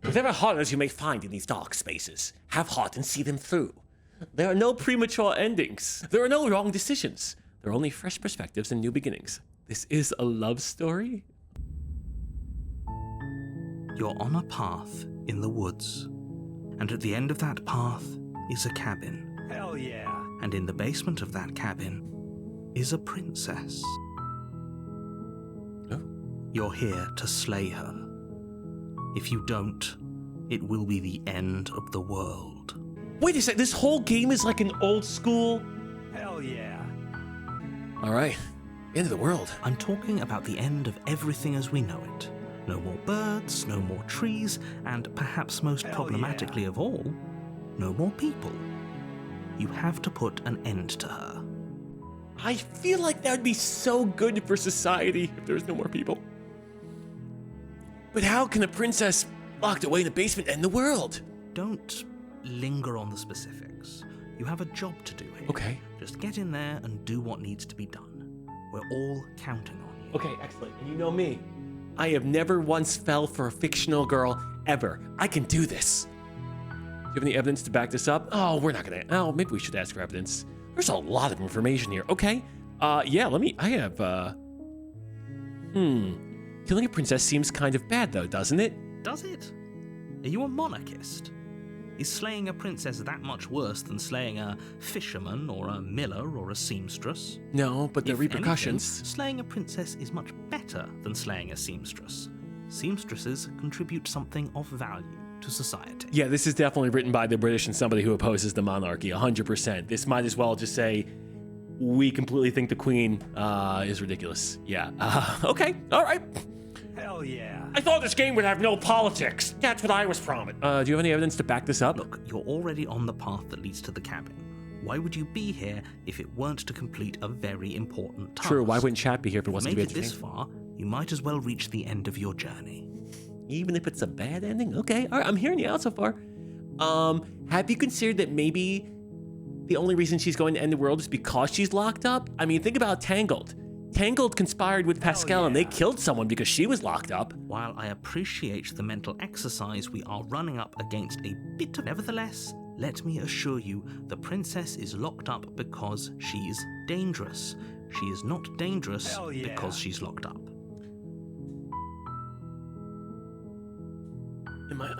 Whatever horrors you may find in these dark spaces, have heart and see them through. There are no premature endings. There are no wrong decisions. There are only fresh perspectives and new beginnings. This is a love story? You're on a path in the woods, and at the end of that path is a cabin. Hell yeah. And in the basement of that cabin is a princess. Oh. You're here to slay her. If you don't, it will be the end of the world. Wait a sec, this whole game is like an old school... Hell yeah. Alright, end of the world. I'm talking about the end of everything as we know it. No more birds, no more trees, and perhaps most problematically of all, no more people. You have to put an end to her. I feel like that would be so good for society if there's no more people. But how can a princess locked away in a basement end the world? Don't linger on the specifics. You have a job to do here. Okay. Just get in there and do what needs to be done. We're all counting on you. Okay, excellent. And you know me. I have never once fell for a fictional girl, ever. I can do this. Do you have any evidence to back this up? Oh, we're not gonna... Oh, maybe we should ask for evidence. There's a lot of information here. Okay. Yeah, I have, Killing a princess seems kind of bad, though, doesn't it? Does it? Are you a monarchist? Is slaying a princess that much worse than slaying a fisherman or a miller or a seamstress? No, but the If repercussions... anything, slaying a princess is much better than slaying a seamstress. Seamstresses contribute something of value to society. Yeah, this is definitely written by the British and somebody who opposes the monarchy, 100%. This might as well just say, we completely think the Queen is ridiculous. Yeah, okay, all right. Hell yeah. I thought this game would have no politics. That's what I was promised. Do you have any evidence to back this up? Look, you're already on the path that leads to the cabin. Why would you be here if it weren't to complete a very important task? True, why wouldn't chat be here if it wasn't to be Make it this far, you might as well reach the end of your journey. Even if it's a bad ending? Okay, all right, I'm hearing you out so far. Have you considered that maybe the only reason she's going to end the world is because she's locked up? I mean, think about Tangled. Tangled conspired with Pascal and they killed someone because she was locked up. While I appreciate the mental exercise we are running up against a bit of, nevertheless, let me assure you, the princess is locked up because she's dangerous. She is not dangerous because she's locked up.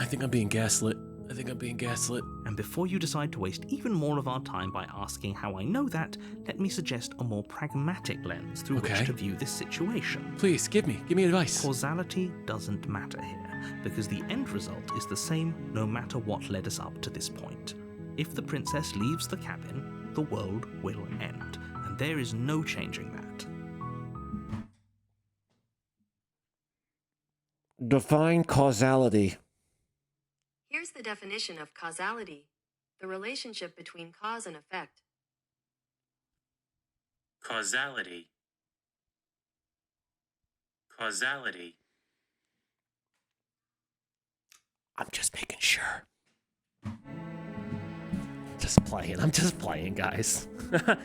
I think I'm being gaslit. I think I'm being gaslit. And before you decide to waste even more of our time by asking how I know that, let me suggest a more pragmatic lens through which to view this situation. Please, give me advice. Causality doesn't matter here, because the end result is the same no matter what led us up to this point. If the princess leaves the cabin, the world will end, and there is no changing that. Define causality. Here's the definition of causality: the relationship between cause and effect. Causality. I'm just making sure. I'm just playing, guys. I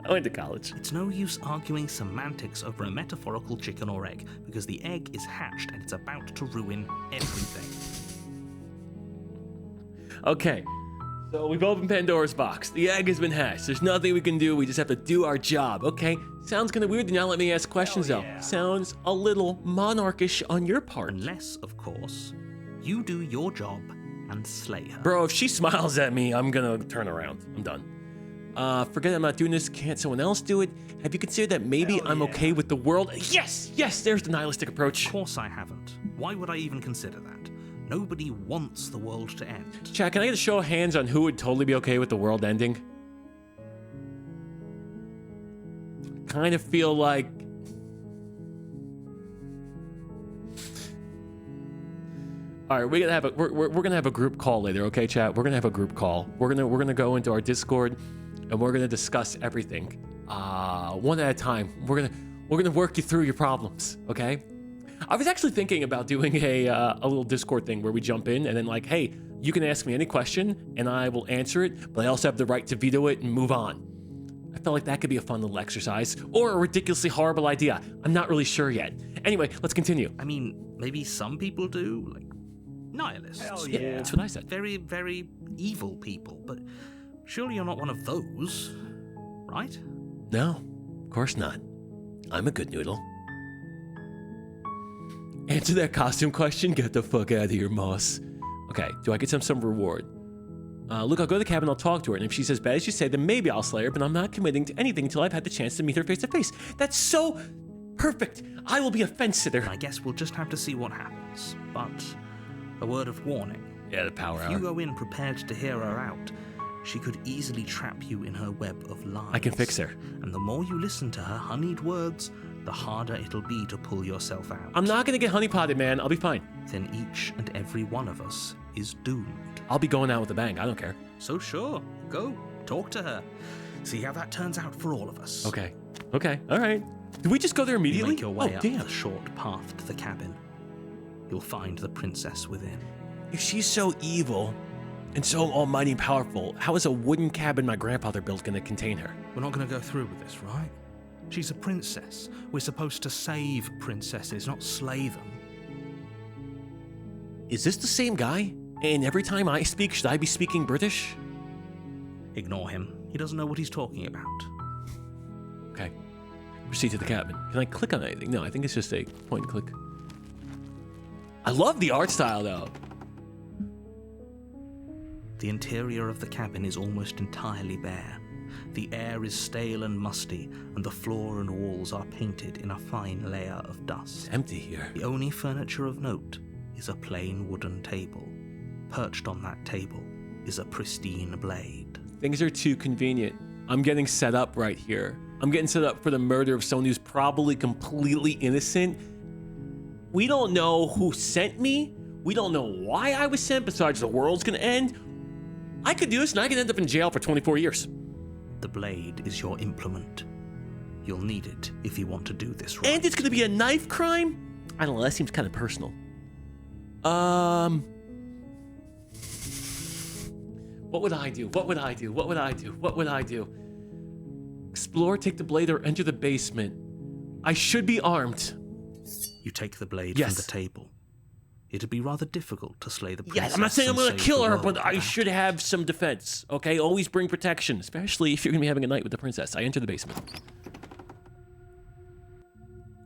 went to college. It's no use arguing semantics over a metaphorical chicken or egg, because the egg is hatched and it's about to ruin everything. Okay, so we've opened Pandora's box. The egg has been hatched. There's nothing we can do. We just have to do our job, okay? Sounds kind of weird to not let me ask questions, though. Sounds a little monarchish on your part. Unless, of course, you do your job and slay her. Bro, if she smiles at me, I'm gonna turn around. I'm done. Forget I'm not doing this. Can't someone else do it? Have you considered that maybe I'm okay with the world? Yes, there's the nihilistic approach. Of course I haven't. Why would I even consider that? Nobody wants the world to end. Chat, can I get a show of hands on who would totally be okay with the world ending? Kind of feel like... All right, we're gonna have a group call later, okay, chat? We're gonna have a group call. We're gonna go into our Discord, and we're gonna discuss everything, one at a time. We're gonna work you through your problems, okay? I was actually thinking about doing a little Discord thing where we jump in and then like, hey, you can ask me any question and I will answer it, but I also have the right to veto it and move on. I felt like that could be a fun little exercise, or a ridiculously horrible idea. I'm not really sure yet. Anyway, let's continue. I mean, maybe some people do. Like, Nihilists. Hell yeah. That's what I said. Very, very evil people, but surely you're not one of those, right? No, of course not. I'm a good noodle. Answer that costume question. Get the fuck out of here, Moss. Okay, do I get some reward? Look, I'll go to the cabin, I'll talk to her, and if she says bad as you say, then maybe I'll slay her, but I'm not committing to anything until I've had the chance to meet her face to face. That's so perfect. I will be a fence sitter. I guess we'll just have to see what happens. But a word of warning. Yeah, the power If you hour. go in prepared to hear her out, she could easily trap you in her web of lies. I can fix her. And the more you listen to her honeyed words, the harder it'll be to pull yourself out. I'm not gonna get honeypotted, man. I'll be fine. Then each and every one of us is doomed. I'll be going out with a bang. I don't care. So sure, go, talk to her. See how that turns out for all of us. Okay. Okay. All right. Did we just go there You immediately? make your way oh, up damn. the short path to the cabin. You'll find the princess within. If she's so evil and so almighty and powerful, how is a wooden cabin my grandfather built gonna contain her? We're not going to go through with this, right? She's a princess. We're supposed to save princesses, not slay them. Is this the same guy? And every time I speak, should I be speaking British? Ignore him. He doesn't know what he's talking about. Okay. Proceed to the cabin. Can I click on anything? No, I think it's just a point and click. I love the art style, though. The interior of the cabin is almost entirely bare. The air is stale and musty, and the floor and walls are painted in a fine layer of dust. It's empty here. The only furniture of note is a plain wooden table. Perched on that table is a pristine blade. Things are too convenient. I'm getting set up right here. I'm getting set up for the murder of someone who's probably completely innocent. We don't know who sent me. We don't know why I was sent, besides the world's gonna end. I could do this and I could end up in jail for 24 years. The blade is your implement. You'll need it if you want to do this right. And it's gonna be a knife crime? I don't know, that seems kind of personal. What would I do? What would I do? What would I do? What would I do? Explore, take the blade, or enter the basement. I should be armed. You take the blade Yes. from the table. It'd be rather difficult to slay the princess. Yes, I'm not saying I'm and gonna save kill the her, world but I with should that. have some defense, okay? Always bring protection, especially if you're gonna be having a night with the princess. I enter the basement.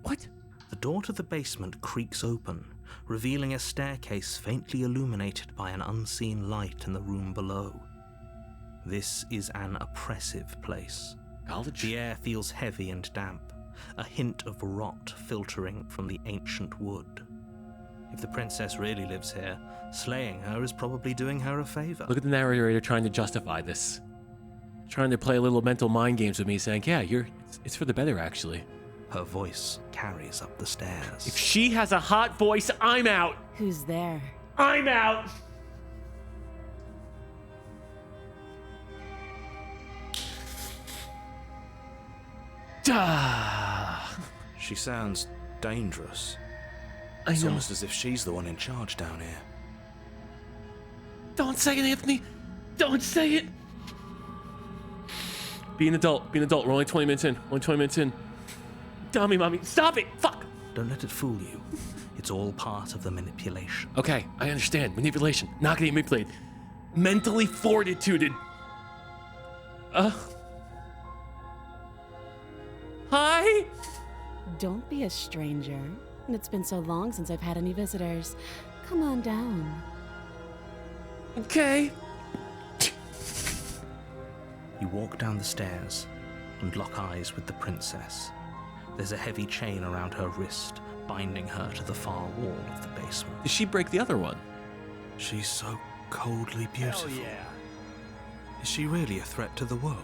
What? The door to the basement creaks open, revealing a staircase faintly illuminated by an unseen light in the room below. This is an oppressive place. College? The air feels heavy and damp, a hint of rot filtering from the ancient wood. If the princess really lives here, slaying her is probably doing her a favor. Look at the narrator trying to justify this. Trying to play a little mental mind games with me, saying, yeah, it's for the better, actually. Her voice carries up the stairs. If she has a hot voice, I'm out. Who's there? I'm out. She sounds dangerous. I It's know. almost as if she's the one in charge down here. Don't say it, Anthony. Don't say it. Be an adult. Be an adult. We're only 20 minutes in. Only 20 minutes in. Dummy, mommy. Stop it. Fuck. Don't let it fool you. It's all part of the manipulation. Okay, I understand. Manipulation. Not getting manipulated. Mentally fortituded. Hi? Don't be a stranger. It's been so long since I've had any visitors. Come on down. Okay. You walk down the stairs and lock eyes with the princess. There's a heavy chain around her wrist, binding her to the far wall of the basement. Did she break the other one? She's so coldly beautiful. Hell yeah. Is she really a threat to the world?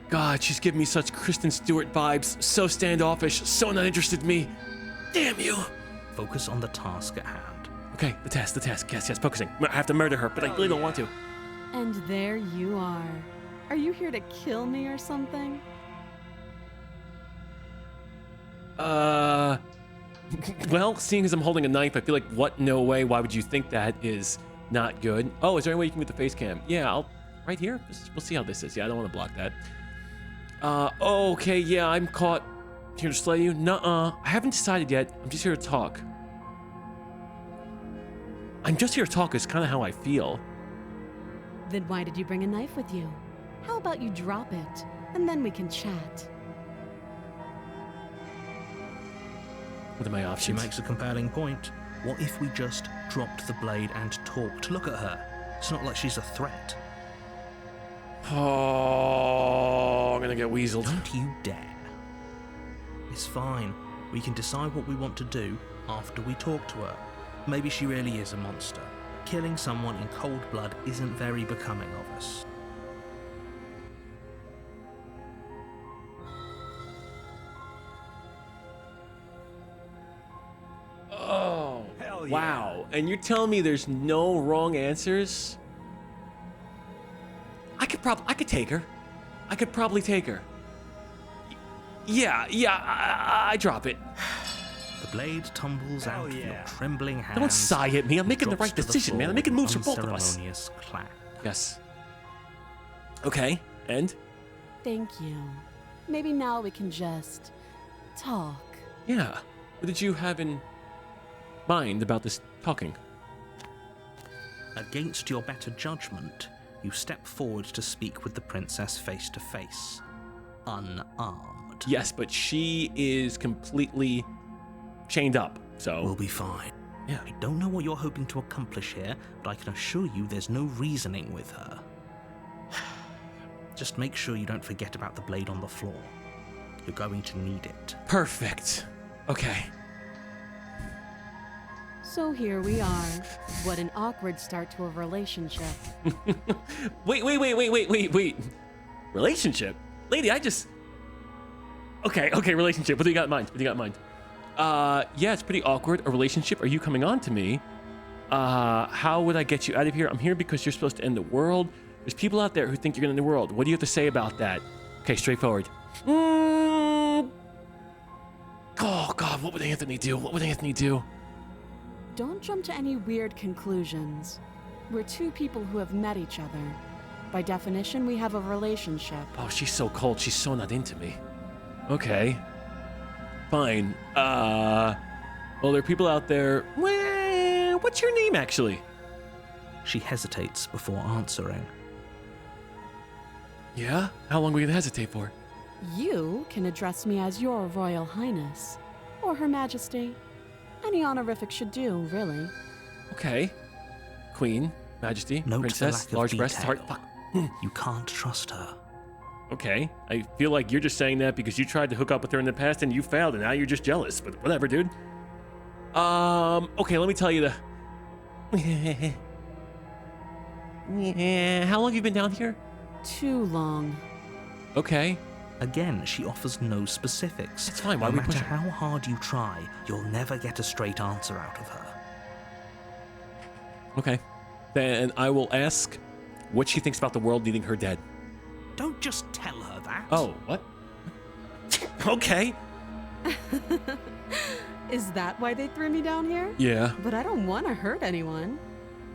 God, she's giving me such Kristen Stewart vibes. So standoffish, so not interested in me. Damn you. Focus on the task at hand. Okay, the task. Yes, focusing. I have to murder her, but I really don't want to. And there you are. Are you here to kill me or something? Well, seeing as I'm holding a knife, I feel like, what? No way. Why would you think that is not good? Oh, is there any way you can get the face cam? Yeah, I'll, right here? We'll see how this is. Yeah, I don't want to block that. Okay, yeah, I'm caught. Here to slay you? Nuh-uh. I haven't decided yet. I'm just here to talk. I'm just here to talk is kind of how I feel. Then why did you bring a knife with you? How about you drop it, and then we can chat. What are my She options? makes a compelling point. What if we just dropped the blade and talked? Look at her. It's not like she's a threat. Oh, I'm gonna get weaseled. Don't you dare. It's fine. We can decide what we want to do after we talk to her. Maybe she really is a monster. Killing someone in cold blood isn't very becoming of us. Oh, Hell yeah. wow. And you're telling me there's no wrong answers? I could take her. I could probably take her. Yeah, I drop it. The blade tumbles Hell out of your yeah. trembling hands. Don't sigh at me. I'm and making the drops right to decision, man. floor I'm making with moves for both of us. unceremonious clack. Yes. Okay, and? Thank you. Maybe now we can just talk. Yeah. What did you have in mind about this talking? Against your better judgment, you step forward to speak with the princess face to face, unarmed. Yes, but she is completely chained up, so... We'll be fine. Yeah. I don't know what you're hoping to accomplish here, but I can assure you there's no reasoning with her. Just make sure you don't forget about the blade on the floor. You're going to need it. Perfect. Okay. So here we are. What an awkward start to a relationship. Wait. Relationship? Lady, I just... Okay, relationship. What do you got in mind? Yeah, it's pretty awkward. A relationship? Are you coming on to me? How would I get you out of here? I'm here because you're supposed to end the world. There's people out there who think you're gonna end the world. What do you have to say about that? Okay, straightforward. Oh, God, what would Anthony do? Don't jump to any weird conclusions. We're two people who have met each other. By definition, we have a relationship. Oh, she's so cold. She's so not into me. Okay. Fine. Well, there are people out there. Well, what's your name, actually? She hesitates before answering. Yeah? How long are we gonna hesitate for? You can address me as Your Royal Highness, or Her Majesty. Any honorific should do, really. Okay. Queen, Majesty, Note Princess, the lack large of breasts, heart. detail. You can't trust her. Okay. I feel like you're just saying that because you tried to hook up with her in the past and you failed, and now you're just jealous. But whatever, dude. Okay. Let me tell you the. Yeah. How long have you been down here? Too long. Okay. Again, she offers no specifics. That's fine, why No are we matter pushing? how hard you try, you'll never get a straight answer out of her. Okay. Then I will ask what she thinks about the world needing her dead. Don't just tell her that. Oh, what? Okay. Is that why they threw me down here? Yeah. But I don't want to hurt anyone.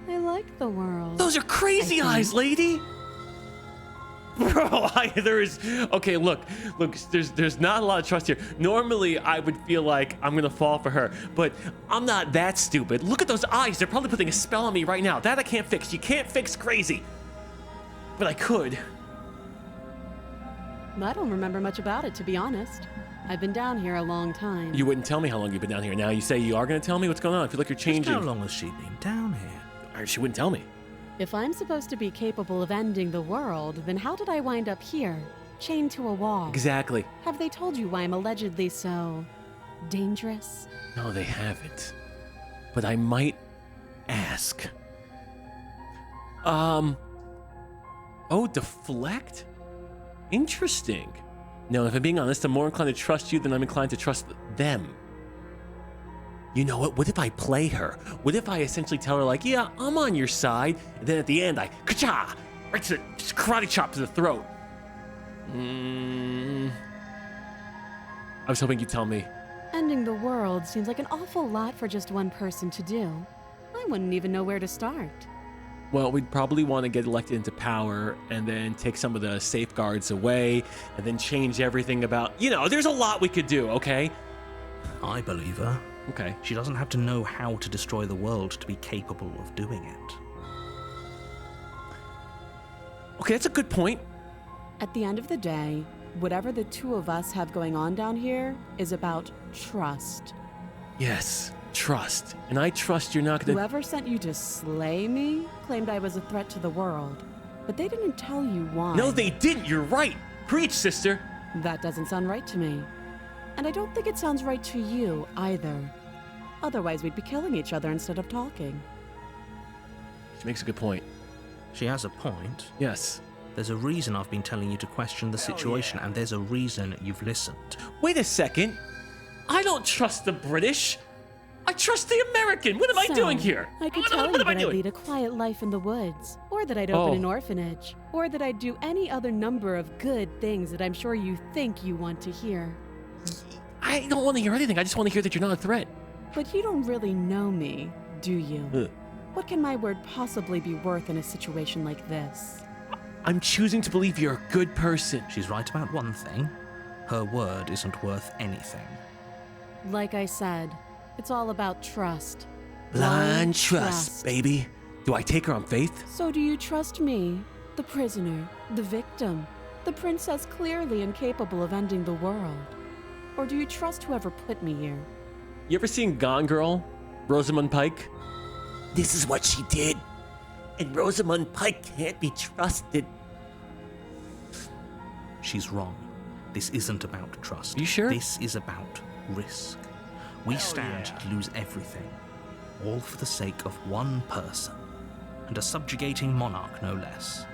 I like the world. Those are crazy I think- eyes, lady. Bro, okay, look, there's not a lot of trust here. Normally, I would feel like I'm gonna fall for her, but I'm not that stupid. Look at those eyes. They're probably putting a spell on me right now. That I can't fix. You can't fix crazy. But I could. I don't remember much about it, to be honest. I've been down here a long time. You wouldn't tell me how long you've been down here. Now you say you are gonna tell me? What's going on? I feel like you're Just changing. how long has she been down here? She wouldn't tell me. If I'm supposed to be capable of ending the world, then how did I wind up here, chained to a wall? Exactly. Have they told you why I'm allegedly so dangerous? No, they haven't. But I might ask. Oh, deflect? Interesting. No, if I'm being honest, I'm more inclined to trust you than I'm inclined to trust them. You know what? What if I play her? What if I essentially tell her, like, yeah, I'm on your side, and then at the end I, ka-cha! Right to the, just karate chop to the throat. I was hoping you'd tell me. Ending the world seems like an awful lot for just one person to do. I wouldn't even know where to start. Well, we'd probably want to get elected into power and then take some of the safeguards away and then change everything about, there's a lot we could do, okay? I believe her. Okay. She doesn't have to know how to destroy the world to be capable of doing it. Okay, that's a good point. At the end of the day, whatever the two of us have going on down here is about trust. Yes, trust. And I trust you're not gonna... Whoever sent you to slay me claimed I was a threat to the world, but they didn't tell you why. No, they didn't. You're right. Preach, sister. That doesn't sound right to me. And I don't think it sounds right to you either. Otherwise, we'd be killing each other instead of talking. She makes a good point. She has a point. Yes. There's a reason I've been telling you to question the situation, and there's a reason you've listened. Wait a second. I don't trust the British. I trust the American. What am I doing here? I could What tell am you I that I'd doing? lead a quiet life in the woods, or that I'd open an orphanage, or that I'd do any other number of good things that I'm sure you think you want to hear. I don't want to hear anything. I just want to hear that you're not a threat. But you don't really know me, do you? Ugh. What can my word possibly be worth in a situation like this? I'm choosing to believe you're a good person. She's right about one thing. Her word isn't worth anything. Like I said, it's all about trust. Blind trust, baby. Do I take her on faith? So do you trust me, the prisoner, the victim, the princess clearly incapable of ending the world? Or do you trust whoever put me here? You ever seen Gone Girl? Rosamund Pike? This is what she did. And Rosamund Pike can't be trusted. She's wrong. This isn't about trust. You sure? This is about risk. We stand to lose everything, all for the sake of one person, and a subjugating monarch no less.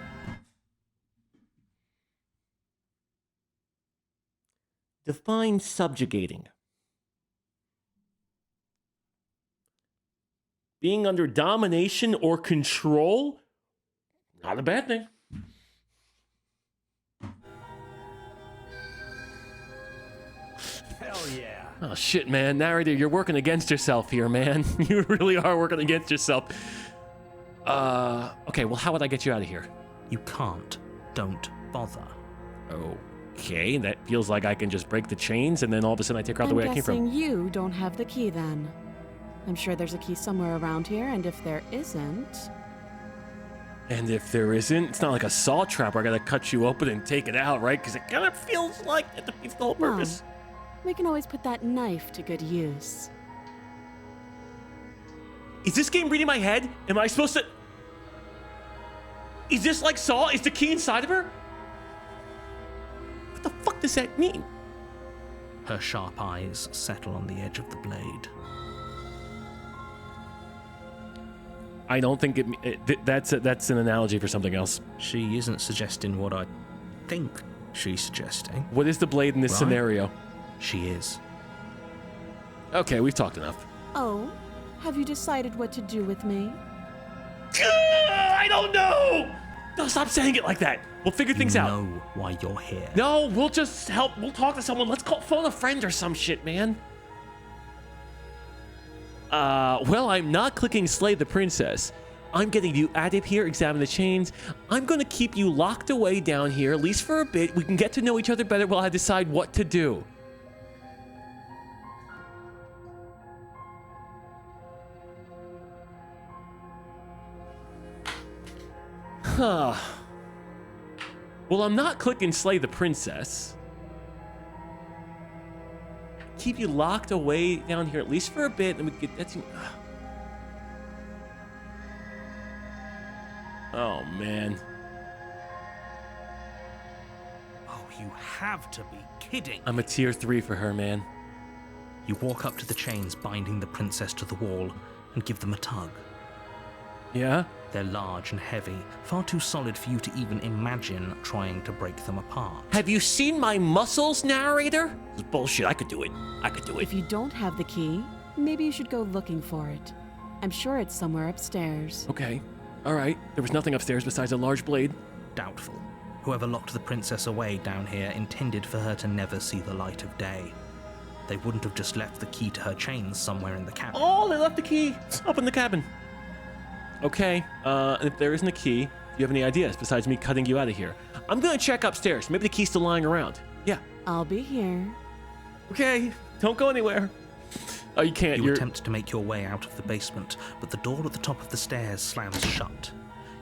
Define subjugating. Being under domination or control? Not a bad thing. Hell yeah. Oh shit, man. Narrator, you're working against yourself here, man. You really are working against yourself. Okay, well, how would I get you out of here? You can't. Don't bother. Okay, that feels like I can just break the chains and then all of a sudden I take her out the way I came from. I'm guessing you don't have the key then. I'm sure there's a key somewhere around here, and if there isn't... And if there isn't, it's not like a saw trap where I gotta cut you open and take it out, right? Because it kind of feels like it defeats the whole purpose. We can always put that knife to good use. Is this game reading my head? Am I supposed to... Is this like Saw? Is the key inside of her? What the fuck does that mean? Her sharp eyes settle on the edge of the blade. I don't think that's an analogy for something else. She isn't suggesting what I think she's suggesting. What is the blade in this Right. scenario? She is. Okay, we've talked enough. Oh, have you decided what to do with me? I don't know! No, stop saying it like that. We'll figure things You out. know why you're here. No, we'll just help. We'll talk to someone. Let's phone a friend or some shit, man. Well, I'm not clicking slay the princess. I'm getting you out of here, examine the chains. I'm gonna keep you locked away down here, at least for a bit. We can get to know each other better while I decide what to do. Huh. Well, I'm not clicking slay the princess. Keep you locked away down here at least for a bit, and we get that's. Oh man. Oh, you have to be kidding. I'm a tier 3 for her, man. You walk up to the chains binding the princess to the wall and give them a tug. Yeah? They're large and heavy, far too solid for you to even imagine trying to break them apart. Have you seen my muscles, narrator? This is bullshit. I could do it. I could do it. If you don't have the key, maybe you should go looking for it. I'm sure it's somewhere upstairs. Okay. All right. There was nothing upstairs besides a large blade. Doubtful. Whoever locked the princess away down here intended for her to never see the light of day. They wouldn't have just left the key to her chains somewhere in the cabin. Oh, they left the key up in the cabin. Okay. And if there isn't a key, do you have any ideas besides me cutting you out of here? I'm gonna check upstairs. Maybe the key's still lying around. Yeah. I'll be here. Okay. Don't go anywhere. Oh, you can't. You attempt to make your way out of the basement, but the door at the top of the stairs slams shut.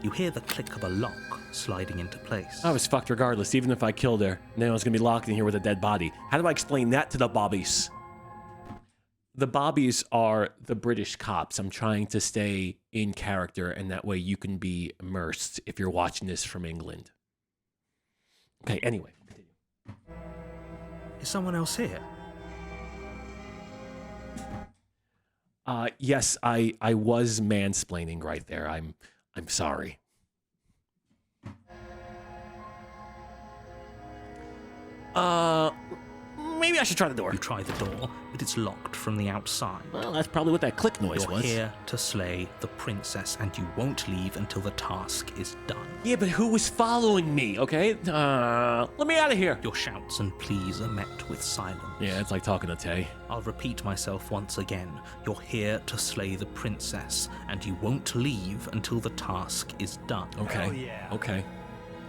You hear the click of a lock sliding into place. I was fucked regardless, even if I killed her. Now I was gonna be locked in here with a dead body. How do I explain that to the bobbies? The bobbies are the British cops. I'm trying to stay in character, and that way you can be immersed if you're watching this from England. Okay, anyway. Is someone else here? Yes, I was mansplaining right there. I'm sorry. Maybe I should try the door. You try the door, but it's locked from the outside. Well, that's probably what that click noise You're was. here to slay the princess, and you won't leave until the task is done. Yeah, but who was following me, okay? Let me out of here. Your shouts and pleas are met with silence. Yeah, it's like talking to Tay. I'll repeat myself once again. You're here to slay the princess, and you won't leave until the task is done. Okay. Hell yeah. Okay.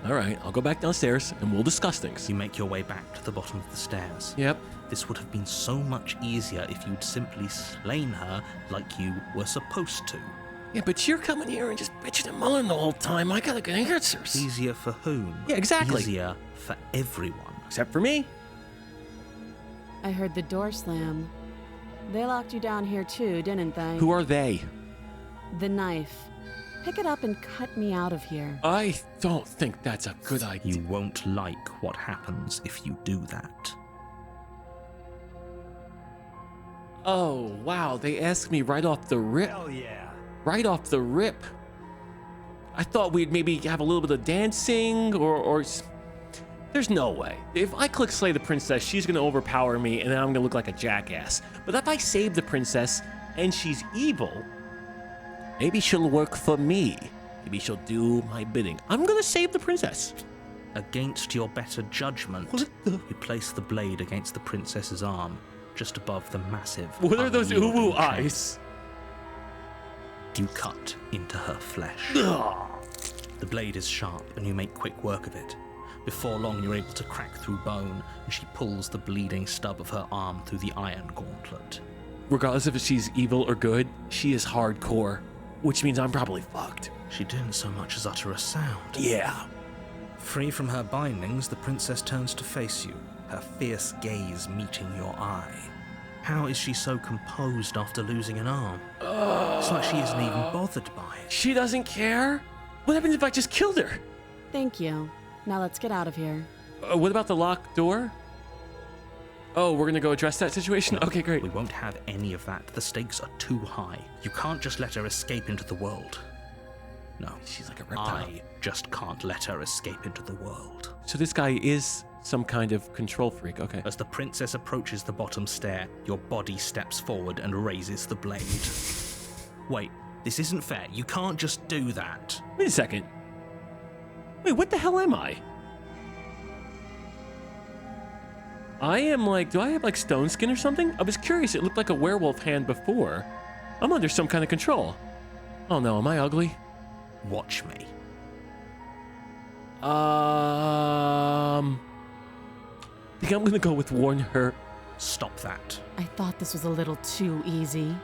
All right, I'll go back downstairs and we'll discuss things. You make your way back to the bottom of the stairs. Yep. This would have been so much easier if you'd simply slain her like you were supposed to. Yeah, but you're coming here and just bitching and moaning the whole time. I gotta get answers. Easier for whom? Yeah, exactly. Easier for everyone. Except for me. I heard the door slam. They locked you down here too, didn't they? Who are they? The knife. Pick it up and cut me out of here. I don't think that's a good idea. You won't like what happens if you do that. Oh, wow, they asked me right off the rip. Hell yeah. Right off the rip. I thought we'd maybe have a little bit of dancing or... There's no way. If I click slay the princess, she's gonna overpower me and then I'm gonna look like a jackass. But if I save the princess and she's evil, maybe she'll work for me. Maybe she'll do my bidding. I'm gonna save the princess. Against your better judgment, you place the blade against the princess's arm, just above the massive... What are those unyielding uwu chest. eyes? You cut into her flesh. Ugh. The blade is sharp and you make quick work of it. Before long, you're able to crack through bone, and she pulls the bleeding stub of her arm through the iron gauntlet. Regardless of if she's evil or good, she is hardcore, which means I'm probably fucked. She didn't so much as utter a sound. Yeah. Free from her bindings, the princess turns to face you, her fierce gaze meeting your eye. How is she so composed after losing an arm? It's like she isn't even bothered by it. She doesn't care? What happens if I just killed her? Thank you. Now let's get out of here. What about the locked door? Oh, we're gonna go address that situation? Okay, great. We won't have any of that. The stakes are too high. You can't just let her escape into the world. No, She's like a reptile. I just can't let her escape into the world. So this guy is some kind of control freak, okay. As the princess approaches the bottom stair, your body steps forward and raises the blade. Wait, this isn't fair. You can't just do that. Wait a second. Wait, what the hell am I? I am like, do I have like stone skin or something? I was curious, it looked like a werewolf hand before. I'm under some kind of control. Oh no, am I ugly? Watch me. I think I'm gonna go with warn her. Stop that. I thought this was a little too easy.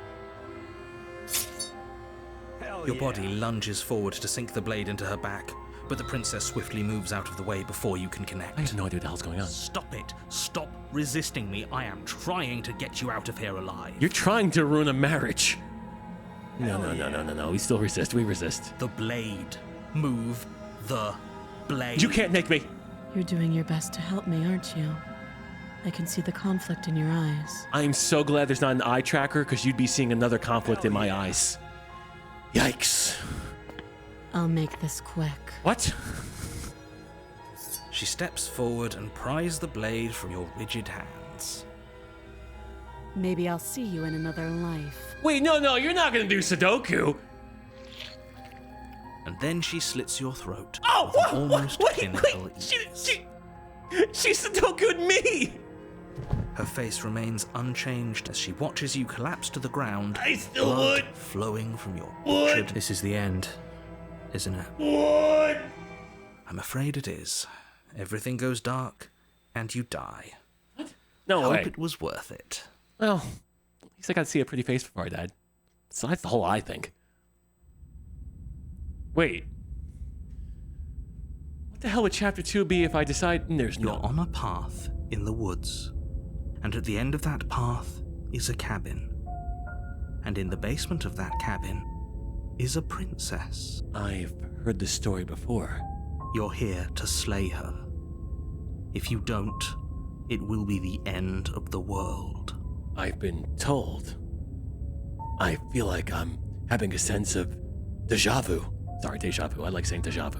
Hell Your yeah. body lunges forward to sink the blade into her back, but the princess swiftly moves out of the way before you can connect. I have no idea what the hell's going on. Stop it. Stop resisting me. I am trying to get you out of here alive. You're trying to ruin a marriage. No. We still resist. We resist. The blade. Move the blade. You can't make me. You're doing your best to help me, aren't you? I can see the conflict in your eyes. I'm so glad there's not an eye tracker because you'd be seeing another conflict in my eyes. Yikes. I'll make this quick. What? She steps forward and pries the blade from your rigid hands. Maybe I'll see you in another life. Wait, no, you're not gonna do Sudoku. And then she slits your throat. Oh, with an whoa, almost wait, clinical ease. She Sudoku'd me. Her face remains unchanged as she watches you collapse to the ground. I still blood would. flowing from your Would. butchered. This is the end, isn't it? What? I'm afraid it is. Everything goes dark, and you die. No Hope way. it was worth it. Well, at least I got to see a pretty face before I died. Besides the whole eye thing. Wait. What the hell would chapter 2 be if I decide there's no... You're on a path in the woods, and at the end of that path is a cabin. And in the basement of that cabin is a princess. I've heard this story before. You're here to slay her. If you don't, it will be the end of the world. I've been told. I feel like I'm having a sense of deja vu. Sorry, deja vu. I like saying deja vu.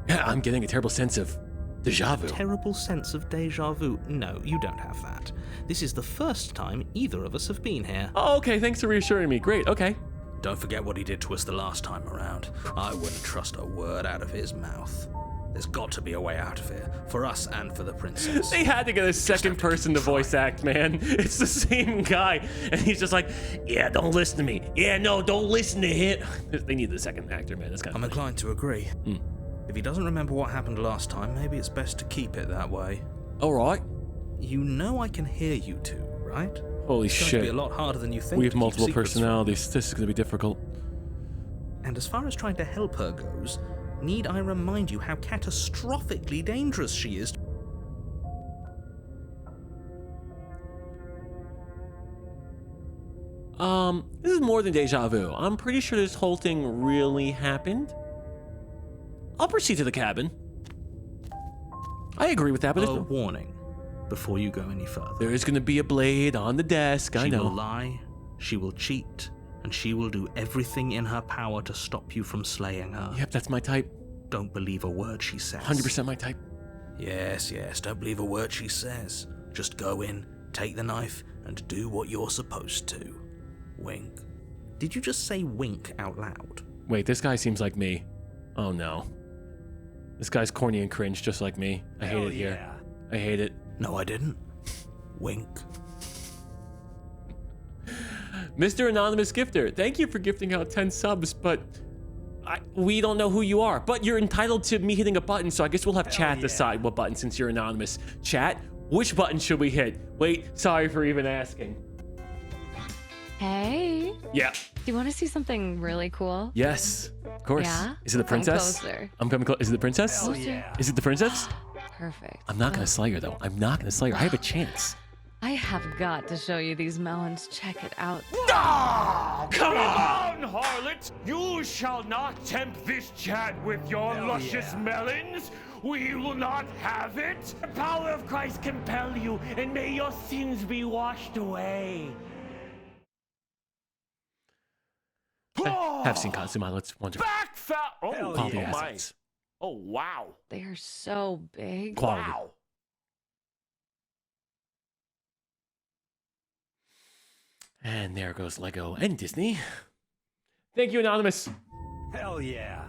Yeah, I'm getting a terrible sense of deja vu. Terrible sense of deja vu? No, you don't have that. This is the first time either of us have been here. Oh, okay. Thanks for reassuring me. Great. Okay. Don't forget what he did to us the last time around. I wouldn't trust a word out of his mouth. There's got to be a way out of here, for us and for the princess. They had to get a second person to voice act, man. It's the same guy. And he's just like, yeah, don't listen to me. Yeah, no, don't listen to him. They need the second actor, man. That's kind of I'm inclined to agree. Mm. If he doesn't remember what happened last time, maybe it's best to keep it that way. All right. You know I can hear you two, right? Holy It's going shit. to be a lot harder than you think. We have to keep multiple secrets from. personalities. This is going to be difficult. And as far as trying to help her goes, need I remind you how catastrophically dangerous she is? This is more than deja vu. I'm pretty sure this whole thing really happened. I'll proceed to the cabin. I agree with that, but A warning before you go any further. there is going to be a blade on the desk. I She know. will lie, she will cheat, and she will do everything in her power to stop you from slaying her. Yep, that's my type. Don't believe a word she says. 100% my type. Yes, don't believe a word she says. Just go in, take the knife, and do what you're supposed to. Wink. Did you just say wink out loud? Wait, this guy seems like me. Oh no. This guy's corny and cringe just like me. I hate it here. I hate it. No, I didn't. Wink. Mr. Anonymous Gifter, thank you for gifting out 10 subs, but we don't know who you are. But you're entitled to me hitting a button, so I guess we'll have chat decide what button since you're anonymous. Chat, which button should we hit? Wait, sorry for even asking. Hey, Yeah. do you want to see something really cool? Yes, of course. Yeah? Is it the Come princess? closer. I'm coming close. Is it the princess? Closer. Is it the princess? Perfect. I'm not gonna slay her though. I'm not gonna slay her. I have a chance. I have got to show you these melons. Check it out. Oh, come on! Begone, harlot! You shall not tempt this chat with your luscious melons. We will not have it. The power of Christ compel you, and may your sins be washed away. Have seen Kazuma. Let's wonder. Back fat. Oh, Quality oh my. assets. Oh, wow. They are so big. Quality. Wow. And there goes Lego and Disney. Thank you, Anonymous. Hell yeah.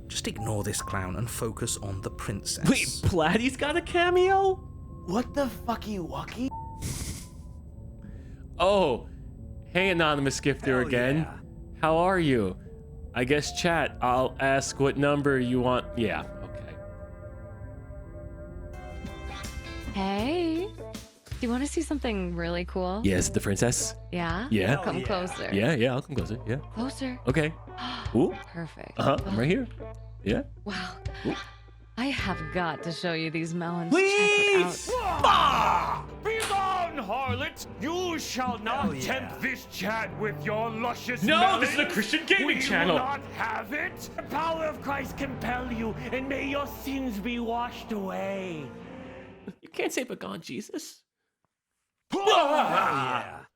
Just ignore this clown and focus on the princess. Wait, Platy's got a cameo? What the fucky wucky? Oh, hey, Anonymous Gifter Hell again. yeah. How are you? I guess chat, I'll ask what number you want. Yeah, okay. Hey, do you want to see something really cool? Yeah, is it the princess? Yeah? Yeah. Come closer. Yeah, I'll come closer. Yeah. Closer. Okay. Ooh. Perfect. I'm right here. Yeah. Wow. I have got to show you these melons. Please! Check it out. Begone, harlot! You shall not tempt this chat with your luscious No, melons. this is a Christian gaming we channel. will not have it. The power of Christ compel you, and may your sins be washed away. You can't say begone, Jesus. Back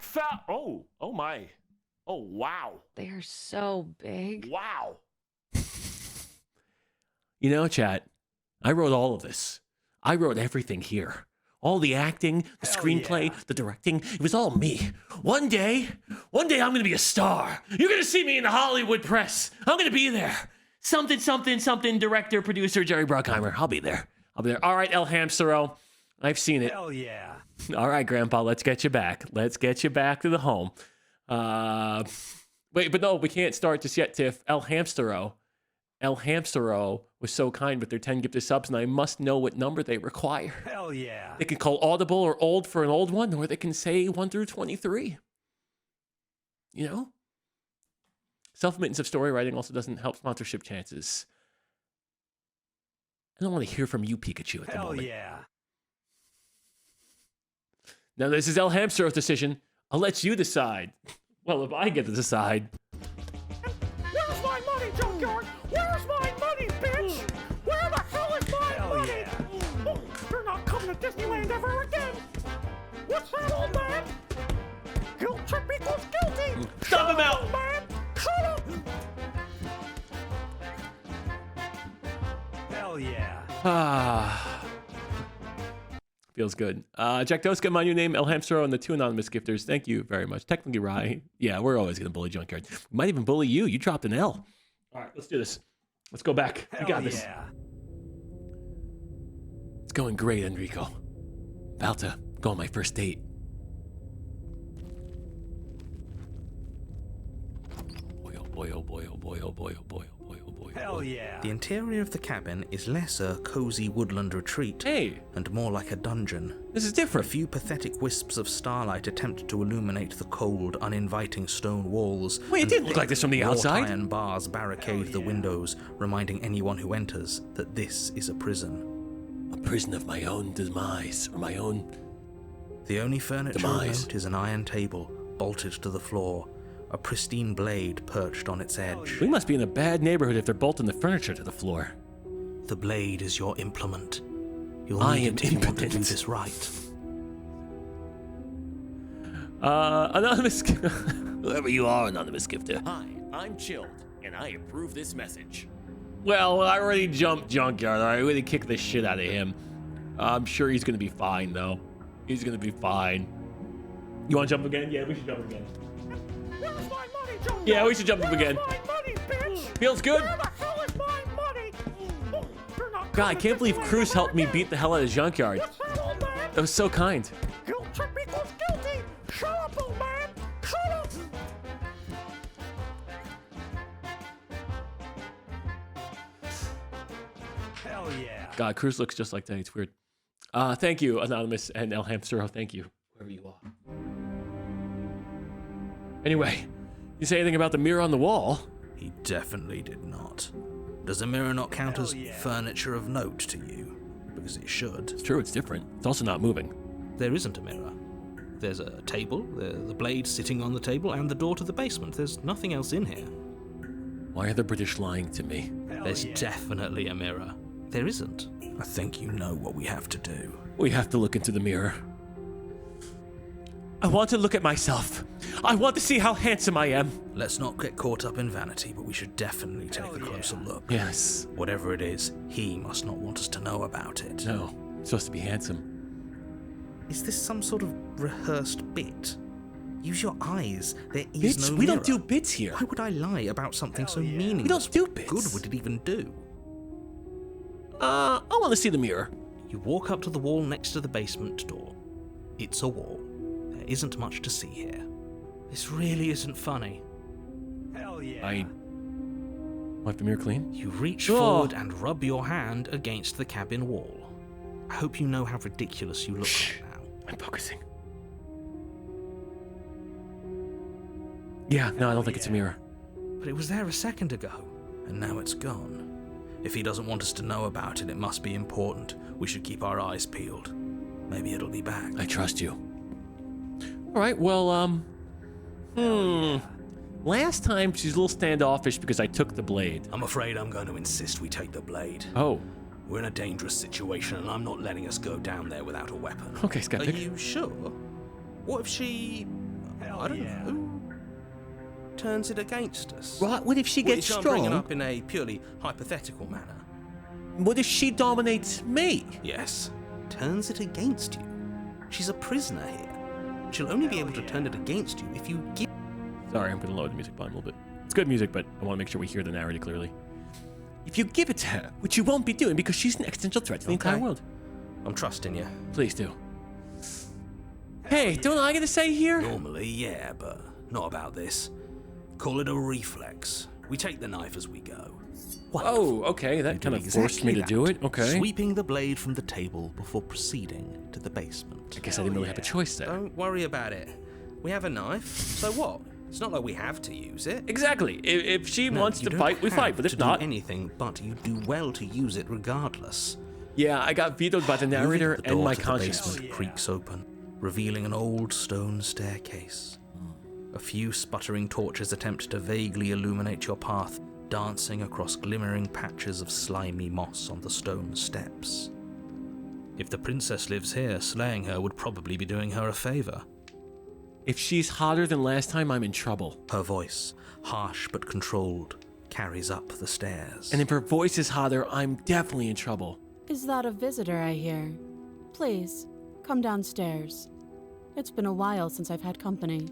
fat. Oh my. Oh, wow. They are so big. Wow. You know, chat, I wrote all of this. I wrote everything here. All the acting, the screenplay, the directing, it was all me. One day I'm gonna be a star. You're gonna see me in the Hollywood press. I'm gonna be there. Something, director, producer, Jerry Bruckheimer. I'll be there. All right, El Hamstero, I've seen it. Hell yeah. All right, Grandpa, let's get you back. Let's get you back to the home. Wait, but no, we can't start just yet, Tiff. El Hamstero was so kind with their 10 gifted subs, and I must know what number they require. Hell yeah. They can call audible or old for an old one, or they can say 1 through 23. You know? Self-admittance of story writing also doesn't help sponsorship chances. I don't want to hear from you, Pikachu, at the moment. Hell yeah. Now, this is El Hamster's decision. I'll let you decide. Well, if I get to decide. Where's my money, Junkyard? Where's my money, bitch? Where the hell is my money? Yeah. Oh, you're not coming to Disneyland ever again. What's that, old man? Guilt trip equals guilty. Stop him out. Old man. Shut up. Hell yeah. Ah. Feels good. Jack Doska, my new name, El Hamstero, and the 2 anonymous gifters. Thank you very much. Technically, Rye. Yeah, we're always going to bully Junkyard. We might even bully you. You dropped an L. All right, let's do this. Let's go back. We got this. It's going great, Enrico. About to go on my first date. Boy, oh boy, oh boy, oh boy, oh boy, oh boy, oh boy, oh boy. Hell yeah. The interior of the cabin is less a cozy woodland retreat Hey, and more like a dungeon. this is A different. few pathetic wisps of starlight attempt to illuminate the cold, uninviting stone walls. Wait, it and didn't look like this from the wrought outside. iron bars barricade the windows, reminding anyone who enters that this is a prison. A prison of my own demise, or my own... The only furniture Demise. about is an iron table bolted to the floor, a pristine blade perched on its edge. We must be in a bad neighborhood if they're bolting the furniture to the floor. The blade is your implement. You'll I need am it if you want to do impotent. this right. Anonymous... Whoever you are, Anonymous Gifter. Hi, I'm Chilled, and I approve this message. Well, I already jumped Junkyard. I really kicked the shit out of him. I'm sure he's gonna be fine, though. He's gonna be fine. You wanna jump again? Yeah, we should jump again. Where's my money, Junkyard? Yeah, we should jump him again. Where's my money, bitch? Feels good. Where the hell is my money? Oh, you're not God, I coming to can't believe Disneyland Cruz ever helped me again. beat the hell out of Junkyard. What's that, old man? That was so kind. Guilt trip equals guilty. Shut up, old man. Shut up. Hell yeah. God, Cruz looks just like that. It's weird. Thank you, Anonymous and El Hamstero. Thank you, whoever you are. Anyway, you say anything about the mirror on the wall? He definitely did not. Does the mirror not count as furniture of note to you? Because it should. It's true, it's different. It's also not moving. There isn't a mirror. There's a table, the blade sitting on the table, and the door to the basement. There's nothing else in here. Why are the British lying to me? There's definitely a mirror. There isn't. I think you know what we have to do. We have to look into the mirror. I want to look at myself. I want to see how handsome I am. Let's not get caught up in vanity, but we should definitely take a closer look. Yes. Whatever it is, he must not want us to know about it. No, I'm supposed to be handsome. Is this some sort of rehearsed bit? Use your eyes. There is Bits? no We don't mirror. do bits here. Why would I lie about something so meaningless? We don't do What bits. good would it even do? I want to see the mirror. You walk up to the wall next to the basement door. It's a wall. There isn't much to see here. This really isn't funny. Hell yeah. I wipe the mirror clean. You reach Oh. forward and rub your hand against the cabin wall. I hope you know how ridiculous you look right now. I'm focusing. Yeah, no, I don't think it's a mirror. But it was there a second ago, and now it's gone. If he doesn't want us to know about it, it must be important. We should keep our eyes peeled. Maybe it'll be back. I trust you. All right, well, last time she's a little standoffish because I took the blade. I'm afraid I'm going to insist we take the blade. Oh, We're in a dangerous situation, and I'm not letting us go down there without a weapon. okay, Are skeptic. you sure? What if she... I don't know... turns it against us? What if she gets Which I'm bringing strong? up in a purely hypothetical manner. What if she dominates me? Yes. Turns it against you. She's a prisoner here. She'll only be able to turn it against you if you give... Sorry, I'm gonna lower the music volume a little bit. It's good music, but I want to make sure we hear the narrative clearly. If you give it to her, which you won't be doing because she's an existential threat to the entire world. I'm trusting you. Please do. Hey, don't I get a say here? Normally, yeah, but not about this. Call it a reflex. We take the knife as we go. Oh, okay. That kind of forced me to do it. Okay. Sweeping the blade from the table before proceeding to the basement. I guess I didn't really have a choice there. Don't worry about it. We have a knife, so what? It's not like we have to use it. Exactly. If she No, wants you to don't fight, we have fight. But to if do not, anything, but you do well to use it regardless. yeah, I got vetoed by the narrator The and door my to the conscience. basement creaks open, revealing an old stone staircase. A few sputtering torches attempt to vaguely illuminate your path, dancing across glimmering patches of slimy moss on the stone steps. If the princess lives here, slaying her would probably be doing her a favor. If she's hotter than last time, I'm in trouble. Her voice, harsh but controlled, carries up the stairs. And if her voice is hotter, I'm definitely in trouble. Is that a visitor I hear? Please, come downstairs. It's been a while since I've had company.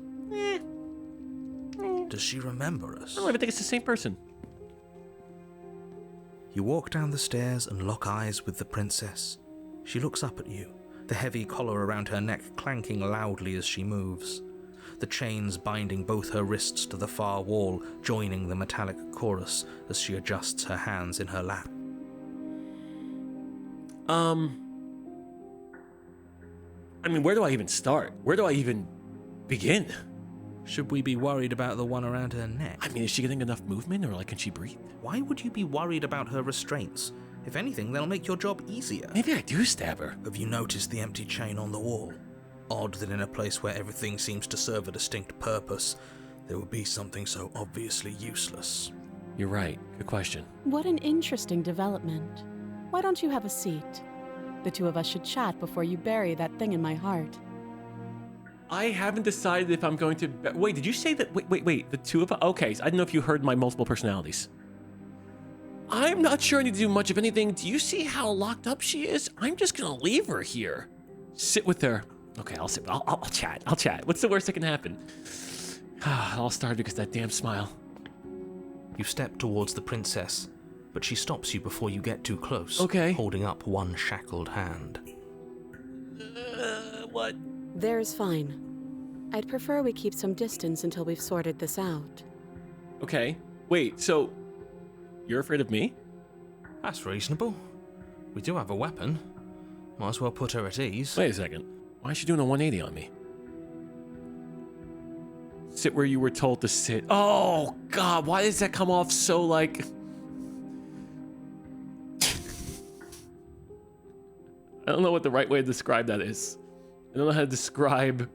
Does she remember us? I don't even think it's the same person. You walk down the stairs and lock eyes with the princess. She looks up at you, the heavy collar around her neck clanking loudly as she moves. The chains binding both her wrists to the far wall, joining the metallic chorus as she adjusts her hands in her lap. I mean, where do I even start? Where do I even begin? Should we be worried about the one around her neck? I mean, is she getting enough movement, or like, can she breathe? Why would you be worried about her restraints? If anything, they'll make your job easier. Maybe I do stab her. Have you noticed the empty chain on the wall? Odd that in a place where everything seems to serve a distinct purpose, there would be something so obviously useless. You're right. Good question. What an interesting development. Why don't you have a seat? The two of us should chat before you bury that thing in my heart. I haven't decided if I'm going to... Wait, did you say that... Wait. The two of us... Okay, so I don't know if you heard my multiple personalities. I'm not sure I need to do much of anything. Do you see how locked up she is? I'm just gonna leave her here. Sit with her. Okay, I'll sit. I'll chat. I'll chat. What's the worst that can happen? I'll start because of that damn smile. You step towards the princess, but she stops you before you get too close, Okay. holding up one shackled hand. What? There's fine. I'd prefer we keep some distance until we've sorted this out. Okay. Wait, so... You're afraid of me? That's reasonable. We do have a weapon. Might as well put her at ease. Wait a second. Why is she doing a 180 on me? Sit where you were told to sit. Oh, God. Why does that come off so, like... I don't know what the right way to describe that is. I don't know how to describe...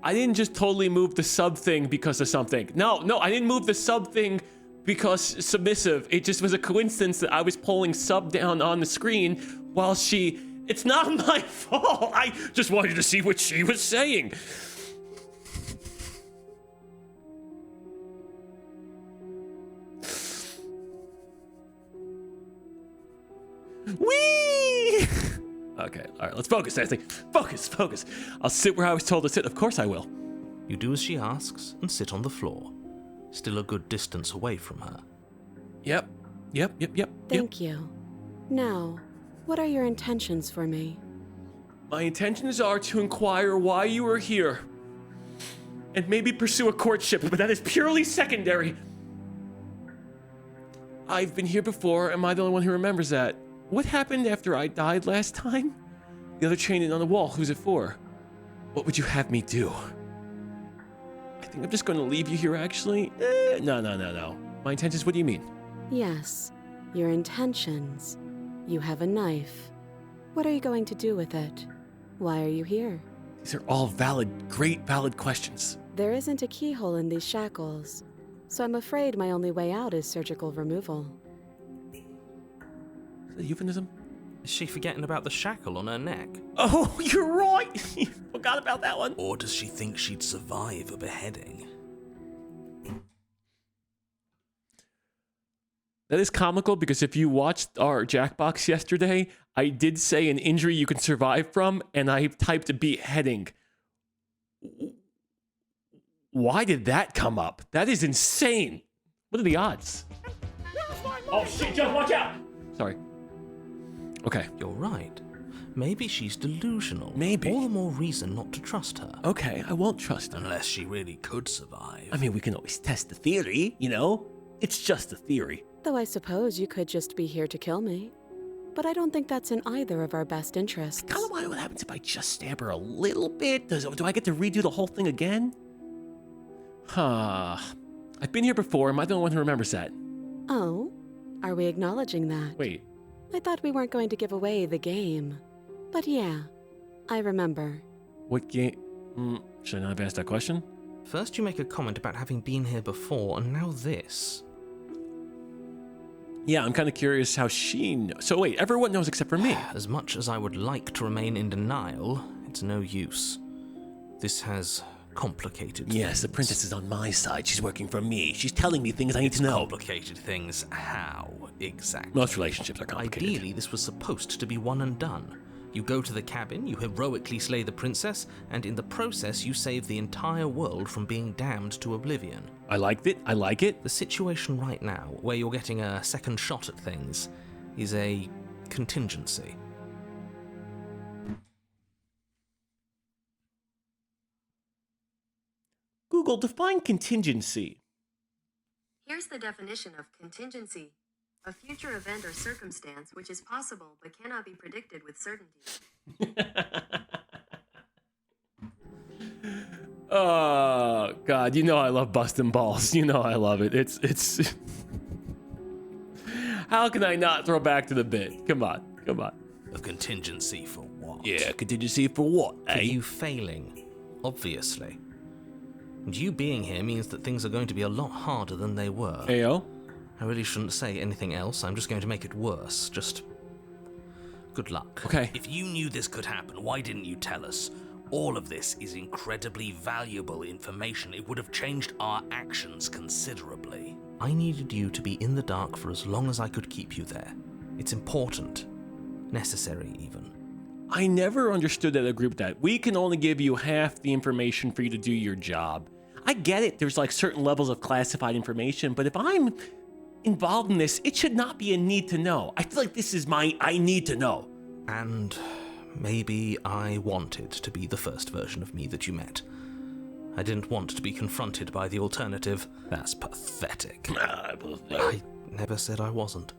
I didn't just totally move the sub thing because of something. No, I didn't move the sub thing because submissive. It just was a coincidence that I was pulling sub down on the screen while she... It's not my fault. I just wanted to see what she was saying. Whee! Okay, all right, let's focus, Ashley. Focus. I'll sit where I was told to sit. Of course I will. You do as she asks and sit on the floor, still a good distance away from her. Yep. Thank you. Now, what are your intentions for me? My intentions are to inquire why you are here. And maybe pursue a courtship, but that is purely secondary. I've been here before. Am I the only one who remembers that? What happened after I died last time? The other chain on the wall, who's it for? What would you have me do? I think I'm just going to leave you here, actually. No. My intentions, what do you mean? Yes, your intentions. You have a knife. What are you going to do with it? Why are you here? These are all great valid questions. There isn't a keyhole in these shackles, so I'm afraid my only way out is surgical removal. Is that a euphemism? Is she forgetting about the shackle on her neck? Oh, you're right. You forgot about that one. Or does she think she'd survive a beheading? That is comical because if you watched our Jackbox yesterday, I did say an injury you can survive from, and I typed beheading. Why did that come up? That is insane. What are the odds? Oh shit, Joe, watch out! Sorry. Okay. You're right. Maybe she's delusional. Maybe. All the more reason not to trust her. Okay, I won't trust her. Unless she really could survive. I mean, we can always test the theory, you know? It's just a theory. Though I suppose you could just be here to kill me. But I don't think that's in either of our best interests. Kind of wonder what happens if I just stab her a little bit. Do I get to redo the whole thing again? I've been here before. Am I the only one who remembers that? Oh? Are we acknowledging that? Wait. I thought we weren't going to give away the game. But yeah, I remember. What game? Should I not have asked that question? First you make a comment about having been here before, and now this. Yeah, I'm kind of curious how she knows. So wait, everyone knows except for me. As much as I would like to remain in denial, it's no use. This has complicated Yes, the things. princess is on my side. She's working for me. She's telling me things I need to know. Complicated things. How exactly? Most relationships are complicated. Ideally, this was supposed to be one and done. You go to the cabin, you heroically slay the princess, and in the process you save the entire world from being damned to oblivion. I liked it. I like it. The situation right now, where you're getting a second shot at things, is a contingency. Google, define contingency. Here's the definition of contingency: a future event or circumstance which is possible but cannot be predicted with certainty. Oh, God, you know I love busting balls. You know I love it. It's... How can I not throw back to the bit? Come on. A contingency for what? Yeah, contingency for what, For eh? you failing, obviously. And you being here means that things are going to be a lot harder than they were. Ayo? I really shouldn't say anything else, I'm just going to make it worse. Just... good luck. Okay. If you knew this could happen, why didn't you tell us? All of this is incredibly valuable information. It would have changed our actions considerably. I needed you to be in the dark for as long as I could keep you there. It's important. Necessary, even. I never understood that a group that we can only give you half the information for you to do your job. I get it, there's like certain levels of classified information, but if I'm involved in this, it should not be a need to know. I feel like this is my I need to know. And maybe I wanted to be the first version of me that you met. I didn't want to be confronted by the alternative. That's pathetic. I never said I wasn't.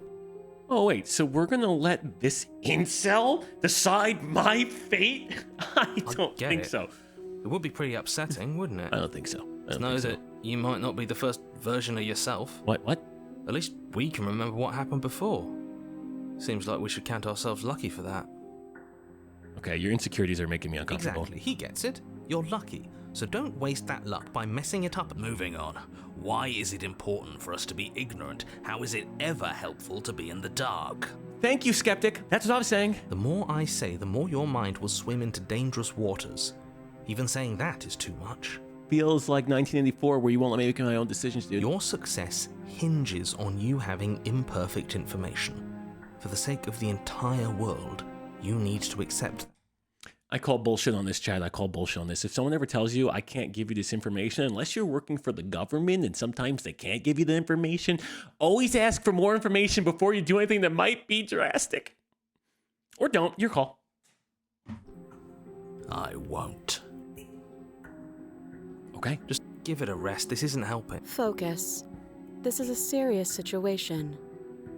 Oh wait, so we're gonna let this incel decide my fate? I don't get think it. so. It would be pretty upsetting, wouldn't it? I don't think so. I don't Know think so. that you might not be the first version of yourself. What? At least we can remember what happened before. Seems like we should count ourselves lucky for that. Okay, your insecurities are making me uncomfortable. Exactly. He gets it. You're lucky. So don't waste that luck by messing it up. Moving on. Why is it important for us to be ignorant? How is it ever helpful to be in the dark? Thank you, skeptic. That's what I was saying. The more I say, the more your mind will swim into dangerous waters. Even saying that is too much. Feels like 1984 where you won't let me make my own decisions, dude. Your success hinges on you having imperfect information. For the sake of the entire world, you need to accept. I call bullshit on this, Chad. I call bullshit on this. If someone ever tells you I can't give you this information unless you're working for the government and sometimes they can't give you the information, always ask for more information before you do anything that might be drastic. Or don't. Your call. I won't. Okay. Just give it a rest. This isn't helping. Focus. This is a serious situation.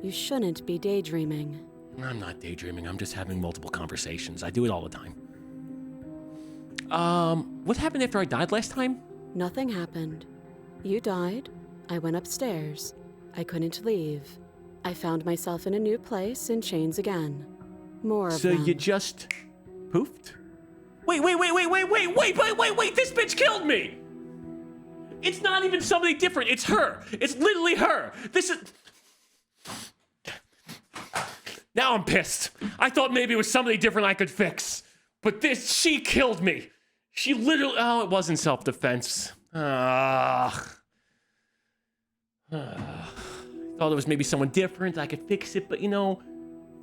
You shouldn't be daydreaming. I'm not daydreaming. I'm just having multiple conversations. I do it all the time. What happened after I died last time? Nothing happened. You died. I went upstairs. I couldn't leave. I found myself in a new place in chains again. More of So them. you just poofed? Wait, this bitch killed me! It's not even somebody different, it's her! It's literally her! This is... Now I'm pissed. I thought maybe it was somebody different I could fix. But she killed me. She literally, oh, it wasn't self-defense. Thought it was maybe someone different, I could fix it, but you know,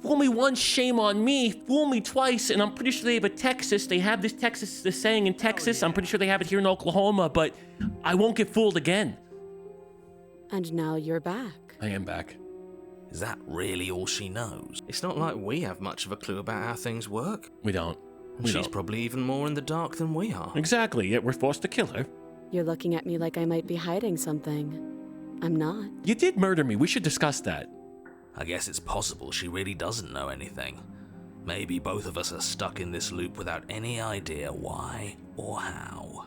fool me once, shame on me. Fool me twice, and I'm pretty sure they have a Texas. They have this saying in Texas. I'm pretty sure they have it here in Oklahoma, but I won't get fooled again. And now you're back. I am back. Is that really all she knows? It's not like we have much of a clue about how things work. We don't. And she's probably even more in the dark than we are. Exactly, yet we're forced to kill her. You're looking at me like I might be hiding something. I'm not. You did murder me. We should discuss that. I guess it's possible she really doesn't know anything. Maybe both of us are stuck in this loop without any idea why or how.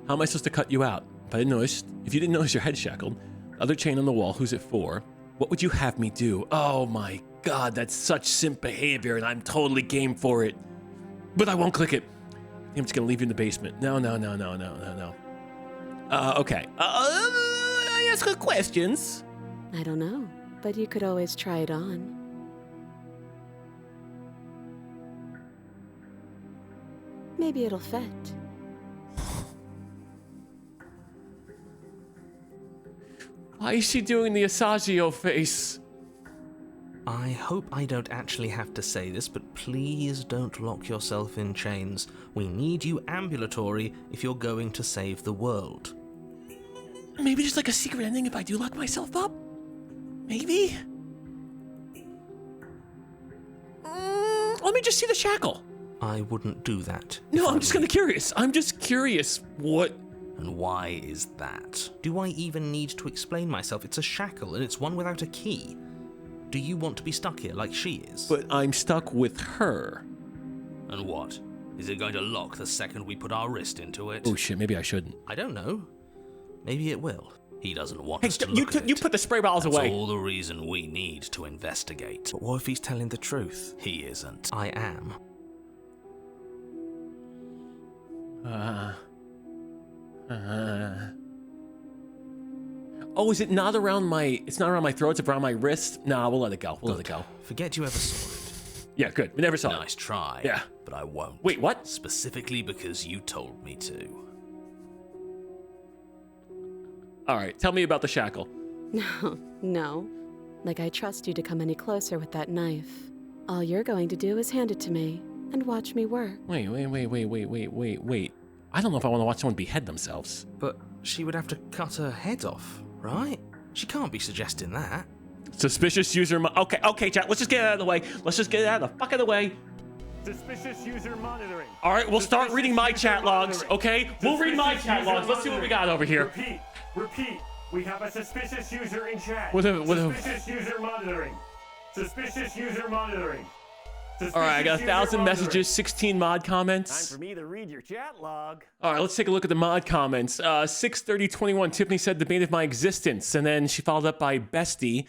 How am I supposed to cut you out? If you didn't notice your head shackled, the other chain on the wall, who's it for? What would you have me do? Oh my god, that's such simp behavior, and I'm totally game for it. But I won't click it. I'm just gonna leave you in the basement. No. Okay. I ask her questions. I don't know, but you could always try it on. Maybe it'll fit. Why is she doing the Asagio face? I hope I don't actually have to say this, but please don't lock yourself in chains. We need you ambulatory if you're going to save the world. Maybe just like a secret ending if I do lock myself up? Maybe? Let me just see the shackle. I wouldn't do that. No, I'm just curious. I'm just curious what... And why is that? Do I even need to explain myself? It's a shackle and it's one without a key. Do you want to be stuck here like she is? But I'm stuck with her. And what? Is it going to lock the second we put our wrist into it? Oh shit, maybe I shouldn't. I don't know. Maybe it will. He doesn't want us to look at it. You put the spray bottles away. That's all the reason we need to investigate. But what if he's telling the truth? He isn't. I am. Oh, is it not around my... It's not around my throat, it's around my wrist? Nah, we'll let it go. We'll let it go. Forget you ever saw it. Yeah, good. We never saw it. Nice try. Yeah. But I won't. Wait, what? Specifically because you told me to. All right, tell me about the shackle. No. Like I trust you to come any closer with that knife. All you're going to do is hand it to me and watch me work. Wait. I don't know if I want to watch someone behead themselves. But she would have to cut her head off, right? She can't be suggesting that. Suspicious user... Okay, chat, let's just get it out of the way. Let's just get it out of the fuck of the way. Suspicious user monitoring. All right, we'll start reading my chat logs, okay? We'll read my chat logs. Let's see what we got over here. Repeat. We have a suspicious user in chat. Suspicious user monitoring. Suspicious user monitoring. All right, I got 1,000 messages, 16 mod comments. Time for me to read your chat log. All right, let's take a look at the mod comments. 6:30:21, Tiffany said debate of my existence, and then she followed up by bestie.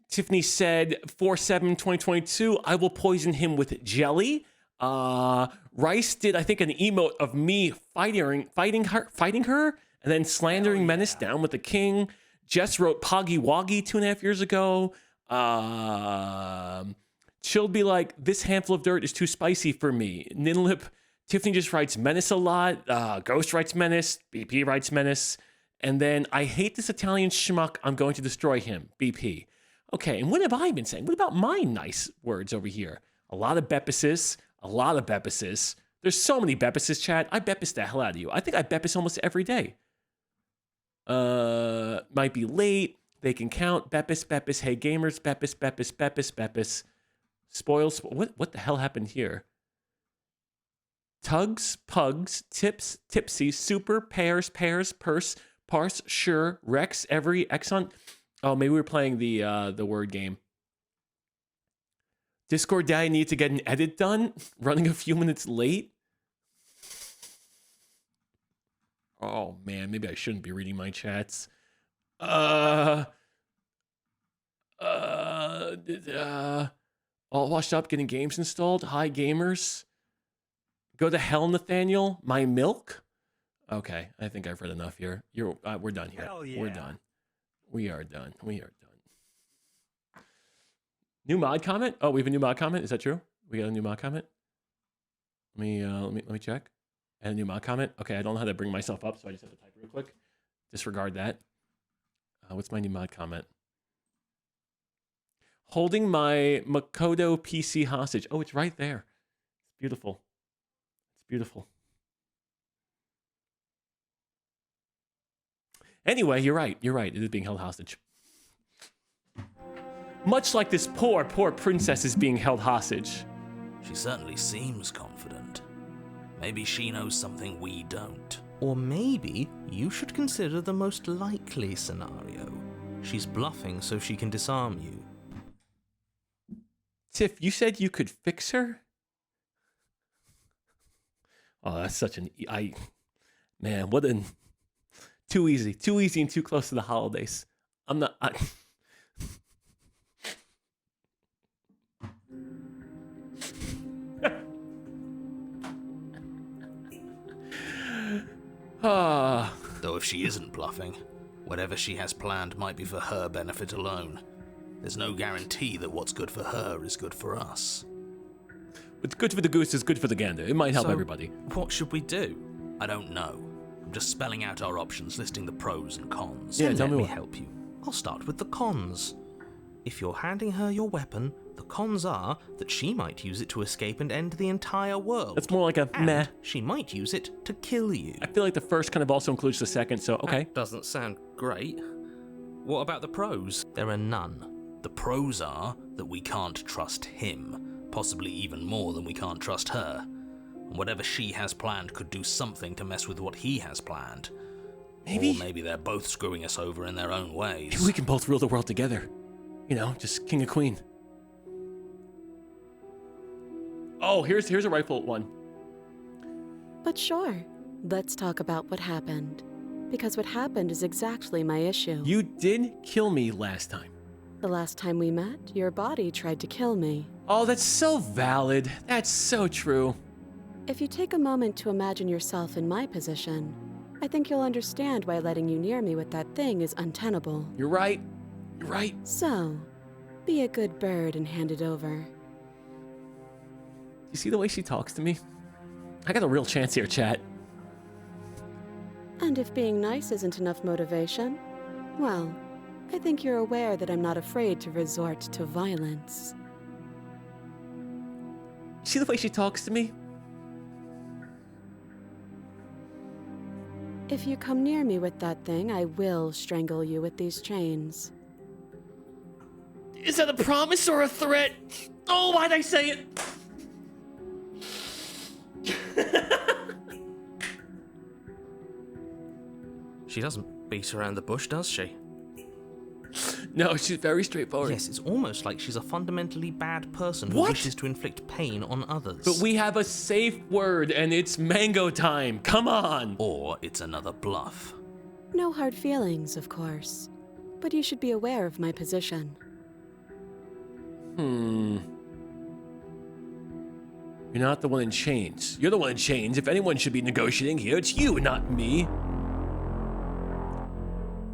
Tiffany said 4/7/2022, I will poison him with jelly. Rice did, I think, an emote of me fighting her, and then slandering Menace down with the king. Jess wrote Poggy Woggy 2.5 years ago. She'll be like, this handful of dirt is too spicy for me. Ninlip, Tiffany just writes Menace a lot. Ghost writes Menace. BP writes Menace. And then, I hate this Italian schmuck. I'm going to destroy him. BP. Okay, and what have I been saying? What about my nice words over here? A lot of Bepises. There's so many Bepises, chat. I Bepis the hell out of you. I think I Bepis almost every day. Might be late. They can count. Bepis. Hey gamers. Bepis. Spoils. What the hell happened here? Tugs, pugs, tips, tipsy, super, pairs, purse, parse, sure, Rex, every, Exxon. Oh, maybe we're playing the word game. Discord Daddy needs to get an edit done. Running a few minutes late. Oh man, maybe I shouldn't be reading my chats. All washed up, getting games installed. Hi gamers. Go to hell, Nathaniel. My milk. Okay, I think I've read enough here. We're done here. Hell yeah. We're done. We are done. New mod comment? Oh, we have a new mod comment. Is that true? We got a new mod comment. Let me check. And a new mod comment. Okay, I don't know how to bring myself up, so I just have to type real quick. Disregard that. What's my new mod comment? Holding my Makoto PC hostage. Oh, it's right there. It's beautiful. It's beautiful. Anyway, you're right. You're right. It is being held hostage. Much like this poor princess is being held hostage. She certainly seems confident. Maybe she knows something we don't. Or maybe you should consider the most likely scenario. She's bluffing so she can disarm you. Tiff, you said you could fix her? Oh, that's such an... Man, what an... Too easy and too close to the holidays. I'm not... Though if she isn't bluffing, whatever she has planned might be for her benefit alone. There's no guarantee that what's good for her is good for us. What's good for the goose is good for the gander. It might help So, everybody. What should we do? I don't know. I'm just spelling out our options, listing the pros and cons. Yeah, Then tell let me me what. help you. I'll start with the cons. If you're handing her your weapon, the cons are that she might use it to escape and end the entire world. That's more like a and meh. she might use it to kill you. I feel like the first kind of also includes the second, so okay. That doesn't sound great. What about the pros? There are none. The pros are that we can't trust him, possibly even more than we can't trust her. And whatever she has planned could do something to mess with what he has planned. Maybe. Or maybe they're both screwing us over in their own ways. Maybe we can both rule the world together. You know, just king and queen. Oh, here's a rifle one. But sure, let's talk about what happened. Because what happened is exactly my issue. You did kill me last time. The last time we met, your body tried to kill me. Oh, that's so valid. That's so true. If you take a moment to imagine yourself in my position, I think you'll understand why letting you near me with that thing is untenable. You're right. You're right. So, be a good bird and hand it over. You see the way she talks to me? I got a real chance here, chat. And if being nice isn't enough motivation, well, I think you're aware that I'm not afraid to resort to violence. See the way she talks to me? If you come near me with that thing, I will strangle you with these chains. Is that a promise or a threat? Oh, why'd I say it? She doesn't beat around the bush, does she? No, she's very straightforward. Yes, it's almost like she's a fundamentally bad person who What? wishes to inflict pain on others. But we have a safe word, and it's mango time. Come on. Or it's another bluff. No hard feelings, of course. But you should be aware of my position. You're not the one in chains. You're the one in chains. If anyone should be negotiating here, it's you, not me.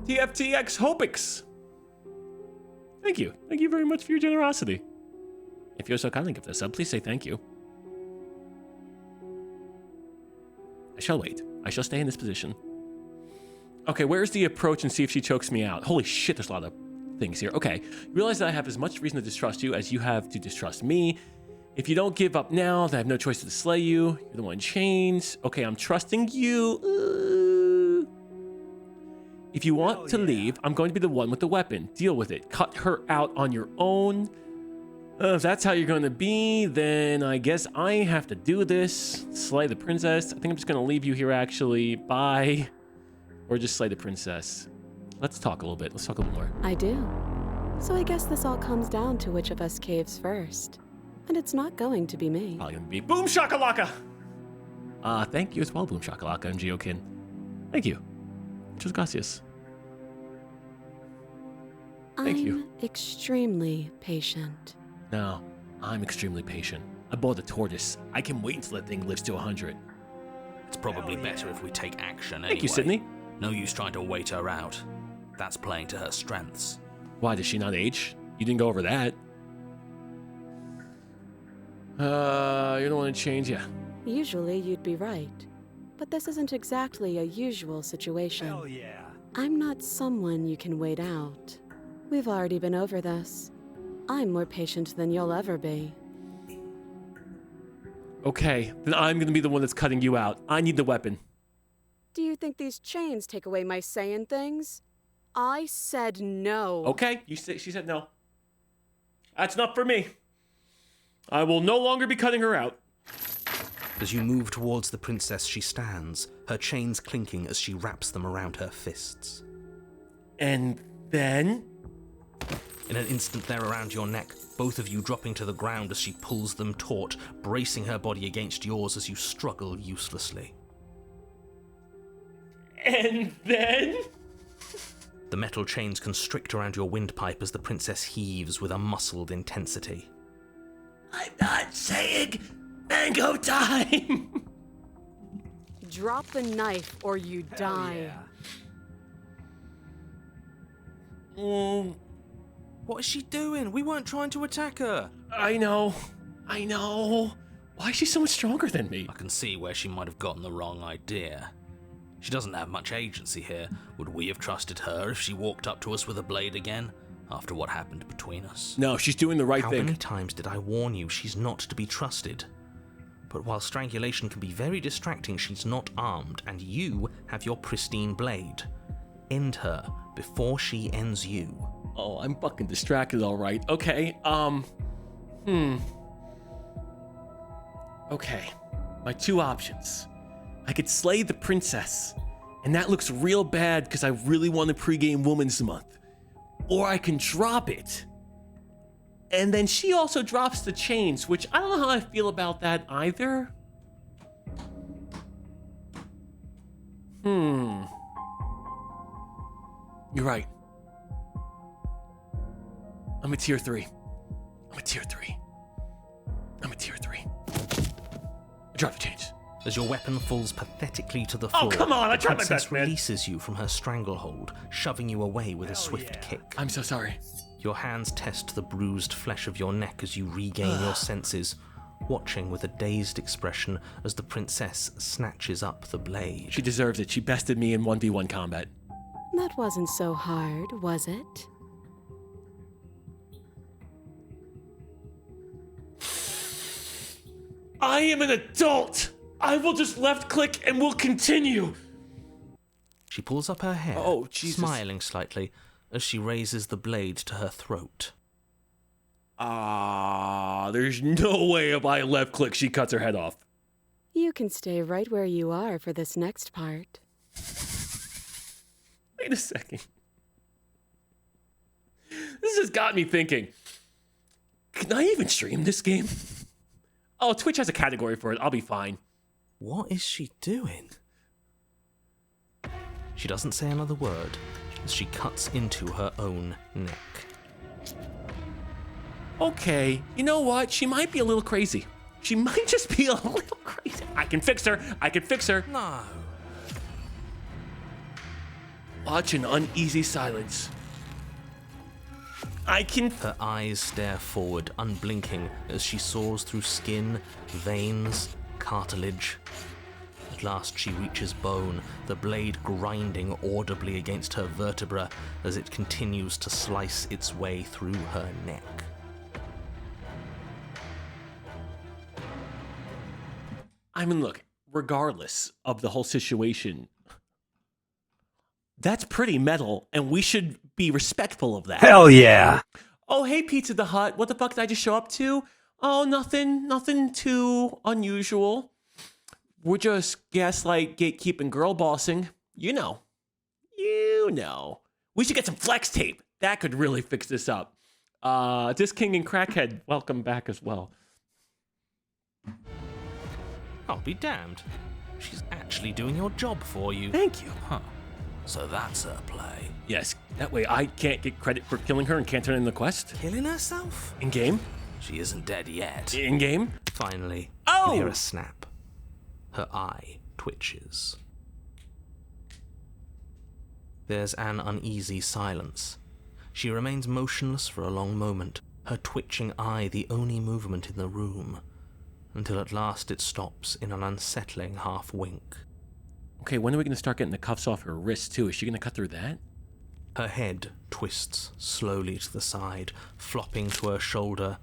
TFTX Hopix. Thank you. Thank you very much for your generosity. If you're so kindly give this up, please say thank you. I shall wait. I shall stay in this position. Okay, where's the approach and see if she chokes me out? Holy shit, there's a lot of things here. Okay, realize that I have as much reason to distrust you as you have to distrust me. If you don't give up now, then I have no choice to slay you. You're the one in chains. Okay, I'm trusting you. If you want to leave, I'm going to be the one with the weapon. Deal with it. Cut her out on your own. If that's how you're going to be, then I guess I have to do this. Slay the princess. I think I'm just going to leave you here, actually. Bye. Or just slay the princess. Let's talk a little bit. Let's talk a little more. I do. So I guess this all comes down to which of us caves first. And it's not going to be me. Probably going to be Boom Shakalaka. Thank you as well, Boom Shakalaka and Geokin. Thank you. Muchas gracias. Thank you. I'm extremely patient. No, I'm extremely patient. I bought a tortoise. I can wait until that thing lives to 100. It's probably better if we take action anyway. Thank you, Sydney. No use trying to wait her out. That's playing to her strengths. Why, does she not age? You didn't go over that. You don't want to change, yeah. Usually you'd be right. But this isn't exactly a usual situation. Hell yeah. I'm not someone you can wait out. We've already been over this. I'm more patient than you'll ever be. Okay, then I'm going to be the one that's cutting you out. I need the weapon. Do you think these chains take away my say in things? I said no. Okay, she said no. That's not for me. I will no longer be cutting her out. As you move towards the princess, she stands, her chains clinking as she wraps them around her fists. And then... In an instant, they're around your neck, both of you dropping to the ground as she pulls them taut, bracing her body against yours as you struggle uselessly. And then... The metal chains constrict around your windpipe as the princess heaves with a muscled intensity. I'm not saying mango time! Drop the knife or you die. What is she doing? We weren't trying to attack her. I know. Why is she so much stronger than me? I can see where she might have gotten the wrong idea. She doesn't have much agency here. Would we have trusted her if she walked up to us with a blade again, after what happened between us? No, she's doing the right How thing. many times did I warn you she's not to be trusted? But while strangulation can be very distracting, she's not armed, and you have your pristine blade. End her before she ends you. Oh, I'm fucking distracted, all right. Okay, Okay, my two options. I could slay the princess, and that looks real bad because I really want to pregame Women's Month. Or I can drop it. And then she also drops the chains, which I don't know how I feel about that either. You're right. I'm a tier 3. I drop the chains. As your weapon falls pathetically to the floor, Oh, come on, I the tried my princess best, man. releases you from her stranglehold, shoving you away with a swift kick. I'm so sorry. Your hands test the bruised flesh of your neck as you regain your senses, watching with a dazed expression as the princess snatches up the blade. She deserves it. She bested me in 1v1 combat. That wasn't so hard, was it? I am an adult. I will just left click and we'll continue. She pulls up her hair, Oh, Jesus. smiling slightly as she raises the blade to her throat. There's no way if I left click she cuts her head off. You can stay right where you are for this next part. Wait a second. This has got me thinking. Can I even stream this game? Oh, Twitch has a category for it. I'll be fine. What is she doing? She doesn't say another word as she cuts into her own neck. Okay, you know what? She might be a little crazy. She might just be a little crazy. I can fix her. No. Watch an uneasy silence. Her eyes stare forward, unblinking, as she saws through skin, veins, cartilage. At last she reaches bone, the blade grinding audibly against her vertebra as it continues to slice its way through her neck. I mean, look, regardless of the whole situation, that's pretty metal, and we should be respectful of that. Hell yeah! Oh, hey, Pizza the Hut. What the fuck did I just show up to? Oh, nothing too unusual. We're just gaslight, gatekeeping, girl bossing. You know. We should get some flex tape. That could really fix this up. This King and Crackhead, welcome back as well. I'll be damned. She's actually doing your job for you. Thank you. Huh. So that's her play. Yes, that way I can't get credit for killing her and can't turn in the quest. Killing herself? In-game? She isn't dead yet. In-game? Finally, Oh! you hear a snap. Her eye twitches. There's an uneasy silence. She remains motionless for a long moment, her twitching eye the only movement in the room, until at last it stops in an unsettling half-wink. Okay, when are we going to start getting the cuffs off her wrist, too? Is she going to cut through that? Her head twists slowly to the side, flopping to her shoulder,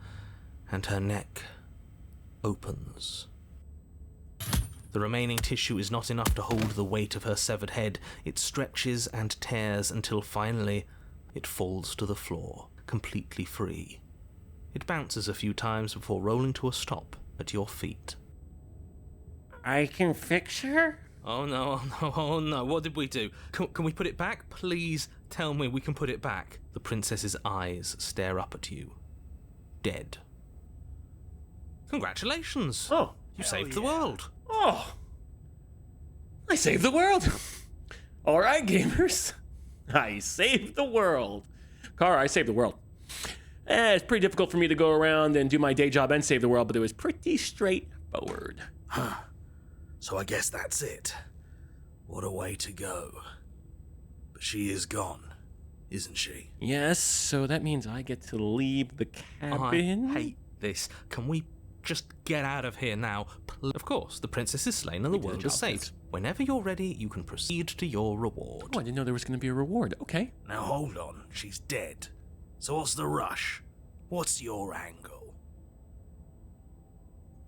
and her neck opens. The remaining tissue is not enough to hold the weight of her severed head. It stretches and tears until finally it falls to the floor, completely free. It bounces a few times before rolling to a stop at your feet. I can fix her? Oh no, what did we do? Can we put it back? Please tell me we can put it back. The princess's eyes stare up at you. Dead. Congratulations! Oh. You saved the world. Oh. I saved the world. All right, gamers. I saved the world. Kara, I saved the world. It's pretty difficult for me to go around and do my day job and save the world, but it was pretty straightforward. Huh. So I guess that's it. What a way to go. But she is gone, isn't she? Yes, so that means I get to leave the cabin. I hate this. Can we just get out of here now? Of course, the princess is slain and the world is saved. Whenever you're ready, you can proceed to your reward. Oh, I didn't know there was going to be a reward. Okay. Now hold on, she's dead. So what's the rush? What's your angle?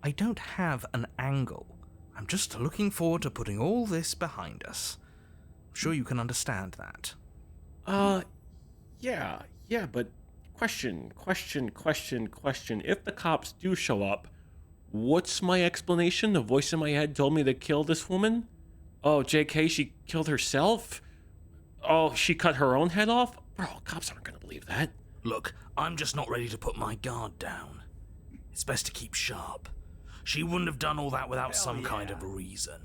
I don't have an angle. I'm just looking forward to putting all this behind us. I'm sure you can understand that. Yeah, but question. If the cops do show up, what's my explanation? The voice in my head told me to kill this woman? Oh, JK, she killed herself? Oh, she cut her own head off? Bro, cops aren't gonna believe that. Look, I'm just not ready to put my guard down. It's best to keep sharp. She wouldn't have done all that without some kind of reason.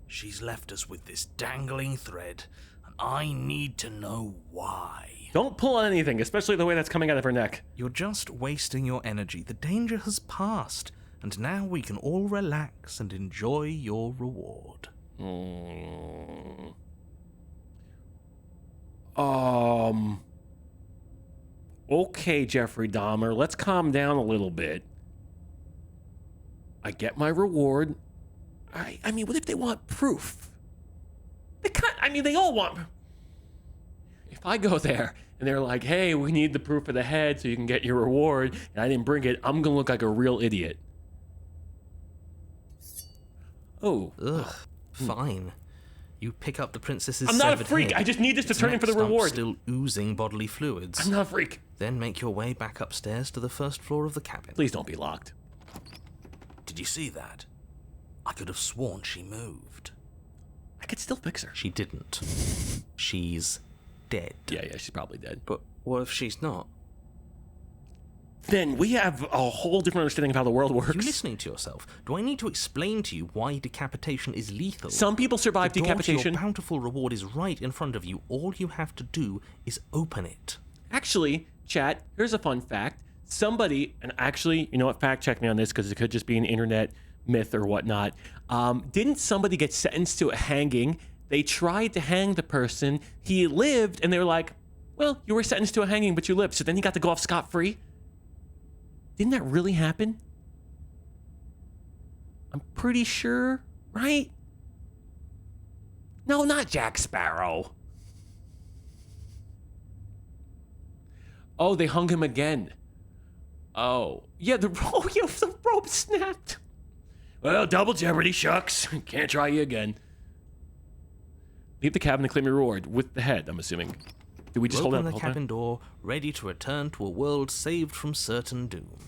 She's left us with this dangling thread, and I need to know why. Don't pull on anything, especially the way that's coming out of her neck. You're just wasting your energy. The danger has passed, and now we can all relax and enjoy your reward. Okay, Jeffrey Dahmer, let's calm down a little bit. I get my reward. I mean, what if they want proof? They all want. If I go there and they're like, hey, we need the proof of the head so you can get your reward, and I didn't bring it, I'm gonna look like a real idiot. Oh. Ugh. Fine. You pick up the princess's I'm not a severed freak. head. I just need this to Its turn in for the neck stump reward. Still oozing bodily fluids. I'm not a freak. Then make your way back upstairs to the first floor of the cabin. Please don't be locked. Did you see that? I could have sworn she moved. I could still fix her. She didn't. She's dead. Yeah, she's probably dead. But what if she's not? Then we have a whole different understanding of how the world works. Are you listening to yourself? Do I need to explain to you why decapitation is lethal? Some people survive The door to decapitation. your bountiful reward is right in front of you. All you have to do is open it. Actually, chat, here's a fun fact. Somebody, and actually, you know what, fact check me on this because it could just be an internet myth or whatnot. Didn't somebody get sentenced to a hanging? They tried to hang the person. He lived, and they were like, well, you were sentenced to a hanging, but you lived. So then he got to go off scot-free. Didn't that really happen? I'm pretty sure, right? No, not Jack Sparrow. Oh, they hung him again. Oh, yeah, the rope snapped. Well, double jeopardy, shucks. Can't try you again. Leave the cabin and claim your reward with the head, I'm assuming. Did we just hold Open out the cabin door, ready to return to a world saved from certain doom.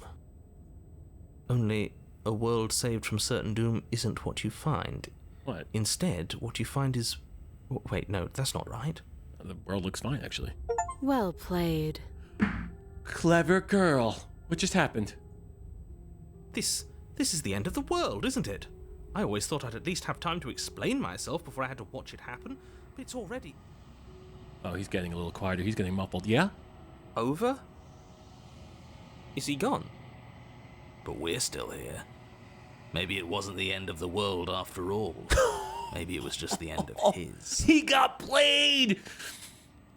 Only a world saved from certain doom isn't what you find. What? Instead, what you find is... Wait, no, that's not right. The world looks fine, actually. Well played. Clever girl. What just happened? This is the end of the world, isn't it? I always thought I'd at least have time to explain myself before I had to watch it happen, but it's already... Oh, he's getting a little quieter. He's getting muffled. Yeah? Over? Is he gone? But we're still here. Maybe it wasn't the end of the world after all. Maybe it was just the end of his. He got played!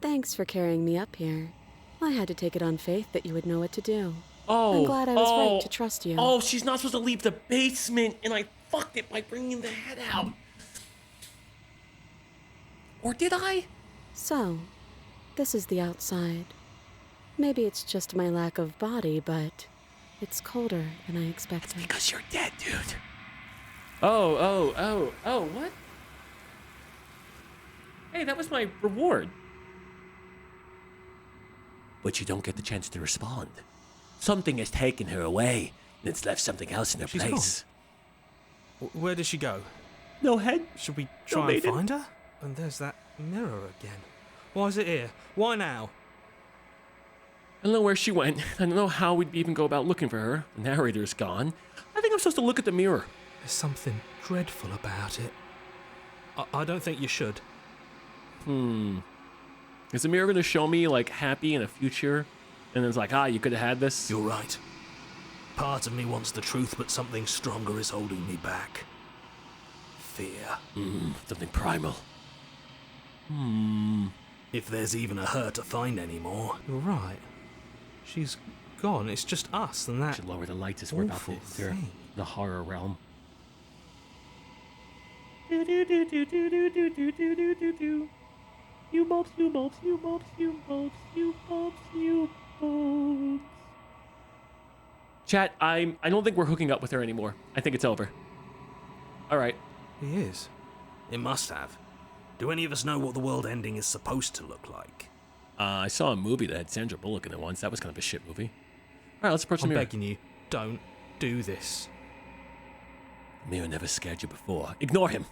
Thanks for carrying me up here. I had to take it on faith that you would know what to do. Oh, I'm glad I was right to trust you. Oh, she's not supposed to leave the basement, and I fucked it by bringing the head out. Or did I? So, this is the outside. Maybe it's just my lack of body, but it's colder than I expected. Because you're dead, dude. Oh, what? Hey, that was my reward. But you don't get the chance to respond. Something has taken her away, and it's left something else in her She's place. Where does she go? No head. Should we No try and maiden. find her? And there's that mirror again. Why is it here? Why now? I don't know where she went. I don't know how we'd even go about looking for her. The narrator's gone. I think I'm supposed to look at the mirror. There's something dreadful about it. I don't think you should. Is the mirror going to show me, like, happy in a future? And it's like, you could have had this? You're right. Part of me wants the truth, but something stronger is holding me back. Fear. Something primal. If there's even a her to find anymore. You're right. She's gone. It's just us and that Should lower the lights as we're about to awful enter thing. the horror realm. You bulbs, you bulbs, you bulbs, you bulbs, you bulbs, you bulbs. Chat, I don't think we're hooking up with her anymore. I think it's over. All right. He is. It must have. Do any of us know what the world ending is supposed to look like? I saw a movie that had Sandra Bullock in it once. That was kind of a shit movie. All right, let's approach the I'm mirror. begging you, don't do this. The mirror never scared you before. Ignore him.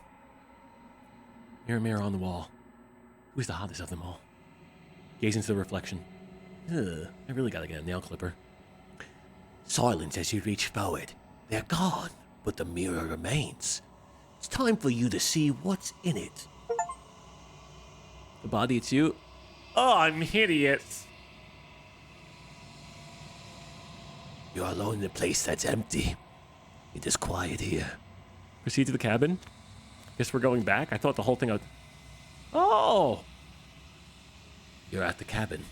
Mirror, mirror on the wall. Who's the hottest of them all? Gaze into the reflection. Ugh, I really gotta get a nail clipper. Silence as you reach forward. They're gone, but the mirror remains. It's time for you to see what's in it. The body, it's you. Oh, I'm hideous. You're alone in a place that's empty. It is quiet here. Proceed to the cabin. Guess we're going back. I thought the whole thing out. Oh! You're at the cabin.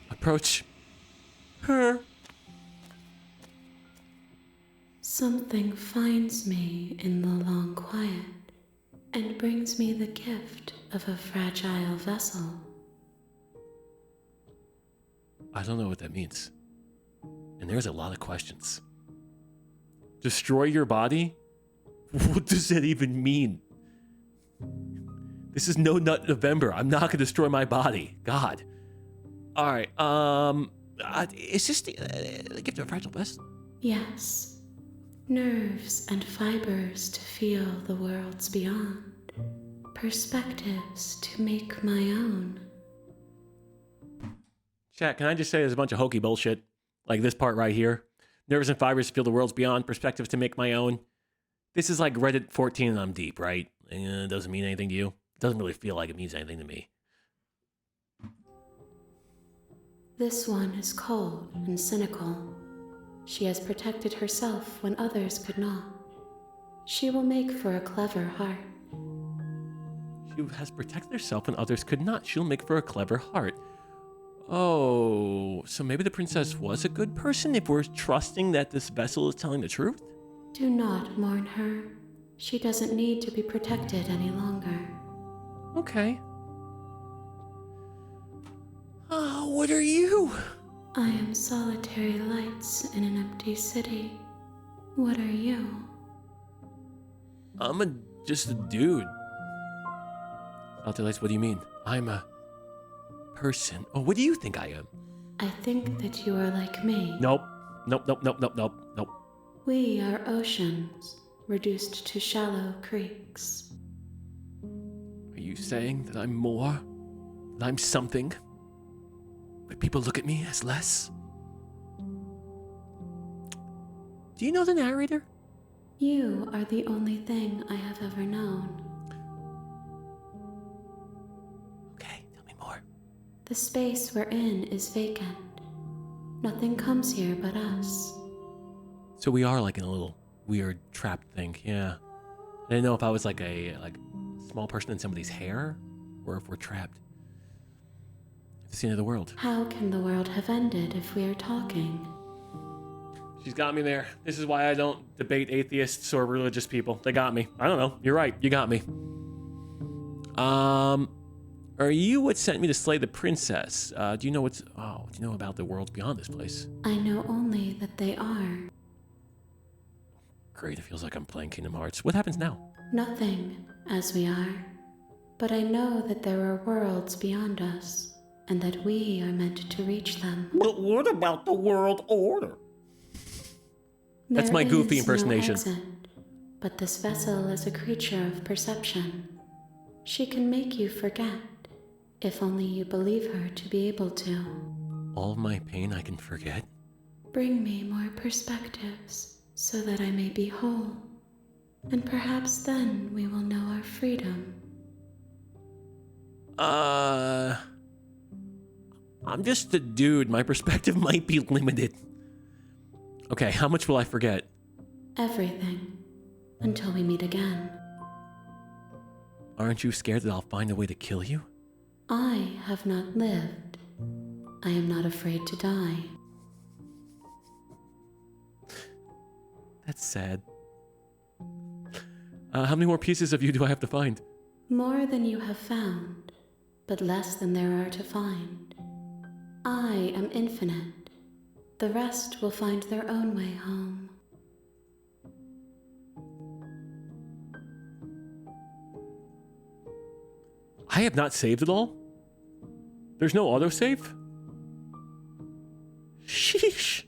Approach her. Something finds me in the long quiet and brings me the gift of a fragile vessel. I don't know what that means. And there's a lot of questions. Destroy your body? What does that even mean? This is no nut November. I'm not gonna destroy my body. God. All right. Is this the gift of a fragile vessel? Yes, nerves and fibers to feel the worlds beyond, perspectives to make my own. Chat, can I just say there's a bunch of hokey bullshit? Like this part right here. Nerves and fibers to feel the worlds beyond, perspectives to make my own. This is like Reddit 14 and I'm deep, right? It doesn't mean anything to you. It doesn't really feel like it means anything to me. This one is cold and cynical. She has protected herself when others could not. She will make for a clever heart. She has protected herself when others could not. She'll make for a clever heart. Oh, so maybe the princess was a good person if we're trusting that this vessel is telling the truth? Do not mourn her. She doesn't need to be protected any longer. Okay. What are you? I am solitary lights in an empty city. What are you? I'm just a dude. Solitary lights, what do you mean? I'm a person. Oh, what do you think I am? I think that you are like me. Nope. Nope. We are oceans, reduced to shallow creeks. Are you saying that I'm more? That I'm something? But people look at me as less? Do you know the narrator? You are the only thing I have ever known. Okay, tell me more. The space we're in is vacant. Nothing comes here but us. So we are like in a little weird trapped thing, yeah. I didn't know if I was like a small person in somebody's hair, or if we're trapped. It's the end of the world. How can the world have ended if we are talking? She's got me there. This is why I don't debate atheists or religious people. They got me. I don't know. You're right. You got me. Are you what sent me to slay the princess? Do you know do you know about the worlds beyond this place? I know only that they are. great. It feels like I'm playing Kingdom Hearts. What happens now? Nothing, as we are. But I know that there are worlds beyond us, and that we are meant to reach them. But what about the world order? That's my goofy impersonation. No exit, but this vessel is a creature of perception. She can make you forget, if only you believe her to be able to. All of my pain I can forget? Bring me more perspectives, so that I may be whole. And perhaps then we will know our freedom. I'm just a dude. My perspective might be limited. Okay, how much will I forget? Everything. Until we meet again. Aren't you scared that I'll find a way to kill you? I have not lived. I am not afraid to die. That's sad. How many more pieces of you do I have to find? More than you have found, but less than there are to find. I am infinite. The rest will find their own way home. I have not saved it all? There's no autosave? Sheesh.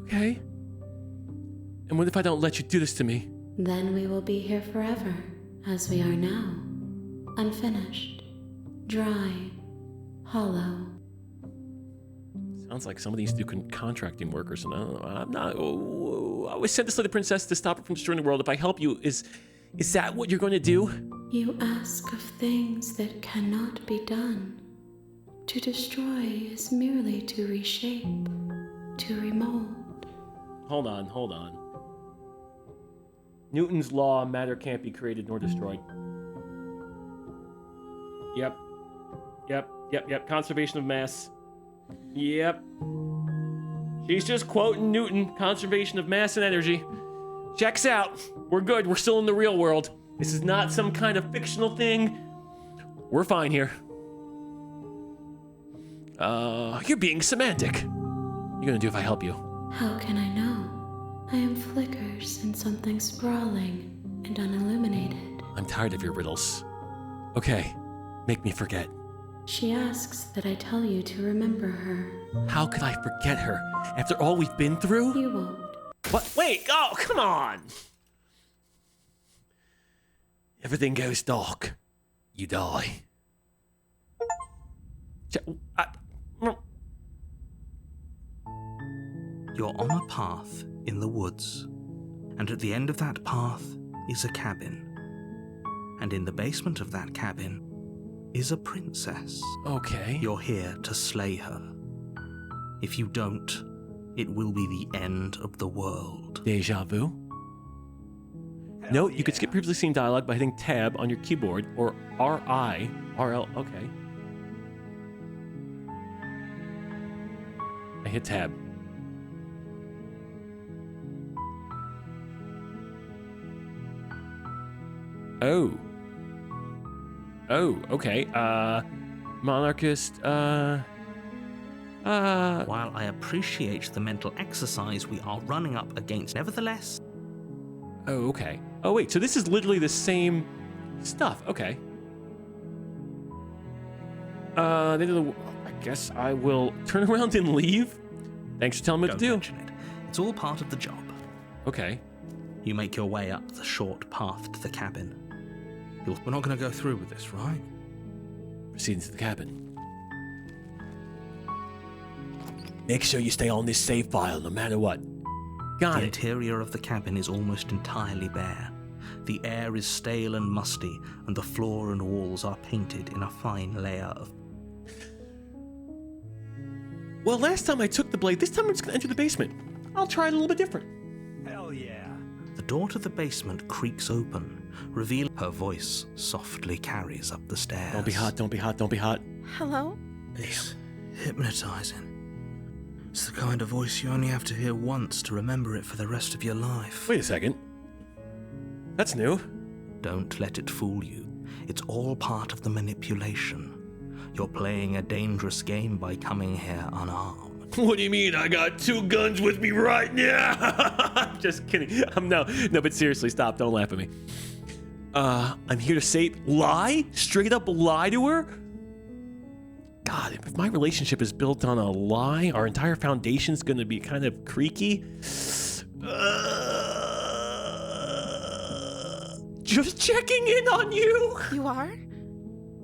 Okay. And what if I don't let you do this to me? Then we will be here forever, as we are now. Unfinished, dry, hollow. Sounds like somebody needs to do contracting work or something. I don't know. I'm not. I was sent to slay the princess to stop her from destroying the world. If I help you, is that what you're going to do? You ask of things that cannot be done. To destroy is merely to reshape, to remold. Hold on. Newton's law, matter can't be created nor destroyed. Yep. Conservation of mass. Yep. She's just quoting Newton. Conservation of mass and energy. Checks out. We're good. We're still in the real world. This is not some kind of fictional thing. We're fine here. You're being semantic. What are you gonna do if I help you? How can I know? I am flickers in something sprawling and unilluminated. I'm tired of your riddles. Okay, make me forget. She asks that I tell you to remember her. How could I forget her after all we've been through? You won't. What? Wait! Oh, come on! Everything goes dark. You die. You're on a path in the woods, and at the end of that path is a cabin. And in the basement of that cabin is a princess. Okay. You're here to slay her. If you don't, it will be the end of the world. Deja vu? Note, you could skip previously seen dialogue by hitting tab on your keyboard, or RL, okay. I hit tab. Oh, okay. Monarchist, While I appreciate the mental exercise we are running up against, nevertheless... Oh, okay. Oh, wait, so this is literally the same stuff. Okay. I guess I will turn around and leave. Thanks for telling me what to do. Mention it. It's all part of the job. Okay. You make your way up the short path to the cabin. We're not going to go through with this, right? Proceed into the cabin. Make sure you stay on this save file no matter what. Got The it. interior of the cabin is almost entirely bare. The air is stale and musty, and the floor and walls are painted in a fine layer of... Well, last time I took the blade, this time I'm just going to enter the basement. I'll try it a little bit different. Hell yeah. The door to the basement creaks open, revealing her voice softly carries up the stairs. Don't be hot, don't be hot, don't be hot. Hello? It's hypnotizing. It's the kind of voice you only have to hear once to remember it for the rest of your life. Wait a second. That's new. Don't let it fool you. It's all part of the manipulation. You're playing a dangerous game by coming here unarmed. What do you mean? I got 2 guns with me right now. I'm just kidding. No, but seriously, stop. Don't laugh at me. I'm here to say, lie? Straight up lie to her? God, if my relationship is built on a lie, our entire foundation's gonna be kind of creaky. Just checking in on you. You are?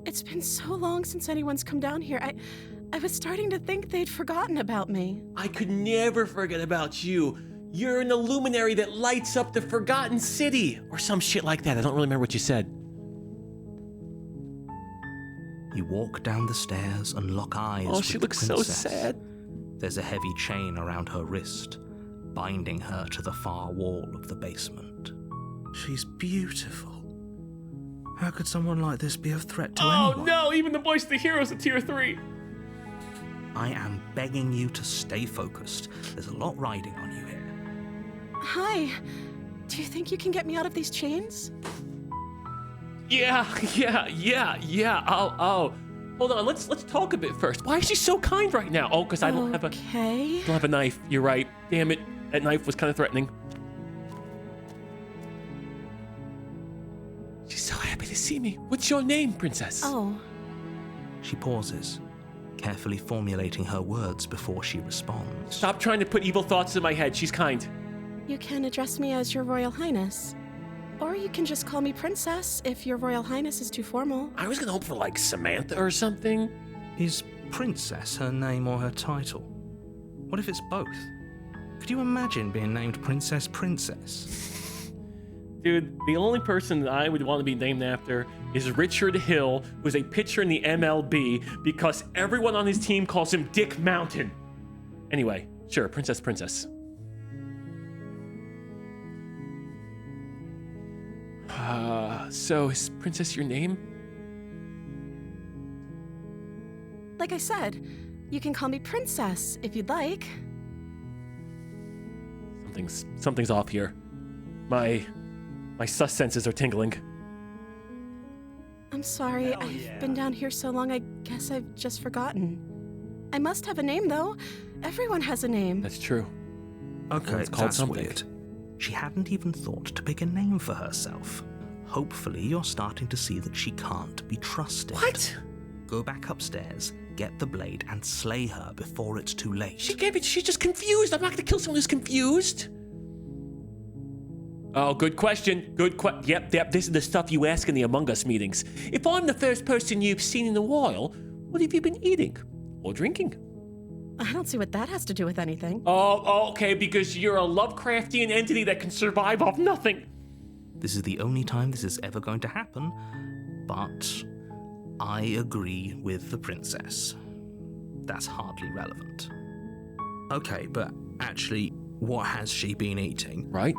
It's been so long since anyone's come down here. I was starting to think they'd forgotten about me. I could never forget about you. You're an illuminary that lights up the Forgotten City. Or some shit like that. I don't really remember what you said. You walk down the stairs and lock eyes Oh, with she the looks so princess. sad. There's a heavy chain around her wrist, binding her to the far wall of the basement. She's beautiful. How could someone like this be a threat to Oh anyone? no, even the voice of the hero's a tier 3. I am begging you to stay focused. There's a lot riding on you here. Hi. Do you think you can get me out of these chains? Yeah. Oh. Hold on, let's talk a bit first. Why is she so kind right now? Oh, because I don't have a knife. You're right. Damn it. That knife was kind of threatening. She's so happy to see me. What's your name, princess? Oh. She pauses, carefully formulating her words before she responds. Stop trying to put evil thoughts in my head. She's kind. You can address me as Your Royal Highness. Or you can just call me Princess if Your Royal Highness is too formal. I was gonna hope for like Samantha or something. Is Princess her name or her title? What if it's both? Could you imagine being named Princess? Dude, the only person that I would want to be named after is Richard Hill, who's a pitcher in the MLB, because everyone on his team calls him Dick Mountain. Anyway, sure, Princess. So is Princess your name? Like I said, you can call me Princess if you'd like. Something's off here. My sus senses are tingling. I'm sorry, I've been down here so long, I guess I've just forgotten. I must have a name, though. Everyone has a name. That's true. Okay, it's called that's something. weird. She hadn't even thought to pick a name for herself. Hopefully, you're starting to see that she can't be trusted. What? Go back upstairs, get the blade, and slay her before it's too late. She's just confused. I'm not gonna kill someone who's confused. Oh, good question. Yep, this is the stuff you ask in the Among Us meetings. If I'm the first person you've seen in a while, what have you been eating? Or drinking? I don't see what that has to do with anything. Oh, okay, because you're a Lovecraftian entity that can survive off nothing. This is the only time this is ever going to happen, but I agree with the princess. That's hardly relevant. Okay, but actually, what has she been eating? Right?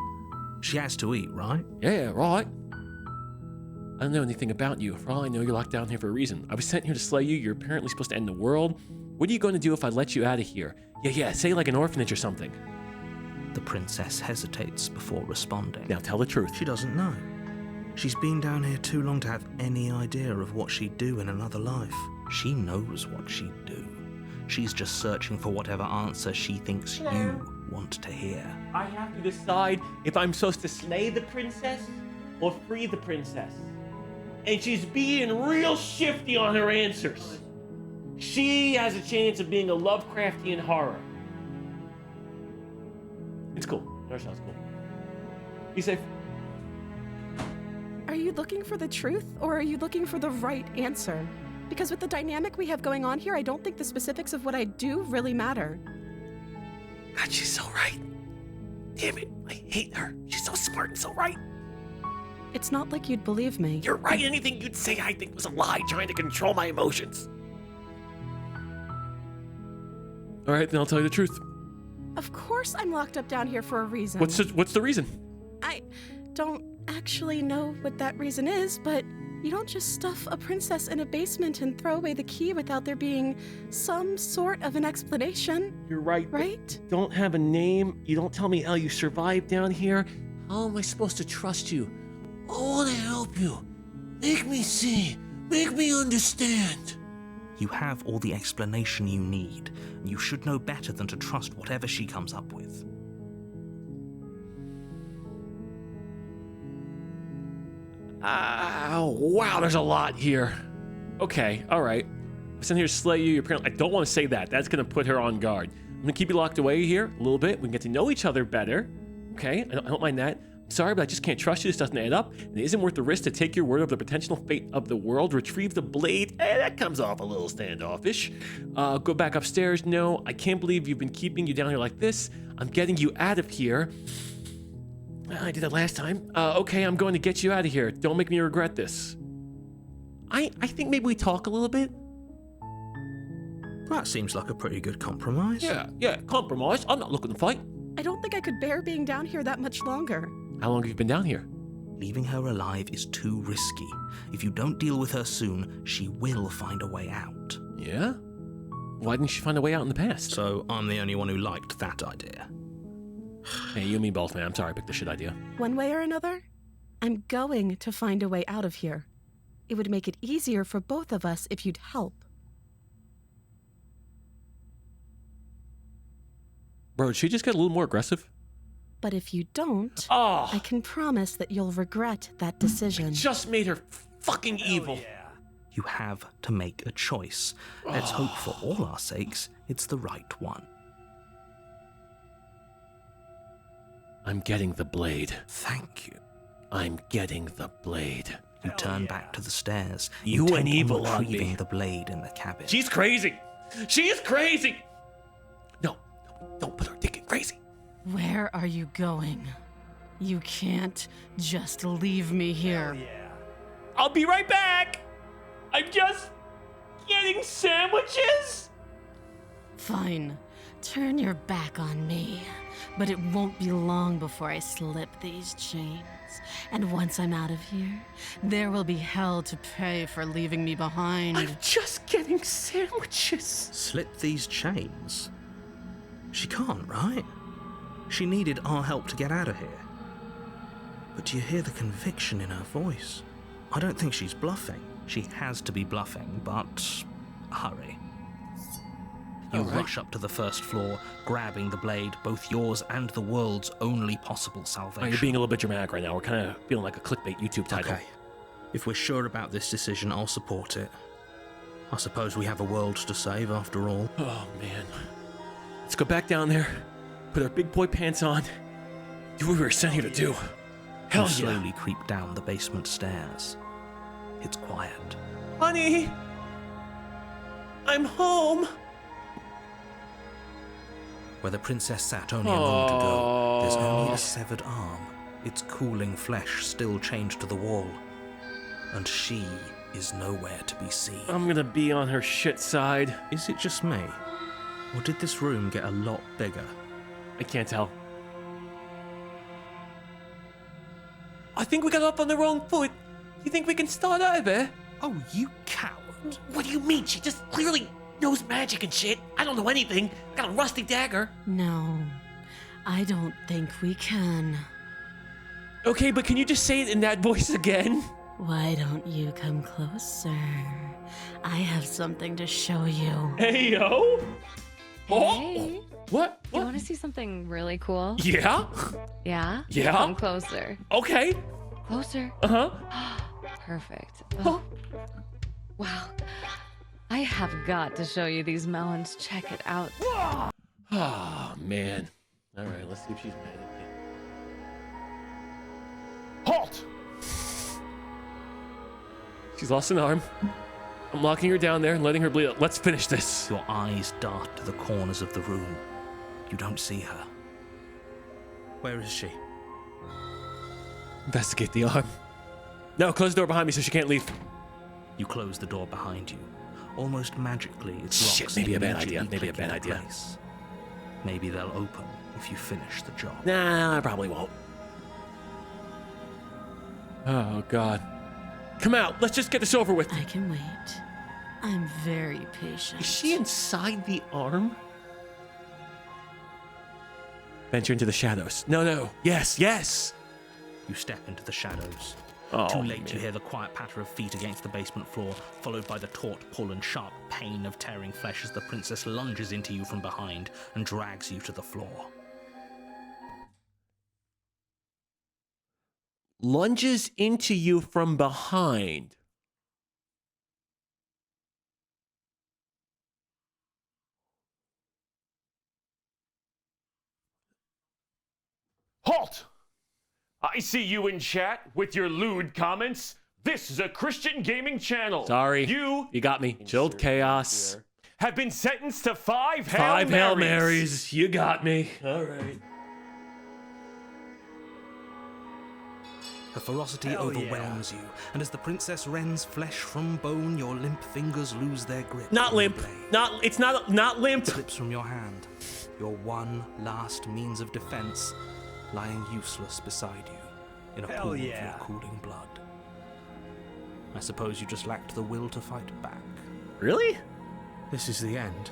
She has to eat, right? Yeah, right. I don't know anything about you. For all I know, you're locked down here for a reason. I was sent here to slay you. You're apparently supposed to end the world. What are you going to do if I let you out of here? Yeah, say like an orphanage or something. The princess hesitates before responding. Now tell the truth. She doesn't know. She's been down here too long to have any idea of what she'd do in another life. She knows what she'd do. She's just searching for whatever answer she thinks you want to hear. I have to decide if I'm supposed to slay the princess or free the princess. And she's being real shifty on her answers. She has a chance of being a Lovecraftian horror. It's cool. That sounds cool. Be safe. Are you looking for the truth, or are you looking for the right answer? Because with the dynamic we have going on here, I don't think the specifics of what I do really matter. God, she's so right. Damn it, I hate her. She's so smart and so right. It's not like you'd believe me. You're right. Anything you'd say I think was a lie, trying to control my emotions. All right, then I'll tell you the truth. Of course I'm locked up down here for a reason. What's the reason? I don't actually know what that reason is, but you don't just stuff a princess in a basement and throw away the key without there being some sort of an explanation. You're right. Right? Don't have a name. You don't tell me how you survived down here. How am I supposed to trust you? I want to help you. Make me see. Make me understand. You have all the explanation you need, and you should know better than to trust whatever she comes up with. Wow, there's a lot here. Okay, all right. I'm sitting here to slay you. Apparently, I don't want to say that. That's going to put her on guard. I'm going to keep you locked away here a little bit. We can get to know each other better. Okay, I don't mind that. I'm sorry, but I just can't trust you. This doesn't add up. And it isn't worth the risk to take your word over the potential fate of the world. Retrieve the blade. That comes off a little standoffish. Go back upstairs. No, I can't believe you've been keeping you down here like this. I'm getting you out of here. I did that last time. Okay, I'm going to get you out of here. Don't make me regret this. I think maybe we talk a little bit. That seems like a pretty good compromise. Yeah, compromise. I'm not looking to fight. I don't think I could bear being down here that much longer. How long have you been down here? Leaving her alive is too risky. If you don't deal with her soon, she will find a way out. Yeah? Why didn't she find a way out in the past? So I'm the only one who liked that idea. Hey, you and me both, man. I'm sorry I picked the shit idea. One way or another, I'm going to find a way out of here. It would make it easier for both of us if you'd help. Bro, did she just get a little more aggressive? But if you don't, Oh, I can promise that you'll regret that decision. just made her fucking evil. You have to make a choice. Let's hope for all our sakes it's the right one. I'm getting the blade. Thank you. I'm getting the blade. You turn back to the stairs. You intent went on evil on retrieving me. the blade in the cabin. She's crazy. She is crazy. No, don't put her thinking crazy. Where are you going? You can't just leave me here. I'll be right back. I'm just getting sandwiches. Fine. Turn your back on me. But it won't be long before I slip these chains. And once I'm out of here, there will be hell to pay for leaving me behind. I'm just getting sandwiches. Slip these chains? She can't, right? She needed our help to get out of here. But do you hear the conviction in her voice? I don't think she's bluffing. She has to be bluffing, but hurry. You rush up to the first floor, grabbing the blade, both yours and the world's only possible salvation. You're being a little bit dramatic right now. We're kind of feeling like a clickbait YouTube title. Okay. If we're sure about this decision, I'll support it. I suppose we have a world to save after all. Oh, man. Let's go back down there, put our big boy pants on, do what we were sent here to do. Hell You yeah. slowly creep down the basement stairs. It's quiet. Honey, I'm home. Where the princess sat only a moment ago, there's only a severed arm, its cooling flesh still chained to the wall. And she is nowhere to be seen. I'm gonna be on her shit side. Is it just me? Or did this room get a lot bigger? I can't tell. I think we got off on the wrong foot. You think we can start over? Oh, you coward. What do you mean? She just clearly knows magic and shit. I don't know anything. I got a rusty dagger. No, I don't think we can. Okay, but can you just say it in that voice again? Why don't you come closer? I have something to show you. Hey, yo. Hey, What? you want to see something really cool? Yeah? Yeah? Yeah? Come closer. Okay. Closer. Uh-huh. Perfect. Oh. Wow. I have got to show you these melons. Check it out. Oh, man. All right, let's see if she's mad at me. Halt! She's lost an arm. I'm locking her down there and letting her bleed out. Let's finish this. Your eyes dart to the corners of the room. You don't see her. Where is she? Investigate the arm. No, close the door behind me so she can't leave. You close the door behind you. Almost magically, its Shit, locks maybe a bad immediately idea. Maybe a click bad into idea. place. Maybe they'll open if you finish the job. Nah, I probably won't. Oh, God. Come out. Let's just get this over with. I can wait. I'm very patient. Is she inside the arm? Venture into the shadows. No, no. Yes, yes. You step into the shadows. Oh, Too late, man. you hear the quiet patter of feet against the basement floor, followed by the taut pull and sharp pain of tearing flesh as the princess lunges into you from behind and drags you to the floor. Lunges into you from behind. Halt! I see you in chat with your lewd comments. This is a Christian gaming channel. Sorry. You You got me. Chilled Chaos. have been sentenced to 5 Hail Five Marys. Hail Marys. You got me. All right. Her ferocity overwhelms you, and as the princess rends flesh from bone, your limp fingers lose their grip. Not on the limp. blade. It's not limp. Slips from your hand, your one last means of defense lying useless beside you in a pool of your cooling blood. I suppose you just lacked the will to fight back. Really? This is the end,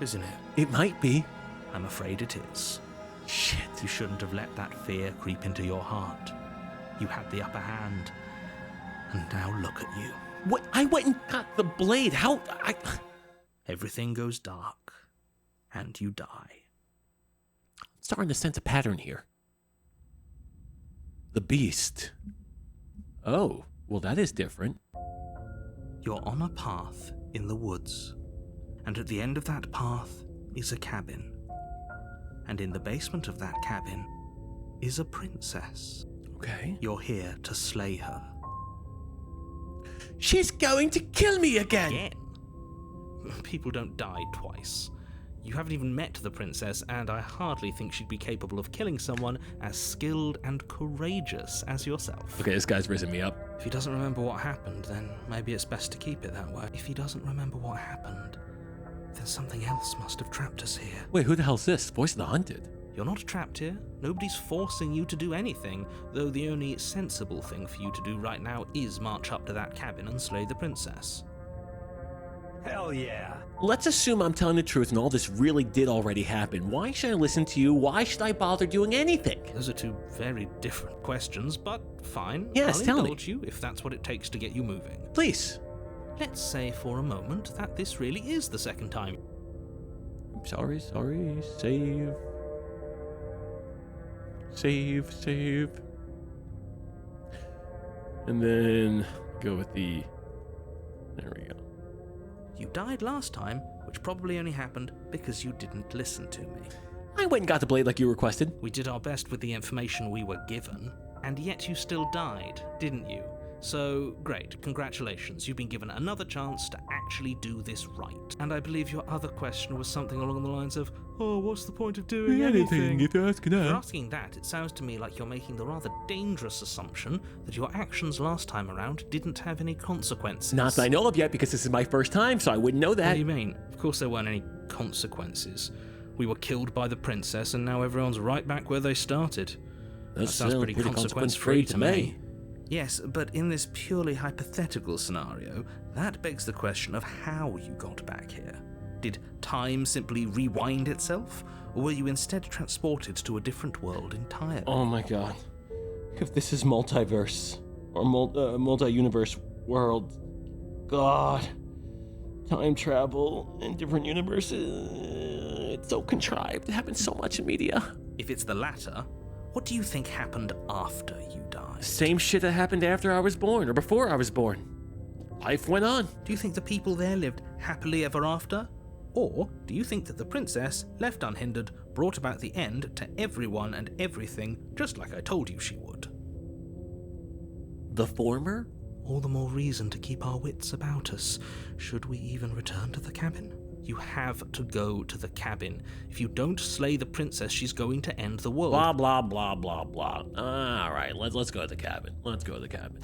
isn't it? It might be. I'm afraid it is. Shit. You shouldn't have let that fear creep into your heart. You had the upper hand, and now look at you. What? I went and got the blade. How? Everything goes dark, and you die. I'm starting to sense a pattern here. The beast. Oh, well, that is different. You're on a path in the woods, and at the end of that path is a cabin. And in the basement of that cabin is a princess. Okay. You're here to slay her. She's going to kill me again. Again? People don't die twice. You haven't even met the princess, and I hardly think she'd be capable of killing someone as skilled and courageous as yourself. Okay, this guy's risen me up. If he doesn't remember what happened, then maybe it's best to keep it that way. If he doesn't remember what happened, then something else must have trapped us here. Wait, who the hell's this? Voice of the Hunted. You're not trapped here. Nobody's forcing you to do anything, though the only sensible thing for you to do right now is march up to that cabin and slay the princess. Hell yeah. Let's assume I'm telling the truth and all this really did already happen. Why should I listen to you? Why should I bother doing anything? Those are two very different questions, but fine. Yes, I'll tell me. indulge you if that's what it takes to get you moving. Please. Let's say for a moment that this really is the second time. Sorry. Save. Save. And then go with the... There we go. You died last time, which probably only happened because you didn't listen to me. I went and got the blade like you requested. We did our best with the information we were given, and yet you still died, didn't you? So, great, congratulations, you've been given another chance to actually do this right. And I believe your other question was something along the lines of, oh, what's the point of doing anything? if you're asking If you're asking that, it sounds to me like you're making the rather dangerous assumption that your actions last time around didn't have any consequences. Not that I know of yet, because this is my first time, so I wouldn't know What that. do you mean? Of course there weren't any consequences. We were killed by the princess, and now everyone's right back where they started. That sounds pretty consequence-free to me. Yes, but in this purely hypothetical scenario, that begs the question of how you got back here. Did time simply rewind itself, or were you instead transported to a different world entirely? Oh my god. If this is multiverse, or multi-universe world, god. Time travel in different universes, it's so contrived. It happens so much in media. If it's the latter, what do you think happened after you died? Same shit that happened after I was born, or before I was born. Life went on. Do you think the people there lived happily ever after? Or do you think that the princess, left unhindered, brought about the end to everyone and everything, just like I told you she would? The former? All the more reason to keep our wits about us. Should we even return to the cabin? You have to go to the cabin. If you don't slay the princess, she's going to end the world. Blah, blah, blah, blah, blah. All right, let's go to the cabin. Let's go to the cabin.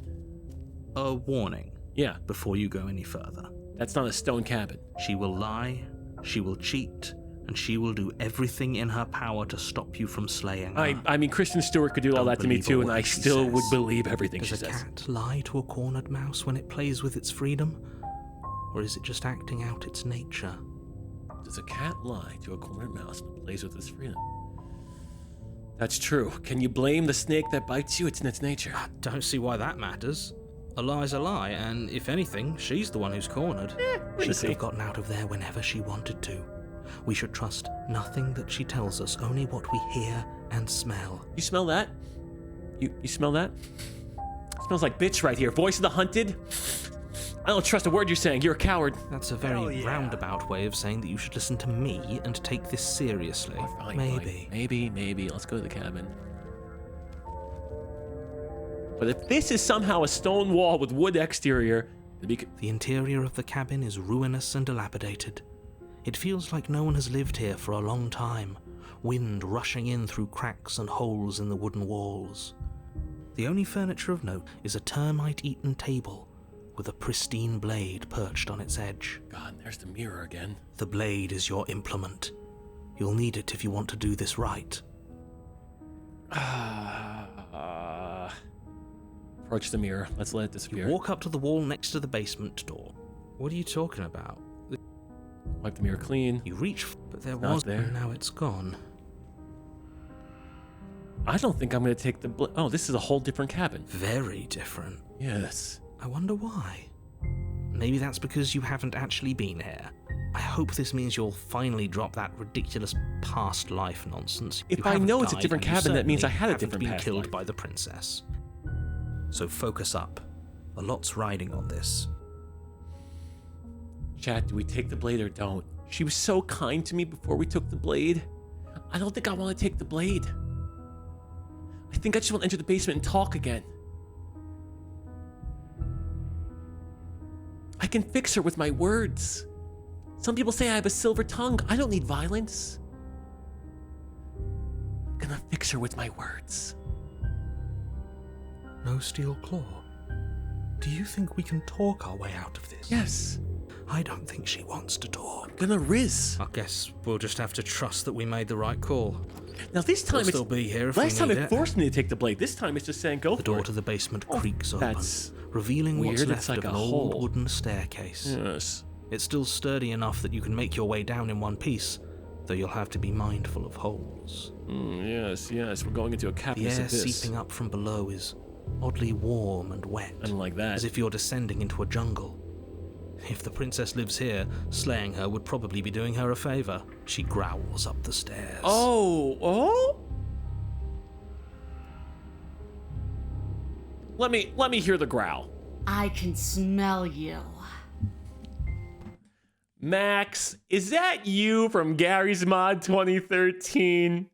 A warning. Yeah, Before you go any further. that's not a stone cabin. She will lie, she will cheat, and she will do everything in her power to stop you from slaying her. I mean, Kristen Stewart could do all Don't that to me believe a too, and word I she still says. would believe everything Does she a says. cat lie to a cornered mouse when it plays with its freedom? Or is it just acting out its nature? Does a cat lie to a cornered mouse and plays with its freedom? That's true. Can you blame the snake that bites you? It's in its nature. I don't see why that matters. A lie's a lie, and if anything, she's the one who's cornered. She could have gotten out of there whenever she wanted to. We should trust nothing that she tells us, only what we hear and smell. You smell that? You smell that? Smells like bitch right here. Voice of the hunted? I don't trust a word you're saying. You're a coward. That's a very roundabout way of saying that you should listen to me and take this seriously. Fine, Maybe. Fine. Maybe. Let's go to the cabin. But if this is somehow a stone wall with wood exterior, The interior of the cabin is ruinous and dilapidated. It feels like no one has lived here for a long time, wind rushing in through cracks and holes in the wooden walls. The only furniture of note is a termite-eaten table with a pristine blade perched on its edge. God, there's the mirror again. The blade is your implement. You'll need it if you want to do this right. Approach the mirror. Let's let it disappear. You walk up to the wall next to the basement door. What are you talking about? Wipe the mirror clean. You reach, but there Not was, there. and now it's gone. I don't think I'm going to take the... Oh, this is a whole different cabin. Very different. Yes. I wonder why. Maybe that's because you haven't actually been here. I hope this means you'll finally drop that ridiculous past life nonsense. If You I haven't know it's a died, different and you cabin, that means I certainly had a haven't different been past killed life. by the princess. So focus up. A lot's riding on this. Chat, do we take the blade or don't? She was so kind to me before we took the blade. I don't think I want to take the blade. I think I just want to enter the basement and talk again. I can fix her with my words. Some people say I have a silver tongue. I don't need violence. I'm gonna fix her with my words. No steel claw. Do you think we can talk our way out of this? Yes. I don't think she wants to talk. I'm gonna riz. I guess we'll just have to trust that we made the right call. Now this time We'll it's... still be here if Last we time need it forced me to take the blade. This time it's just saying go The for door it. to the basement creaks open, That's revealing what's weird. left It's like of an a old hole. wooden staircase. Yes. It's still sturdy enough that you can make your way down in one piece, though you'll have to be mindful of holes. Yes. We're going into a The cavernous air abyss. seeping up from below is oddly warm and wet, I don't like that. as if you're descending into a jungle. If the princess lives here, slaying her would probably be doing her a favor. She growls up the stairs. Oh? Let me hear the growl. I can smell you. Max, is that you from Gary's Mod 2013?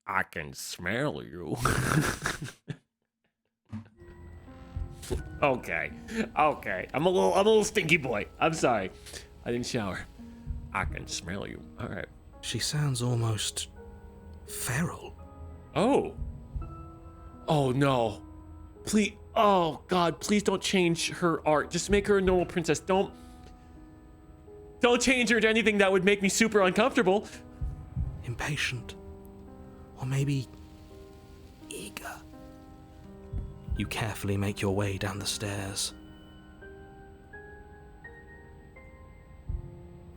I can smell you. Okay. I'm a little stinky boy. I'm sorry. I didn't shower. I can smell you. All right. She sounds almost feral. Oh no. Please. Oh God, please don't change her art. Just make her a normal princess. Don't change her to anything that would make me super uncomfortable. Impatient. Or maybe eager. You carefully make your way down the stairs.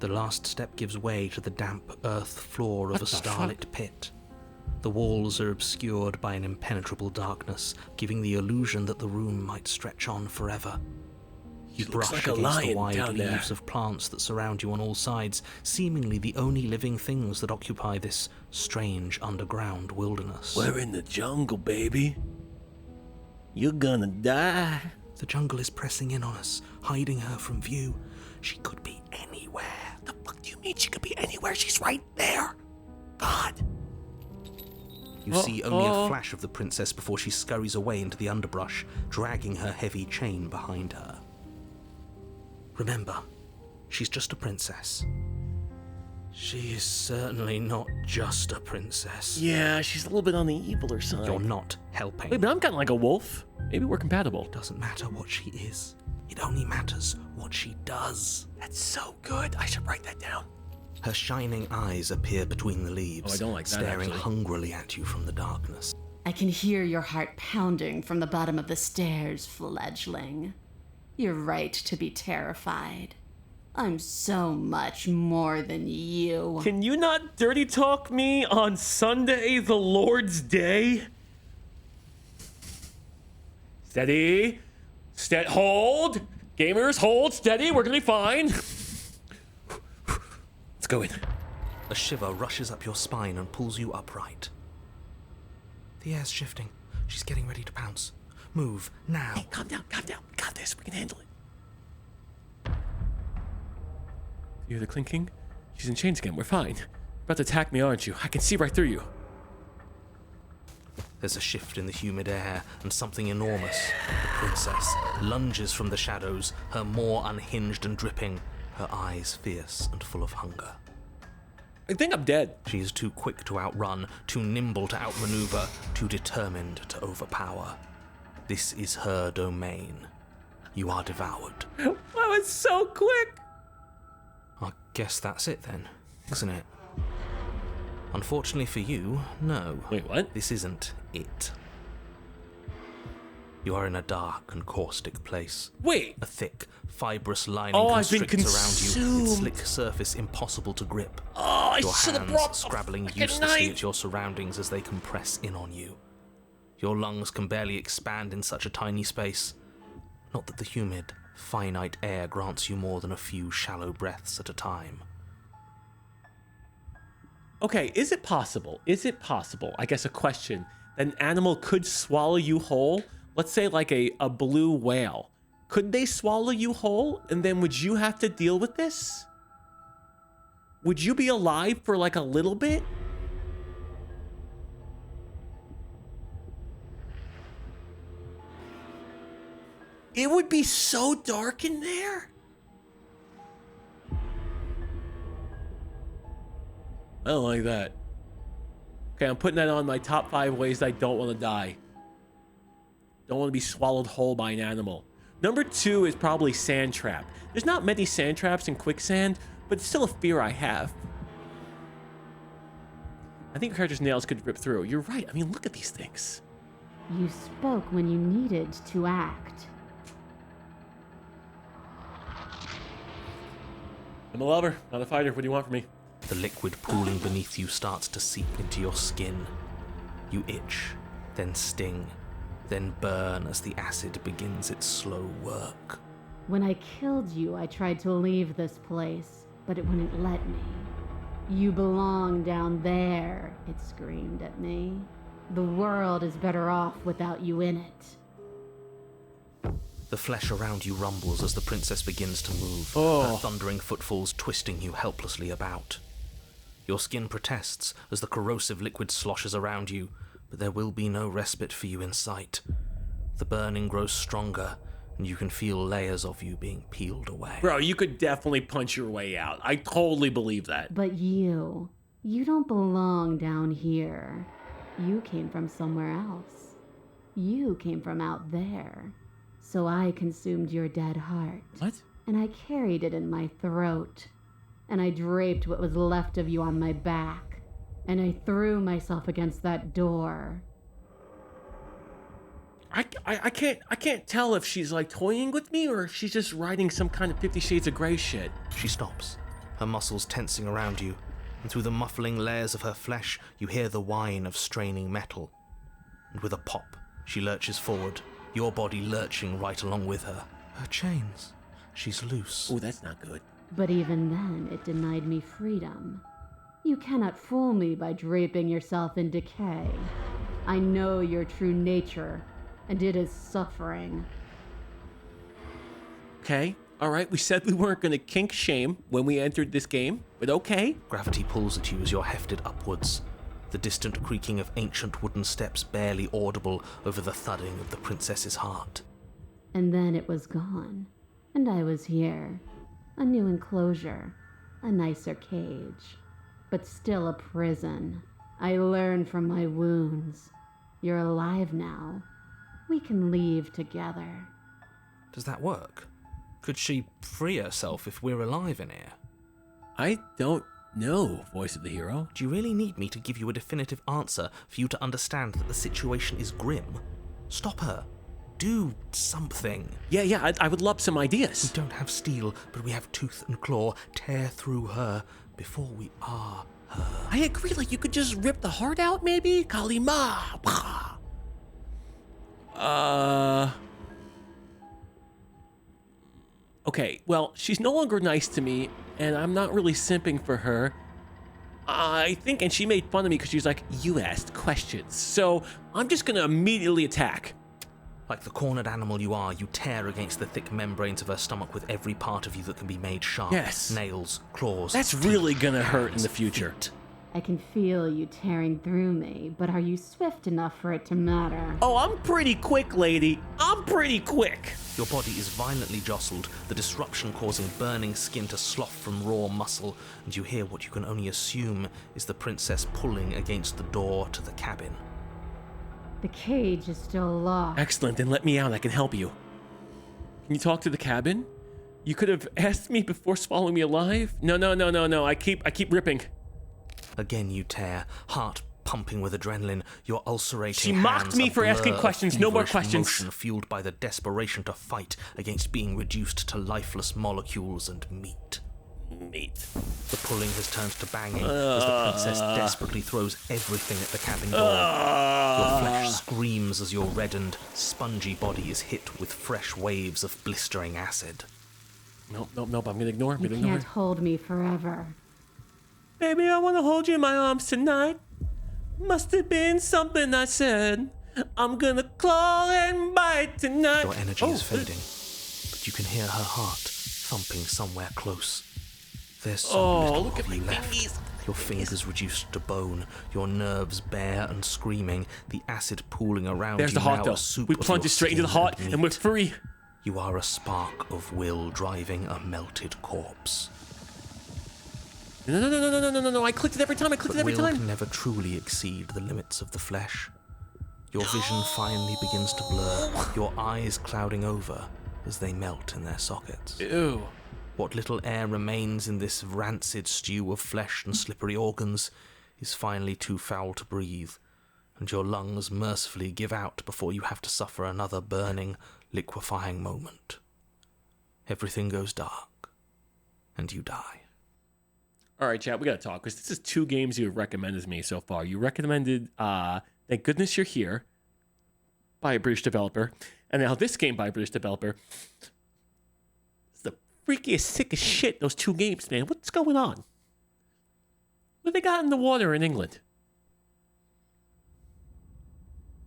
The last step gives way to the damp earth floor of a starlit pit. The walls are obscured by an impenetrable darkness, giving the illusion that the room might stretch on forever. You brush like a against the lion wide down there. leaves of plants that surround you on all sides, seemingly the only living things that occupy this strange underground wilderness. We're in the jungle, baby. You're gonna die. The jungle is pressing in on us, hiding her from view. She could be anywhere. The fuck do you mean she could be anywhere? She's right there. God. You see only a flash of the princess before she scurries away into the underbrush, dragging her heavy chain behind her. Remember, she's just a princess. She is certainly not just a princess. Yeah, she's a little bit on the eviler side. You're not helping. Wait, but I'm kind of like a wolf. Maybe we're compatible. It doesn't matter what she is. It only matters what she does. That's so good. I should write that down. Her shining eyes appear between the leaves, Oh, I don't like that, staring actually. hungrily at you from the darkness. I can hear your heart pounding from the bottom of the stairs, fledgling. You're right to be terrified. I'm so much more than you. Can you not dirty talk me on Sunday, the Lord's Day? Steady. Hold. Gamers, hold. Steady. We're gonna be fine. Let's go in. A shiver rushes up your spine and pulls you upright. The air's shifting. She's getting ready to pounce. Move, now. Hey, calm down. We got this. We can handle it. You hear the clinking? She's in chains again. We're fine. You're about to attack me, aren't you? I can see right through you. There's a shift in the humid air, and something enormous, the princess, lunges from the shadows, her maw unhinged and dripping, her eyes fierce and full of hunger. I think I'm dead. She is too quick to outrun, too nimble to outmaneuver, too determined to overpower. This is her domain. You are devoured. That was so quick. I guess that's it then, isn't it? Unfortunately for you, no. Wait, what? This isn't it. You are in a dark and caustic place. Wait. A thick, fibrous lining I've been constricts around you, its consumed. slick surface impossible to grip. I Your should have hands brought scrabbling a uselessly knife. at your surroundings as they compress in on you. Your lungs can barely expand in such a tiny space. Not that the humid, finite air grants you more than a few shallow breaths at a time. Okay, is it possible? I guess a question. An animal could swallow you whole? Let's say like a blue whale. Could they swallow you whole? And then would you have to deal with this? Would you be alive for like a little bit? It would be so dark in there. I don't like that. Okay, I'm putting that on my top 5 ways I don't want to die. Don't want to be swallowed whole by an animal. Number 2 is probably sand trap. There's not many sand traps in quicksand, but it's still a fear I have. I think your character's nails could rip through. You're right. I mean, look at these things. You spoke when you needed to act. I'm a lover, not a fighter. What do you want from me? The liquid pooling beneath you starts to seep into your skin. You itch, then sting, then burn as the acid begins its slow work. When I killed you, I tried to leave this place, but it wouldn't let me. You belong down there, it screamed at me. The world is better off without you in it. The flesh around you rumbles as the princess begins to move, her thundering footfalls twisting you helplessly about. Your skin protests as the corrosive liquid sloshes around you, but there will be no respite for you in sight. The burning grows stronger, and you can feel layers of you being peeled away. Bro, you could definitely punch your way out. I totally believe that. But you don't belong down here. You came from somewhere else. You came from out there. So I consumed your dead heart. What? And I carried it in my throat. And I draped what was left of you on my back. And I threw myself against that door. I can't tell if she's like toying with me or if she's just writing some kind of 50 Shades of Grey shit. She stops, her muscles tensing around you, and through the muffling layers of her flesh, you hear the whine of straining metal. And with a pop, she lurches forward, your body lurching right along with her. Her chains. She's loose. Oh, that's not good. But even then, it denied me freedom. You cannot fool me by draping yourself in decay. I know your true nature, and it is suffering. Okay, all right. We said we weren't going to kink shame when we entered this game, but okay. Gravity pulls at you as you're hefted upwards, the distant creaking of ancient wooden steps barely audible over the thudding of the princess's heart. And then it was gone, and I was here. A new enclosure, a nicer cage, but still a prison. I learned from my wounds. You're alive now. We can leave together. Does that work? Could she free herself if we're alive in here? I don't know, voice of the hero. Do you really need me to give you a definitive answer for you to understand that the situation is grim? Stop her. do something. Yeah, I would love some ideas. We don't have steel, but we have tooth and claw. Tear through her before we are her. I agree, like you could just rip the heart out, maybe? Kalima. Okay, well, she's no longer nice to me, and I'm not really simping for her. I think, and she made fun of me because she was like, you asked questions. So I'm just gonna immediately attack. Like the cornered animal you are, you tear against the thick membranes of her stomach with every part of you that can be made sharp. Yes. Nails, claws. That's teeth, really gonna hurt in hands, the future. feet. I can feel you tearing through me, but are you swift enough for it to matter? Oh, I'm pretty quick, lady. I'm pretty quick. Your body is violently jostled, the disruption causing burning skin to slough from raw muscle, and you hear what you can only assume is the princess pulling against the door to the cabin. The cage is still locked. Excellent, then let me out. I can help you. Can you talk to the cabin? You could have asked me before swallowing me alive. No. I keep ripping. Again you tear, heart pumping with adrenaline, your ulcerating She mocked hands me a for asking blur of questions. No more feverish questions. motion fueled by the desperation to fight against being reduced to lifeless molecules and meat. The pulling has turned to banging as the princess desperately throws everything at the cabin door. Your flesh screams as your reddened, spongy body is hit with fresh waves of blistering acid. Nope. I'm gonna ignore. You can't hold me forever. Baby, I wanna hold you in my arms tonight. Must have been something I said. I'm gonna claw and bite tonight. Your energy is fading, but you can hear her heart thumping somewhere close. There's so little look of at you my left. fingies. Your fingers reduced to bone, your nerves bare and screaming, the acid pooling around There's you the heart, now though. a soup We of plunged your it straight into the skin heart, and we're meat. free. You are a spark of will driving a melted corpse. No. I clicked it every time. But will can never truly exceed the limits of the flesh. Your vision finally begins to blur, your eyes clouding over as they melt in their sockets. Ew. What little air remains in this rancid stew of flesh and slippery organs is finally too foul to breathe, and your lungs mercifully give out before you have to suffer another burning, liquefying moment. Everything goes dark, and you die. All right, chat, we gotta talk, because this is 2 games you have recommended to me so far. You recommended Thank Goodness You're Here by a British developer, and now this game by a British developer. It's the freakiest, sickest shit, those 2 games, man. What's going on? What they got in the water in England?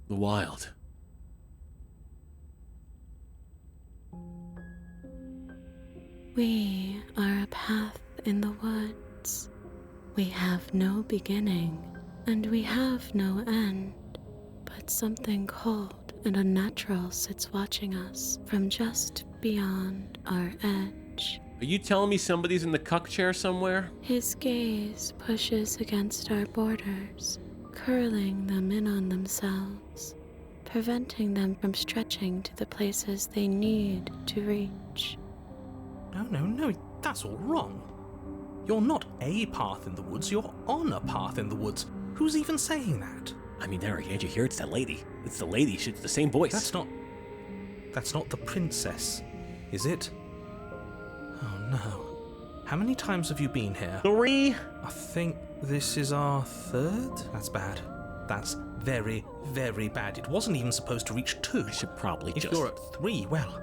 The wild. We are a path in the woods. We have no beginning, and we have no end. But something cold and unnatural sits watching us from just beyond our edge. Are you telling me somebody's in the cuck chair somewhere? His gaze pushes against our borders, curling them in on themselves, preventing them from stretching to the places they need to reach. No, that's all wrong. You're not a path in the woods, you're on a path in the woods. Who's even saying that? I mean, Eric, can't you hear? It's that lady. It's the lady. It's the same voice. That's not the princess, is it? Oh no. How many times have you been here? 3. I think this is our 3rd? That's bad. That's very, very bad. It wasn't even supposed to reach 2. I should probably If you're at 3, well,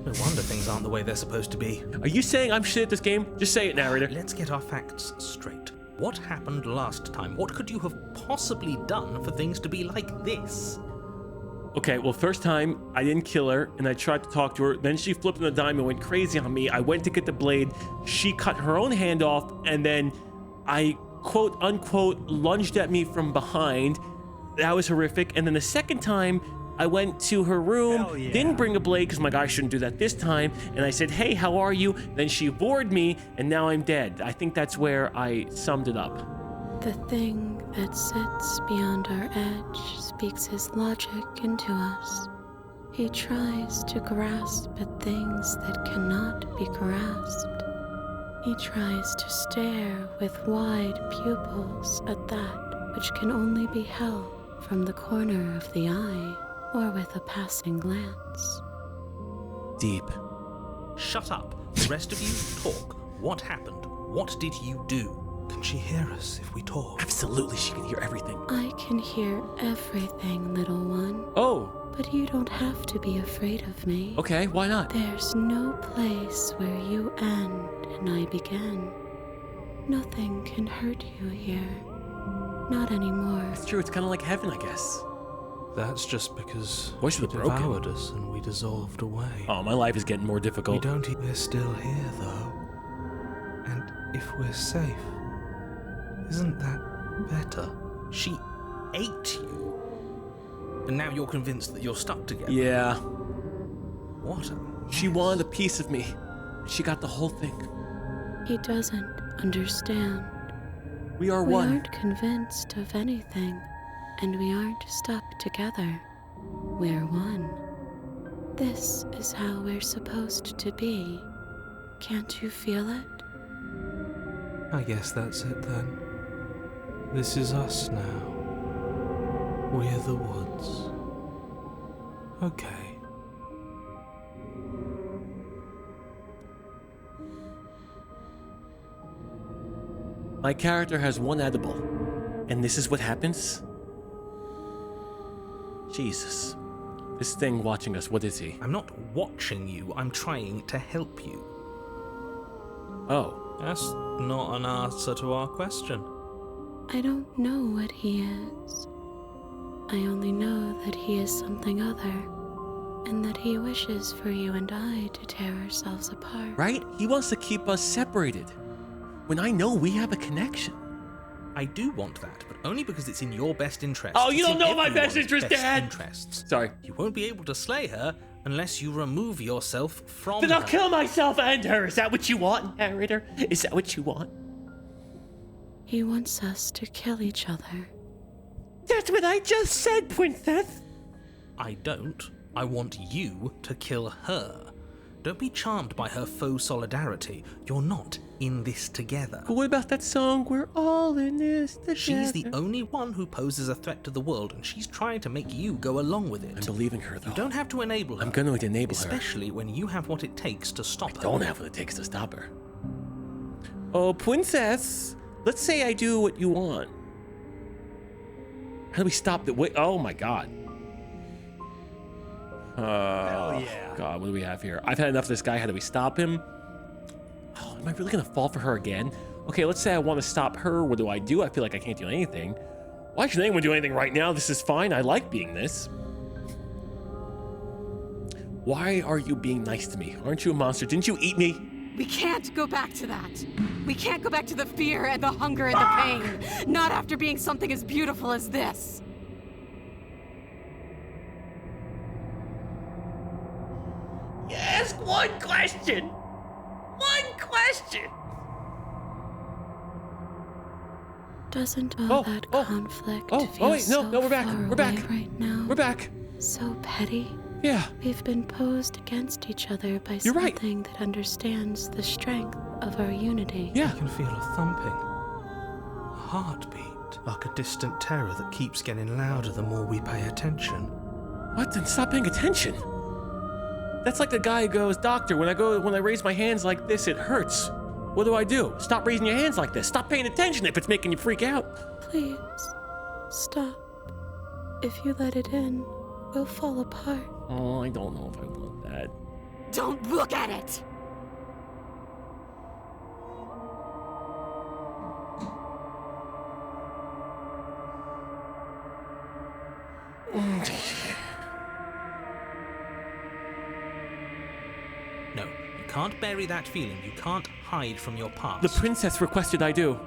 no wonder things aren't the way they're supposed to be. Are you saying I'm shit at this game? Just say it, narrator. Let's get our facts straight. What happened last time? What could you have possibly done for things to be like this? Okay, well, first time, I didn't kill her, and I tried to talk to her. Then she flipped on the dime and went crazy on me. I went to get the blade. She cut her own hand off, and then I, quote, unquote, lunged at me from behind. That was horrific. And then the second time, I went to her room, didn't bring a blade because my guy shouldn't do that this time, and I said, hey, how are you? Then she bored me, and now I'm dead. I think that's where I summed it up. The thing that sits beyond our edge speaks his logic into us. He tries to grasp at things that cannot be grasped. He tries to stare with wide pupils at that which can only be held from the corner of the eye. or with a passing glance. Deep. Shut up. The rest of you, talk. What happened? What did you do? Can she hear us if we talk? Absolutely, she can hear everything. I can hear everything, little one. Oh, But you don't have to be afraid of me. okay, why not? There's no place where you end and I begin. Nothing can hurt you here. Not anymore. It's true, it's kind of like heaven, I guess. That's just because Wish you it were broken. devoured us and we dissolved away. Oh, my life is getting more We difficult. we're still here, though. And if we're safe, isn't that better? She ate you. And now you're convinced that you're stuck together. Yeah, What a she wanted a piece of me. She got the whole thing. He doesn't understand. We are We one. aren't convinced of anything, and we aren't stuck together. We're one. This is how we're supposed to be. Can't you feel it? I guess that's it then. This is us now. We're the woods. Okay. My character has one edible, and this is what happens? Jesus. This thing watching us, what is he? I'm not watching you, I'm trying to help you. Oh, That's not an answer to our question. I don't know what he is. I only know that he is something other, and that he wishes for you and I to tear ourselves apart. right? He wants to keep us separated. When I know we have a connection. I do want that, but only because it's in your best interest. Oh, you It's don't in know my best everyone's interest, Dad! Interests. Sorry. You won't be able to slay her unless you remove yourself from Then her. I'll kill myself and her. Is that what you want, narrator? Is that what you want? He wants us to kill each other. That's what I just said, Princess. I don't. I want you to kill her. Don't be charmed by her faux solidarity. You're not in this together. But what about that song, We're All in This Together? She's the only one who poses a threat to the world, and she's trying to make you go along with I'm it. believing her, though. You don't have to enable her. I'm going to enable her. Especially when you have what it takes to stop her. Don't have what it takes to stop her. Oh, Princess. Let's say I do what you want. How do we stop the... Wait, oh my god. Hell yeah. God, what do we have here? I've had enough of this guy. How do we stop him? Oh, am I really gonna fall for her again? Okay, let's say I want to stop her. What do? I feel like I can't do anything. Why should anyone do anything right now? This is fine. I like being this. Why are you being nice to me? Aren't you a monster? Didn't you eat me? We can't go back to that. We can't go back to the fear and the hunger and the pain. Not after being something as beautiful as this. Ask one question. One question. Doesn't Oh, all that oh, conflict oh, feel oh, wait, no, so no, we're back, far we're back. away right now? We're back. So petty. Yeah. We've been posed against each other by You're right. something that understands the strength of our unity. Yeah. I can feel a thumping, a heartbeat, like a distant terror that keeps getting louder the more we pay attention. What? Then stop paying attention. That's like the guy who goes, Doctor, when I raise my hands like this, it hurts. What do? Stop raising your hands like this. Stop paying attention if it's making you freak out. Please, stop. If you let it in, we'll fall apart. Oh, I don't know if I want that. Don't look at it! No, you can't bury that feeling. You can't hide from your past. The princess requested I do.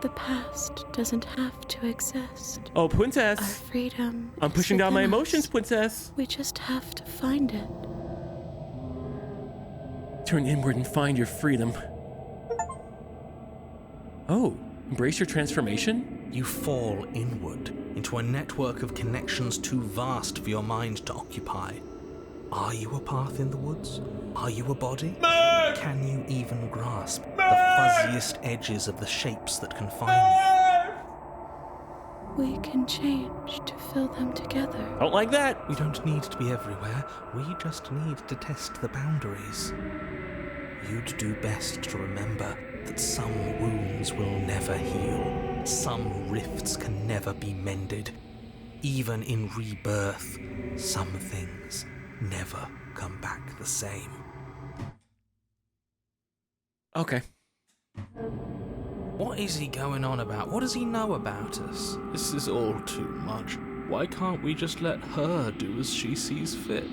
The past doesn't have to exist. Oh, Our princess. freedom I'm is pushing down my within emotions, us. princess. We just have to find it. Turn inward and find your freedom. Oh, embrace your transformation? You fall inward into a network of connections too vast for your mind to occupy. Are you a path in the woods? Are you a body? Can you even grasp the fuzziest edges of the shapes that confine you? We can change to fill them together. Don't like that. We don't need to be everywhere. We just need to test the boundaries. You'd do best to remember that some wounds will never heal. Some rifts can never be mended. Even in rebirth, some things never come back the same. Okay. What is he going on about? What does he know about us? This is all too much. Why can't we just let her do as she sees fit?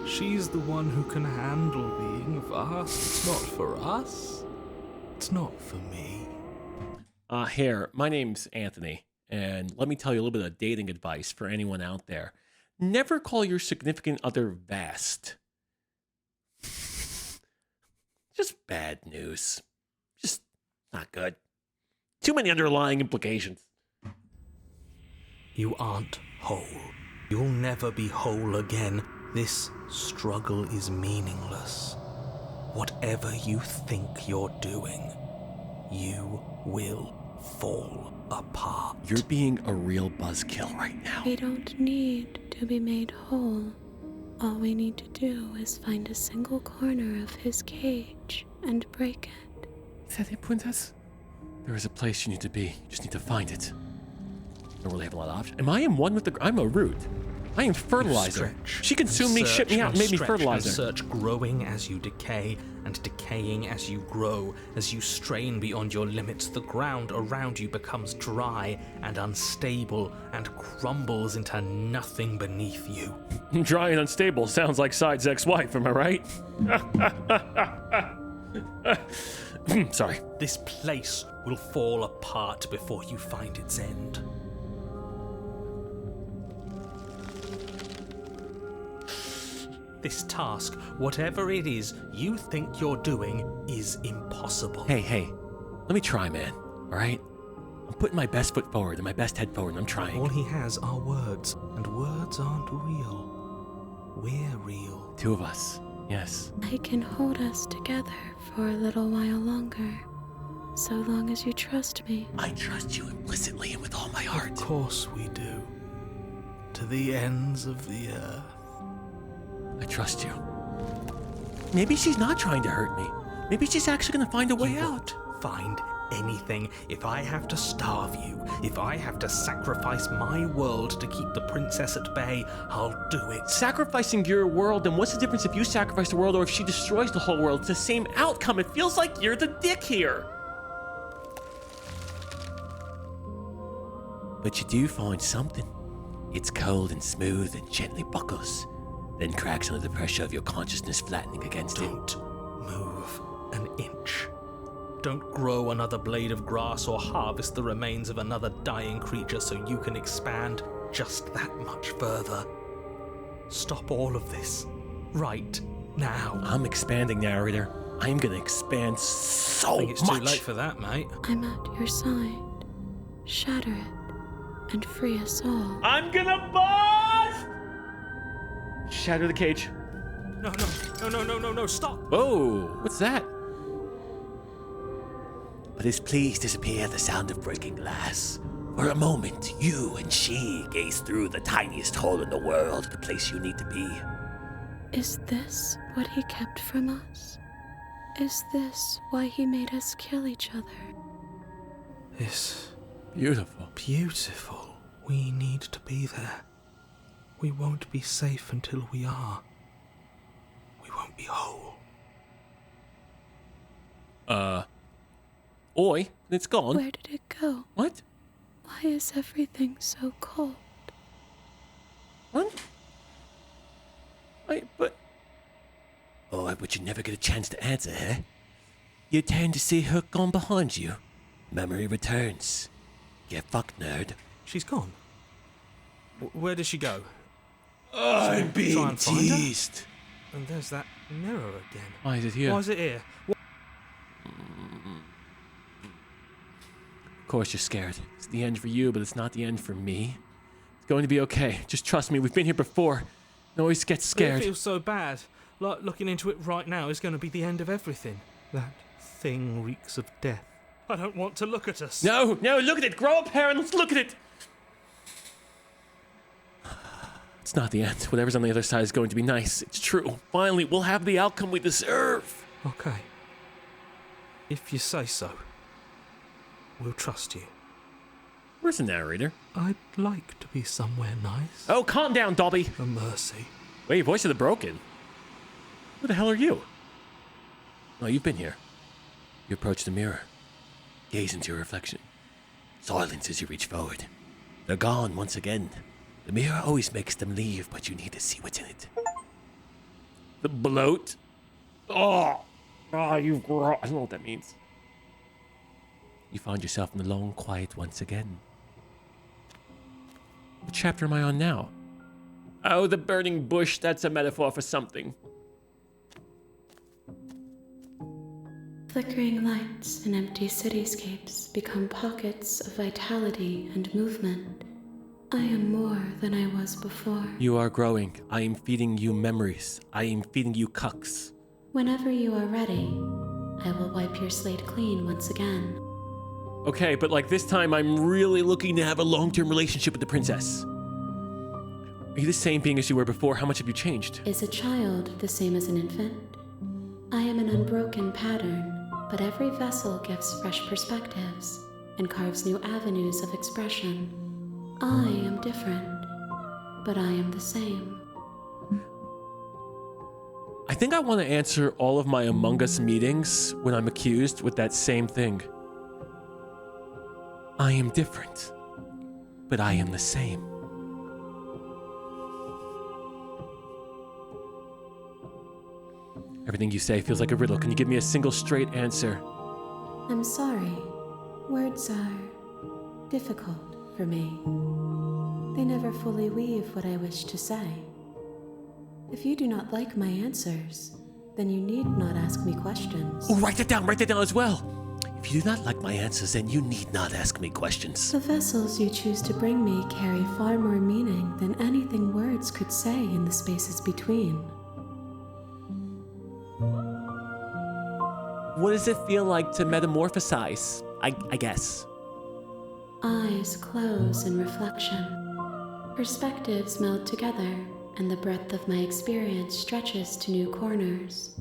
She's the one who can handle being vast. It's not for us. It's not for me. Here, my name's Anthony, and let me tell you a little bit of dating advice for anyone out there. Never call your significant other vast. Just bad news. Just not good. Too many underlying implications. You aren't whole. You'll never be whole again. This struggle is meaningless. Whatever you think you're doing, you will fall apart. You're being a real buzzkill right now. We don't need to be made whole. All we need to do is find a single corner of his cage and break it. Is that it, Princess? There is a place you need to be. You just need to find it. Don't really have a lot of options. Am I in one with the... I'm a root. I am fertilizer. She consumed me, shipped me out, and made me fertilizer. Search, growing as you decay, and decaying as you grow. As you strain beyond your limits, the ground around you becomes dry and unstable and crumbles into nothing beneath you. Dry and unstable sounds like Side's ex-wife, am I right? Sorry. This place will fall apart before you find its end. This task, whatever it is you think you're doing, is impossible. Hey, let me try, man, all right? I'm putting my best foot forward and my best head forward, and I'm trying. All he has are words, and words aren't real. We're real. Two of us, yes. I can hold us together for a little while longer, so long as you trust me. I trust you implicitly and with all my heart. Of course we do. To the ends of the earth. I trust you. Maybe she's not trying to hurt me. Maybe she's actually gonna find a way out. Find anything. If I have to starve you, if I have to sacrifice my world to keep the princess at bay, I'll do it. Sacrificing your world, and what's the difference if you sacrifice the world or if she destroys the whole world? It's the same outcome. It feels like you're the dick here. But you do find something. It's cold and smooth and gently buckles, then cracks under the pressure of your consciousness flattening against it. Don't move an inch. Don't grow another blade of grass or harvest the remains of another dying creature so you can expand just that much further. Stop all of this. Right now. I'm expanding, narrator. I'm gonna expand so I think it's much. too late for that, mate. I'm at your side. Shatter it and free us all. I'm gonna bust! Shatter the cage. No, stop! Whoa, what's that? But as please disappear the sound of breaking glass. For a moment, you and she gaze through the tiniest hole in the world, the place you need to be. Is this what he kept from us? Is this why he made us kill each other? It's Beautiful. beautiful. We need to be there. We won't be safe until we are. We won't be whole. Oi, it's gone. Where did it go? What? Why is everything so cold? What? But... Oh, but you never get a chance to answer, huh? You turn to see her gone behind you. Memory returns. Get fucked, nerd. She's gone. Where did she go? I'm Try being and find her? teased. And there's that mirror again. Why is it here? Why is it here? Of course you're scared. It's the end for you, but it's not the end for me. It's going to be okay. Just trust me, we've been here before. I always get scared. It feels so bad. Like looking into it right now is going to be the end of everything. That thing reeks of death. I don't want to look at us. No, look at it. Grow up, Heron. Let's look at it. It's not the end. Whatever's on the other side is going to be nice. It's true. Finally, we'll have the outcome we deserve. Okay. If you say so. We'll trust you. Where's the narrator? I'd like to be somewhere nice. Oh, calm down, Dobby. A mercy. Wait, voice of the broken. Who the hell are you? Oh, you've been here. You approach the mirror. Gaze into your reflection. Silence as you reach forward. They're gone once again. The mirror always makes them leave, but you need to see what's in it. The bloat? Oh, you gross. I don't know what that means. You find yourself in the long quiet once again. What chapter am I on now? Oh, the burning bush. That's a metaphor for something. Flickering lights and empty cityscapes become pockets of vitality and movement. I am more than I was before. You are growing. I am feeding you memories. I am feeding you cucks. Whenever you are ready, I will wipe your slate clean once again. Okay, but like this time I'm really looking to have a long-term relationship with the princess. Are you the same being as you were before? How much have you changed? Is a child the same as an infant? I am an unbroken pattern, but every vessel gives fresh perspectives and carves new avenues of expression. I am different, but I am the same. I think I want to answer all of my Among Us meetings when I'm accused with that same thing. I am different, but I am the same. Everything you say feels like a riddle. Can you give me a single straight answer? I'm sorry. Words are difficult for me. They never fully weave what I wish to say. If you do not like my answers, then you need not ask me questions. Oh, write that down as well. If you do not like my answers, then you need not ask me questions. The vessels you choose to bring me carry far more meaning than anything words could say in the spaces between. What does it feel like to metamorphosize? I guess. Eyes close in reflection. Perspectives meld together, and the breadth of my experience stretches to new corners.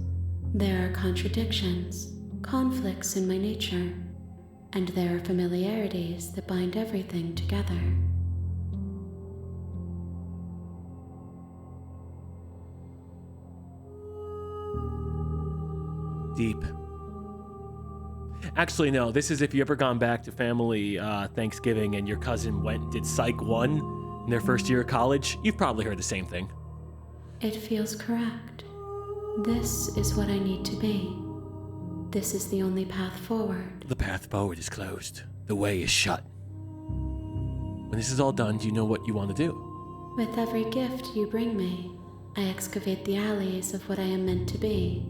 There are contradictions, conflicts in my nature, and there are familiarities that bind everything together. Deep. Actually, no, this is if you ever gone back to family Thanksgiving and your cousin went and did Psych 1 in their first year of college, you've probably heard the same thing. It feels correct. This is what I need to be. This is the only path forward. The path forward is closed. The way is shut. When this is all done, do you know what you want to do? With every gift you bring me, I excavate the alleys of what I am meant to be,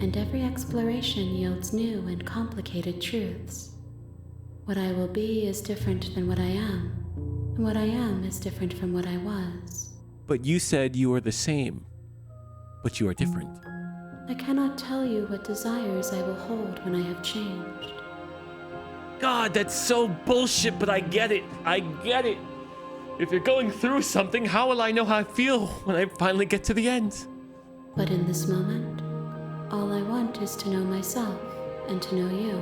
and every exploration yields new and complicated truths. What I will be is different than what I am, and what I am is different from what I was. But you said you are the same, but you are different. I cannot tell you what desires I will hold when I have changed. God, that's so bullshit, but I get it. I get it. If you're going through something, how will I know how I feel when I finally get to the end? But in this moment, all I want is to know myself and to know you.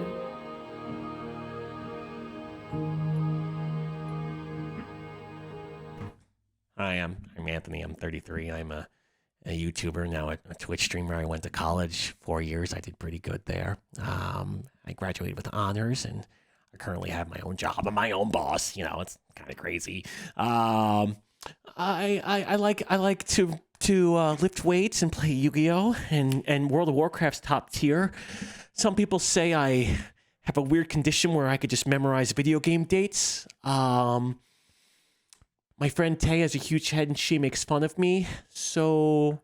Hi, I'm Anthony. I'm 33. I'm a YouTuber, now a Twitch streamer. I went to college 4 years. I did pretty good there. I graduated with honors, and I currently have my own job and my own boss. You know, it's kind of crazy. I like to lift weights and play Yu-Gi-Oh! and World of Warcraft's top tier. Some people say I have a weird condition where I could just memorize video game dates. My friend Tay has a huge head and she makes fun of me. So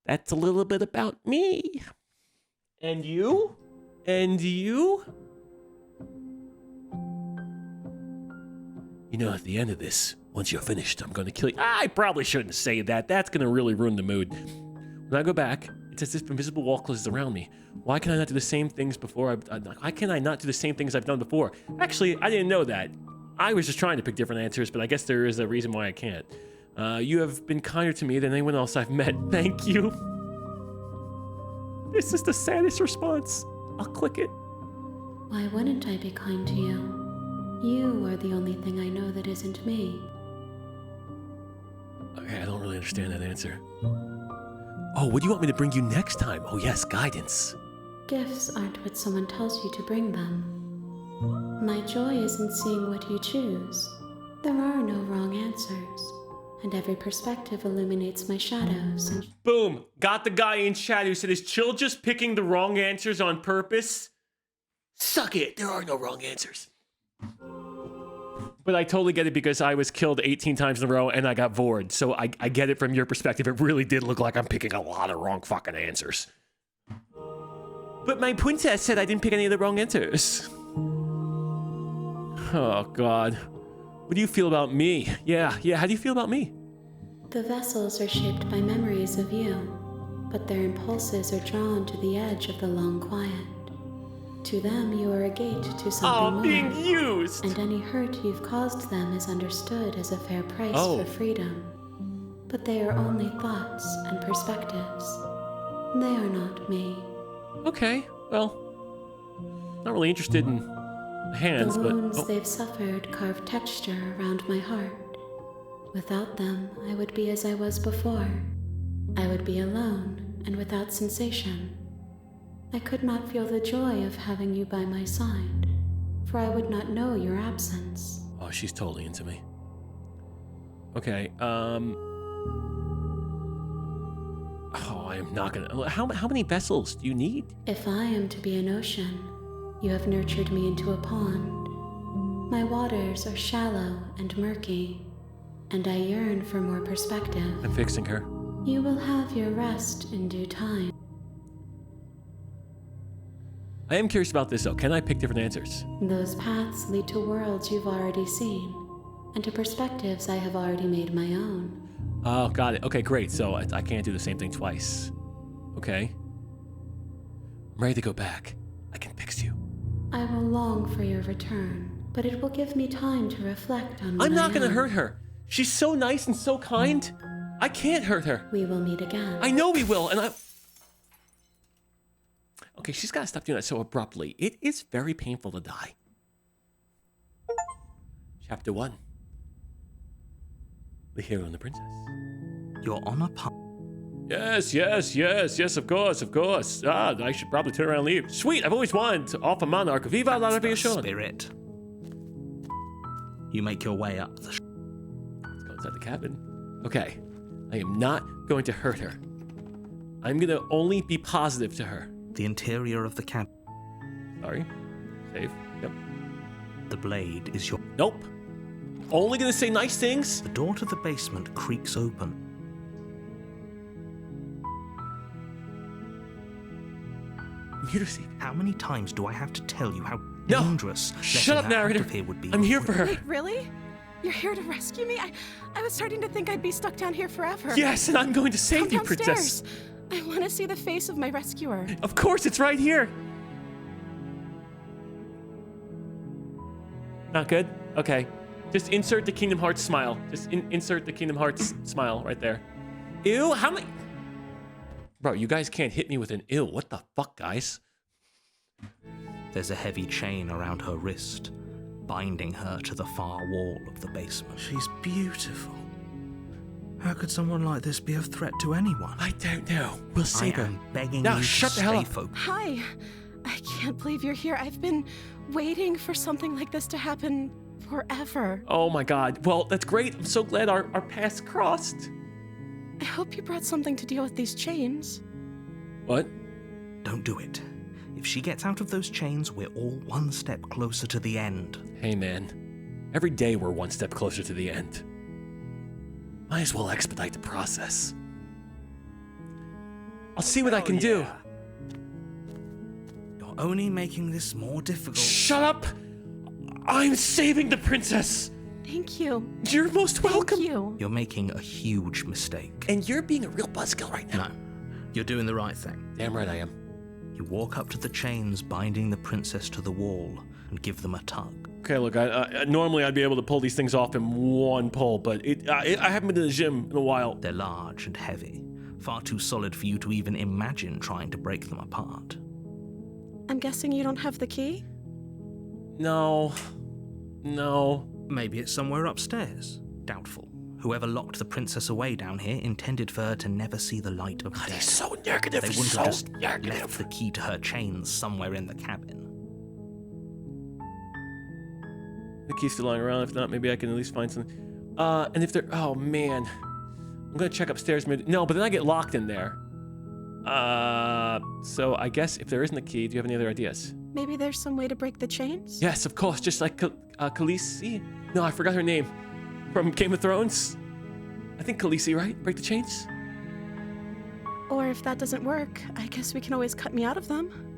that's a little bit about me. And you? And you? You know, at the end of this, once you're finished, I'm going to kill you. I probably shouldn't say that. That's going to really ruin the mood. When I go back, it's as if invisible wall closes around me. Why can I not do the same things before? Why can I not do the same things I've done before? Actually, I didn't know that. I was just trying to pick different answers, but I guess there is a reason why I can't. You have been kinder to me than anyone else I've met. Thank you. This is the saddest response. I'll click it. Why wouldn't I be kind to you? You are the only thing I know that isn't me. Okay, I don't really understand that answer. Oh, what do you want me to bring you next time? Oh yes, guidance. Gifts aren't what someone tells you to bring them. My joy is in seeing what you choose. There are no wrong answers, and every perspective illuminates my shadows. And Boom! Got the guy in chat who said, is Chill just picking the wrong answers on purpose? Suck it! There are no wrong answers. But I totally get it because I was killed 18 times in a row and I got vored. So I get it from your perspective. It really did look like I'm picking a lot of wrong fucking answers. But my princess said I didn't pick any of the wrong answers. Oh, God. What do you feel about me? Yeah, how do you feel about me? the vessels are shaped by memories of you, but their impulses are drawn to the edge of the long quiet. To them, you are a gate to something more. Being used! And any hurt you've caused them is understood as a fair price for freedom. But they are only thoughts and perspectives. They are not me. Okay, well, not really interested in hands, the wounds but... they've suffered carve texture around my heart. Without them, I would be as I was before. I would be alone and without sensation. I could not feel the joy of having you by my side, for I would not know your absence. Oh, she's totally into me. Okay, Oh, I am not gonna... How many vessels do you need? If I am to be an ocean, you have nurtured me into a pond. My waters are shallow and murky, and I yearn for more perspective. I'm fixing her. You will have your rest in due time. I am curious about this, though. Can I pick different answers? Those paths lead to worlds you've already seen, and to perspectives I have already made my own. Oh, got it. Okay, great. So I can't do the same thing twice. Okay. I'm ready to go back. I can fix you. I will long for your return, but it will give me time to reflect on what I'm not I gonna am. hurt her. She's so nice and so kind. I can't hurt her. We will meet again. I know we will, and I... Okay, she's gotta stop doing that so abruptly. It is very painful to die. Chapter 1. The Hero and the Princess. You're on a path. Yes, of course. Ah, I should probably turn around and leave. Sweet, I've always wanted to offer Monarch. Viva la Revolution. Spirit. You make your way up the... Let's go inside the cabin. Okay, I am not going to hurt her. I'm gonna only be positive to her. The interior of the cabin. Sorry. Save. Yep. The blade is your... Nope. Only gonna say nice things. The door to the basement creaks open. I'm here to see. How many times do I have to tell you how dangerous Shut up, letting her out narrator. of here would be? I'm here for her. Wait, really? You're here to rescue me? I was starting to think I'd be stuck down here forever. Yes, and I'm going to save you, Come Princess. downstairs. I want to see the face of my rescuer. Of course, it's right here. Not good? Okay. Just insert the Kingdom Hearts smile. Just insert the Kingdom Hearts smile right there. Ew, how many... Bro, you guys can't hit me with an ew. What the fuck, guys? There's a heavy chain around her wrist, binding her to the far wall of the basement. She's beautiful. How could someone like this be a threat to anyone? I don't know. We'll save I her. am begging Now, you shut to the hell stay up. focused. Hi. I can't believe you're here. I've been waiting for something like this to happen forever. Oh my god. Well, that's great. I'm so glad our paths crossed. I hope you brought something to deal with these chains. What? Don't do it. If she gets out of those chains, we're all one step closer to the end. Hey, man. Every day we're one step closer to the end. Might as well expedite the process. I'll see what I can do. You're only making this more difficult. Shut up! I'm saving the princess! Thank you. You're most welcome! Thank you. You're making a huge mistake. And you're being a real buzzkill right now. No, you're doing the right thing. Damn right I am. You walk up to the chains binding the princess to the wall and give them a tug. Okay, look, normally I'd be able to pull these things off in one pull, but I haven't been to the gym in a while. They're large and heavy, far too solid for you to even imagine trying to break them apart. I'm guessing you don't have the key? No. Maybe it's somewhere upstairs. Doubtful. Whoever locked the princess away down here intended for her to never see the light of day. He's so negative. They wouldn't have just left the key to her chains somewhere in the cabin. The key's still lying around. If not, maybe I can at least find something. And if they're... Oh, man. I'm gonna check upstairs. No, but then I get locked in there. So I guess if there isn't a key, do you have any other ideas? Maybe there's some way to break the chains? Yes, of course. Just like Khaleesi. No, I forgot her name. From Game of Thrones. I think Khaleesi, right? Break the chains? Or if that doesn't work, I guess we can always cut me out of them.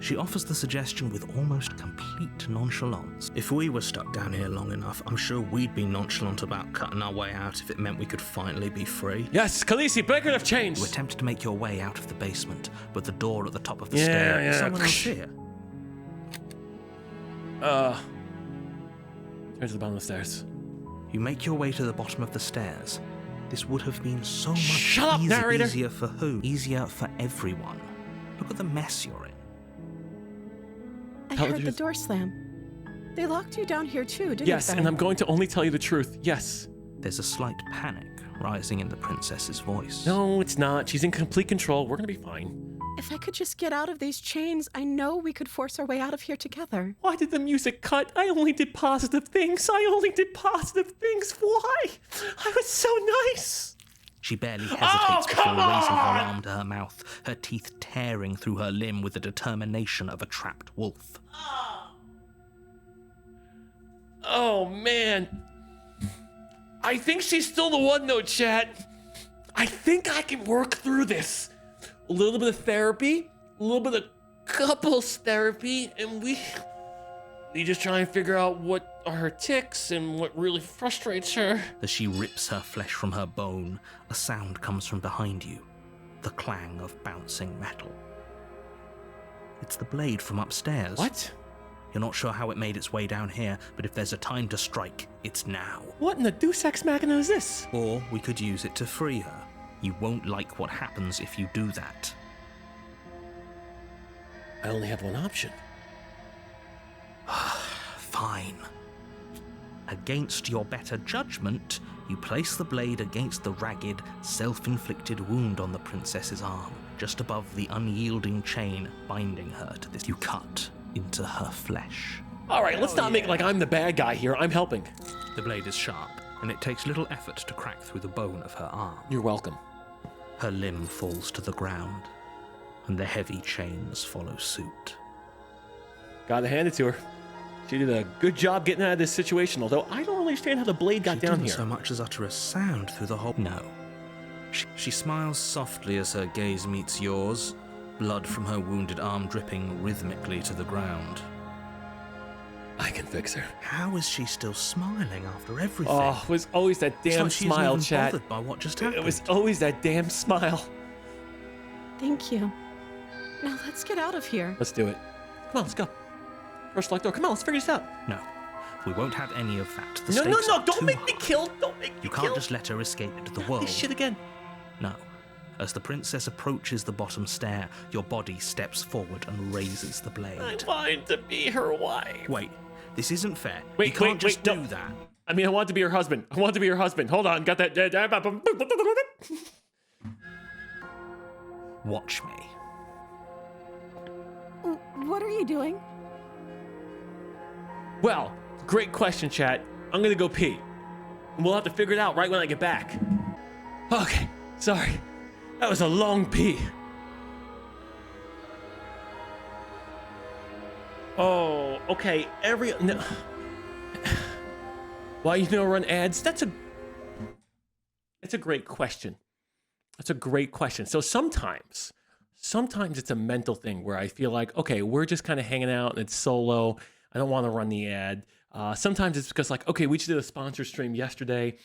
She offers the suggestion with almost complete nonchalance. If we were stuck down here long enough, I'm sure we'd be nonchalant about cutting our way out if it meant we could finally be free. Yes, Khaleesi, breaker of chains! You attempt to make your way out of the basement, but the door at the top of the stair is someone else here. Turn to the bottom of the stairs. You make your way to the bottom of the stairs. This would have been so much narrator. easier for who? Easier for everyone. Look at the mess you're in. I heard the door slam. They locked you down here too, didn't they? Yes, and I'm going to only tell you the truth. Yes. There's a slight panic rising in the princess's voice. No, it's not. She's in complete control. We're gonna be fine. If I could just get out of these chains, I know we could force our way out of here together. Why did the music cut? I only did positive things. Why? I was so nice. She barely hesitates before raising her arm to her mouth, her teeth tearing through her limb with the determination of a trapped wolf. Oh, man. I think she's still the one, though, chat. I think I can work through this. A little bit of therapy, a little bit of couples therapy, and we just try and figure out what are her tics and what really frustrates her. As she rips her flesh from her bone, a sound comes from behind you, the clang of bouncing metal. It's the blade from upstairs. What? You're not sure how it made its way down here, but if there's a time to strike, it's now. What in the Deus Ex Machina is this? Or we could use it to free her. You won't like what happens if you do that. I only have one option. Fine. Against your better judgment, you place the blade against the ragged, self-inflicted wound on the princess's arm, just above the unyielding chain binding her to this. You cut into her flesh. All right, let's not make like I'm the bad guy here. I'm helping. The blade is sharp, and it takes little effort to crack through the bone of her arm. You're welcome. Her limb falls to the ground, and the heavy chains follow suit. Gotta hand it to her. She did a good job getting out of this situation, although I don't understand how the blade got down here. She didn't so much as utter a sound through the whole... No. She smiles softly as her gaze meets yours, blood from her wounded arm dripping rhythmically to the ground. I can fix her. How is she still smiling after everything? Oh, it was always that damn smile, chat. Bothered by what just happened. It was always that damn smile. Thank you. Now let's get out of here. Let's do it. Come on, let's go. First lock door. Come on, let's figure this out. No, we won't have any of that. No, don't make me kill. Don't make me kill. You can't just let her escape into the world. This shit again. No. As the princess approaches the bottom stair, your body steps forward and raises the blade. I'm trying to be her wife. Wait, this isn't fair. You can't just do that. I mean, I want to be her husband. Hold on, got that. Watch me. What are you doing? Well, great question, chat. I'm gonna go pee. And we'll have to figure it out right when I get back. Okay, sorry. That was a long pee. Oh, okay. No. Why you don't run ads? That's a great question. That's a great question. So sometimes it's a mental thing where I feel like, okay, we're just kind of hanging out and it's solo. I don't want to run the ad. Sometimes it's because like, okay, we just did a sponsor stream yesterday.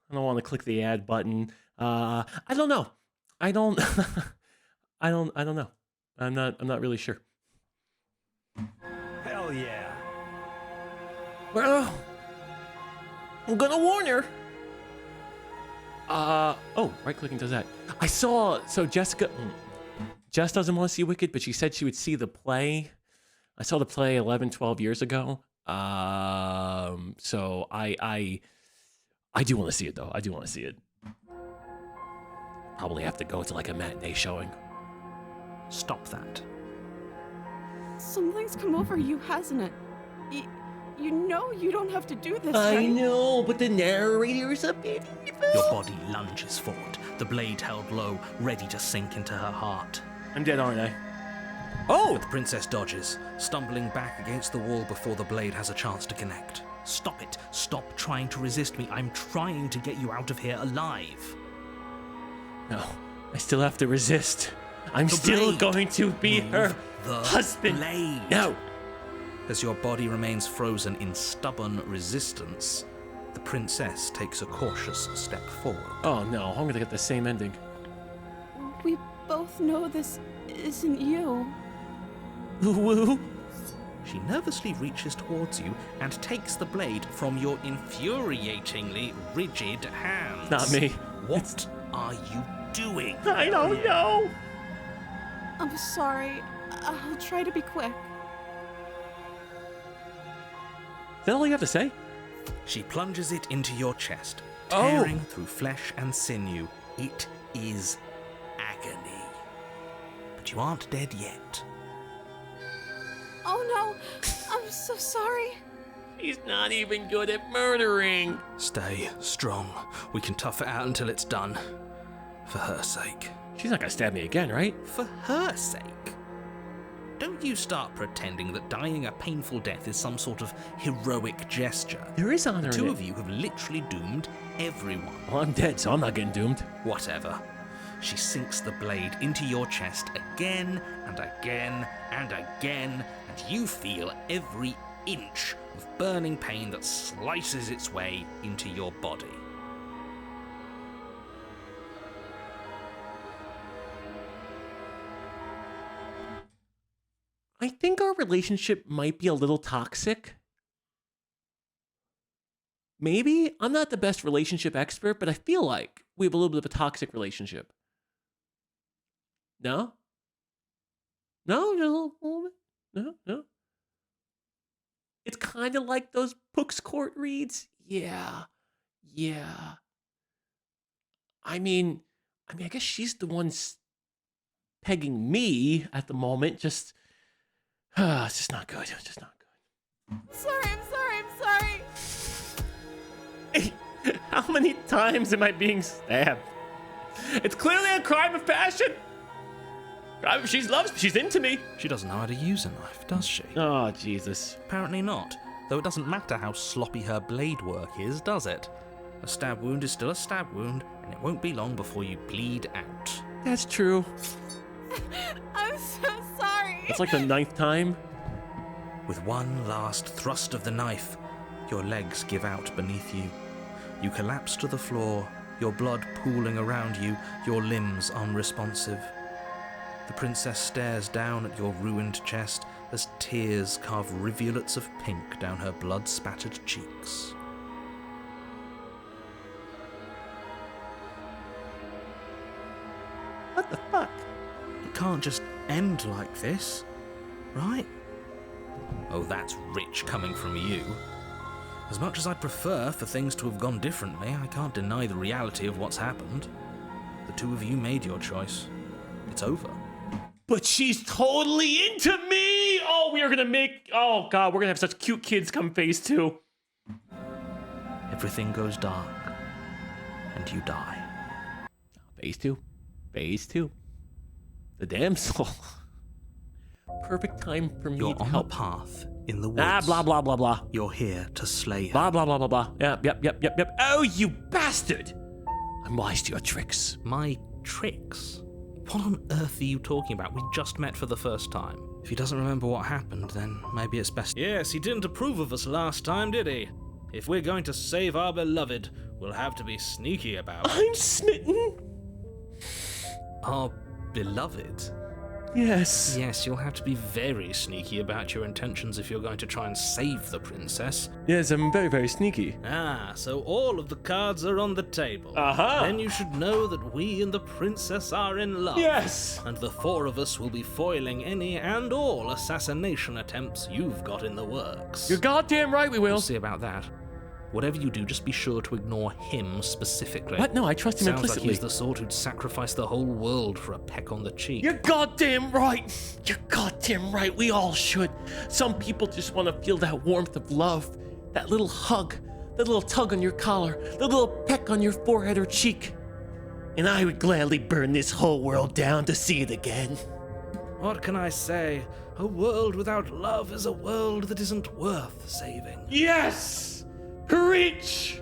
I don't want to click the ad button. I don't know. I don't know. I'm not really sure. Hell yeah. Well, I'm gonna warn her. Oh, right-clicking does that. I saw, so Jess doesn't want to see Wicked, but she said she would see the play. I saw the play 11, 12 years ago. So I do want to see it, though. I do want to see it. Probably have to go to like a matinee showing. Stop that. Something's come over you, hasn't it? You know you don't have to do this, I right? know, but the narrator's a bit evil. Your body lunges forward, the blade held low, ready to sink into her heart. I'm dead, aren't I? Oh! But the princess dodges, stumbling back against the wall before the blade has a chance to connect. Stop it. Stop trying to resist me. I'm trying to get you out of here alive. No, I still have to resist. I'm The still blade. going to be Move her the husband. blade. No. As your body remains frozen in stubborn resistance, the princess takes a cautious step forward. Oh no, I'm gonna get the same ending. We both know this isn't you. Woo. She nervously reaches towards you and takes the blade from your infuriatingly rigid hands. Not me. What are you doing? I don't know. I'm sorry. I'll try to be quick. Is that all you have to say? She plunges it into your chest, Oh. tearing through flesh and sinew. It is agony. But you aren't dead yet. Oh no! I'm so sorry. He's not even good at murdering. Stay strong. We can tough it out until it's done. For her sake. She's not gonna stab me again, right? For her sake. Don't you start pretending that dying a painful death is some sort of heroic gesture. There is honor The in two it. of you have literally doomed everyone. Well, I'm dead, so I'm not getting doomed. Whatever. She sinks the blade into your chest again and again and again, and you feel every inch of burning pain that slices its way into your body. I think our relationship might be a little toxic. Maybe. I'm not the best relationship expert, but I feel like we have a little bit of a toxic relationship. No? No? Just a little bit? No? It's kind of like those Book's Court reads. Yeah. I mean, I guess she's the one pegging me at the moment. It's just not good. It's just not good. I'm sorry. Hey, how many times am I being stabbed? It's clearly a crime of passion. She's into me. She doesn't know how to use a knife, does she? Oh, Jesus. Apparently not. Though it doesn't matter how sloppy her blade work is, does it? A stab wound is still a stab wound, and it won't be long before you bleed out. That's true. I'm so sorry. It's like the 9th time. With one last thrust of the knife, your legs give out beneath you. You collapse to the floor, your blood pooling around you, your limbs unresponsive. The princess stares down at your ruined chest as tears carve rivulets of pink down her blood-spattered cheeks. What the fuck? It can't just end like this, right? Oh, that's rich coming from you. As much as I'd prefer for things to have gone differently, I can't deny the reality of what's happened. The two of you made your choice. It's over. But she's totally into me. Oh, oh God, we're gonna have such cute kids come phase 2. Everything goes dark, and you die. Phase 2. The damsel. Perfect time for me You're to on help. a path in the woods. Blah, blah, blah, blah. You're here to slay her. Blah, blah, blah, blah, blah. Yep. Oh, you bastard! I'm wise to your tricks. My tricks? What on earth are you talking about? We just met for the first time. If he doesn't remember what happened, then maybe it's best... Yes, he didn't approve of us last time, did he? If we're going to save our beloved, we'll have to be sneaky about it. I'm smitten. Our beloved? Yes. Yes, you'll have to be very sneaky about your intentions if you're going to try and save the princess. Yes, I'm very, very sneaky. Ah, so all of the cards are on the table. Uh-huh. Then you should know that we and the princess are in love. Yes. And the four of us will be foiling any and all assassination attempts you've got in the works. You're goddamn right we will. We'll see about that. Whatever you do, just be sure to ignore him specifically. What? No, I trust him Sounds implicitly. like he's the sort who'd sacrifice the whole world for a peck on the cheek. You're goddamn right. You're goddamn right. We all should. Some people just want to feel that warmth of love, that little hug, that little tug on your collar, that little peck on your forehead or cheek. And I would gladly burn this whole world down to see it again. What can I say? A world without love is a world that isn't worth saving. Yes! Preach!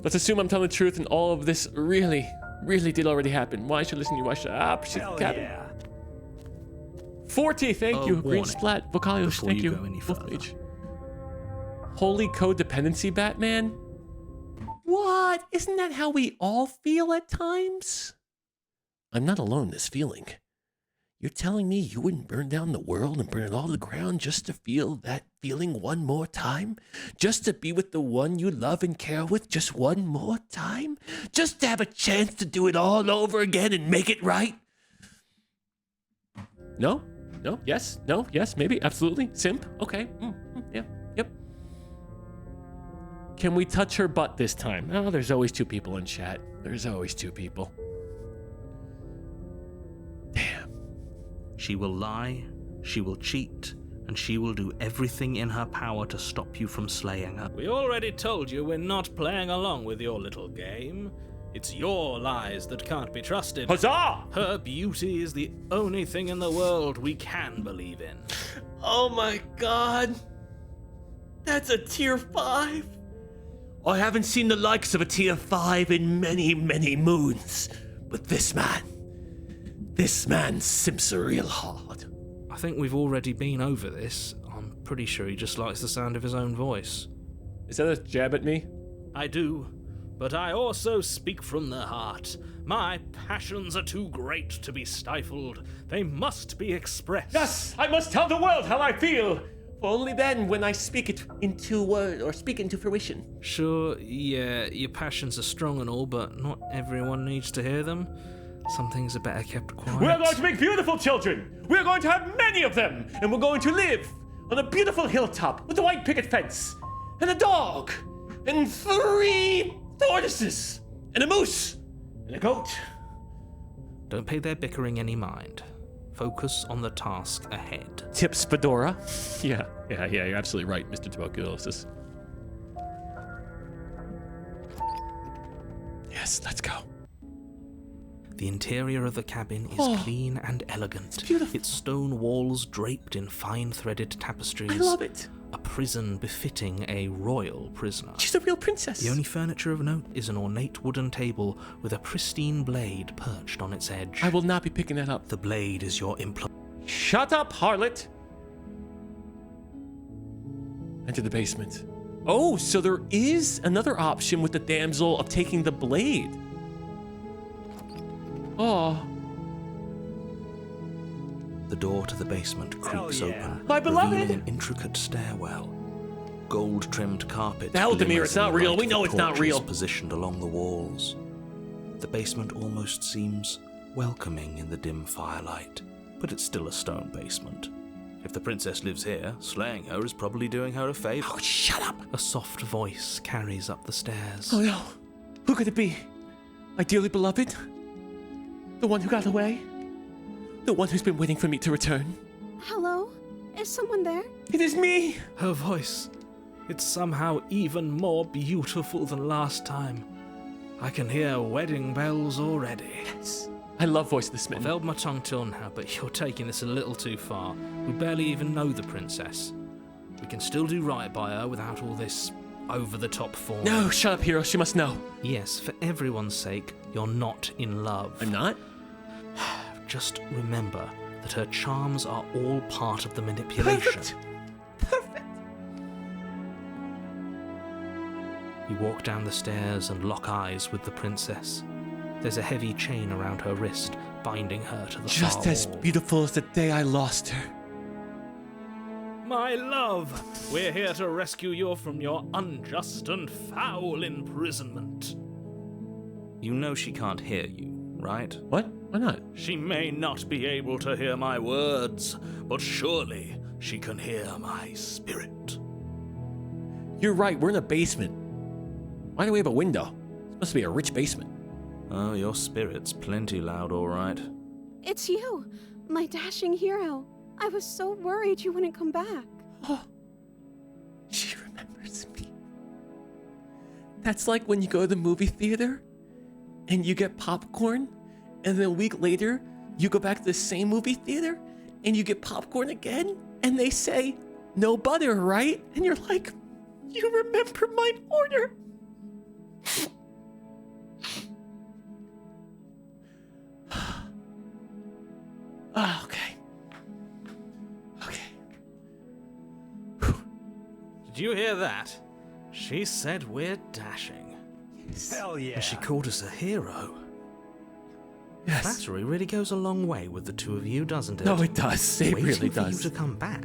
Let's assume I'm telling the truth and all of this really, really did already happen. Why should I listen to you? Why should I? Hell yeah. 40, thank you. Green Warning, Splat. Vocalios, before thank you you. go any Wolf further. Mage. Holy codependency, Batman? What? Isn't that how we all feel at times? I'm not alone in this feeling. You're telling me you wouldn't burn down the world and burn it all to the ground just to feel that feeling one more time? Just to be with the one you love and care with just one more time? Just to have a chance to do it all over again and make it right? No? No? Yes? No? Yes? Maybe? Absolutely? Simp? Okay. Yeah. Yep. Can we touch her butt this time? Oh, there's always two people in chat. There's always two people. Damn. She will lie, she will cheat, and she will do everything in her power to stop you from slaying her. We already told you we're not playing along with your little game. It's your lies that can't be trusted. Huzzah! Her beauty is the only thing in the world we can believe in. Oh my god. That's a tier 5. I haven't seen the likes of a tier 5 in many, many moons. But this man simps real hard. I think we've already been over this. I'm pretty sure he just likes the sound of his own voice. Is that a jab at me? I do, but I also speak from the heart. My passions are too great to be stifled. They must be expressed. Yes, I must tell the world how I feel. For only then when I speak it into word or speak into fruition. Sure, yeah, your passions are strong and all, but not everyone needs to hear them. Some things are better kept quiet. We're going to make beautiful children. We're going to have many of them. And we're going to live on a beautiful hilltop with a white picket fence and a dog and 3 tortoises and a moose and a goat. Don't pay their bickering any mind. Focus on the task ahead. Tips Fedora. Yeah, you're absolutely right, Mr. Tuberculosis. Yes, let's go. The interior of the cabin is clean and elegant. It's beautiful. Its stone walls draped in fine-threaded tapestries. I love it. A prison befitting a royal prisoner. She's a real princess. The only furniture of note is an ornate wooden table with a pristine blade perched on its edge. I will not be picking that up. The blade is your Shut up, harlot! Enter the basement. Oh, so there is another option with the damsel of taking the blade. Oh. The door to the basement creaks open, My beloved! revealing an intricate stairwell. Gold-trimmed carpet. Aldemir, it's not real. We know it's not real. Positioned along the walls. The basement almost seems welcoming in the dim firelight, but it's still a stone basement. If the princess lives here, slaying her is probably doing her a favor. Oh, shut up! A soft voice carries up the stairs. Oh no. Who could it be? My dearly beloved? The one who got away? The one who's been waiting for me to return? Hello? Is someone there? It is me! Her voice. It's somehow even more beautiful than last time. I can hear wedding bells already. Yes. I love Voice of the I've Smitten. held my tongue till now, but you're taking this a little too far. We barely even know the princess. We can still do right by her without all this over-the-top form. No, shut up, hero. She must know. Yes, for everyone's sake, you're not in love. I'm not? Just remember that her charms are all part of the manipulation. Perfect. You walk down the stairs and lock eyes with the princess. There's a heavy chain around her wrist, binding her to the Just far as wall. beautiful as the day I lost her. My love, we're here to rescue you from your unjust and foul imprisonment. You know she can't hear you, right? What? Why not? She may not be able to hear my words, but surely she can hear my spirit. You're right, we're in a basement. Why do we have a window? This must be a rich basement. Oh, your spirit's plenty loud, all right. It's you, my dashing hero. I was so worried you wouldn't come back. Oh, she remembers me. That's like when you go to the movie theater and you get popcorn, and then a week later you go back to the same movie theater and you get popcorn again, and they say, no butter, right? And you're like, you remember my order. Oh, okay. Did you hear that? She said we're dashing. Hell yeah. And she called us a hero. Yes. Flattery really goes a long way with the two of you, doesn't it? No, it does. It Waiting really for does. you to come back.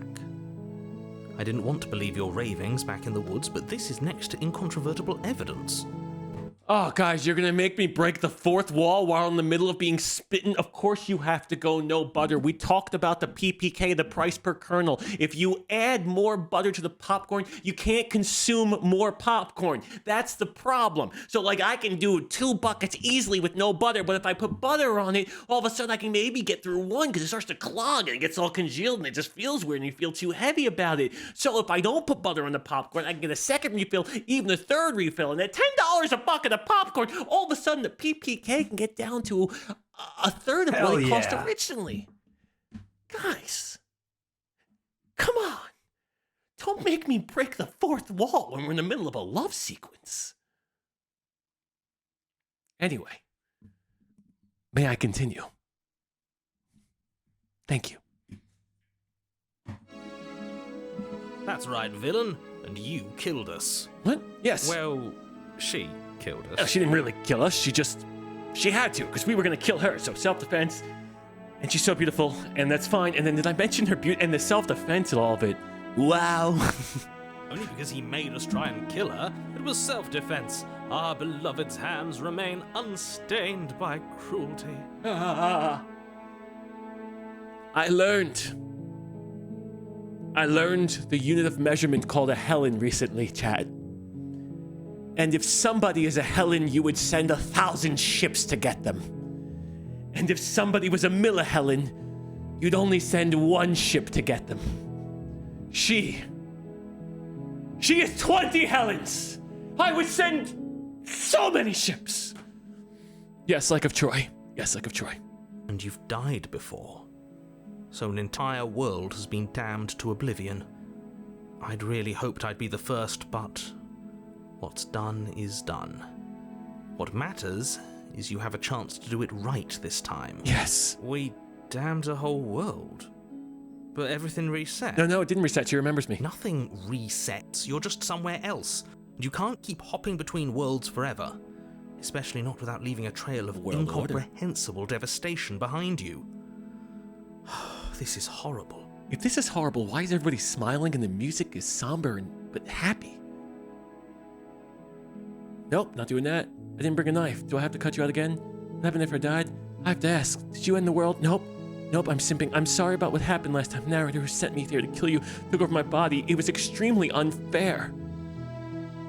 I didn't want to believe your ravings back in the woods, but this is next to incontrovertible evidence. Oh, guys, you're gonna make me break the fourth wall while in the middle of being spitting? Of course you have to go no butter. We talked about the PPK, the price per kernel. If you add more butter to the popcorn, you can't consume more popcorn. That's the problem. So, like, I can do 2 buckets easily with no butter, but if I put butter on it, all of a sudden I can maybe get through 1 because it starts to clog and it gets all congealed and it just feels weird and you feel too heavy about it. So if I don't put butter on the popcorn, I can get a second refill, even a third refill, and at $10 a bucket of popcorn, all of a sudden the PPK can get down to a third of what it cost originally. Guys, come on. Don't make me break the fourth wall when we're in the middle of a love sequence. Anyway, may I continue? Thank you. That's right, villain, and you killed us. What? Yes. Well, she killed No, us. she didn't really kill us. She had to, because we were going to kill her. So self-defense, and she's so beautiful, and that's fine. And then did I mention her beauty and the self-defense and all of it? Wow. Only because he made us try and kill her. It was self-defense. Our beloved's hands remain unstained by cruelty. I learned the unit of measurement called a Helen recently, chat. And if somebody is a Helen, you would send 1,000 ships to get them. And if somebody was a millihelen, you'd only send 1 ship to get them. She is 20 Helens! I would send so many ships! Yes, like of Troy. Yes, like of Troy. And you've died before. So an entire world has been damned to oblivion. I'd really hoped I'd be the first, but what's done is done. What matters is you have a chance to do it right this time. Yes. We damned a whole world. But everything reset. No, it didn't reset. She remembers me. Nothing resets. You're just somewhere else. And you can't keep hopping between worlds forever. Especially not without leaving a trail of World incomprehensible devastation behind you. This is horrible. If this is horrible, why is everybody smiling and the music is somber but happy? Nope, not doing that. I didn't bring a knife. Do I have to cut you out again? What happened if I died? I have to ask. Did you end the world? Nope, I'm simping. I'm sorry about what happened last time. Narrator who sent me here to kill you took over my body. It was extremely unfair.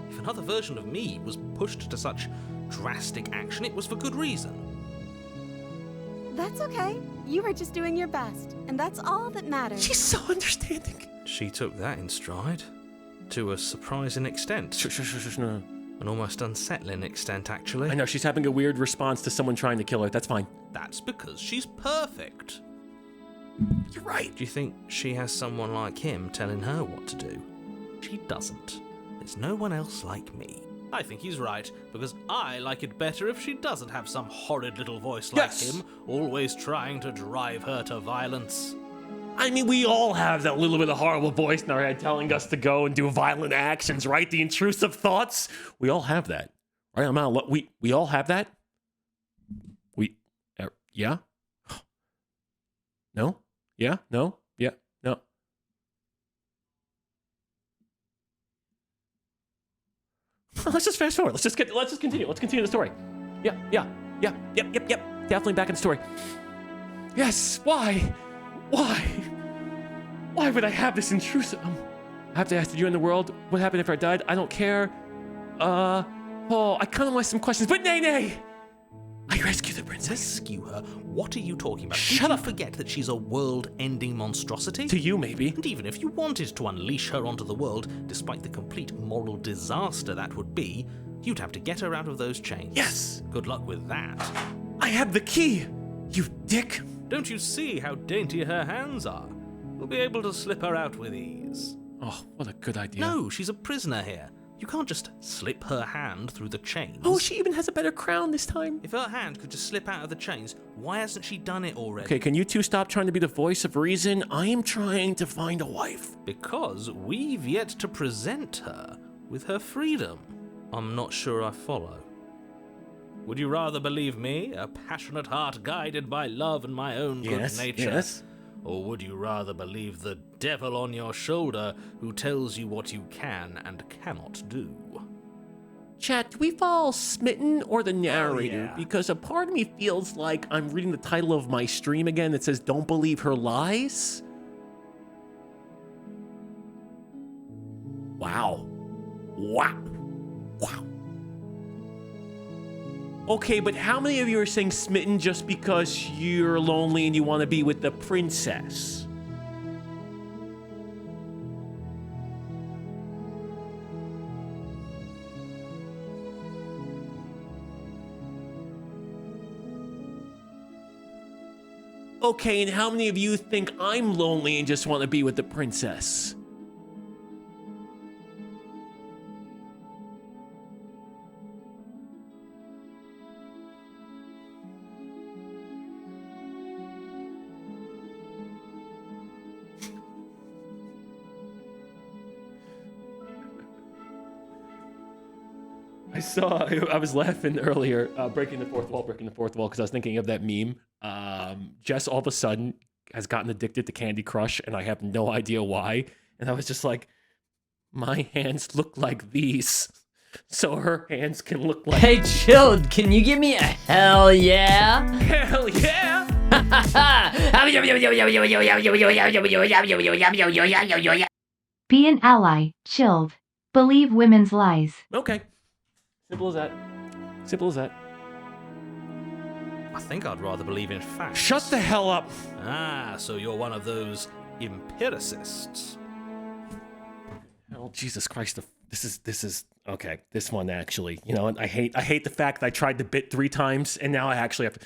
If another version of me was pushed to such drastic action, it was for good reason. That's okay. You were just doing your best, and that's all that matters. She's so understanding. She took that in stride. To a surprising extent. No. An almost unsettling extent, actually. I know, she's having a weird response to someone trying to kill her. That's fine. That's because she's perfect. You're right. Do you think she has someone like him telling her what to do? She doesn't. There's no one else like me. I think he's right, because I like it better if she doesn't have some horrid little voice like him, always trying to drive her to violence. I mean, we all have that little bit of horrible voice in our head telling us to go and do violent actions, right? The intrusive thoughts. We all have that, right? We all have that. Yeah. No? Yeah? No? Yeah? No? Let's just fast forward. Let's just continue. Let's continue the story. Yep. Definitely back in the story. Yes. Why? Why would I have this intrusive? I have to ask, did you end the world? What happened after I died? I don't care. I kind of want some questions, but nay. I rescued the princess. Rescue her? What are you talking about? Shut up. Did you forget that she's a world-ending monstrosity? To you, maybe. And even if you wanted to unleash her onto the world, despite the complete moral disaster that would be, you'd have to get her out of those chains. Yes. Good luck with that. I have the key, you dick. Don't you see how dainty her hands are? You'll be able to slip her out with ease. Oh, what a good idea. No, she's a prisoner here. You can't just slip her hand through the chains. Oh, she even has a better crown this time. If her hand could just slip out of the chains, why hasn't she done it already? Okay, can you two stop trying to be the voice of reason? I am trying to find a wife. Because we've yet to present her with her freedom. I'm not sure I follow. Would you rather believe me, a passionate heart guided by love and my own good nature? Yes. Or would you rather believe the devil on your shoulder who tells you what you can and cannot do? Chat, do we fall Smitten or the narrator? Because a part of me feels like I'm reading the title of my stream again that says, "Don't believe her lies." Wow. Okay, but how many of you are saying smitten just because you're lonely and you want to be with the princess? Okay, and how many of you think I'm lonely and just want to be with the princess? I was laughing earlier, breaking the fourth wall, because I was thinking of that meme. Jess all of a sudden has gotten addicted to Candy Crush, and I have no idea why. And I was just like, my hands look like these, so her hands can look like... Hey, Chilled, can you give me a hell yeah? Hell yeah! Be an ally, Chilled. Believe women's lies. Okay. Simple as that. Simple as that. I think I'd rather believe in facts. Shut the hell up! Ah, so you're one of those empiricists. Oh, Jesus Christ. This is okay. This one actually, you know, I hate the fact that I tried the bit 3 times and now I actually have to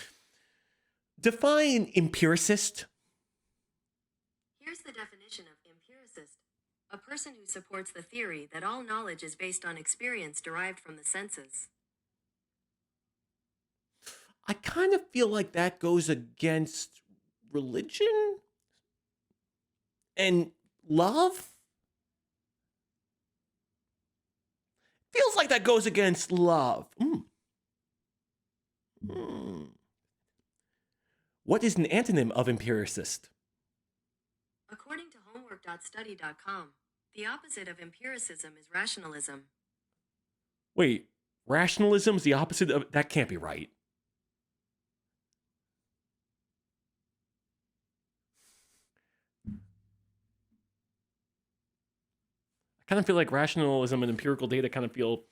define empiricist. Here's the definition of empiricist. A person who supports the theory that all knowledge is based on experience derived from the senses. I kind of feel like that goes against religion and love. Feels like that goes against love. What is an antonym of empiricist? According to homework.study.com, the opposite of empiricism is rationalism. Wait, rationalism is the opposite of... That can't be right. I kind of feel like rationalism and empirical data kind of feel...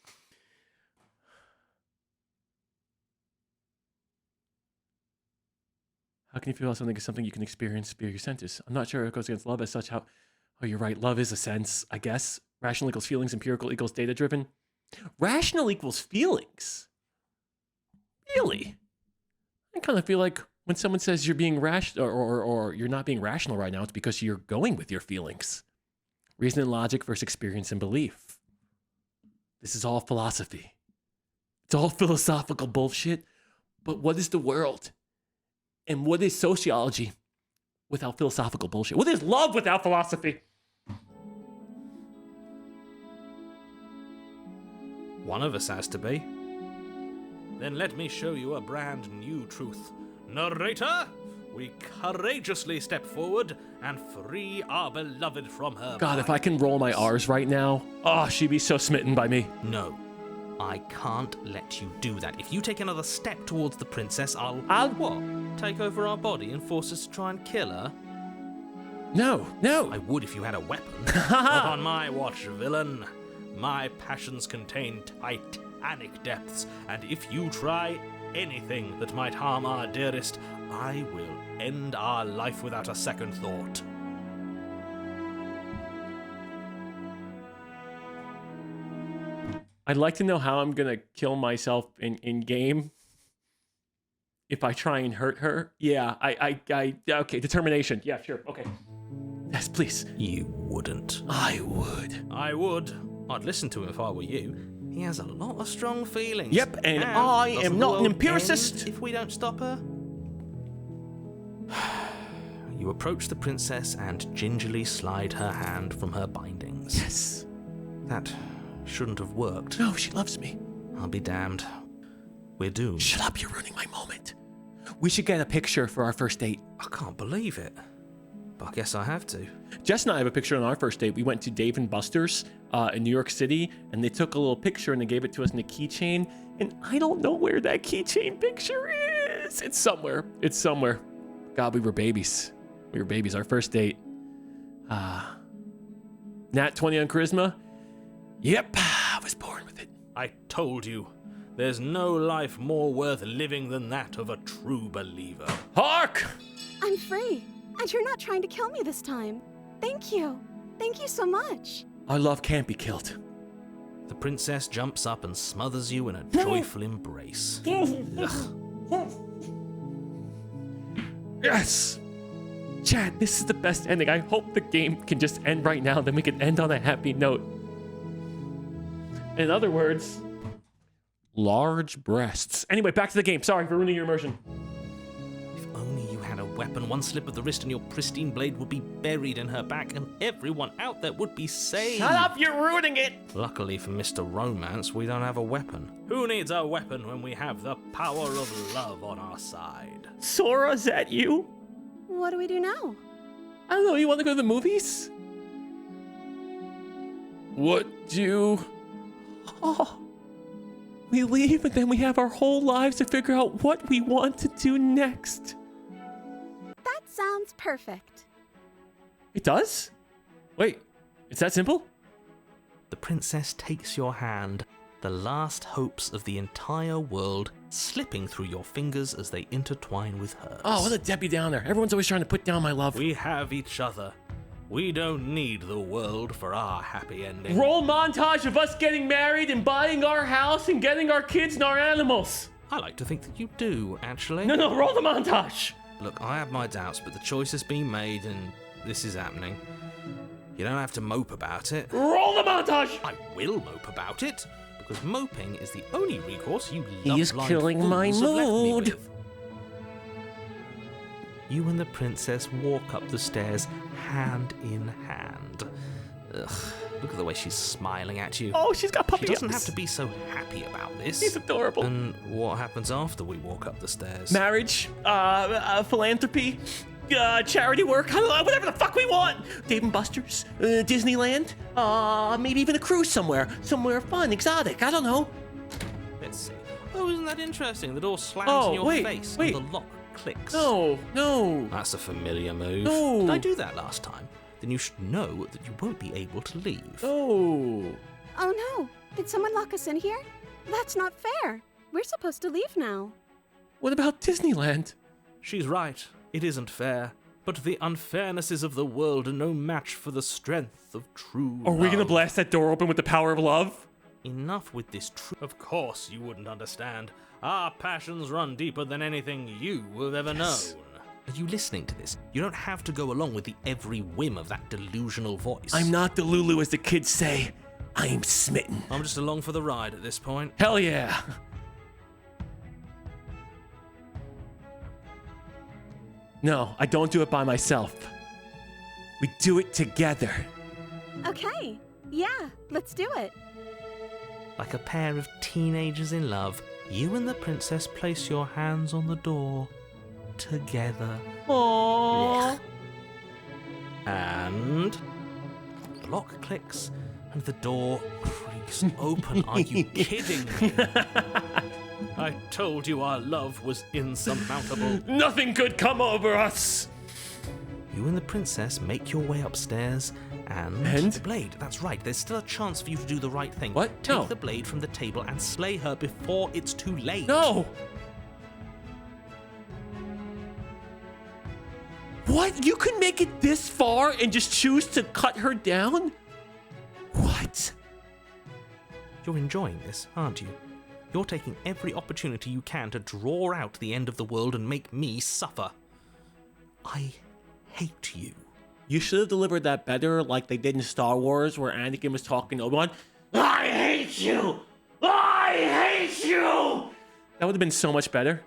How can you feel something is something you can experience via your senses? I'm not sure it goes against love as such. How... Oh, you're right. Love is a sense, I guess. Rational equals feelings. Empirical equals data-driven. Rational equals feelings. Really? I kind of feel like when someone says you're being rational or you're not being rational right now, it's because you're going with your feelings. Reason and logic versus experience and belief. This is all philosophy. It's all philosophical bullshit. But what is the world? And what is sociology without philosophical bullshit? What is love without philosophy? One of us has to be. Then let me show you a brand new truth. Narrator, we courageously step forward and free our beloved from her. God, if I can roll my R's right now, oh, she'd be so smitten by me. No, I can't let you do that. If you take another step towards the princess, I'll what? Take over our body and force us to try and kill her? No. I would if you had a weapon. Not on my watch, villain. My passions contain titanic depths, and if you try anything that might harm our dearest, I will end our life without a second thought. I'd like to know how I'm gonna kill myself in game. If I try and hurt her. Yeah, okay, determination. Yeah, sure, okay. Yes, please. You wouldn't. I would. I would. I'd listen to him if I were you. He has a lot of strong feelings. Yep, and I am not an empiricist. If we don't stop her. You approach the princess and gingerly slide her hand from her bindings. Yes. That shouldn't have worked. No, she loves me. I'll be damned. We're doomed. Shut up, you're ruining my moment. We should get a picture for our first date. I can't believe it. But I guess I have to. Jess and I have a picture on our first date. We went to Dave & Buster's in New York City, and they took a little picture and they gave it to us in a keychain. And I don't know where that keychain picture is. It's somewhere. It's somewhere. God, we were babies. We were babies. Our first date. Nat 20 on charisma. Yep, I was born with it. I told you. There's no life more worth living than that of a true believer. Hark! I'm free, and you're not trying to kill me this time. Thank you. Thank you so much. Our love can't be killed. The princess jumps up and smothers you in a joyful embrace. Yes! Chad, this is the best ending. I hope the game can just end right now, then we can end on a happy note. In other words, large breasts. Anyway, back to the game. Sorry for ruining your immersion. If only you had a weapon, one slip of the wrist and your pristine blade would be buried in her back and everyone out there would be saved. Shut up, you're ruining it! Luckily for Mr. Romance, we don't have a weapon. Who needs a weapon when we have the power of love on our side? Sora, is that you? What do we do now? I don't know, you want to go to the movies? What do... Oh, we leave and then we have our whole lives to figure out what we want to do next. That sounds perfect. It does? Wait, it's that simple? The princess takes your hand, the last hopes of the entire world slipping through your fingers as they intertwine with hers. Oh, what a Debbie Downer. Everyone's always trying to put down my love. We have each other. We don't need the world for our happy ending. Roll montage of us getting married and buying our house and getting our kids and our animals. I like to think that you do, actually. No, roll the montage. Look, I have my doubts, but the choice has been made and this is happening. You don't have to mope about it. Roll the montage! I will mope about it, because moping is the only recourse you He's killing my mood. You and the princess walk up the stairs hand in hand. Ugh, look at the way she's smiling at you. Oh, she's got puppy She doesn't eyes. have to be so happy about this. She's adorable. And what happens after we walk up the stairs? Marriage, philanthropy, charity work, I don't know, whatever the fuck we want. Dave & Buster's, Disneyland, maybe even a cruise somewhere fun, exotic, I don't know. Let's see. Oh, isn't that interesting? The door slams in your face and the lock clicks. No. That's a familiar move. No. Did I do that last time? Then you should know that you won't be able to leave. Oh no. Did someone lock us in here? That's not fair. We're supposed to leave now. What about Disneyland? She's right. It isn't fair. But the unfairnesses of the world are no match for the strength of true love. Are we gonna blast that door open with the power of love? Enough with this Of course you wouldn't understand. Our passions run deeper than anything you have ever known. Are you listening to this? You don't have to go along with the every whim of that delusional voice. I'm not Delulu, as the kids say. I'm smitten. I'm just along for the ride at this point. Hell yeah. No, I don't do it by myself. We do it together. Okay. Yeah, let's do it. Like a pair of teenagers in love, you and the princess place your hands on the door. together. Aww. And the lock clicks and the door creaks open. Are you kidding me? I told you our love was insurmountable. Nothing could come over us. You and the princess make your way upstairs and the blade. That's right. There's still a chance for you to do the right thing. What? Take No. the blade from the table and slay her before it's too late. No. What? You can make it this far and just choose to cut her down? What? You're enjoying this, aren't you? You're taking every opportunity you can to draw out the end of the world and make me suffer. I hate you. You should have delivered that better like they did in Star Wars where Anakin was talking to Obi-Wan. I hate you! I hate you! That would have been so much better.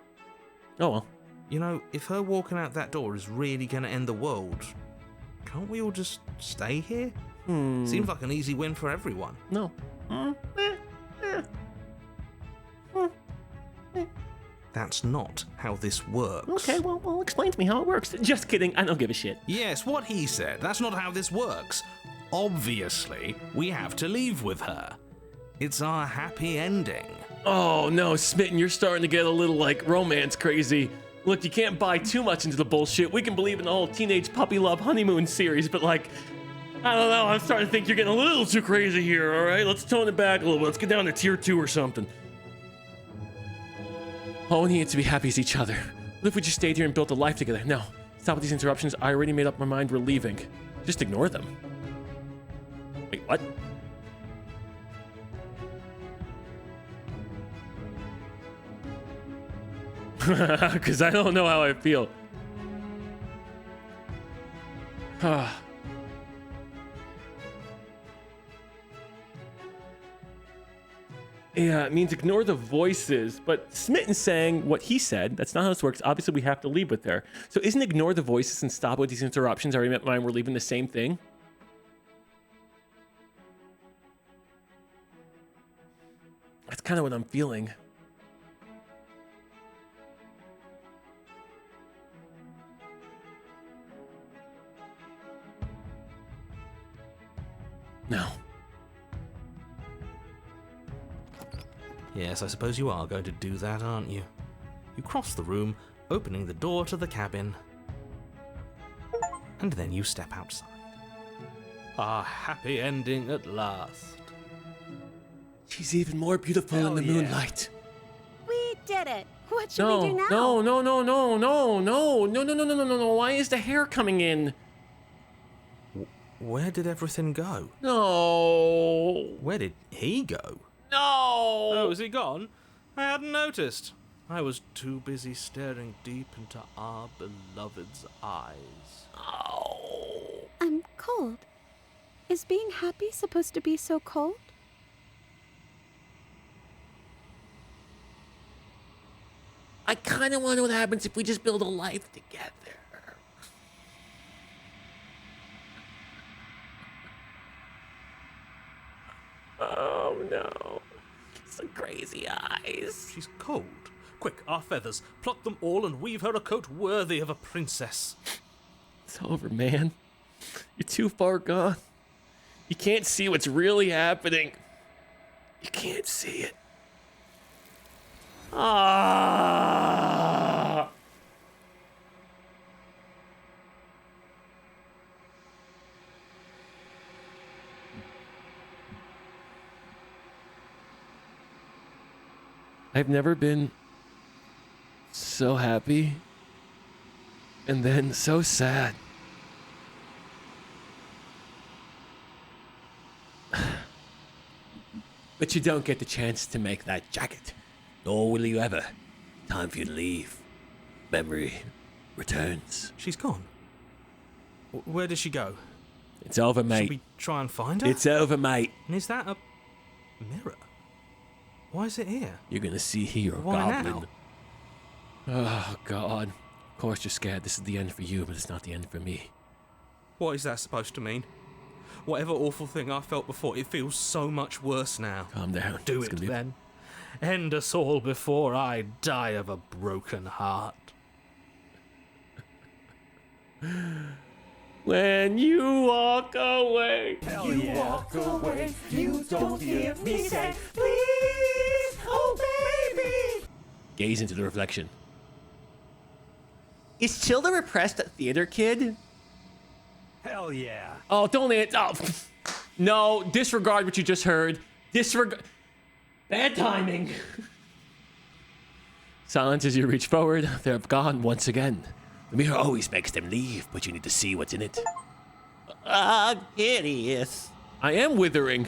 Oh well. You know, if her walking out that door is really going to end the world, can't we all just stay here? Seems like an easy win for everyone. No. That's not how this works. Okay, well, explain to me how it works. Just kidding, I don't give a shit. Yes, what he said. That's not how this works. Obviously, we have to leave with her. It's our happy ending. Oh no, Smitten, you're starting to get a little like romance crazy. Look, you can't buy too much into the bullshit. We can believe in the whole teenage puppy love honeymoon series, but like, I don't know, I'm starting to think you're getting a little too crazy here, alright? Let's tone it back a little bit. Let's get down to tier 2 or something. All we need to be happy is each other. What if we just stayed here and built a life together? No. Stop with these interruptions. I already made up my mind. We're leaving. Just ignore them. Wait, what? Because I don't know how I feel. Yeah, it means ignore the voices, but Smitten's saying what he said. That's not how this works. Obviously, we have to leave with her. So isn't ignore the voices and stop with these interruptions? I already met mine. We're leaving the same thing. That's kind of what I'm feeling. No. Yes, I suppose you are going to do that, aren't you? You cross the room, opening the door to the cabin. And then you step outside. Our happy ending at last. She's even more beautiful in the moonlight. We did it. What should we do now? No. Why is the hair coming in? Where did everything go? No. Where did he go? No. Oh, is he gone? I hadn't noticed. I was too busy staring deep into our beloved's eyes. Oh. I'm cold. Is being happy supposed to be so cold? I kind of want to know what happens if we just build a life together. Oh no. Some crazy eyes. She's cold. Quick, our feathers. Pluck them all and weave her a coat worthy of a princess. It's over, man. You're too far gone. You can't see what's really happening. You can't see it. Ah. I've never been so happy and then so sad. But you don't get the chance to make that jacket. Nor will you ever. Time for you to leave. Memory returns. She's gone. Where did she go? It's over, mate. Should we try and find her? It's over, mate. And is that a mirror? Why is it here? You're gonna see here, Why goblin. now? Oh, God. Of course you're scared. This is the end for you, but it's not the end for me. What is that supposed to mean? Whatever awful thing I felt before, it feels so much worse now. Calm down. Do It's it gonna be- then. End us all before I die of a broken heart. When you walk away. You walk away, you don't hear me say, please, oh baby. Gaze into the reflection. Is Chilled a repressed theater kid? Hell yeah. Oh, don't it. Oh. No, disregard what you just heard. Disregard. Bad timing. Silence as you reach forward. They're gone once again. The mirror always makes them leave, but you need to see what's in it. Hideous. I am withering.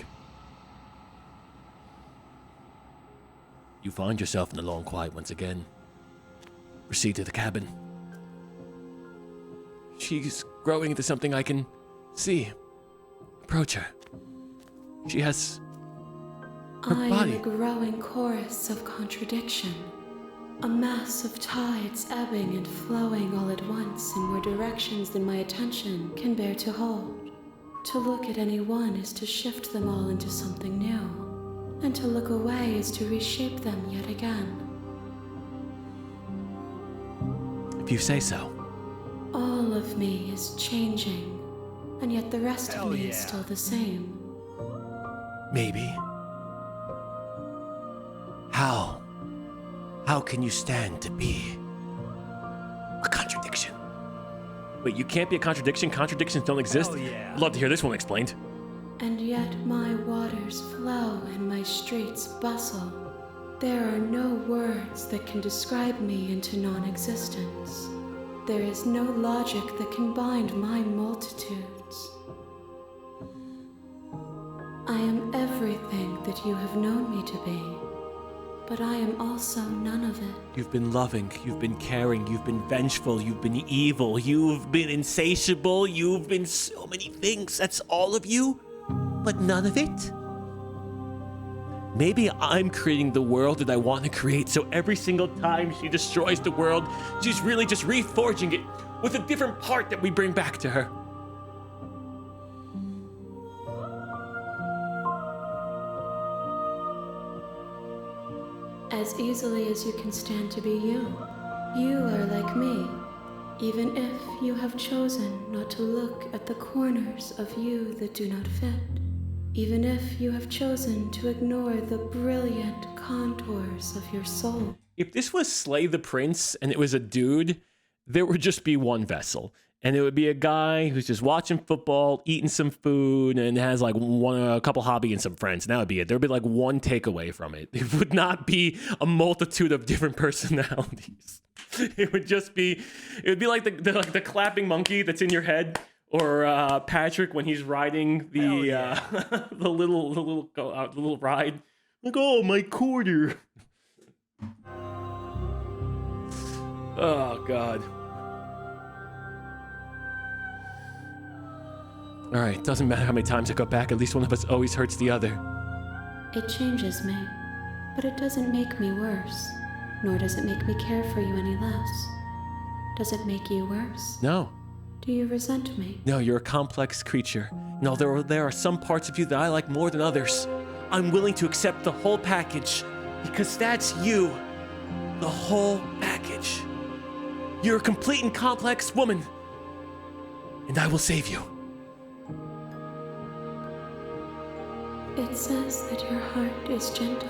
You find yourself in the long quiet once again. Proceed to the cabin. She's growing into something I can see. Approach her. She has her I body. am a growing chorus of contradiction. A mass of tides ebbing and flowing all at once in more directions than my attention can bear to hold. To look at any one is to shift them all into something new, and to look away is to reshape them yet again. If you say so. All of me is changing, and yet the rest of me is still the same. Maybe. How? How can you stand to be a contradiction? Wait, you can't be a contradiction? Contradictions don't exist? I'd love to hear this one explained. And yet my waters flow and my streets bustle. There are no words that can describe me into non-existence. There is no logic that can bind my multitudes. I am everything that you have known me to be, but I am also none of it. You've been loving, you've been caring, you've been vengeful, you've been evil, you've been insatiable, you've been so many things. That's all of you, but none of it? Maybe I'm creating the world that I want to create, so every single time she destroys the world, she's really just reforging it with a different part that we bring back to her. As easily as you can stand to be you. You are like me, even if you have chosen not to look at the corners of you that do not fit. Even if you have chosen to ignore the brilliant contours of your soul. If this was Slay the Prince and it was a dude, there would just be one vessel. And it would be a guy who's just watching football, eating some food, and has like a couple hobby and some friends. And that would be it. There would be like one takeaway from it. It would not be a multitude of different personalities. It would just be, it would be like the clapping monkey that's in your head. Or Patrick when he's riding the the little ride, like, oh, my quarter. Oh God. All right, doesn't matter how many times I go back. At least one of us always hurts the other. It changes me, but it doesn't make me worse, nor does it make me care for you any less. Does it make you worse? No. Do you resent me? No, you're a complex creature. No, there are some parts of you that I like more than others. I'm willing to accept the whole package, because that's you. The whole package. You're a complete and complex woman, and I will save you. It says that your heart is gentle,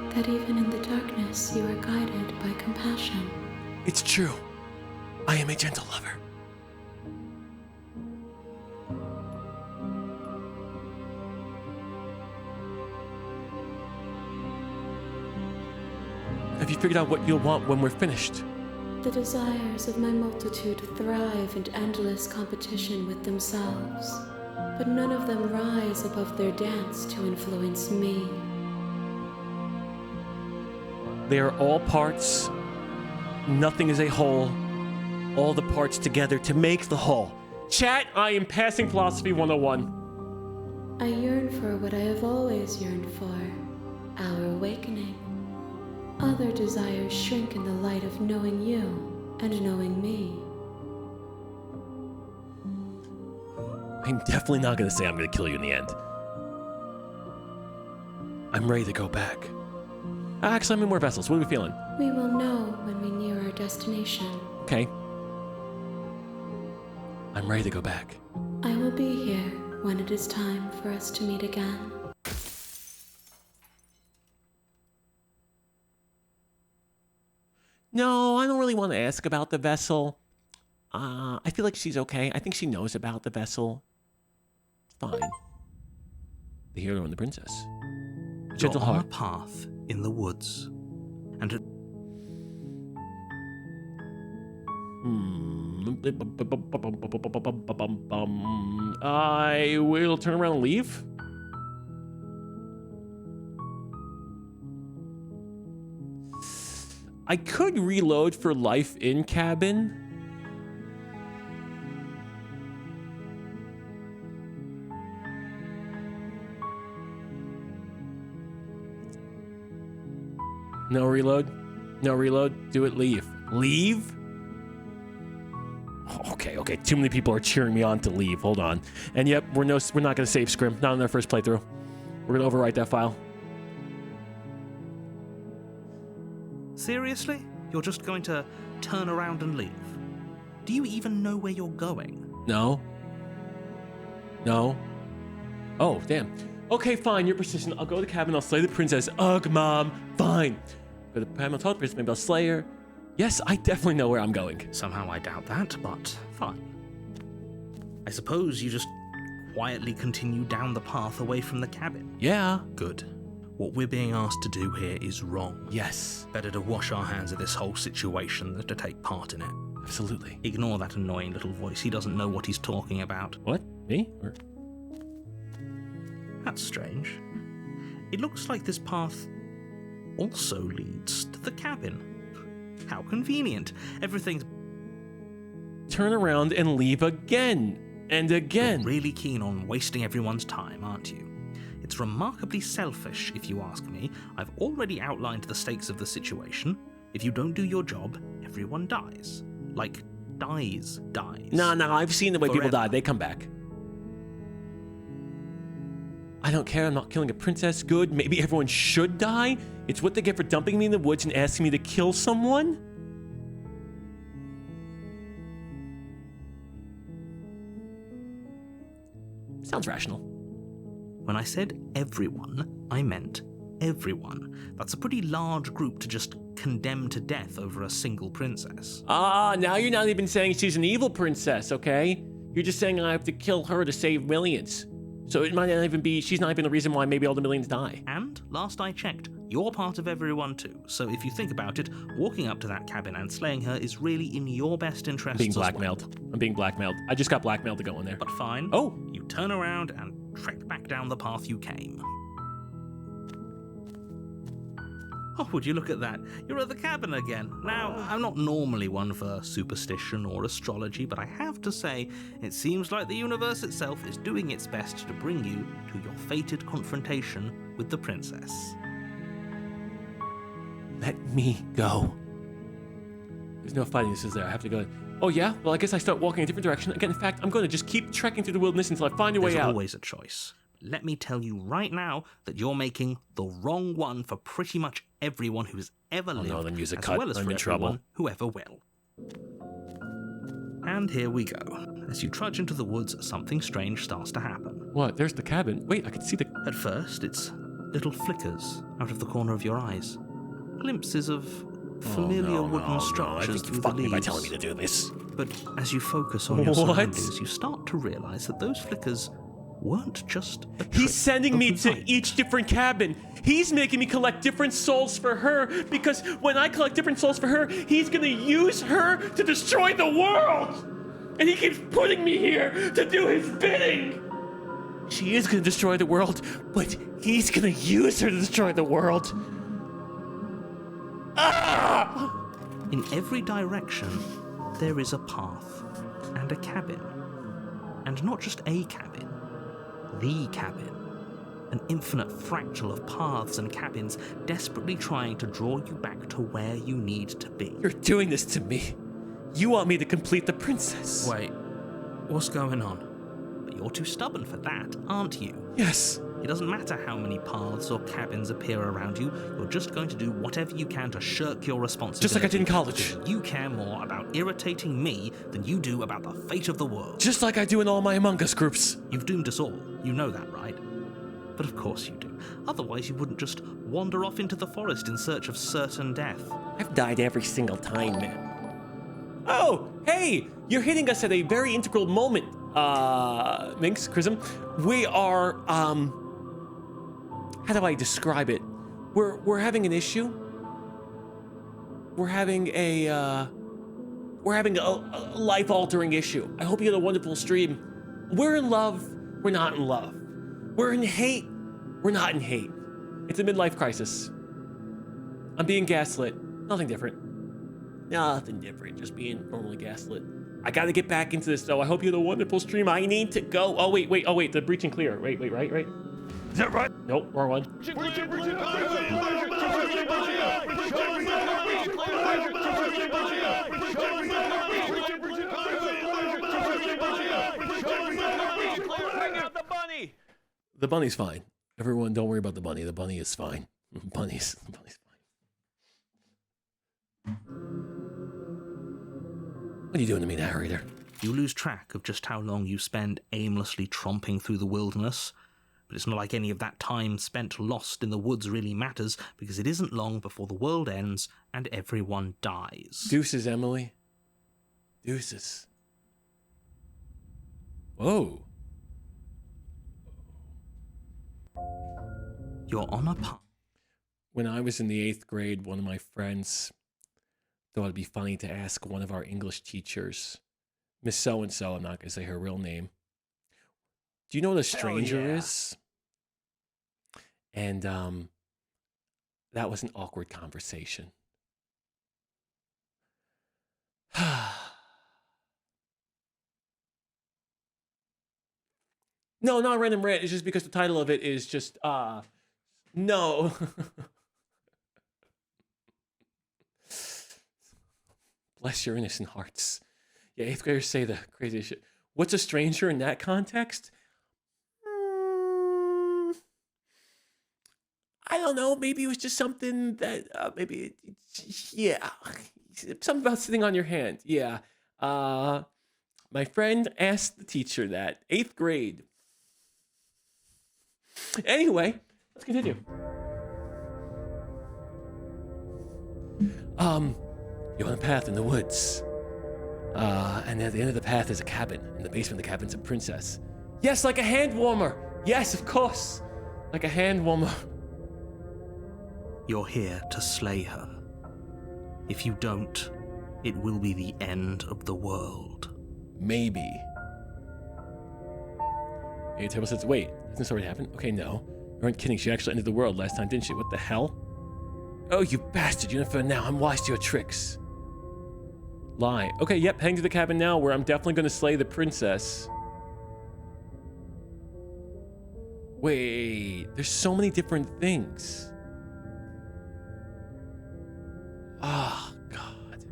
that even in the darkness you are guided by compassion. It's true. I am a gentle lover. Have you figured out what you'll want when we're finished? The desires of my multitude thrive in endless competition with themselves, but none of them rise above their dance to influence me. They are all parts. Nothing is a whole. All the parts together to make the whole. Chat, I am passing Philosophy 101. I yearn for what I have always yearned for, our awakening. Other desires shrink in the light of knowing you and knowing me. I'm definitely not going to say I'm going to kill you in the end. I'm ready to go back. Actually, I'm in more vessels. What are we feeling? We will know when we near our destination. Okay. I'm ready to go back. I will be here when it is time for us to meet again. No, I don't really want to ask about the vessel. I feel like she's okay. I think she knows about the vessel. It's fine. The hero and the princess. You're on a path in the woods, and I will turn around and leave. I could reload for life in cabin. No reload. No reload. Do it. Leave. Leave? Okay. Too many people are cheering me on to leave. Hold on. And yep, we're not going to save Scrim. Not in our first playthrough. We're going to overwrite that file. seriously? You're just going to turn around and leave? Do you even know where you're going? No. No. Oh, damn. Okay, fine, you're persistent. I'll go to the cabin, I'll slay the princess. Ugh, Mom, fine. Go to the cabin, I'll talk to the princess, maybe I'll slay her. Yes, I definitely know where I'm going. Somehow I doubt that, but fine. I suppose you just quietly continue down the path away from the cabin. Yeah. Good. What we're being asked to do here is wrong. Yes. Better to wash our hands of this whole situation than to take part in it. Absolutely. Ignore that annoying little voice. He doesn't know what he's talking about. What? Me? Or... That's strange. It looks like this path also leads to the cabin. How convenient. Everything's... Turn around and leave again. And again. You're really keen on wasting everyone's time, aren't you? It's remarkably selfish, if you ask me. I've already outlined the stakes of the situation. If you don't do your job, everyone dies. Like, dies. No, I've seen the way people die. They come back. I don't care. I'm not killing a princess. Good. Maybe everyone should die. It's what they get for dumping me in the woods and asking me to kill someone. Sounds rational. When I said everyone, I meant everyone. That's a pretty large group to just condemn to death over a single princess. Ah, now you're not even saying she's an evil princess, okay? You're just saying I have to kill her to save millions. So it might not even be, she's not even the reason why maybe all the millions die. And, last I checked, you're part of everyone too. So if you think about it, walking up to that cabin and slaying her is really in your best interest. I'm being blackmailed. I'm being blackmailed. I just got blackmailed to go in there. But fine. Oh! You turn around and trek back down the path you came. Oh, would you look at that? You're at the cabin again. Now, I'm not normally one for superstition or astrology, but I have to say, it seems like the universe itself is doing its best to bring you to your fated confrontation with the princess. Let me go. There's no fighting this is there. I have to go. Oh yeah? Well, I guess I start walking a different direction. Again, in fact, I'm going to just keep trekking through the wilderness until I find a way out. There's always a choice. Let me tell you right now that you're making the wrong one for pretty much everyone who's ever lived, no, the music as cut. well as I'm for in trouble. everyone who ever will. And here we go. As you trudge into the woods, something strange starts to happen. What? There's the cabin. Wait, I can see the... At first, it's little flickers out of the corner of your eyes. Glimpses of familiar wooden structures through the leaves. By telling me to do this. But as you focus on your surroundings, you start to realize that those flickers weren't just a trick. He's sending me to light. each different cabin. He's making me collect different souls for her, because when I collect different souls for her, he's gonna use her to destroy the world! And he keeps putting me here to do his bidding! She is gonna destroy the world, but he's gonna use her to destroy the world. Ah! In every direction, there is a path and a cabin. And not just a cabin, the cabin. An infinite fractal of paths and cabins desperately trying to draw you back to where you need to be. You're doing this to me. You want me to complete the princess. Wait, what's going on? But you're too stubborn for that, aren't you? Yes. It doesn't matter how many paths or cabins appear around you, you're just going to do whatever you can to shirk your responsibility. Just like I did in college. You care more about irritating me than you do about the fate of the world. Just like I do in all my Among Us groups. You've doomed us all. You know that, right? But of course you do. Otherwise you wouldn't just wander off into the forest in search of certain death. I've died every single time, man. Oh, hey! You're hitting us at a very integral moment, Minx, Chrism. We are, how do I describe it? We're having an issue. We're having a life-altering issue. I hope you had a wonderful stream. We're in love. We're not in love. We're in hate. We're not in hate. It's a midlife crisis. I'm being gaslit. Nothing different. Nothing different. Just being normally gaslit. I gotta get back into this though. I hope you had a wonderful stream. I need to go. Oh wait. The breach and clear. Right. Is that right? Nope, wrong one. The bunny's fine. Everyone, don't worry about the bunny. The bunny is fine. Bunny's fine. What are you doing to me, narrator? You lose track of just how long you spend aimlessly tromping through the wilderness. But it's not like any of that time spent lost in the woods really matters, because it isn't long before the world ends and everyone dies. Deuces, Emily. Deuces. Whoa. You're on a path. When I was in the 8th grade, one of my friends thought it'd be funny to ask one of our English teachers, Miss So-and-so, I'm not going to say her real name, do you know what a stranger is? And that was an awkward conversation. No, not random rant. It's just because the title of it is just, no. Bless your innocent hearts. Yeah, 8th graders say the craziest shit. What's a stranger in that context? I don't know. Maybe it was just something that, something about sitting on your hand. Yeah. My friend asked the teacher that. 8th grade. Anyway, let's continue. You're on a path in the woods. And at the end of the path is a cabin. In the basement of the cabin's a princess. Yes, like a hand warmer. Yes, of course. Like a hand warmer. You're here to slay her. If you don't, it will be the end of the world. Maybe. Hey, Turbo says, wait, hasn't this already happened? Okay, no. You weren't kidding. She actually ended the world last time, didn't she? What the hell? Oh, you bastard. You're for now. I'm wise to your tricks. Lie. Okay, yep, heading to the cabin now where I'm definitely going to slay the princess. Wait, there's so many different things. Oh, God.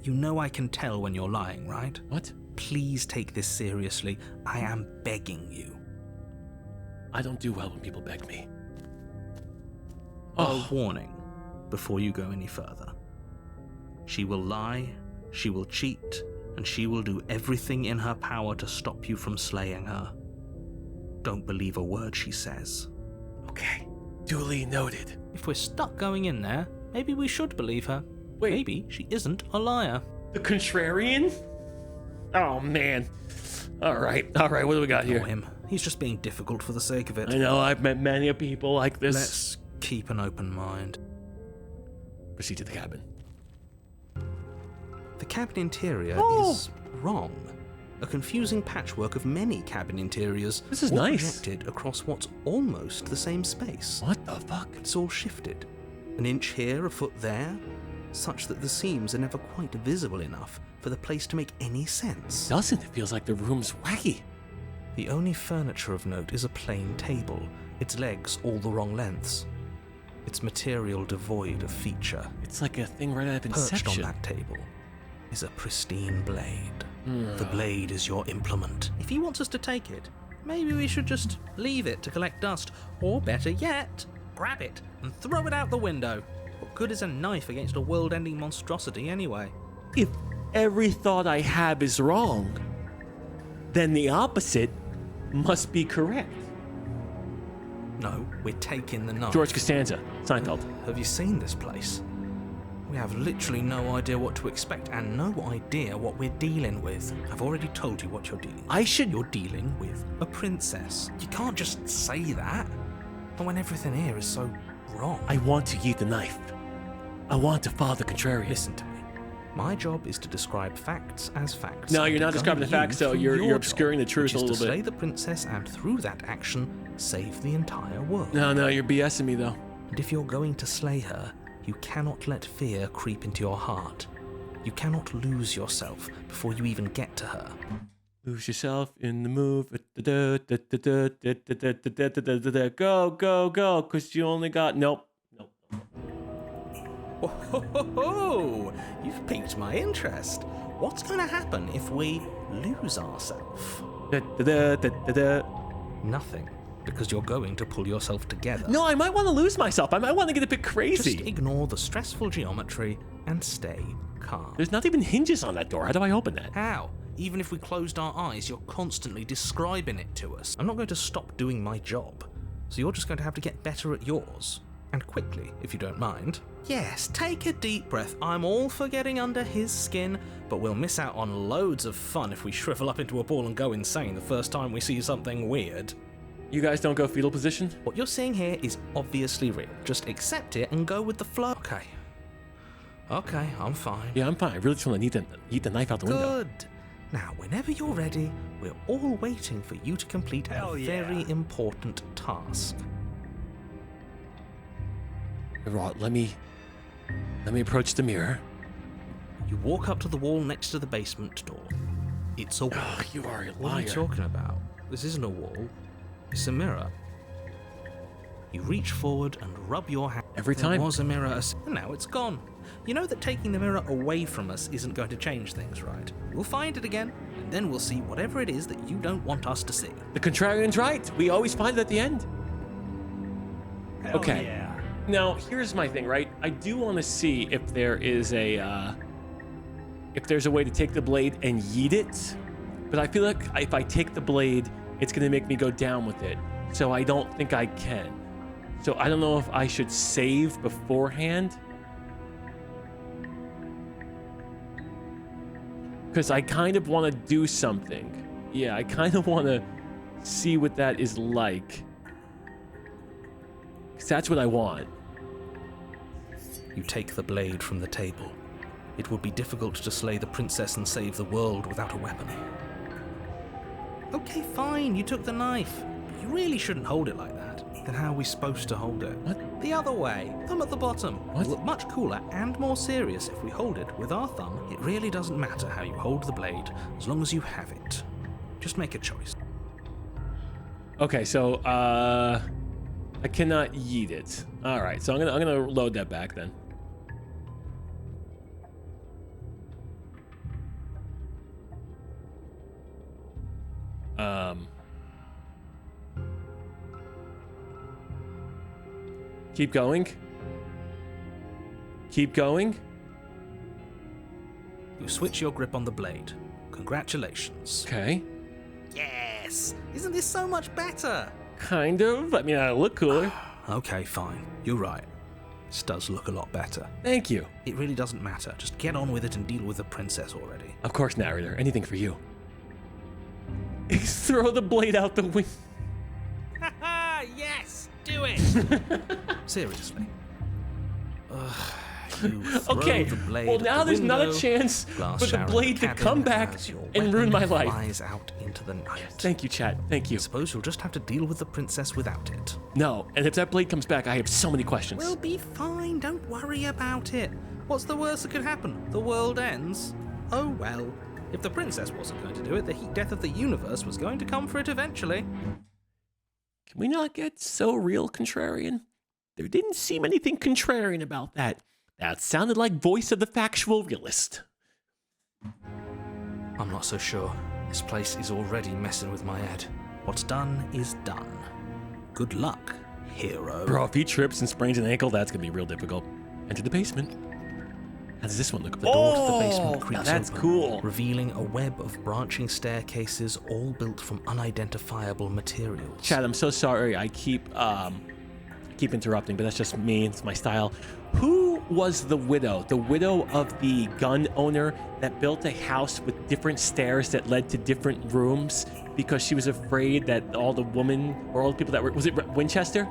You know I can tell when you're lying, right? What? Please take this seriously. I am begging you. I don't do well when people beg me. A warning before you go any further. She will lie, she will cheat, and she will do everything in her power to stop you from slaying her. Don't believe a word she says. Okay, duly noted. If we're stuck going in there, maybe we should believe her. Wait. Maybe she isn't a liar. The contrarian? Oh, man. All right, what do we got here? Ignore him. He's just being difficult for the sake of it. I know, I've met many people like this. Let's keep an open mind. Proceed to the cabin. The cabin interior is wrong. A confusing patchwork of many cabin interiors. This is all nice. Projected across what's almost the same space. What the fuck? It's all shifted. An inch here, a foot there, such that the seams are never quite visible enough for the place to make any sense. Doesn't. It feels like the room's wacky. The only furniture of note is a plain table, its legs all the wrong lengths. Its material devoid of feature. It's like a thing right out of Inception. Perched on that table is a pristine blade. The blade is your implement. If he wants us to take it, maybe we should just leave it to collect dust. Or better yet, grab it and throw it out the window. What good is a knife against a world-ending monstrosity anyway? If every thought I have is wrong, then the opposite must be correct. No, we're taking the knife. George Costanza, Seinfeld. Have you seen this place? We have literally no idea what to expect and no idea what we're dealing with. I've already told you what you're dealing with. You're dealing with a princess. You can't just say that. But when everything here is so wrong. I want to eat the knife. I want to follow the contrarian. Listen to me. My job is to describe facts as facts. No, and you're not to describing the guide facts, you though. through You're your obscuring the job, truth which a is little to bit. slay the princess and through that action, save the entire world. No, you're BSing me, though. And if you're going to slay her, you cannot let fear creep into your heart. You cannot lose yourself before you even get to her. Lose yourself in the move. Go, go, go, because you only got... Nope. Oh, you've piqued my interest. What's going to happen if we lose ourselves? Nothing, because you're going to pull yourself together. No, I might want to lose myself. I might want to get a bit crazy. Just ignore the stressful geometry and stay calm. There's not even hinges on that door. How do I open that? How? Even if we closed our eyes, you're constantly describing it to us. I'm not going to stop doing my job, so you're just going to have to get better at yours. And quickly, if you don't mind. Yes, take a deep breath. I'm all for getting under his skin, but we'll miss out on loads of fun if we shrivel up into a ball and go insane the first time we see something weird. You guys don't go fetal position? What you're seeing here is obviously real. Just accept it and go with the flow. Okay, I'm fine. Yeah, I'm fine. I really just want to eat the knife out the window. Good. Now, whenever you're ready, we're all waiting for you to complete a very important task. Right, let me approach the mirror. You walk up to the wall next to the basement door. It's a wall. Oh, you are a liar. What are you talking about? This isn't a wall. It's a mirror. You reach forward and rub your hand. Every time. There was a mirror, and now it's gone. You know that taking the mirror away from us isn't going to change things, right? We'll find it again, and then we'll see whatever it is that you don't want us to see. The contrarian's right. We always find it at the end. Okay. Yeah. Now, here's my thing, right? I do want to see if there is if there's a way to take the blade and yeet it, but I feel like if I take the blade, it's going to make me go down with it. So I don't think I can. So I don't know if I should save beforehand. Because I kind of want to do something. Yeah, I kind of want to see what that is like. Because that's what I want. You take the blade from the table. It would be difficult to slay the princess and save the world without a weapon. Okay, fine, you took the knife. But you really shouldn't hold it like that. Then how are we supposed to hold it? What? The other way. Thumb at the bottom. What? It'll look much cooler and more serious if we hold it with our thumb. It really doesn't matter how you hold the blade, as long as you have it. Just make a choice. Okay, so I cannot yeet it. All right, so I'm gonna load that back then. Keep going. Keep going. You switch your grip on the blade. Congratulations. Okay. Yes! Isn't this so much better? Kind of. I mean, I look cooler. Okay, fine. You're right. This does look a lot better. Thank you. It really doesn't matter. Just get on with it and deal with the princess already. Of course, narrator. Anything for you. Throw the blade out the window. Haha! Yes! Do it! Seriously. Okay, well now there's not a chance for the blade to come back and ruin my life. Flies out into the night. Thank you, chat. Thank you. I suppose you'll just have to deal with the princess without it. No, and if that blade comes back, I have so many questions. We'll be fine. Don't worry about it. What's the worst that could happen? The world ends? Oh well. If the princess wasn't going to do it, the heat death of the universe was going to come for it eventually. Can we not get so real, contrarian? There didn't seem anything contrarian about that. That sounded like voice of the factual realist. I'm not so sure. This place is already messing with my head. What's done is done. Good luck, hero. Bro, if he trips and sprains an ankle, that's gonna be real difficult. Enter the basement. How does this one look? The door to the basement now creaks that's open, cool. revealing a web of branching staircases all built from unidentifiable materials. Chad, I'm so sorry. I keep interrupting, but that's just me. It's my style. Who was the widow? The widow of the gun owner that built a house with different stairs that led to different rooms because she was afraid that all the women or all the people that were, was it Winchester?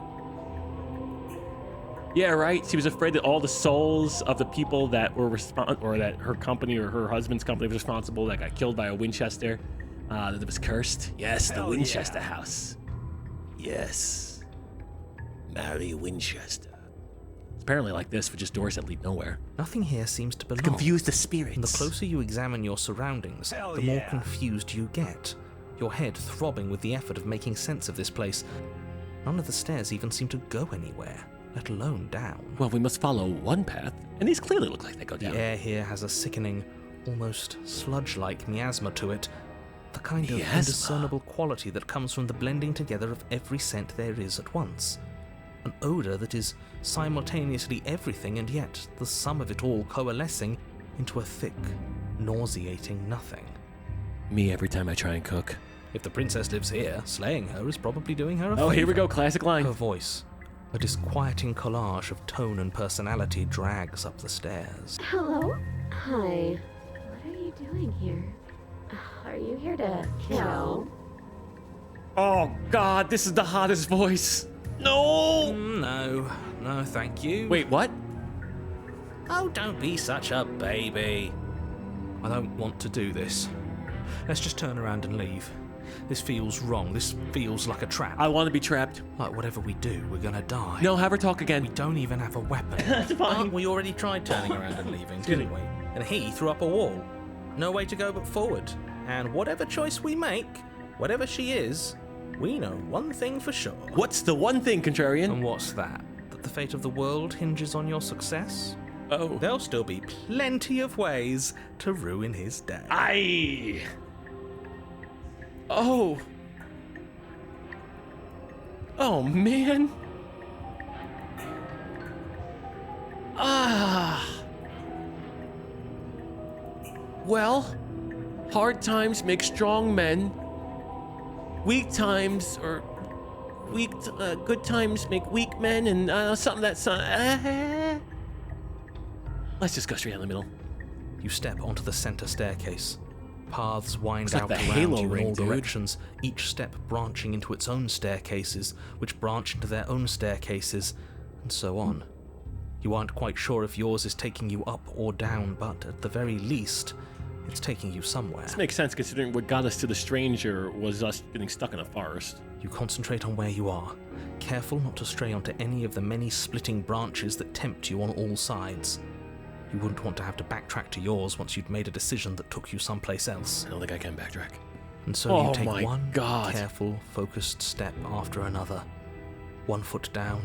Yeah, right. She was afraid that all the souls of the people that were or that her company or her husband's company was responsible that got killed by a Winchester, that it was cursed. Yes, the Winchester house. Yes. Mary Winchester. It's apparently like this with just doors that lead nowhere. Nothing here seems to belong. Confuse the spirits. And the closer you examine your surroundings, the more confused you get. Your head throbbing with the effort of making sense of this place. None of the stairs even seem to go anywhere, let alone down. Well, we must follow one path, and these clearly look like they go down. The air here has a sickening, almost sludge-like miasma to it. The kind of indiscernible quality that comes from the blending together of every scent there is at once. An odor that is simultaneously everything and yet the sum of it all coalescing into a thick, nauseating nothing. Me every time I try and cook. If the princess lives here, slaying her is probably doing her a favor. Oh, here we go, classic line. Her voice, a disquieting collage of tone and personality, drags up the stairs. Hello? Hi. What are you doing here? Are you here to kill? Oh, God, this is the hottest voice. No! No, thank you. Wait, what? Oh, don't be such a baby. I don't want to do this. Let's just turn around and leave. This feels wrong. This feels like a trap. I want to be trapped. Like whatever we do, we're gonna die. No, have her talk again. We don't even have a weapon. That's fine. We already tried turning around and leaving, didn't we? And he threw up a wall. No way to go but forward. And whatever choice we make, whatever she is, we know one thing for sure. What's the one thing, Contrarian? And what's that? That the fate of the world hinges on your success? Oh. There'll still be plenty of ways to ruin his day. Aye. Oh. Oh, man. Well, hard times make strong men. Weak times, or good times make weak men, and something that's... Let's just go straight down the middle. You step onto the center staircase. Paths wind Looks out like the around Halo you in ring, all dude. directions, each step branching into its own staircases, which branch into their own staircases, and so on. You aren't quite sure if yours is taking you up or down, but at the very least, it's taking you somewhere. This makes sense considering what got us to the stranger was us getting stuck in a forest. You concentrate on where you are, careful not to stray onto any of the many splitting branches that tempt you on all sides. You wouldn't want to have to backtrack to yours once you'd made a decision that took you someplace else. I don't think I can backtrack. And so you take one God. careful, focused step after another. 1 foot down,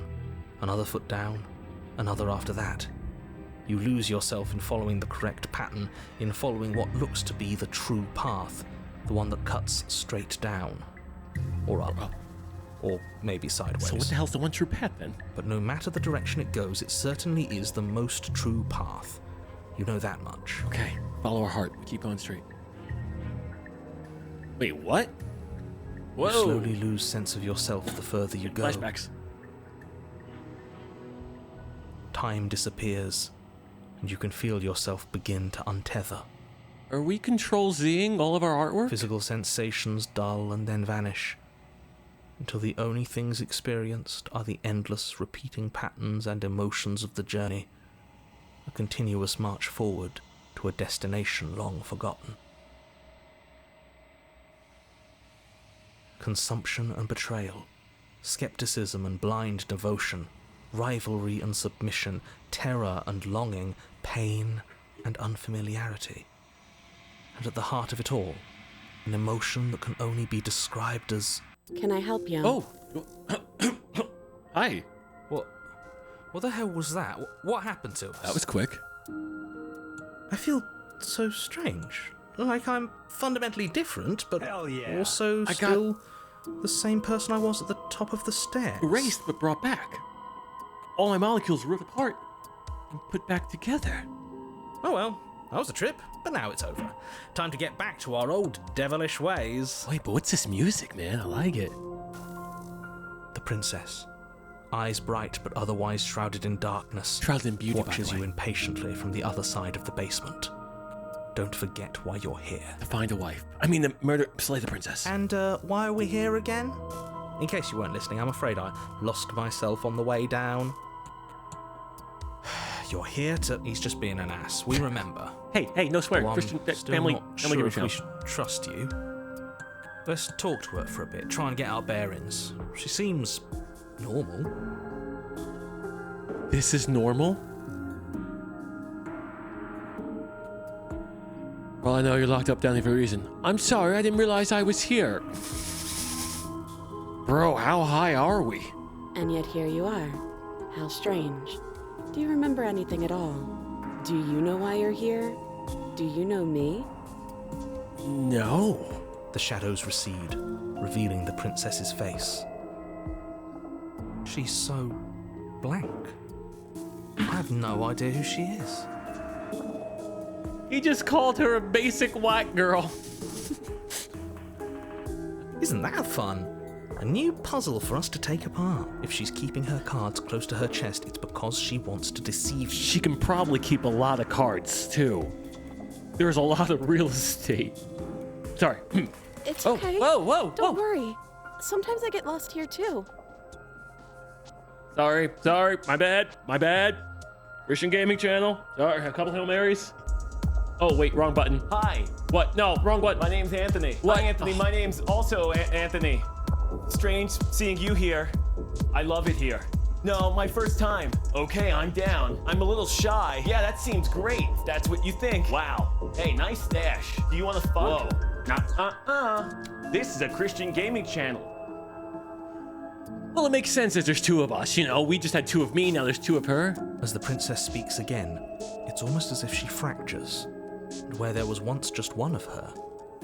another foot down, another after that. You lose yourself in following the correct pattern, in following what looks to be the true path, the one that cuts straight down. Or up. Or maybe sideways. So what the hell's the one true path then? But no matter the direction it goes, it certainly is the most true path. You know that much. Okay, follow our heart. Keep going straight. Wait, what? Whoa! You slowly lose sense of yourself the further you go. Flashbacks. Time disappears, and you can feel yourself begin to untether. Are we Control-Zing all of our artwork? Physical sensations dull and then vanish, until the only things experienced are the endless repeating patterns and emotions of the journey, a continuous march forward to a destination long forgotten. Consumption and betrayal, skepticism and blind devotion, rivalry and submission, terror and longing, pain and unfamiliarity. And at the heart of it all, an emotion that can only be described as... Can I help you? Oh! Hi! What the hell was that? What happened to us? That was quick. I feel so strange. Like I'm fundamentally different, but also I still the same person I was at the top of the stairs. Erased but brought back. All my molecules ripped apart and put back together. Oh well, that was a trip, but now it's over. Time to get back to our old devilish ways. Wait, but what's this music, man? I like it. The princess, eyes bright but otherwise shrouded in darkness, Shrouded in beauty, watches you impatiently from the other side of the basement. Don't forget why you're here. To find a wife. Slay the princess. And why are we here again? In case you weren't listening, I'm afraid I lost myself on the way down. You're here to... He's just being an ass. We remember. Hey, no swearing. Though I'm Christian still family. not Family sure if channel. we should trust you. Let's talk to her for a bit. Try and get our bearings. She seems normal. This is normal? Well, I know you're locked up down here for a reason. I'm sorry, I didn't realize I was here. Bro, how high are we? And yet here you are. How strange. Do you remember anything at all? Do you know why you're here? Do you know me? No. The shadows recede, revealing the princess's face. She's so blank. I have no idea who she is. He just called her a basic white girl. Isn't that fun? A new puzzle for us to take apart. If she's keeping her cards close to her chest, it's because she wants to deceive you. She can probably keep a lot of cards, too. There's a lot of real estate. Sorry. It's okay. Whoa. Don't worry. Sometimes I get lost here too. Sorry. My bad. Christian Gaming Channel. Sorry, a couple Hail Marys. Oh, wait, wrong button. Hi. What? No, wrong button. My name's Anthony. What? Hi, Anthony. My name's also Anthony. Strange seeing you here. I love it here. No, my first time. Okay, I'm down. I'm a little shy. Yeah, that seems great. If that's what you think. Wow. Hey, nice stash. Do you want to fuck? Whoa. This is a Christian gaming channel. Well, it makes sense that there's two of us, you know. We just had two of me, now there's two of her. As the princess speaks again, it's almost as if she fractures. And where there was once just one of her,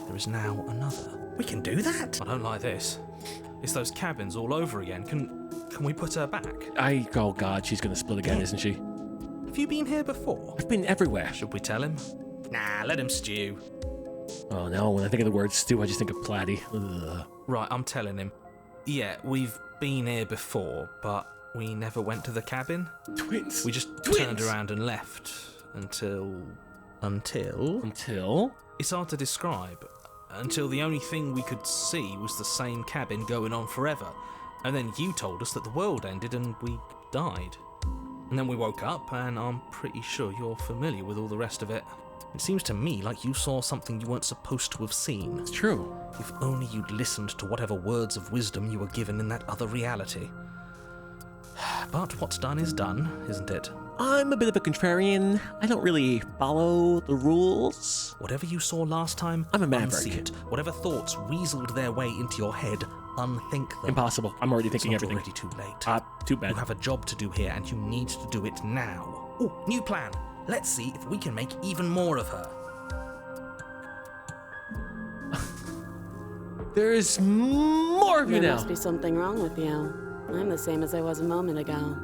there is now another. We can do that? I don't like this. It's those cabins all over again. Can we put her back? Oh God, she's gonna split again, isn't she? Have you been here before? I've been everywhere. Should we tell him? Nah, let him stew. Oh no, when I think of the word stew, I just think of Platty. Ugh. Right, I'm telling him. Yeah, we've been here before, but we never went to the cabin. Twins. We just turned around and left until... It's hard to describe. Until the only thing we could see was the same cabin going on forever. And then you told us that the world ended and we died. And then we woke up, and I'm pretty sure you're familiar with all the rest of it. It seems to me like you saw something you weren't supposed to have seen. It's true. If only you'd listened to whatever words of wisdom you were given in that other reality. But what's done is done, isn't it? I'm a bit of a contrarian. I don't really follow the rules. Whatever you saw last time, I'm a maverick. unsee it. Whatever thoughts weaseled their way into your head, unthink them. Impossible. I'm already thinking it's not everything. already too late. Too bad. You have a job to do here, and you need to do it now. Ooh, new plan. Let's see if we can make even more of her. There's more of you There now. must be something wrong with you. I'm the same as I was a moment ago.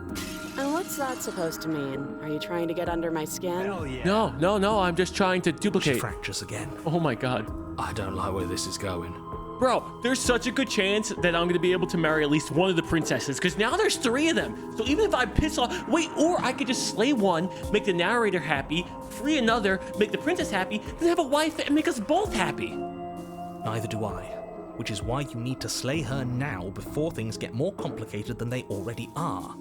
And what's that supposed to mean? Are you trying to get under my skin? Hell yeah. No, I'm just trying to duplicate. She fractures again. Oh my God. I don't like where this is going. Bro, there's such a good chance that I'm gonna be able to marry at least one of the princesses, because now there's 3 of them. So even if I piss off, or I could just slay one, make the narrator happy, free another, make the princess happy, then have a wife and make us both happy. Neither do I. Which is why you need to slay her now before things get more complicated than they already are.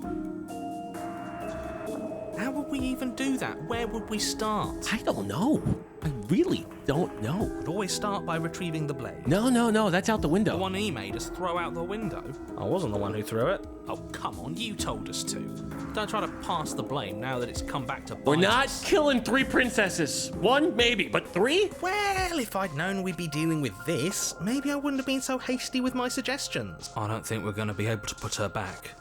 How would we even do that? Where would we start? I don't know. I really don't know. We'd always start by retrieving the blade. No, that's out the window. The one he made us throw out the window. I wasn't the one who threw it. Oh, come on, you told us to. Don't try to pass the blame now that it's come back to bite We're not us. killing 3 princesses. 1, maybe, but 3? Well, if I'd known we'd be dealing with this, maybe I wouldn't have been so hasty with my suggestions. I don't think we're going to be able to put her back.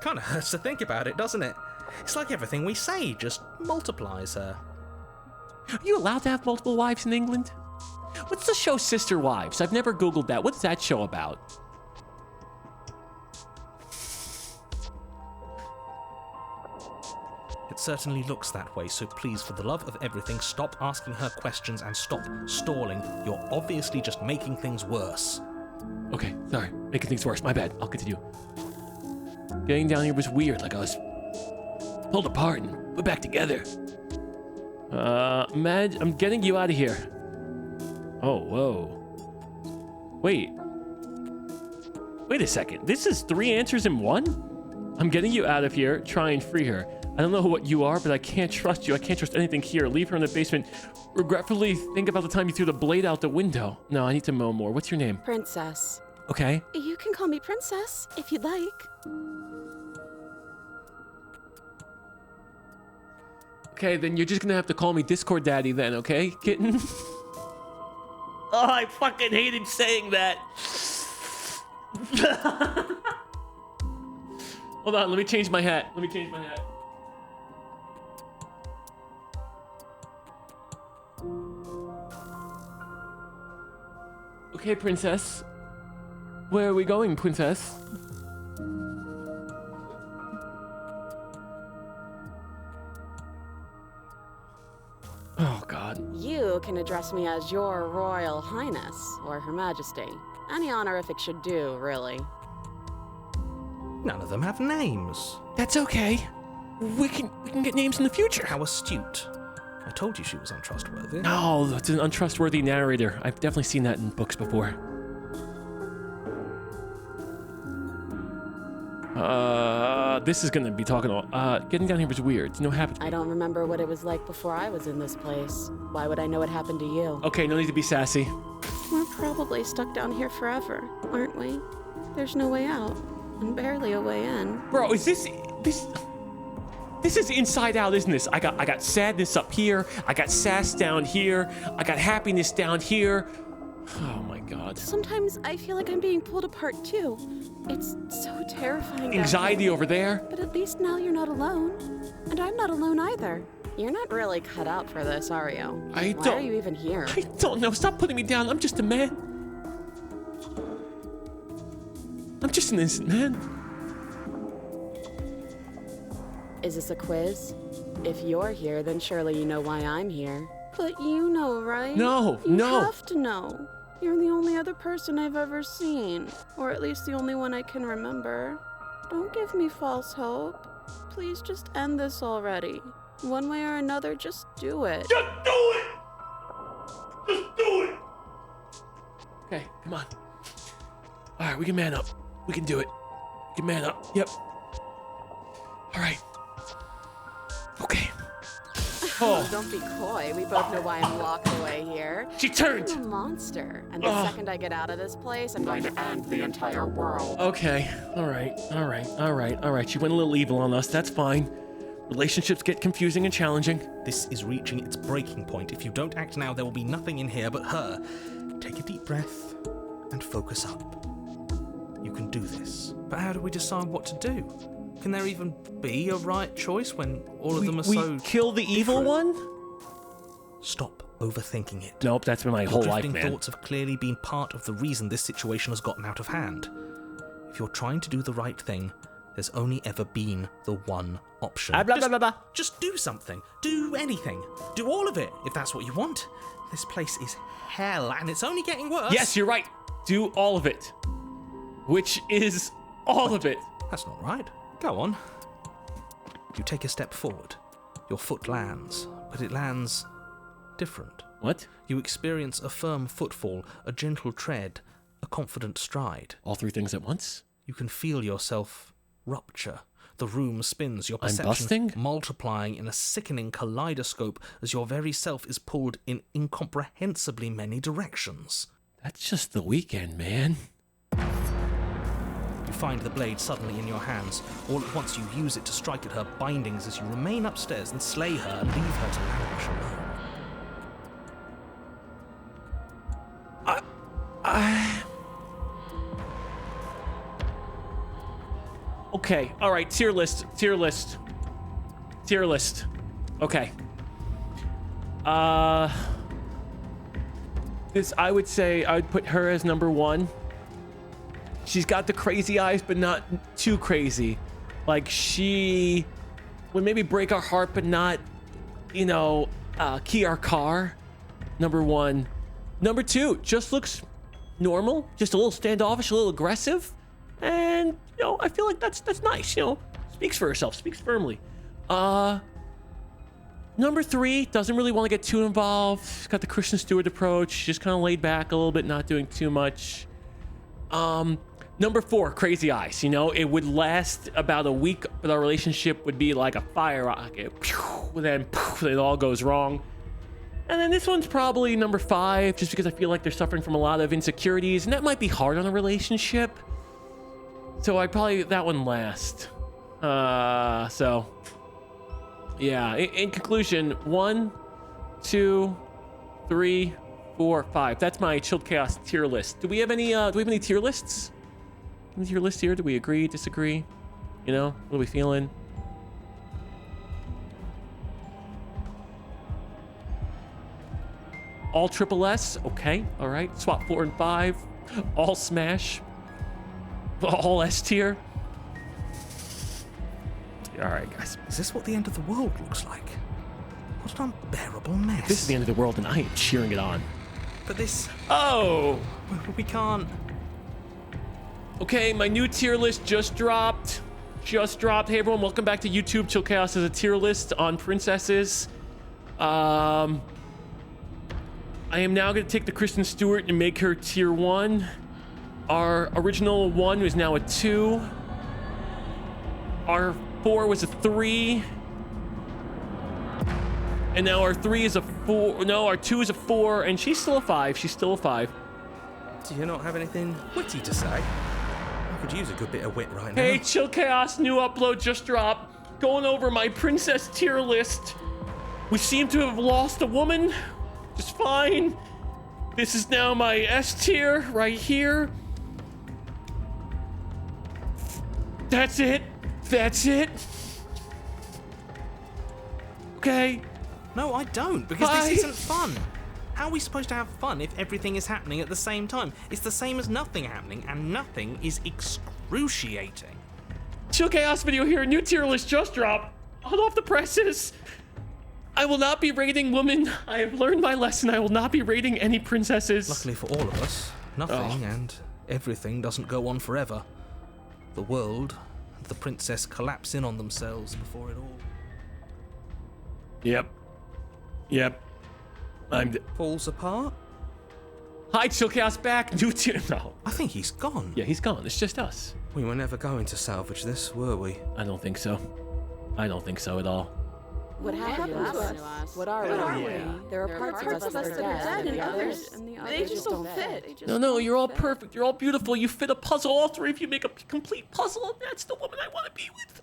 Kind of hurts to think about it, doesn't it? It's like everything we say just multiplies her. Are you allowed to have multiple wives in England? What's the show Sister Wives? I've never Googled that. What's that show about? It certainly looks that way, so please, for the love of everything, stop asking her questions and stop stalling. You're obviously just making things worse. Okay, sorry. Making things worse. My bad. I'll continue. Getting down here was weird, like I was pulled apart and put back together. Madge, I'm getting you out of here. Oh, whoa. Wait a second. This is 3 answers in 1? I'm getting you out of here. Try and free her. I don't know what you are, but I can't trust you. I can't trust anything here. Leave her in the basement. Regretfully think about the time you threw the blade out the window. No, I need to know more. What's your name? Princess. Okay. You can call me Princess, if you'd like. Okay, then you're just gonna have to call me Discord Daddy then, okay, kitten? Oh, I fucking hated saying that. Hold on, let me change my hat. Okay, princess. Where are we going, princess? Oh, God. You can address me as Your Royal Highness, or Her Majesty. Any honorific should do, really. None of them have names. That's okay. We can get names in the future. How astute. I told you she was untrustworthy. No, that's an untrustworthy narrator. I've definitely seen that in books before. This is gonna be talking all. Getting down here was weird. It's no happened. I don't remember what it was like before I was in this place. Why would I know what happened to you? Okay, no need to be sassy. We're probably stuck down here forever, aren't we? There's no way out, and barely a way in. Bro, is this is inside out, isn't this? I got sadness up here. I got sass down here. I got happiness down here. Oh my God. Sometimes I feel like I'm being pulled apart too. It's so terrifying. Anxiety over there. But at least now you're not alone. And I'm not alone either. You're not really cut out for this, are you? Why are you even here? I don't know. Stop putting me down. I'm just a man. I'm just an innocent man. Is this a quiz? If you're here, then surely you know why I'm here. But you know, right? No. You have to know. You're the only other person I've ever seen. Or at least the only one I can remember. Don't give me false hope. Please just end this already. One way or another, just do it. Just do it! Just do it! Okay, come on. All right, we can man up. We can do it. We can man up. Yep. All right. Okay. Oh, don't be coy. We both know why I'm locked away here. She turned! I'm a monster. And the second I get out of this place, I'm going to end the entire world. Okay. All right. She went a little evil on us. That's fine. Relationships get confusing and challenging. This is reaching its breaking point. If you don't act now, there will be nothing in here but her. Take a deep breath and focus up. You can do this. But how do we decide what to do? Can there even be a right choice when all of them are so We kill the evil one? Stop overthinking it. Nope, that's been my whole life, man. Drifting thoughts have clearly been part of the reason this situation has gotten out of hand. If you're trying to do the right thing, there's only ever been the one option. Just do something. Do anything. Do all of it, if that's what you want. This place is hell, and it's only getting worse. Yes, you're right. Do all of it. Which is all of it. That's not right. Go on. You take a step forward. Your foot lands, but it lands different. What? You experience a firm footfall, a gentle tread, a confident stride. All 3 things at once? You can feel yourself rupture. The room spins, your perception multiplying in a sickening kaleidoscope as your very self is pulled in incomprehensibly many directions. That's just the weekend, man. You find the blade suddenly in your hands. All at once you use it to strike at her bindings as you remain upstairs and slay her and leave her to languish alone. Okay, all right, tier list. Okay. I would say I would put her as number 1. She's got the crazy eyes, but not too crazy. Like, she would maybe break our heart, but not, you know, key our car. Number 1. Number 2 just looks normal, just a little standoffish, a little aggressive, and you know, I feel like that's nice. You know, speaks for herself, speaks firmly. Number 3 doesn't really want to get too involved. She's got the Kristen Stewart approach, just kind of laid back a little bit, not doing too much. Number 4, crazy eyes. You know, it would last about a week, but our relationship would be like a fire rocket. Then it all goes wrong. And then this one's probably number 5, just because I feel like they're suffering from a lot of insecurities, and that might be hard on a relationship. So I'd probably that one last. So yeah. In conclusion, 1, 2, 3, 4, 5. That's my Chilled Chaos tier list. Do we have any? Do we have any tier lists? Any tier list here? Do we agree? Disagree? You know, what are we feeling? All triple S. Okay. All right. Swap 4 and 5. All smash. All S tier. All right, guys. Is this what the end of the world looks like? What an unbearable mess. This is the end of the world, and I am cheering it on. But this... Oh! We can't... Okay, my new tier list just dropped. Hey, everyone. Welcome back to YouTube. Chill Chaos has a tier list on princesses. I am now going to take the Kristen Stewart and make her tier 1. Our original 1 is now a 2. Our 4 was a 3. And now our 3 is a 4. No, our 2 is a 4, and she's still a 5. She's still a 5. Do you not have anything witty to say? I could use a good bit of wit right now. Hey, Chill Chaos, new upload just dropped. Going over my princess tier list. We seem to have lost a woman. Just fine. This is now my S tier right here. That's it. That's it. Okay. No, I don't, because this isn't fun. How are we supposed to have fun if everything is happening at the same time? It's the same as nothing happening, and nothing is excruciating. Chill Chaos video here. New tier list just dropped. Hot off the presses. I will not be rating women. I have learned my lesson. I will not be rating any princesses. Luckily for all of us, nothing and everything doesn't go on forever. The world and the princess collapse in on themselves before it all. Yep. Falls apart? Hi, Chill Chaos back. New tier. No. I think he's gone. Yeah, he's gone. It's just us. We were never going to salvage this, were we? I don't think so. I don't think so at all. What happened to us? What are we? There are parts of us that are dead, and others, they just don't fit. No, you're all perfect. You're all beautiful. You fit a puzzle. All 3 of you make a complete puzzle, and that's the woman I want to be with.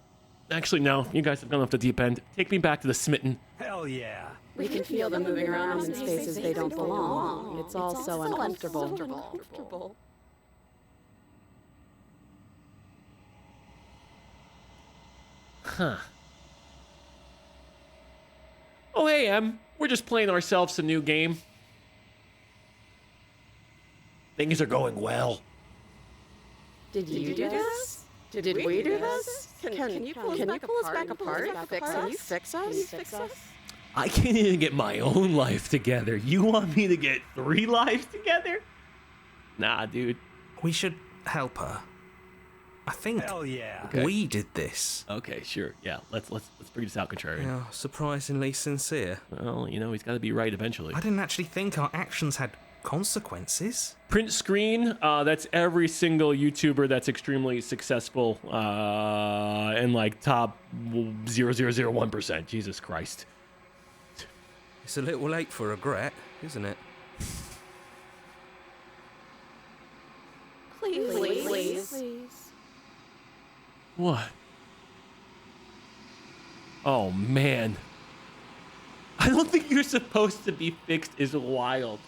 Actually, no. You guys have gone off the deep end. Take me back to the smitten. Hell yeah. We can feel them moving around in spaces they don't belong. It's all so uncomfortable. Huh. Oh, hey, Em. We're just playing ourselves a new game. Things are going well. Did you do this? Did we do this? Can you pull us back apart? Can you fix us? I can't even get my own life together. You want me to get 3 lives together? Nah, dude. We should help her. I think we did this. Okay, sure. Yeah, let's bring this out, Contrarian. Yeah, surprisingly sincere. Well, you know, he's got to be right eventually. I didn't actually think our actions had consequences. Print screen, that's every single YouTuber that's extremely successful and like top 0.001%. Jesus Christ. It's a little late for regret, isn't it? Please. What? Oh, man. I don't think you're supposed to be fixed is wild.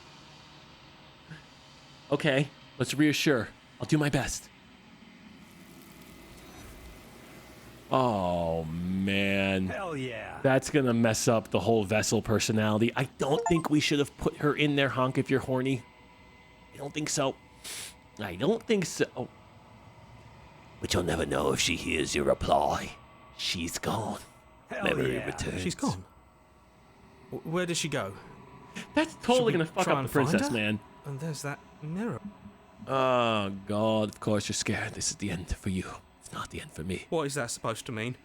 Okay, let's reassure. I'll do my best. Oh, man. Hell yeah. That's gonna mess up the whole vessel personality. I don't think we should have put her in there, Honk, if you're horny. I don't think so. I don't think so. But you'll never know if she hears your reply. She's gone. Memory returns. She's gone. Where did she go? That's totally Should we gonna fuck try up and the find princess, her? man. And there's that mirror. Oh, God, of course you're scared. This is the end for you. It's not the end for me. What is that supposed to mean?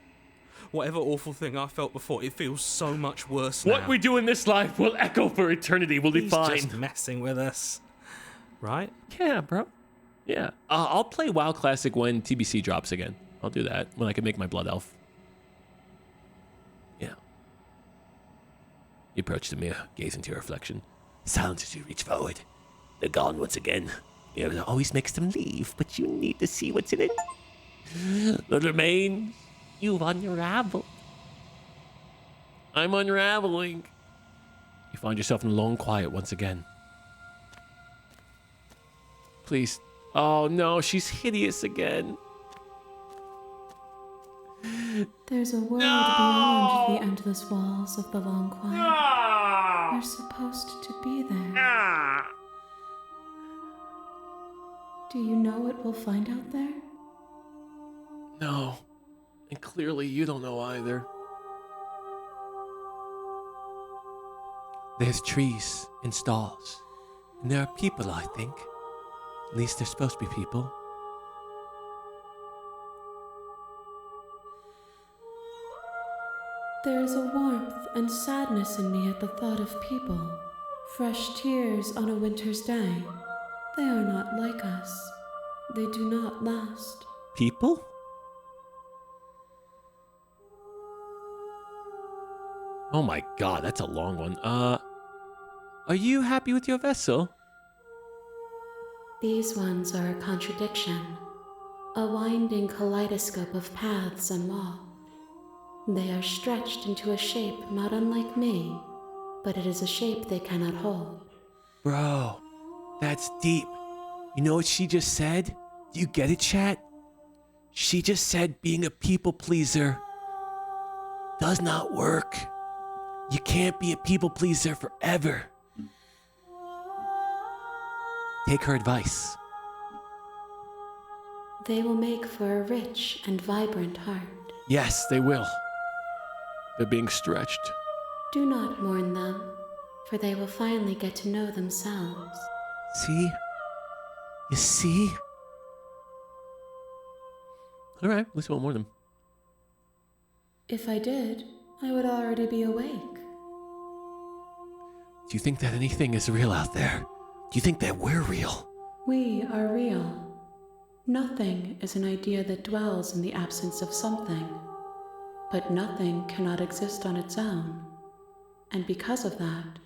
Whatever awful thing I felt before, it feels so much worse now. What we do in this life will echo for eternity. We'll be He's fine. just messing with us. Right? Yeah, bro. Yeah. I'll play WoW Classic when TBC drops again. I'll do that when I can make my Blood Elf. Yeah. You approach the mirror, gaze into your reflection. Silence as you reach forward. They're gone once again. Mirror always makes them leave, but you need to see what's in it. What remains? You've unraveled. I'm unraveling. You find yourself in a long quiet once again. Please. Oh no, she's hideous again. There's a world beyond the endless walls of the long quiet. We're supposed to be there. Do you know what we'll find out there? No. And clearly you don't know either. There's trees and stars. And there are people, I think. At least they're supposed to be people. There is a warmth and sadness in me at the thought of people. Fresh tears on a winter's day. They are not like us. They do not last. People? Oh my God, that's a long one. Are you happy with your vessel? These ones are a contradiction. A winding kaleidoscope of paths and walls. They are stretched into a shape not unlike me, but it is a shape they cannot hold. Bro, that's deep. You know what she just said? Do you get it, chat? She just said being a people pleaser does not work. You can't be a people pleaser forever. Take her advice. They will make for a rich and vibrant heart. Yes, they will. They're being stretched. Do not mourn them, for they will finally get to know themselves. See? You see? All right, at least I won't mourn them. If I did, I would already be awake. Do you think that anything is real out there? Do you think that we're real? We are real. Nothing is an idea that dwells in the absence of something. But nothing cannot exist on its own. And because of that,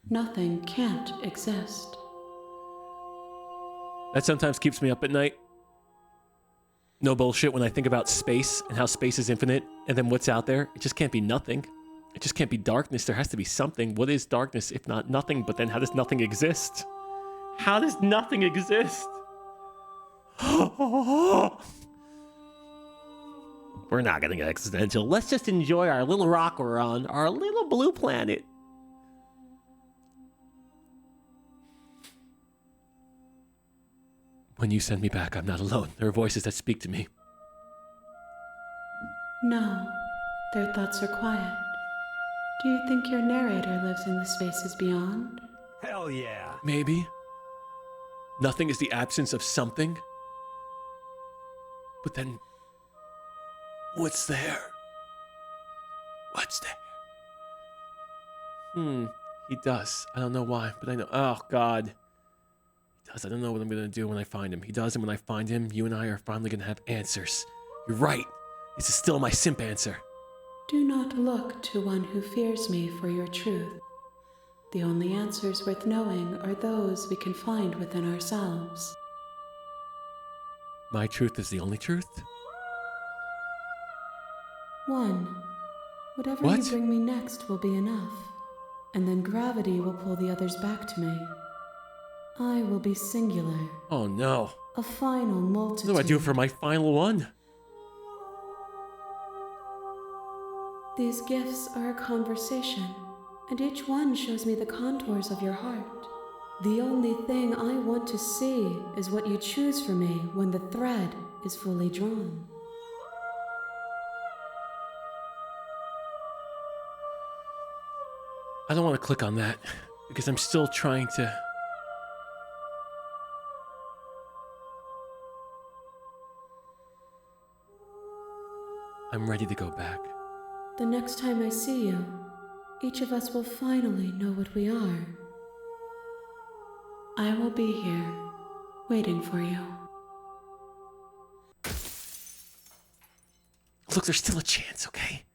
nothing can't exist. That sometimes keeps me up at night. No bullshit when I think about space and how space is infinite and then what's out there. It just can't be nothing. It just can't be darkness. There has to be something. What is darkness if not nothing? But then how does nothing exist? How does nothing exist? We're not gonna get existential. Let's just enjoy our little rock we're on, our little blue planet. When you send me back, I'm not alone. There are voices that speak to me. No, their thoughts are quiet. Do you think your narrator lives in the spaces beyond? Hell yeah. Maybe. Nothing is the absence of something. But then, what's there? What's there? He does. I don't know why, but I know. Oh, God. He does. I don't know what I'm going to do when I find him. He does, and when I find him, you and I are finally going to have answers. You're right. This is still my simp answer. Do not look to one who fears me for your truth. The only answers worth knowing are those we can find within ourselves. My truth is the only truth? One. Whatever What? you bring me next will be enough. And then gravity will pull the others back to me. I will be singular. Oh, no. A final multitude. What do I do for my final one? These gifts are a conversation, and each one shows me the contours of your heart. The only thing I want to see is what you choose for me when the thread is fully drawn. I don't want to click on that because I'm still trying to... I'm ready to go back. The next time I see you, each of us will finally know what we are. I will be here, waiting for you. Look, there's still a chance, okay?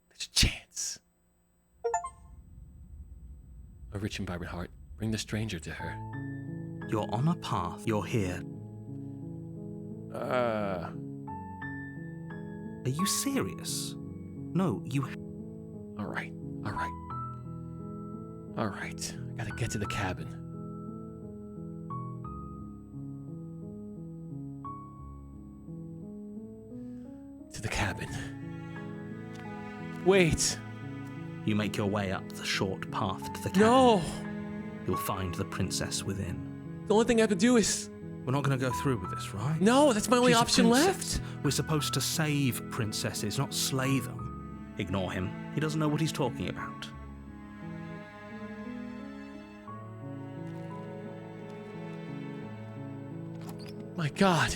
There's a chance. A rich and vibrant heart. Bring the stranger to her. You're on a path. You're here. Are you serious? No, you... Alright. I gotta get to the cabin. To the cabin. Wait! You make your way up the short path to the cabin. No! You'll find the princess within. The only thing I have to do is... We're not going to go through with this, right? No, that's my only She's a option princess. left. We're supposed to save princesses, not slay them. Ignore him. He doesn't know what he's talking about. My God.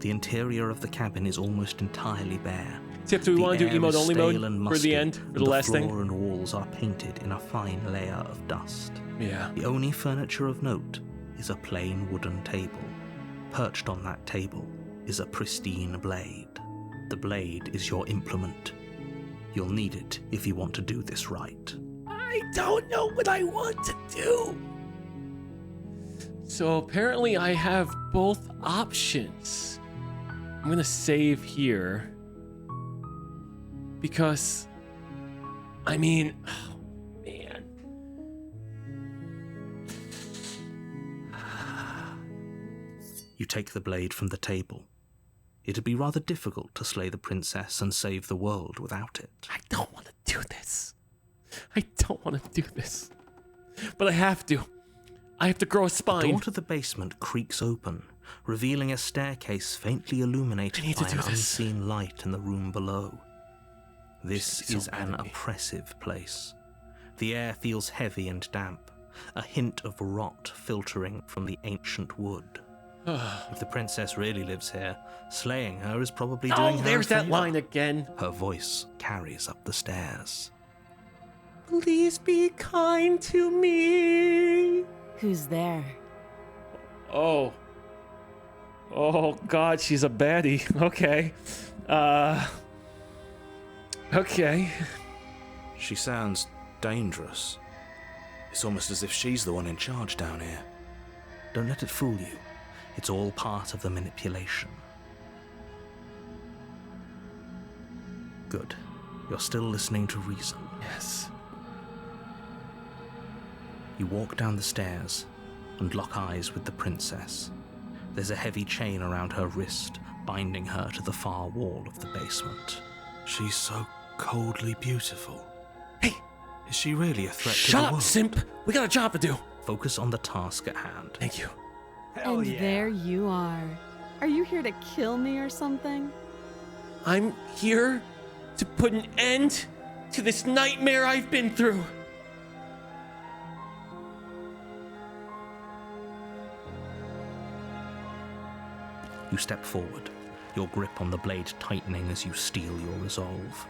The interior of the cabin is almost entirely bare. Tip, do we want to do emote only mode for the end? For the last thing? The floor and walls are painted in a fine layer of dust. Yeah. The only furniture of note is a plain wooden table. Perched on that table is a pristine blade. The blade is your implement. You'll need it if you want to do this right. I don't know what I want to do. So apparently I have both options. I'm gonna save here. Because, I mean, oh man. You take the blade from the table. It'd be rather difficult to slay the princess and save the world without it. I don't want to do this. But I have to. I have to grow a spine. The door to the basement creaks open, revealing a staircase faintly illuminated by an unseen light in the room below. This is an oppressive place. The air feels heavy and damp, a hint of rot filtering from the ancient wood. If the princess really lives here, slaying her is probably doing her a there's that favor. line again. Her voice carries up the stairs. Please be kind to me. Who's there? Oh God, she's a baddie. Okay. Okay. She sounds dangerous. It's almost as if she's the one in charge down here. Don't let it fool you. It's all part of the manipulation. Good. You're still listening to reason. Yes. You walk down the stairs and lock eyes with the princess. There's a heavy chain around her wrist, binding her to the far wall of the basement. She's so coldly beautiful. Hey! Is she really a threat to the Shut world? up, simp! We got a job to do. Focus on the task at hand. Thank you. And there you are. Are you here to kill me or something? I'm here to put an end to this nightmare I've been through. You step forward, your grip on the blade tightening as you steel your resolve.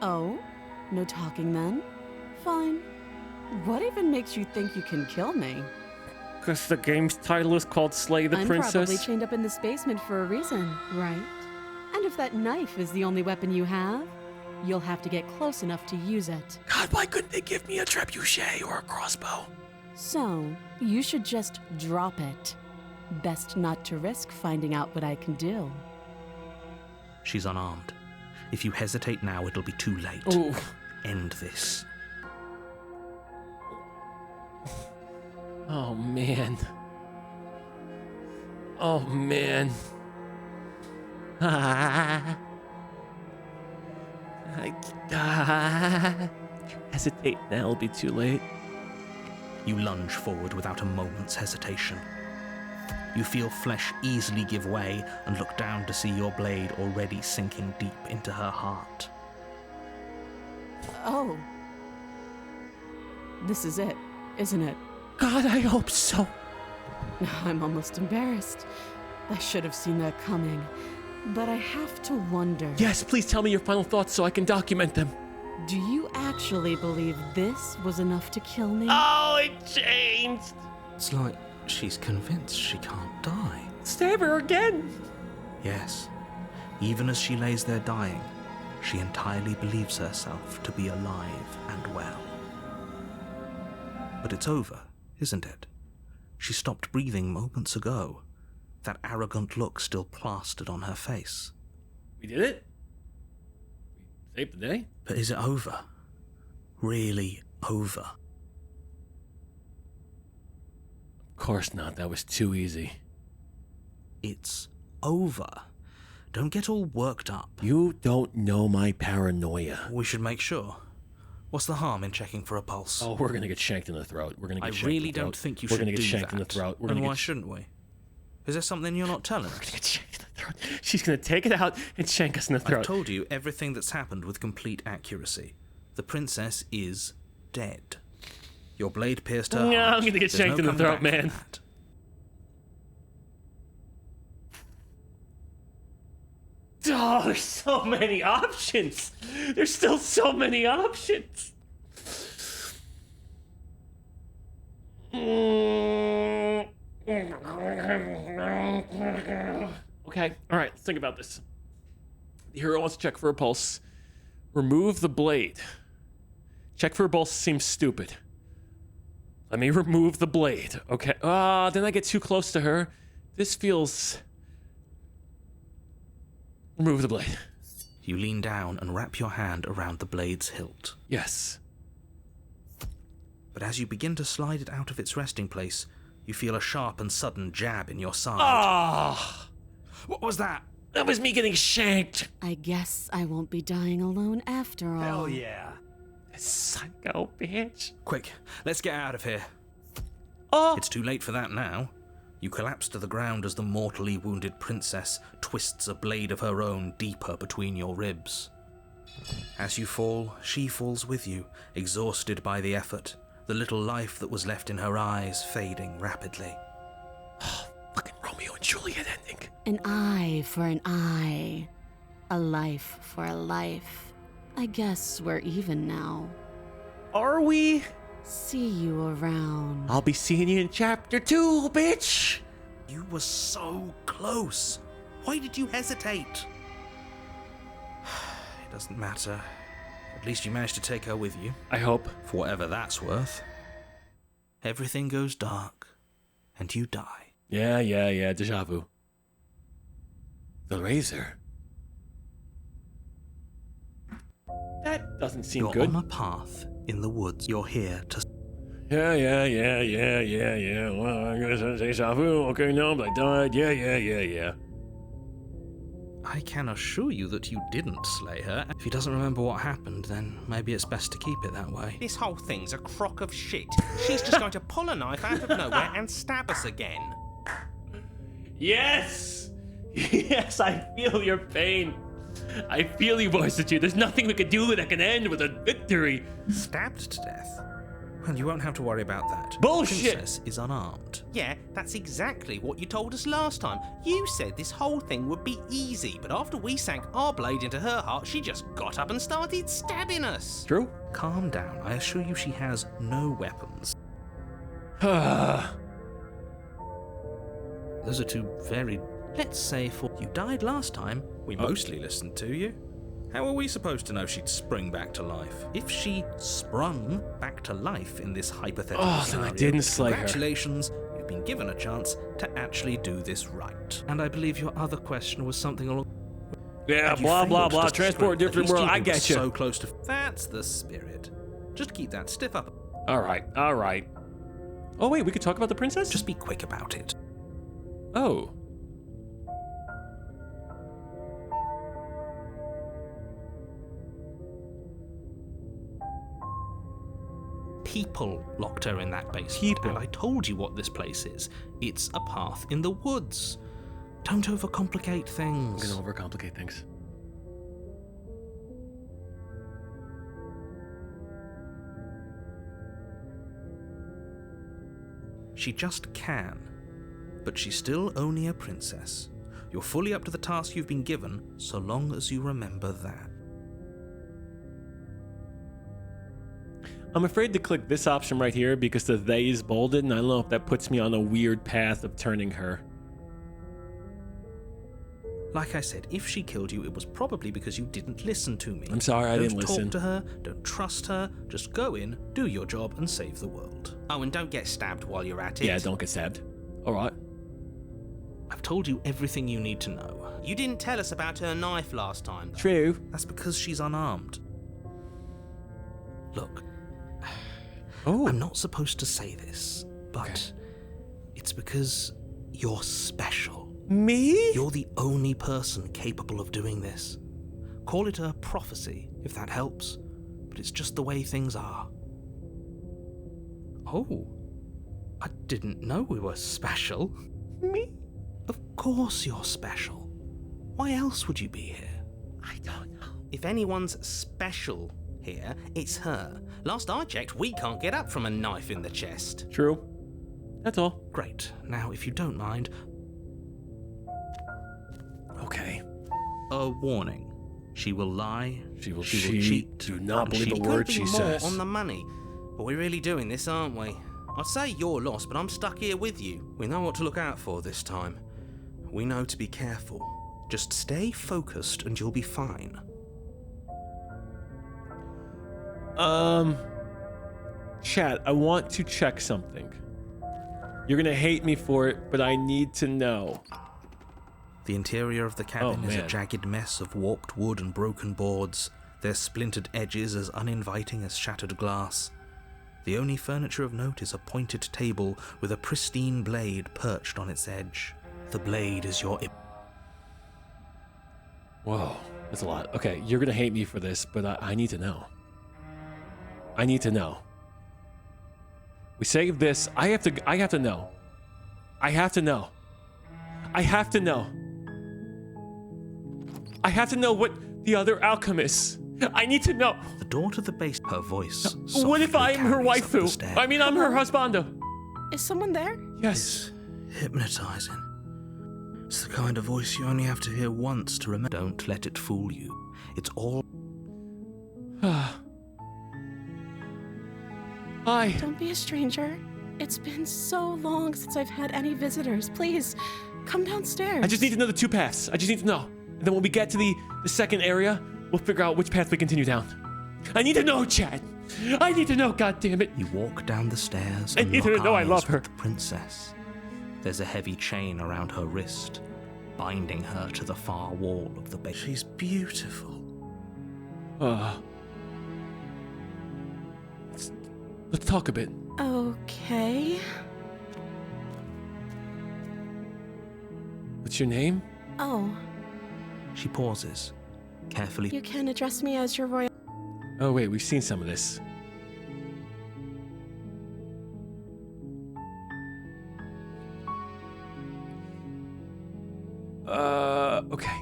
Oh? No talking then? Fine. What even makes you think you can kill me? Because the game's title is called Slay the I'm Princess. probably chained up in this basement for a reason, right? And if that knife is the only weapon you have, you'll have to get close enough to use it. God, why couldn't they give me a trebuchet or a crossbow? So, you should just drop it. Best not to risk finding out what I can do. She's unarmed. If you hesitate now, it'll be too late. Oh. End this. Oh, man. Oh, man. Hesitate now, it'll be too late. You lunge forward without a moment's hesitation. You feel flesh easily give way and look down to see your blade already sinking deep into her heart. Oh. This is it, isn't it? God, I hope so. I'm almost embarrassed. I should have seen that coming. But I have to wonder... Yes, please tell me your final thoughts so I can document them. Do you actually believe this was enough to kill me? Oh, it changed. It's like she's convinced she can't die. Stab her again. Yes. Even as she lays there dying, she entirely believes herself to be alive and well. But it's over, isn't it? She stopped breathing moments ago. That arrogant look still plastered on her face. We did it? We saved the day? But is it over? Really over? Of course not. That was too easy. It's over. Don't get all worked up. You don't know my paranoia. We should make sure. What's the harm in checking for a pulse? Oh, we're gonna get shanked in the throat. We're gonna get shanked I really in the throat. don't think you we're should gonna get do shanked that. in the throat. We're And gonna why get shouldn't we? Is there something you're not telling us? We're gonna get shanked in the throat. She's gonna take it out and shank us in the throat. I've told you everything that's happened with complete accuracy. The princess is dead. Your blade pierced her No, heart. I'm gonna get There's shanked no in the coming throat, back from man. that. Oh, there's so many options. There's still so many options. Okay, all right, let's think about this. The hero wants to check for a pulse. Remove the blade. Check for a pulse seems stupid. Let me remove the blade. Okay. Then I get too close to her. This feels... Remove the blade. You lean down and wrap your hand around the blade's hilt. Yes. But as you begin to slide it out of its resting place, you feel a sharp and sudden jab in your side. Ah! What was that? That was me getting shanked. I guess I won't be dying alone after all. Hell yeah. Psycho bitch. Quick, let's get out of here. Oh! It's too late for that now. You collapse to the ground as the mortally wounded princess twists a blade of her own deeper between your ribs. As you fall, she falls with you, exhausted by the effort, the little life that was left in her eyes fading rapidly. Fucking Romeo and Juliet ending. An eye for an eye. A life for a life. I guess we're even now. Are we? See you around. I'll be seeing you in chapter 2, bitch. You were so close. Why did you hesitate? It doesn't matter. At least you managed to take her with you. I hope. For whatever that's worth. Everything goes dark, and you die. Yeah. Deja vu. The razor. That doesn't seem You're good. on a path in the woods. You're here to... Yeah. Well, I guess that's deja vu. Okay, no, but I died. Yeah. I can assure you that you didn't slay her. If he doesn't remember what happened, then maybe it's best to keep it that way. This whole thing's a crock of shit. She's just going to pull a knife out of nowhere and stab us again. Yes! Yes, I feel your pain. I feel you, Voice2. There's nothing we can do that can end with a victory. Stabbed to death? Well, you won't have to worry about that. Bullshit! The princess is unarmed. Yeah, that's exactly what you told us last time. You said this whole thing would be easy, but after we sank our blade into her heart, she just got up and started stabbing us. True. Calm down. I assure you she has no weapons. Those are two very... Let's say for... You died last time. We mostly listened to you. How are we supposed to know she'd spring back to life? If she sprung back to life in this hypothetical then scenario, I didn't slay her. Congratulations, you've been given a chance to actually do this right. And I believe your other question was something along... Yeah, And you blah, blah, failed blah. just to Transport, sprint. different At least world. I you were get you. So close to... That's the spirit. Just keep that stiff up. All right. Oh, wait, we could talk about the princess? Just be quick about it. Oh. people locked her in that basement. People. And I told you what this place is. It's a path in the woods. Don't overcomplicate things. I'm gonna overcomplicate things. She just can. But she's still only a princess. You're fully up to the task you've been given, so long as you remember that. I'm afraid to click this option right here because the they is bolded, and I don't know if that puts me on a weird path of turning her. Like I said, if she killed you, it was probably because you didn't listen to me. I'm sorry, I didn't Don't listen. talk to her, don't trust her, just go in, do your job, and save the world. Oh, and don't get stabbed while you're at it. Yeah, don't get stabbed. Alright. I've told you everything you need to know. You didn't tell us about her knife last time. True. That's because she's unarmed. Look, Oh. I'm not supposed to say this, but it's because you're special. Me? You're the only person capable of doing this. Call it a prophecy, if that helps, but it's just the way things are. Oh, I didn't know we were special. Me? Of course you're special. Why else would you be here? I don't know. If anyone's special here, it's her. Last I checked, we can't get up from a knife in the chest. True. That's all. Great. Now, if you don't mind, Okay. a warning. She will lie. She will cheat. cheat. Do not and believe she a could word be she More says. on the money. But we're really doing this, aren't we? I'd say you're lost, but I'm stuck here with you. We know what to look out for this time. We know to be careful. Just stay focused and you'll be fine. Chat, I want to check something. You're gonna hate me for it, but I need to know. The interior of the cabin is a man. jagged mess of warped wood and broken boards, their splintered edges as uninviting as shattered glass. The only furniture of note is a pointed table with a pristine blade perched on its edge. The blade is your... Whoa, that's a lot. Okay, you're gonna hate me for this, but I need to know. I need to know. We save this. I have to know. I have to know. I have to know. I have to know what the other outcome is. I need to know. The door to the base, her voice. What if softly I'm her carries up the waifu? stair. I mean, I'm her husbando. Is someone there? Yes. Hypnotizing. It's the kind of voice you only have to hear once to remember. Don't let it fool you. It's all... Hi. Don't be a stranger. It's been so long since I've had any visitors. Please, come downstairs. I just need to know the two paths. I just need to know. And then when we get to the second area, we'll figure out which path we continue down. I need to know, Chad. I need to know, goddammit. You walk down the stairs I and need her lock to know I eyes love her. with the princess. There's a heavy chain around her wrist, binding her to the far wall of the base. She's beautiful. Let's talk a bit. Okay. What's your name? Oh, She pauses, carefully. you can address me as your royal... Oh wait, we've seen some of this. Okay.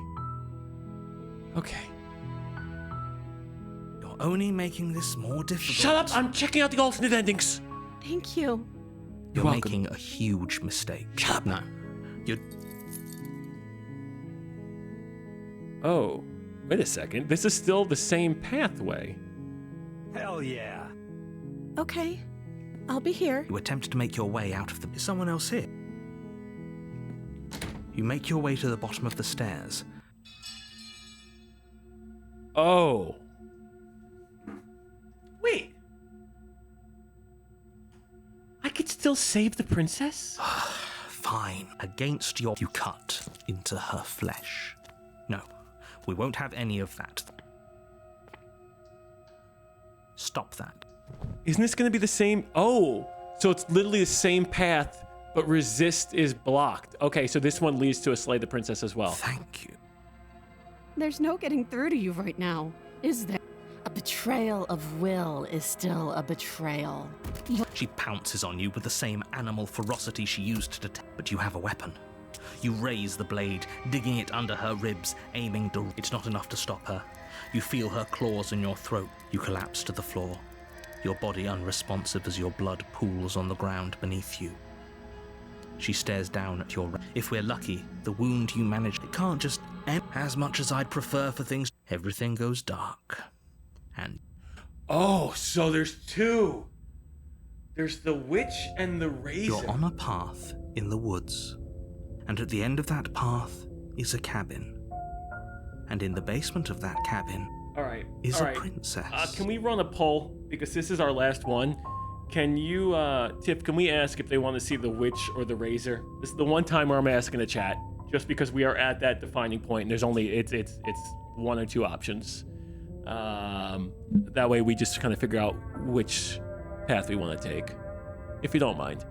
Okay. You're only making this more difficult. Shut up! I'm checking out the alternate endings. Thank you. You're welcome. making a huge mistake. Shut up. No. You're... Oh, wait a second. This is still the same pathway. Hell yeah. Okay, I'll be here. You attempt to make your way out of the... Is someone else here? You make your way to the bottom of the stairs. Oh. Wait. I could still save the princess? Fine. Against your... You cut into her flesh. No, we won't have any of that. Stop that. Isn't this going to be the same? Oh, so it's literally the same path, but resist is blocked. Okay, so this one leads to a slay the princess as well. Thank you. There's no getting through to you right now, is there? A betrayal. betrayal of will is still a betrayal. She pounces on you with the same animal ferocity she used to but you have a weapon. You raise the blade, digging it under her ribs, aiming It's not enough to stop her. You feel her claws in your throat. You collapse to the floor, your body unresponsive as your blood pools on the ground beneath you. She stares down at your... If we're lucky, the wound you managed... It can't just end. As much as I'd prefer for things... Everything goes dark. And... Oh, so there's two. There's the witch and the razor. You're on a path in the woods. And at the end of that path is a cabin. And in the basement of that cabin is a princess. Can we run a poll? Because this is our last one. Can you, Tiff, can we ask if they want to see the witch or the razor? This is the one time where I'm asking the chat, just because we are at that defining point and there's only, it's one or two options. That way we just kind of figure out which path we want to take, if you don't mind.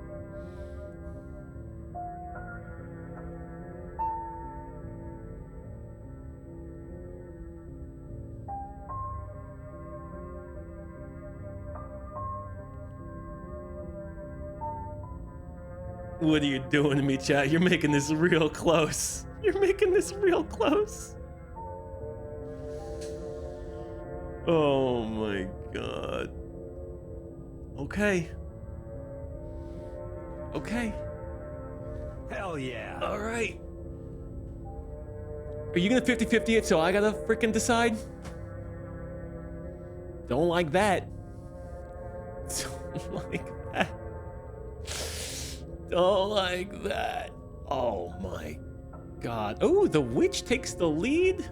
What are you doing to me, chat? You're making this real close. You're making this real close. Oh my god. Okay. Okay. Hell yeah. All right. Are you gonna 50-50 it so I gotta freaking decide? Don't like that. Don't like that. Don't like that. Oh my god. Oh, the witch takes the lead?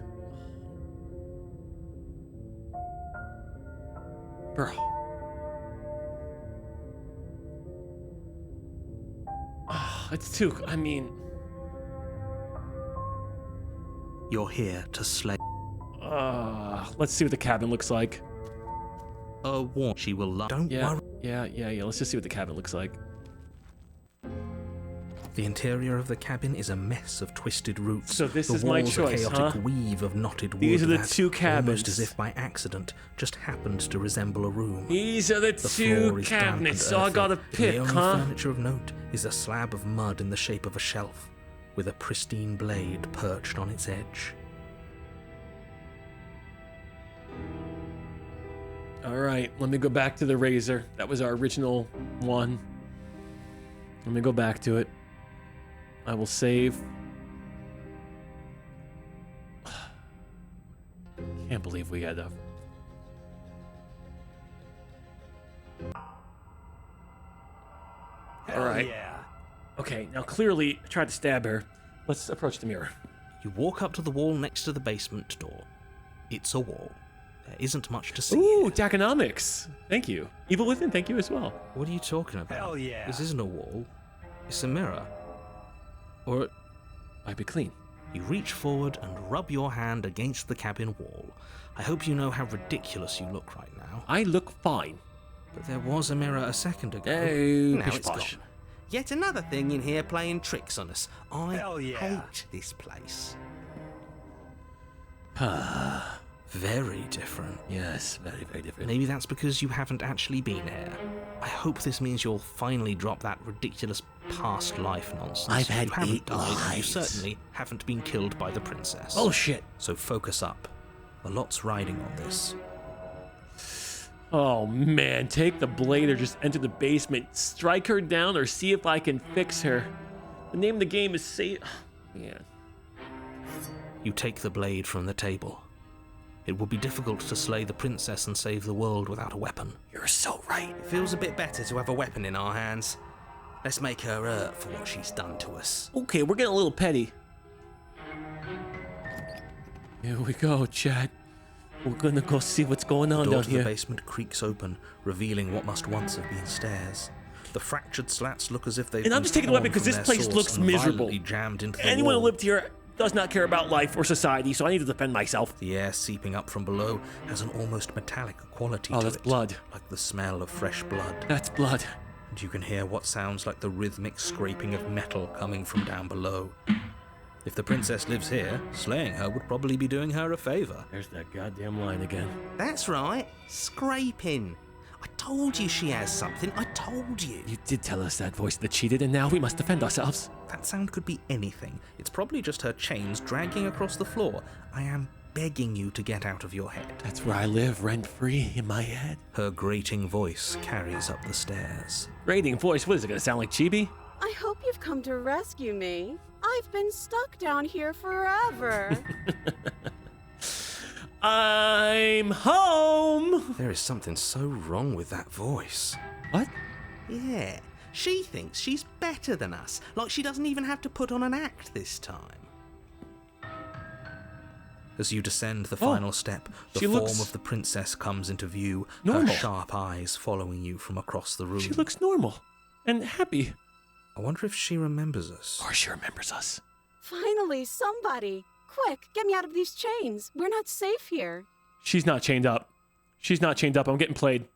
Bro. It's too, I mean... You're here to slay... let's see what the cabin looks like. She will love... Don't worry. Yeah. Let's just see what the cabin looks like. The interior of the cabin is a mess of twisted roots. So this is my choice, a chaotic weave of knotted wood. These are the that, two cabins. almost as if by accident, just happened to resemble a room. These are the two cabinets, so I gotta pick, the only huh? furniture of note is a slab of mud in the shape of a shelf, with a pristine blade perched on its edge. Alright, let me go back to the razor. That was our original one. Let me go back to it. I will save. Can't believe we had a... Alright. Yeah. Okay, now clearly I tried to stab her. Let's approach the mirror. You walk up to the wall next to the basement door. It's a wall. There isn't much to see. Ooh, Daconomics. Thank you. Evil Within, thank you as well. What are you talking about? Hell yeah. This isn't a wall. It's a mirror. Or... Might be clean. You reach forward and rub your hand against the cabin wall. I hope you know how ridiculous you look right now. I look fine. But there was a mirror a second ago. Oh, Now it's gone. Yet another thing in here playing tricks on us. I hate this place. Very different. Yes, very, very different. Maybe that's because you haven't actually been here. I hope this means you'll finally drop that ridiculous past life nonsense. I've had you haven't 8 died, and you lives. certainly haven't been killed by the princess. Bullshit. So focus up. A lot's riding on this. Oh man, take the blade or just enter the basement. Strike her down or see if I can fix her. The name of the game is Save... Oh, man. You take the blade from the table. It would be difficult to slay the princess and save the world without a weapon. You're so right. It feels a bit better to have a weapon in our hands. Let's make her hurt for what she's done to us. Okay, we're getting a little petty. Here we go, Chad. We're gonna go see what's going on The door down to here. the basement creaks open, revealing what must once have been stairs. The fractured slats look as if they've And I'm been just taking the weapon torn because from this their place source looks and miserable. violently jammed into the Anyone who wall. lived here does not care about life or society, so I need to defend myself. The air seeping up from below has an almost metallic quality to it. Oh, that's blood. Like the smell of fresh blood. That's blood. And you can hear what sounds like the rhythmic scraping of metal coming from down below. If the princess lives here, slaying her would probably be doing her a favor. There's that goddamn line again. That's right, scraping. I told you she has something, I told you. You did tell us that voice that cheated, and now we must defend ourselves. That sound could be anything. It's probably just her chains dragging across the floor. I am begging you to get out of your head. That's where I live, rent-free in my head. Her grating voice carries up the stairs. Grating voice? What is it, gonna sound like Chibi? I hope you've come to rescue me. I've been stuck down here forever. I'm home! There is something so wrong with that voice. What? Yeah, she thinks she's better than us, like she doesn't even have to put on an act this time. As you descend the final step, the form of the princess comes into view, normal. her sharp eyes following you from across the room. She looks normal and happy. I wonder if she remembers us. Or she remembers us. Finally, somebody. Quick, get me out of these chains. We're not safe here. She's not chained up. She's not chained up. I'm getting played.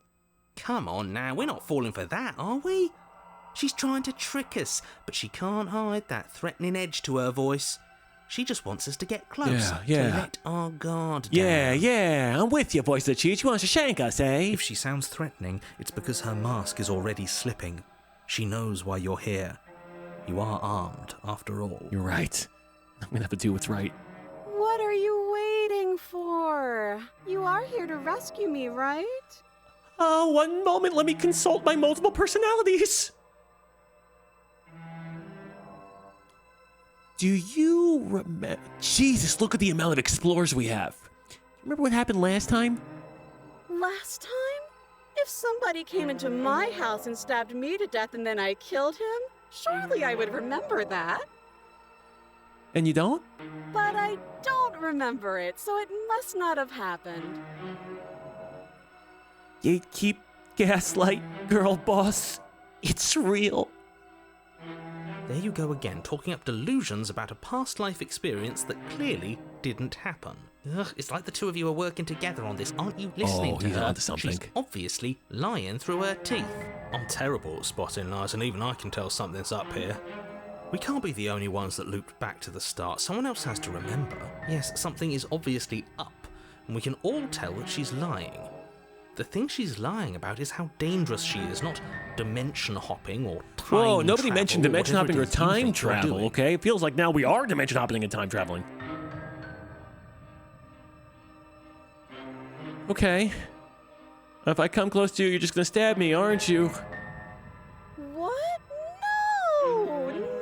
Come on now, we're not falling for that, are we? She's trying to trick us, but she can't hide that threatening edge to her voice. She just wants us to get close, to let our guard down. Yeah, I'm with you, voice that cheats. She wants to shank us, eh? If she sounds threatening, it's because her mask is already slipping. She knows why you're here. You are armed, after all. You're right. I'm gonna have to do what's right. What are you waiting for? You are here to rescue me, right? Oh, one moment. Let me consult my multiple personalities. Do you remember? Jesus, look at the amount of explorers we have. Remember what happened last time? Last time? If somebody came into my house and stabbed me to death and then I killed him, surely I would remember that. And you don't? But I don't remember it, so it must not have happened. Gatekeep, gaslight, girl boss. It's real. There you go again, talking up delusions about a past life experience that clearly didn't happen. Ugh, it's like the two of you are working together on this. Aren't you listening to he's her? onto something. She's obviously lying through her teeth. I'm terrible at spotting lies, and even I can tell something's up here. We can't be the only ones that looped back to the start. Someone else has to remember. Yes, something is obviously up, and we can all tell that she's lying. The thing she's lying about is how dangerous she is, not dimension hopping or time Whoa, nobody travel, mentioned dimension whatever hopping or it is you time think you're travel, doing. okay? It feels like now we are dimension hopping and time traveling. Okay. If I come close to you, you're just gonna stab me, aren't you? What?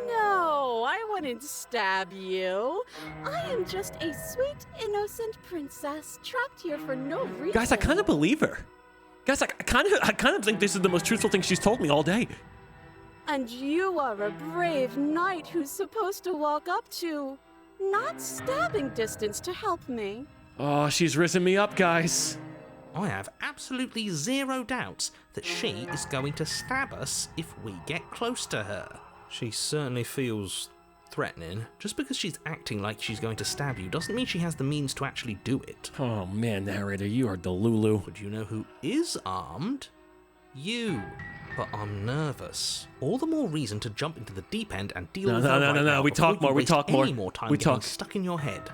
No, I wouldn't stab you. I am just a sweet, innocent princess trapped here for no reason. Guys, I kind of believe her. Guys, I kind of think this is the most truthful thing she's told me all day. And you are a brave knight who's supposed to walk up to not stabbing distance to help me. Oh, she's risen me up, guys. I have absolutely zero doubts that she is going to stab us if we get close to her. She certainly feels threatening. Just because she's acting like she's going to stab you doesn't mean she has the means to actually do it. Oh man, narrator, you are Delulu. But you know who is armed? You. But I'm nervous. All the more reason to jump into the deep end and deal with her right now We before talk more, you we waste talk more. any more time We getting talk. stuck in your head.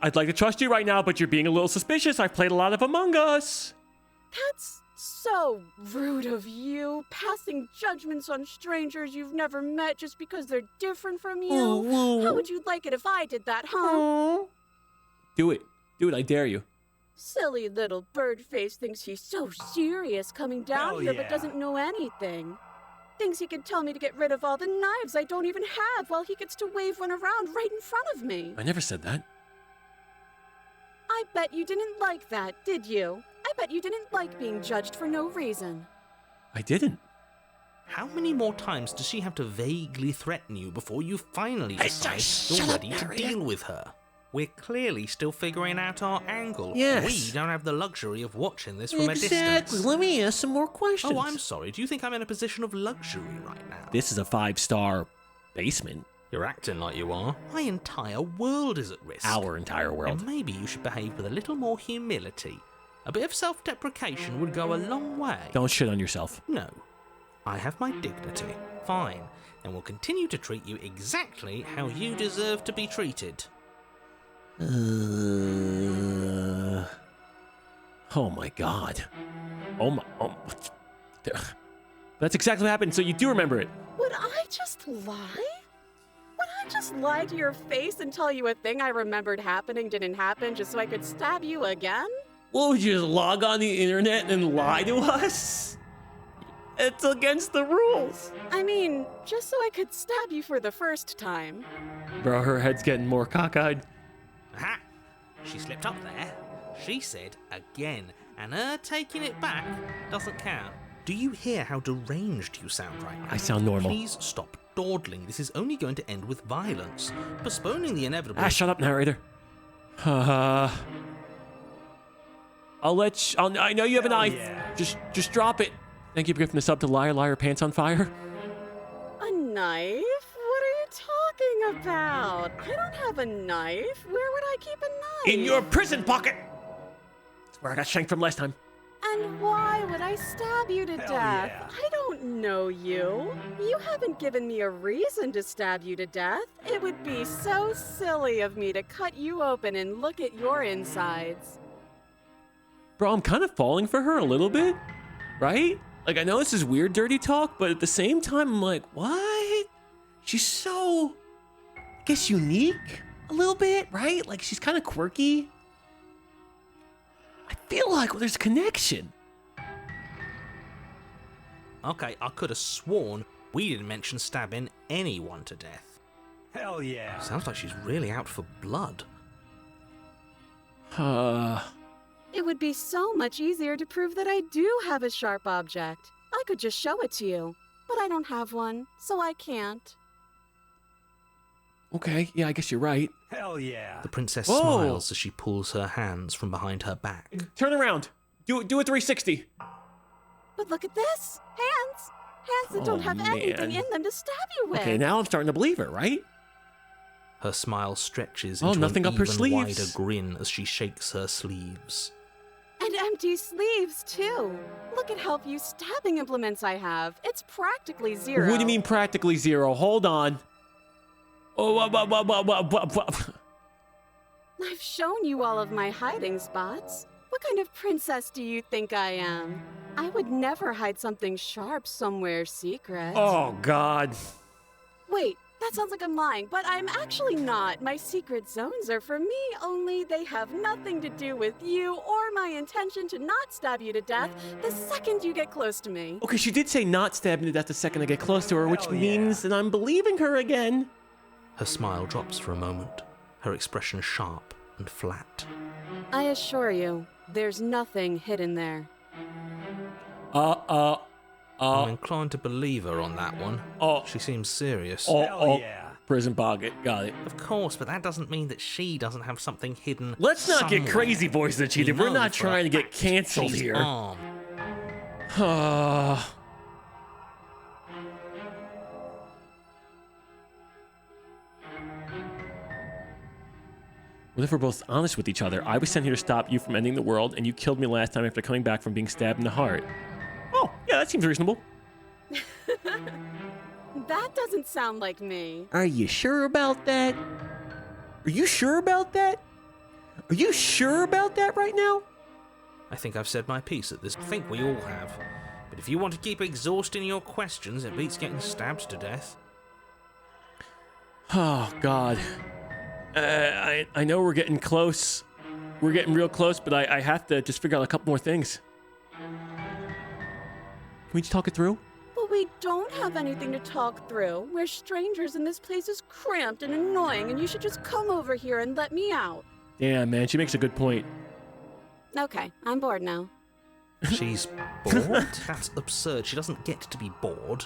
I'd like to trust you right now, but you're being a little suspicious. I've played a lot of Among Us. That's so rude of you, passing judgments on strangers you've never met just because they're different from you. How would you like it if I did that, huh? Do it. Do it, I dare you. Silly little bird face thinks he's so serious coming down here but doesn't know anything. Thinks he can tell me to get rid of all the knives I don't even have while he gets to wave one around right in front of me. I never said that. I bet you didn't like that, did you? I bet you didn't like being judged for no reason. I didn't. How many more times does she have to vaguely threaten you before you finally decide you're ready to deal with her? We're clearly still figuring out our angle. Yes. We don't have the luxury of watching this from a distance. Exactly. Let me ask some more questions. Oh, I'm sorry. Do you think I'm in a position of luxury right now? This is a 5-star basement. You're acting like you are. My entire world is at risk. Our entire world. And maybe you should behave with a little more humility. A bit of self-deprecation would go a long way. Don't shit on yourself. No. I have my dignity. Fine. And will continue to treat you exactly how you deserve to be treated. Oh my god. Oh. That's exactly what happened, so you do remember it. Would I just lie? Would I just lie to your face and tell you a thing I remembered happening didn't happen just so I could stab you again? What, would you just log on the internet and lie to us? It's against the rules. I mean, just so I could stab you for the first time. Bro, her head's getting more cockeyed. Aha! She slipped up there. She said again, and her taking it back doesn't count. Do you hear how deranged you sound right now? I sound normal. Please stop dawdling. This is only going to end with violence. Postponing the inevitable... Shut up, narrator. I know you have a knife. Yeah. Just drop it. Thank you for giving this up to Liar Liar Pants on Fire. A knife? What are you talking about? I don't have a knife. Where would I keep a knife? In your prison pocket. That's where I got shanked from last time. And why would I stab you to death? Yeah. I don't know you. You haven't given me a reason to stab you to death. It would be so silly of me to cut you open and look at your insides. Bro, I'm kind of falling for her a little bit, right? Like, I know this is weird, dirty talk, but at the same time, I'm like, what? She's so, I guess, unique a little bit, right? Like, she's kind of quirky. I feel like there's a connection. Okay, I could have sworn we didn't mention stabbing anyone to death. Hell yeah. Sounds like she's really out for blood. It would be so much easier to prove that I do have a sharp object. I could just show it to you, but I don't have one, so I can't. Okay, yeah, I guess you're right. Hell yeah. The princess smiles as she pulls her hands from behind her back. Turn around. Do a 360. But look at this. Hands. Hands that don't have anything in them to stab you with. Okay, now I'm starting to believe her, right? Her smile stretches into nothing an up her even sleeves. wider grin as she shakes her sleeves. And empty sleeves, too. Look at how few stabbing implements I have. It's practically zero. What do you mean practically zero? Hold on. Oh, I've shown you all of my hiding spots. What kind of princess do you think I am? I would never hide something sharp somewhere secret. Oh, God. Wait, that sounds like I'm lying, but I'm actually not. My secret zones are for me, only they have nothing to do with you or my intention to not stab you to death the second you get close to me. Okay, she did say not stab me to death the second I get close to her, which means that I'm believing her again. Her smile drops for a moment, her expression sharp and flat. I assure you, there's nothing hidden there. I'm inclined to believe her on that one. She seems serious. Yeah. Prison pocket, got it. Of course, but that doesn't mean that she doesn't have something hidden. Let's not somewhere. get crazy, boys that cheated. We're not trying to get canceled She's here. armed. What if we're both honest with each other? I was sent here to stop you from ending the world, and you killed me last time after coming back from being stabbed in the heart. Oh, yeah, that seems reasonable. That doesn't sound like me. Are you sure about that? Are you sure about that? Are you sure about that right now? I think I've said my piece at this. I think we all have. But if you want to keep exhausting your questions, it beats getting stabbed to death. Oh, God. I know we're getting close. We're getting real close, but I have to just figure out a couple more things. Can we just talk it through? But we don't have anything to talk through. We're strangers and this place is cramped and annoying and you should just come over here and let me out. Damn, man, she makes a good point. Okay, I'm bored now. She's bored? That's absurd. She doesn't get to be bored.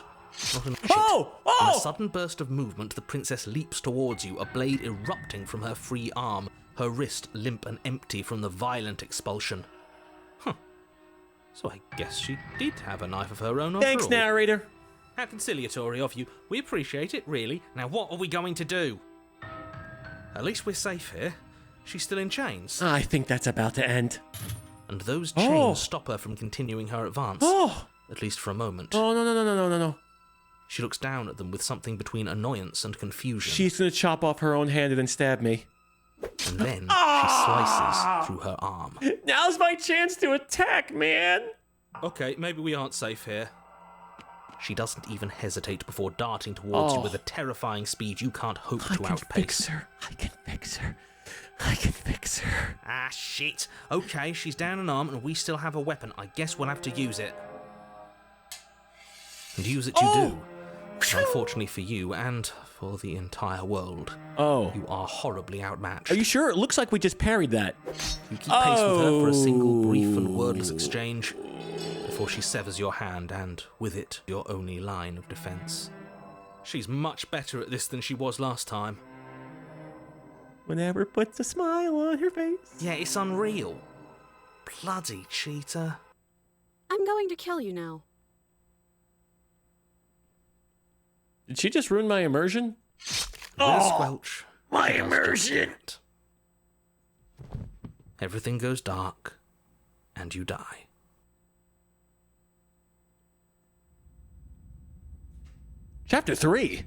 In a sudden burst of movement, the princess leaps towards you, a blade erupting from her free arm, her wrist limp and empty from the violent expulsion. Huh. So I guess she did have a knife of her own after Thanks, all. narrator. How conciliatory of you. We appreciate it, really. Now what are we going to do? At least we're safe here. She's still in chains. I think that's about to end. And those chains stop her from continuing her advance. at least for a moment. Oh, no. She looks down at them with something between annoyance and confusion. She's gonna chop off her own hand and then stab me. And then she slices through her arm. Now's my chance to attack, man! Okay, maybe we aren't safe here. She doesn't even hesitate before darting towards you with a terrifying speed you can't hope to outpace. I can fix her. Ah, shit. Okay, she's down an arm and we still have a weapon. I guess we'll have to use it. And use it you do. Unfortunately for you and for the entire world. Oh. You are horribly outmatched. Are you sure? It looks like we just parried that. You keep pace with her for a single brief and wordless exchange before she severs your hand and, with it, your only line of defense. She's much better at this than she was last time. Whenever puts a smile on her face. Yeah, it's unreal. Bloody cheater. I'm going to kill you now. Did she just ruin my immersion? Squelch. My immersion! Everything goes dark, and you die. Chapter 3.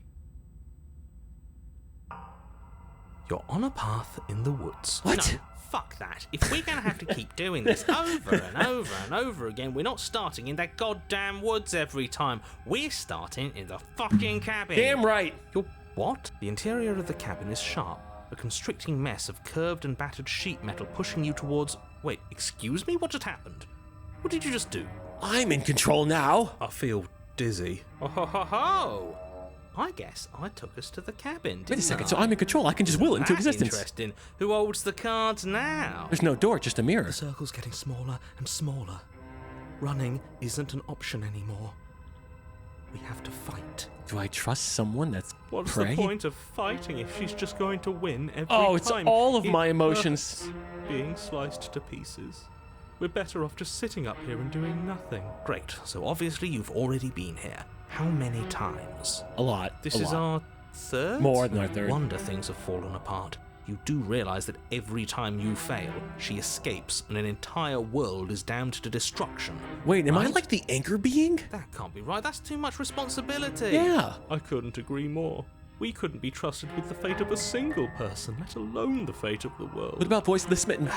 You're on a path in the woods. What? No, fuck that. If we're gonna have to keep doing this over and over and over again, we're not starting in that goddamn woods every time. We're starting in the fucking cabin. Damn right. You're what? The interior of the cabin is sharp, a constricting mess of curved and battered sheet metal pushing you towards... Wait, excuse me? What just happened? What did you just do? I'm in control now. I feel dizzy. Oh ho ho ho! I guess I took us to the cabin. Wait a second, so I'm in control. I can just will it into existence. Interesting. Who holds the cards now? There's no door, just a mirror. The circle's getting smaller and smaller. Running isn't an option anymore. We have to fight. Do I trust someone that's What's prey? the point of fighting if she's just going to win every time? Oh, it's all of my emotions. Being sliced to pieces. We're better off just sitting up here and doing nothing. Great. So obviously you've already been here. How many times? A lot. This is our third? More than our third. No wonder things have fallen apart. You do realize that every time you fail, she escapes and an entire world is damned to destruction. Wait, am I right? like the anchor being? That can't be right. That's too much responsibility. Yeah. I couldn't agree more. We couldn't be trusted with the fate of a single person, let alone the fate of the world. What about Voice of the Smitten?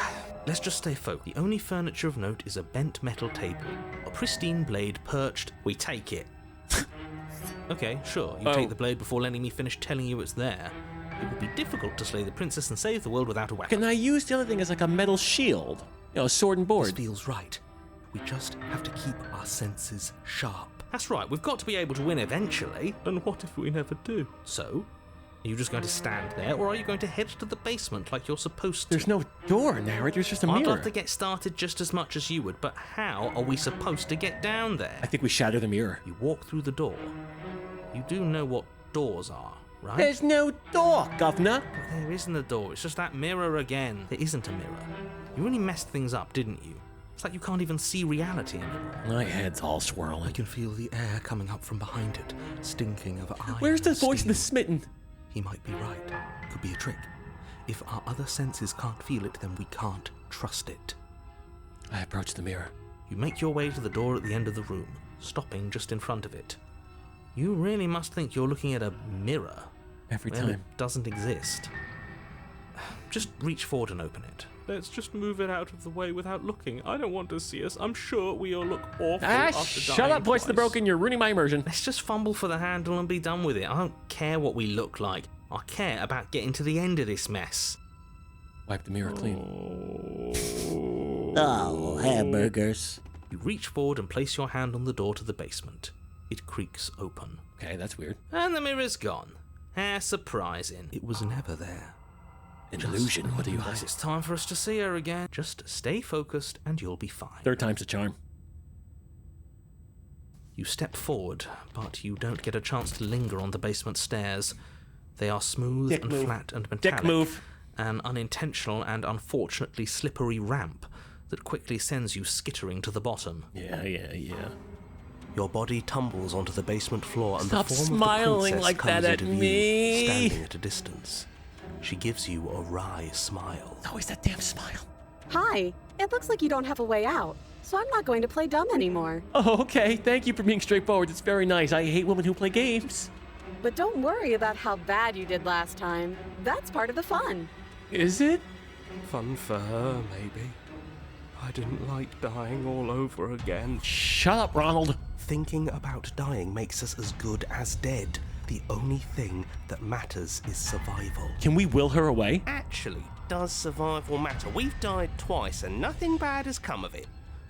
Let's just stay focused. The only furniture of note is a bent metal table. A pristine blade perched. We take it. Okay, sure. You take the blade before letting me finish telling you it's there. It would be difficult to slay the princess and save the world without a weapon. Can I use the other thing as like a metal shield? You know, a sword and board. This feels right. We just have to keep our senses sharp. That's right, we've got to be able to win eventually. And what if we never do? So? Are you just going to stand there, or are you going to head to the basement like you're supposed to? There's no door, Narrator. There's just a mirror. I'd love to get started just as much as you would, but how are we supposed to get down there? I think we shatter the mirror. You walk through the door. You do know what doors are, right? There's no door, governor. There isn't a door. It's just that mirror again. There isn't a mirror. You really messed things up, didn't you? It's like you can't even see reality anymore. My head's all swirling. I can feel the air coming up from behind it, stinking of iron. Where's the Voice of steam. the Smitten? He might be right. Could be a trick. If our other senses can't feel it, then we can't trust it. I approach the mirror. You make your way to the door at the end of the room, stopping just in front of it. You really must think you're looking at a mirror. Every Well, time. it doesn't exist. Just reach forward and open it. Let's just move it out of the way without looking. I don't want to see us. I'm sure we all look awful after Shut dying up, Voice of the twice. Broken. You're ruining my immersion. Let's just fumble for the handle and be done with it. I don't care what we look like. I care about getting to the end of this mess. Wipe the mirror clean. Oh, hamburgers. You reach forward and place your hand on the door to the basement. It creaks open. Okay, that's weird. And the mirror's gone. How surprising. It was never there. An illusion. What do you Guess hide? it's time for us to see her again. Just stay focused and you'll be fine. Third time's the charm. You step forward, but you don't get a chance to linger on the basement stairs. They are smooth Dick and move. flat and metallic. Dick move. An unintentional and unfortunately slippery ramp that quickly sends you skittering to the bottom. Yeah. Your body tumbles onto the basement floor, and Stop the form smiling of the princess like comes that at into view, me. standing at a distance. She gives you a wry smile. It's always that damn smile. Hi. It looks like you don't have a way out. so I'm not going to play dumb anymore. Oh, okay. Thank you for being straightforward. It's very nice. I hate women who play games. But don't worry about how bad you did last time. That's part of the fun. Is it? Fun for her, maybe. I didn't like dying all over again. Shut up, Ronald. Thinking about dying makes us as good as dead. The only thing that matters is survival. Can we will her away? Actually, does survival matter? We've died twice and nothing bad has come of it.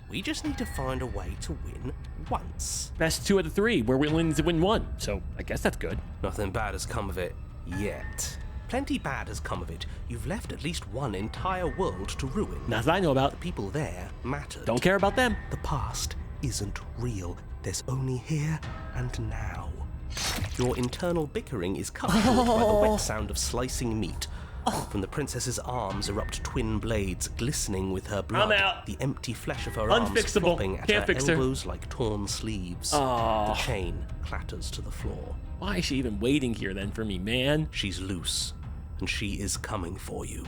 We just need to find a way to win once. Best 2 out of 3. We're willing to win 1, so I guess that's good. Nothing bad has come of it yet. Plenty bad has come of it. You've left at least one entire world to ruin. Not that I know about. The people there mattered. Don't care about them. The past isn't real. There's only here and now. Your internal bickering is cut short by the wet sound of slicing meat. From the princess's arms erupt twin blades, glistening with her blood. I'm out. The empty flesh of her arms Unfixable. flopping at Can't her fix her. elbows like torn sleeves. The chain clatters to the floor. Why is she even waiting here then for me, man? She's loose, and she is coming for you.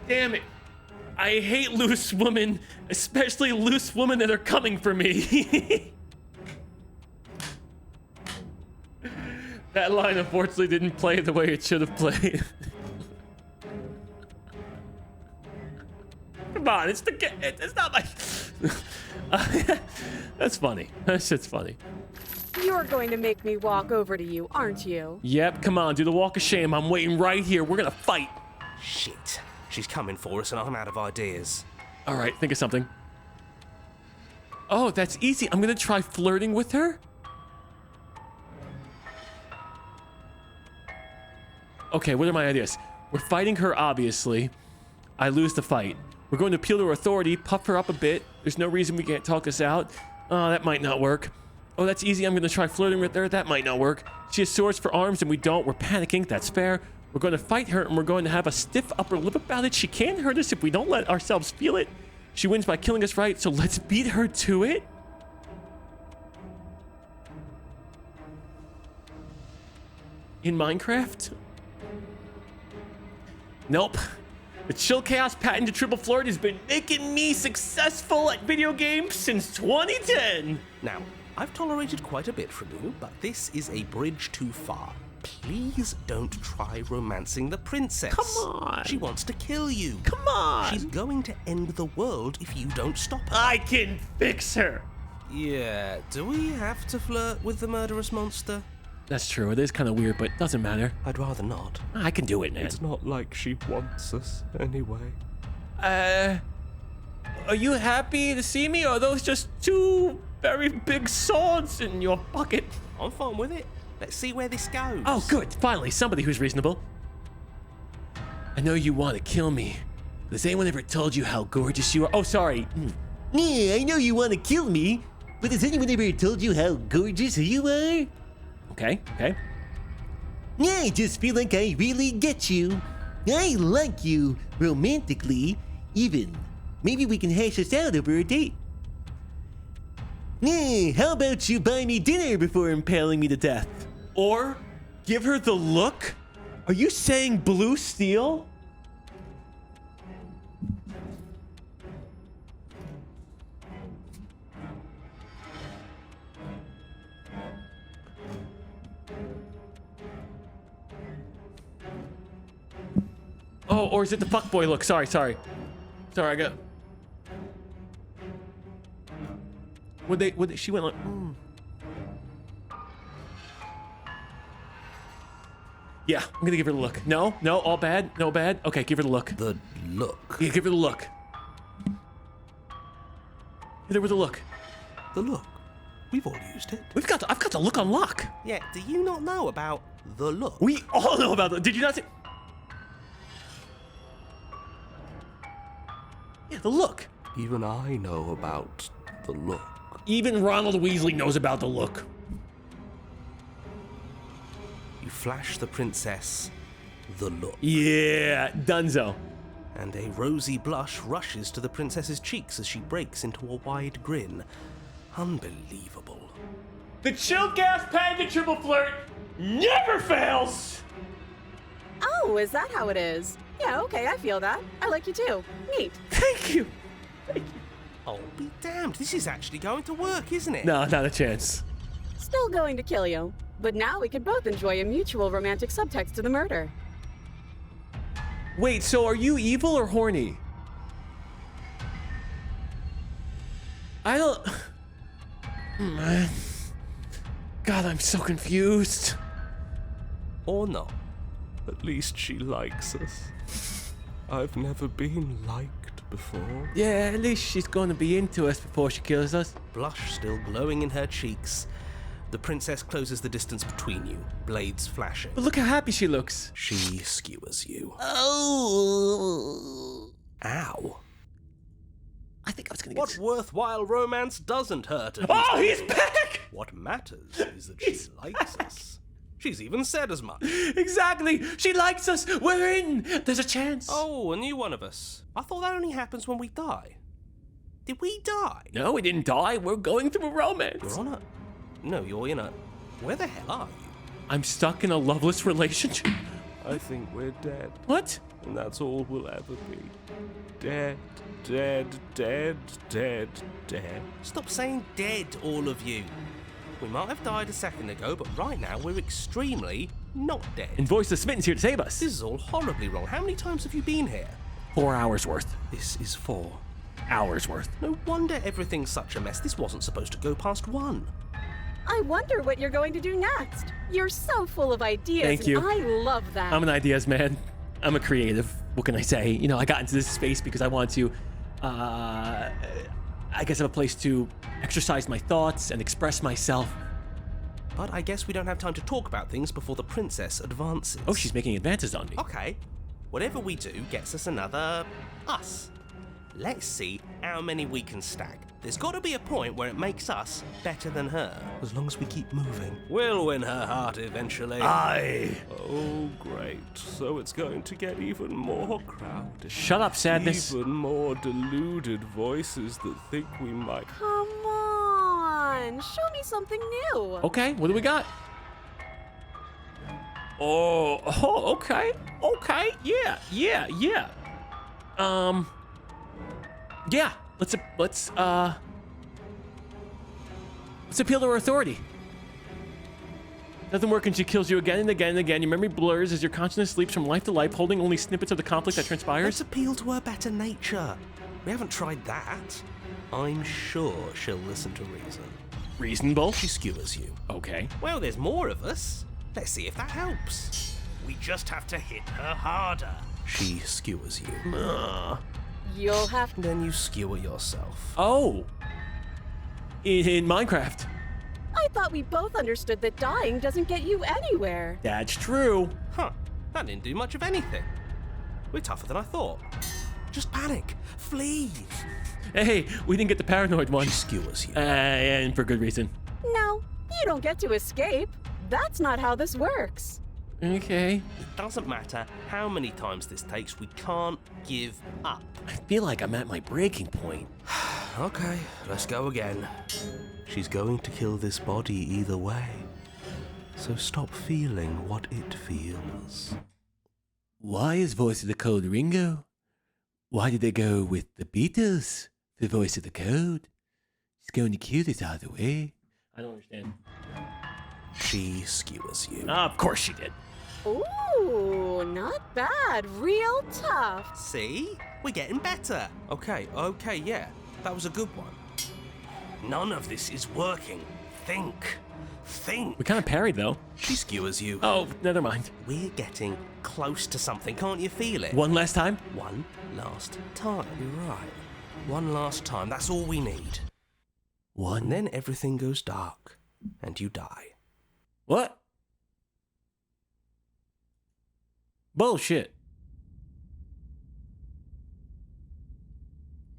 Damn it. I hate loose women, especially loose women that are coming for me. That line unfortunately didn't play the way it should have played. Come on, it's not my... That's funny. That shit's funny. You're going to make me walk over to you, aren't you? Yep, come on, do the walk of shame. I'm waiting right here. We're gonna fight. Shit. She's coming for us and I'm out of ideas. All right, think of something. Oh, that's easy. I'm gonna try flirting with her. Okay, what are my ideas? We're fighting her, obviously. I lose the fight. We're going to appeal to her authority, puff her up a bit. There's no reason we can't talk us out. Oh, that might not work. Oh, that's easy. I'm going to try flirting with her. That might not work. She has swords for arms and we don't. We're panicking. That's fair. We're going to fight her and we're going to have a stiff upper lip about it. She can't hurt us if we don't let ourselves feel it. She wins by killing us, right? So let's beat her to it. In Minecraft? Nope. The Chill Chaos patented triple flirt has been making me successful at video games since 2010. Now, I've tolerated quite a bit from you, but this is a bridge too far. Please don't try romancing the princess. Come on. She wants to kill you. Come on. She's going to end the world if you don't stop her. I can fix her. Yeah, do we have to flirt with the murderous monster? That's true. It is kind of weird, but it doesn't matter. I'd rather not. I can do it, man. It's not like she wants us anyway. Are you happy to see me, or are those just 2 very big swords in your pocket? I'm fine with it. Let's see where this goes. Oh, good. Finally, somebody who's reasonable. I know you want to kill me. But has anyone ever told you how gorgeous you are? Oh, sorry. Yeah, I know you want to kill me, but has anyone ever told you how gorgeous you are? Okay. Yeah, I just feel like I really get you. I like you romantically, even. Maybe we can hash this out over a date. Yeah, how about you buy me dinner before impaling me to death? Or give her the look? Are you saying blue steel? Oh, or is it the fuckboy look? Sorry, I got... She went like... Yeah, I'm gonna give her the look. No, all bad, no bad. Okay, give her the look. The look? Yeah, give her the look. Hit her with the look. The look? We've all used it. I've got the look on lock. Yeah, do you not know about the look? We all know about it. Did you not say... Yeah, the look. Even I know about the look. Even Ronald Weasley knows about the look. You flash the princess the look. Yeah, dunzo. And a rosy blush rushes to the princess's cheeks as she breaks into a wide grin. Unbelievable. The Chill Gas patented triple flirt never fails! Oh, Oh, is that how it is? Yeah, okay, I feel that. I like you too. Neat. Thank you. Oh, be damned. This is actually going to work, isn't it? No, not a chance. Still going to kill you. But now we can both enjoy a mutual romantic subtext to the murder. Wait, so are you evil or horny? I don't... Man. God, I'm so confused. Or not. At least she likes us. I've never been liked before. Yeah, at least she's gonna be into us before she kills us. Blush still glowing in her cheeks. The princess closes the distance between you, blades flashing. But look how happy she looks. She skewers you. Oh. Ow. I think I was gonna get... What worthwhile romance doesn't hurt? Oh, he's back! What matters is that she likes us. She's even said as much. Exactly! She likes us! We're in! There's a chance! Oh, a new one of us. I thought that only happens when we die. Did we die? No, we didn't die. We're going through a romance. You're on a... No, you're in a... Where the hell are you? I'm stuck in a loveless relationship. I think we're dead. What? And that's all we'll ever be. Dead, dead, dead, dead, dead. Stop saying dead, all of you. We might have died a second ago, but right now we're extremely not dead. And Voice of Smitten's here to save us. This is all horribly wrong. How many times have you been here? 4 hours worth. This is 4 hours worth. No wonder everything's such a mess. This wasn't supposed to go past 1. I wonder what you're going to do next. You're so full of ideas. Thank you. I love that. I'm an ideas man. I'm a creative. What can I say? You know, I got into this space because I want to, I guess, have a place to exercise my thoughts and express myself. But I guess we don't have time to talk about things before the princess advances. Oh, she's making advances on me. Okay. Whatever we do gets us another us. Let's see how many we can stack. There's got to be a point where it makes us better than her. As long as we keep moving, we'll win her heart eventually. Aye. Oh, great. So it's going to get even more crowded. Shut up, sadness. Even more deluded voices that think we might... Come on, show me something new. Okay, what do we got? Oh, okay. Okay, yeah. Yeah, let's appeal to her authority. Doesn't work and she kills you again and again and again. Your memory blurs as your consciousness sleeps from life to life, holding only snippets of the conflict that transpires. Let's appeal to her better nature. We haven't tried that. I'm sure she'll listen to reason. Reasonable? She skewers you. Okay. Well, there's more of us. Let's see if that helps. We just have to hit her harder. She skewers you. You'll have... Then you skewer yourself. Oh. In Minecraft. I thought we both understood that dying doesn't get you anywhere. That's true. Huh. That didn't do much of anything. We're tougher than I thought. Just panic. Flee. Hey, we didn't get the paranoid one. She skewers you. And for good reason. No, you don't get to escape. That's not how this works. Okay. It doesn't matter how many times this takes, we can't give up. I feel like I'm at my breaking point. Okay, let's go again. She's going to kill this body either way. So stop feeling what it feels. Why is Voice of the Code Ringo? Why did they go with the Beatles for Voice of the Code? She's going to kill this either way. I don't understand. She skewers you. Of course she did. Ooh, not bad. Real tough. See? We're getting better. Okay, yeah. That was a good one. None of this is working. Think. We kind of parried, though. She skewers you. Oh, never mind. We're getting close to something. Can't you feel it? One last time? One last time. You're right. One last time. That's all we need. One. And then everything goes dark, and you die. What? Bullshit.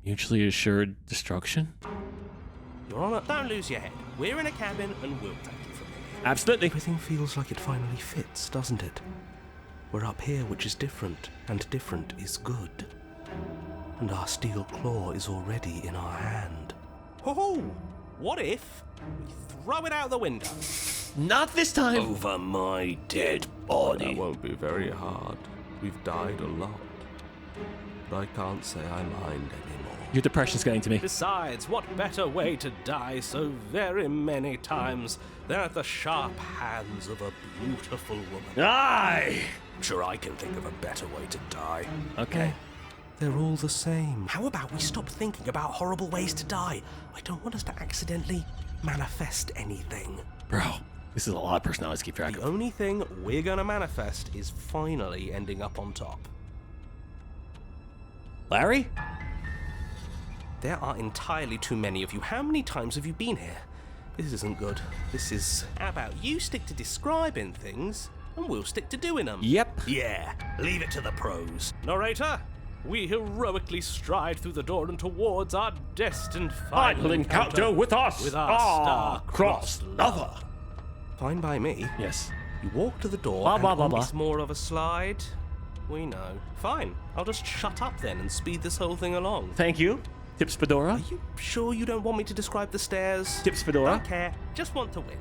Mutually assured destruction? You're on it. Don't lose your head. We're in a cabin, and we'll take it from here. Absolutely. Everything feels like it finally fits, doesn't it? We're up here, which is different, and different is good. And our steel claw is already in our hand. Ho-ho! What if we throw it out the window? Not this time. Over my dead body. That won't be very hard. We've died a lot. But I can't say I mind anymore. Your depression's getting to me. Besides, what better way to die so very many times than at the sharp hands of a beautiful woman? Aye! I'm sure I can think of a better way to die. Okay. They're all the same. How about we stop thinking about horrible ways to die? I don't want us to accidentally manifest anything. Bro, this is a lot of personalities to keep track of. The only thing we're gonna manifest is finally ending up on top. Larry? There are entirely too many of you. How many times have you been here? This isn't good. This is... How about you stick to describing things, and we'll stick to doing them? Yep. Yeah, leave it to the pros. Narrator, we heroically stride through the door and towards our destined final encounter with our star-crossed lover. Fine by me. Yes. You walk to the door Blah, blah, and blah, blah. it's more of a slide. We know. Fine, I'll just shut up then and speed this whole thing along. Thank you. Tips Fedora. Are you sure you don't want me to describe the stairs? Tips Fedora. Don't care, just want to win.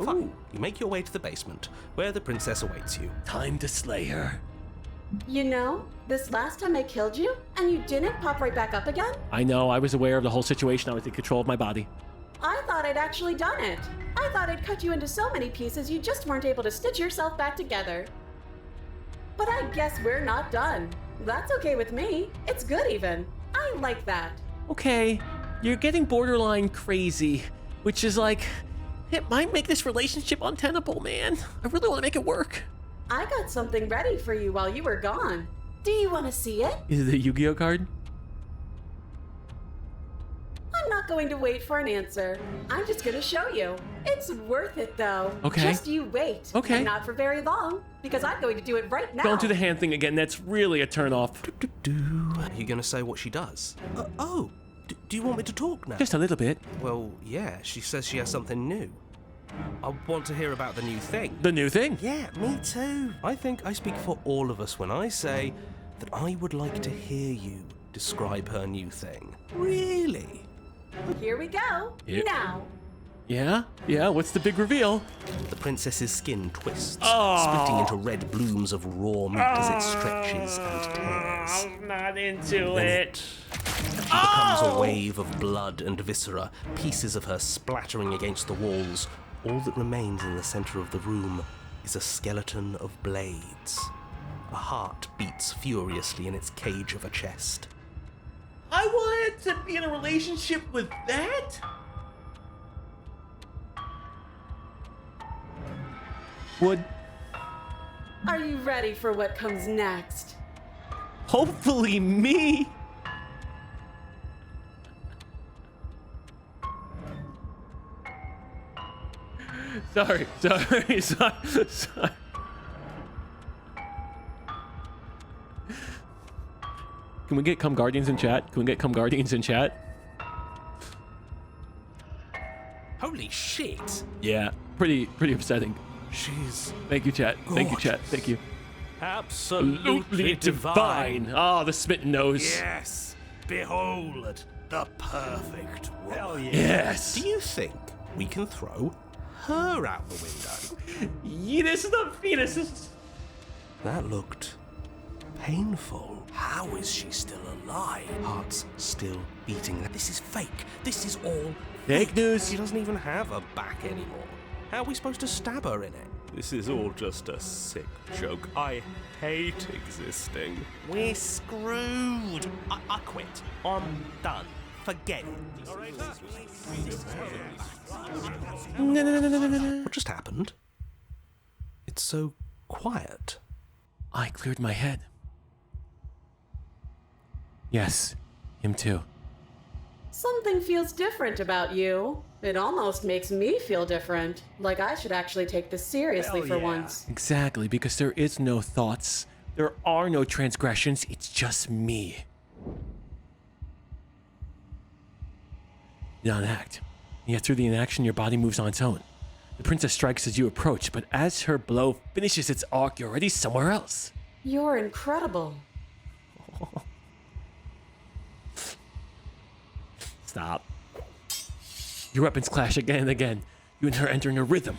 Fine. You make your way to the basement, where the princess awaits you. Time to slay her. You know, this last time I killed you, and you didn't pop right back up again? I know, I was aware of the whole situation. I was in control of my body. I thought I'd actually done it. I thought I'd cut you into so many pieces you just weren't able to stitch yourself back together. But I guess we're not done. That's okay with me. It's good even. I like that. Okay, you're getting borderline crazy, which is like, it might make this relationship untenable, man. I really want to make it work. I got something ready for you while you were gone. Do you want to see it? Is it a Yu-Gi-Oh card? I'm not going to wait for an answer. I'm just going to show you. It's worth it, though. Okay. Just you wait. Okay. And not for very long, because I'm going to do it right now. Don't do the hand thing again. That's really a turnoff. Are you gonna say what she does? Do you want me to talk now? Just a little bit. Well, yeah, she says she has something new. I want to hear about the new thing. The new thing? Yeah, me too. I think I speak for all of us when I say that I would like to hear you describe her new thing. Really? Here we go. Yeah. Now. Yeah, what's the big reveal? The princess's skin twists, splitting into red blooms of raw meat as it stretches and tears. I'm not into Then it. becomes a wave of blood and viscera, pieces of her splattering against the walls. All that remains in the center of the room is a skeleton of blades. A heart beats furiously in its cage of a chest. I wanted to be in a relationship with that? Would Are you ready for what comes next? hopefully me. Sorry. Can we get Come Guardians in chat? Holy shit! Yeah, pretty upsetting. She's Thank you, chat. Thank you, chat. Thank you. absolutely divine. Oh, the smitten nose. Yes, behold the perfect woman. Hell yeah. Yes. Do you think we can throw her out the window? Yeetus the fetuses. That looked painful. How is she still alive? Heart's still beating. This is fake. This is all Fake news. She doesn't even have a back anymore. How are we supposed to stab her in it? This is all just a sick joke. I hate existing. We're screwed. I quit. I'm done. Forget it. No. What just happened? It's so quiet. I cleared my head. Yes, him too. Something feels different about you. It almost makes me feel different. Like I should actually take this seriously for once. Exactly, because there is no thoughts. There are no transgressions. It's just me. You enact. Yet through the inaction, your body moves on its own. The princess strikes as you approach, but as her blow finishes its arc, you're already somewhere else. You're incredible. Stop. Your weapons clash again and again. You and her entering a rhythm,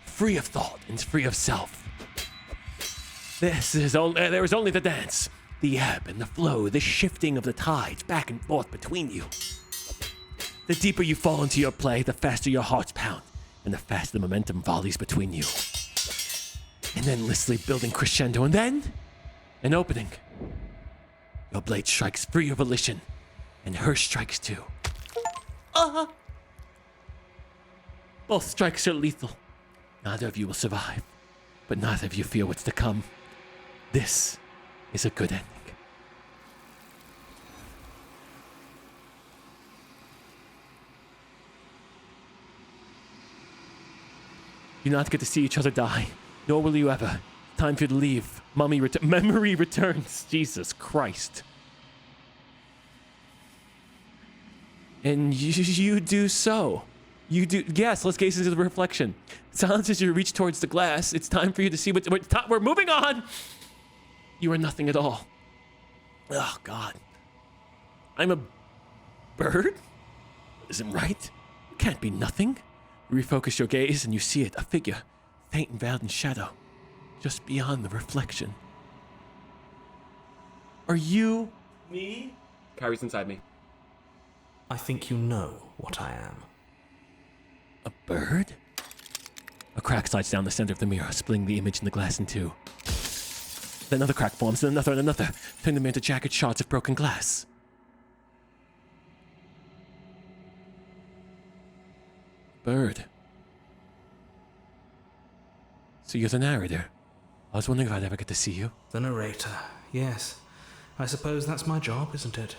free of thought and free of self. There is only the dance, the ebb and the flow, the shifting of the tides back and forth between you. The deeper you fall into your play, the faster your hearts pound, and the faster the momentum volleys between you. And endlessly building crescendo, and then an opening. Your blade strikes free of volition, and her strikes too. Both strikes are lethal. Neither of you will survive, but neither of you feel what's to come. This is a good ending. You not get to see each other die, nor will you ever. Time for you to leave. Memory returns. Jesus Christ. And you do so. You do. Yes, let's gaze into the reflection. Silence as you reach towards the glass. It's time for you to see we're moving on. You are nothing at all. Oh, God. I'm a bird? Isn't right? You can't be nothing. You refocus your gaze and you see it, a figure, faint and veiled in shadow, just beyond the reflection. Are you me? Kyrie's inside me. I think you know what I am. A bird? A crack slides down the center of the mirror, splitting the image in the glass in two. Then another crack forms, then another and another, turning them into jagged shards of broken glass. Bird. So you're the narrator. I was wondering if I'd ever get to see you. The narrator, yes. I suppose that's my job, isn't it?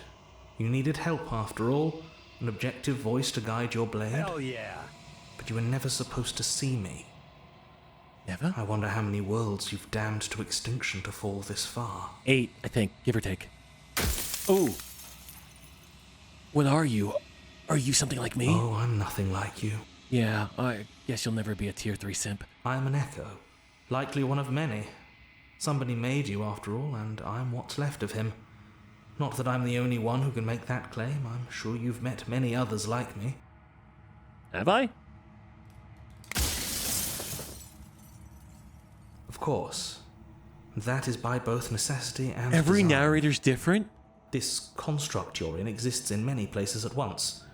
You needed help after all, an objective voice to guide your blade. Hell yeah. But you were never supposed to see me. Never? I wonder how many worlds you've damned to extinction to fall this far. 8, I think, give or take. Oh. What are you? Are you something like me? Oh, I'm nothing like you. Yeah, I guess you'll never be a tier 3 simp. I'm an echo. Likely one of many. Somebody made you after all, and I'm what's left of him. Not that I'm the only one who can make that claim. I'm sure you've met many others like me. Have I? Of course. That is by both necessity and Every design. narrator's different? This construct you're in exists in many places at once.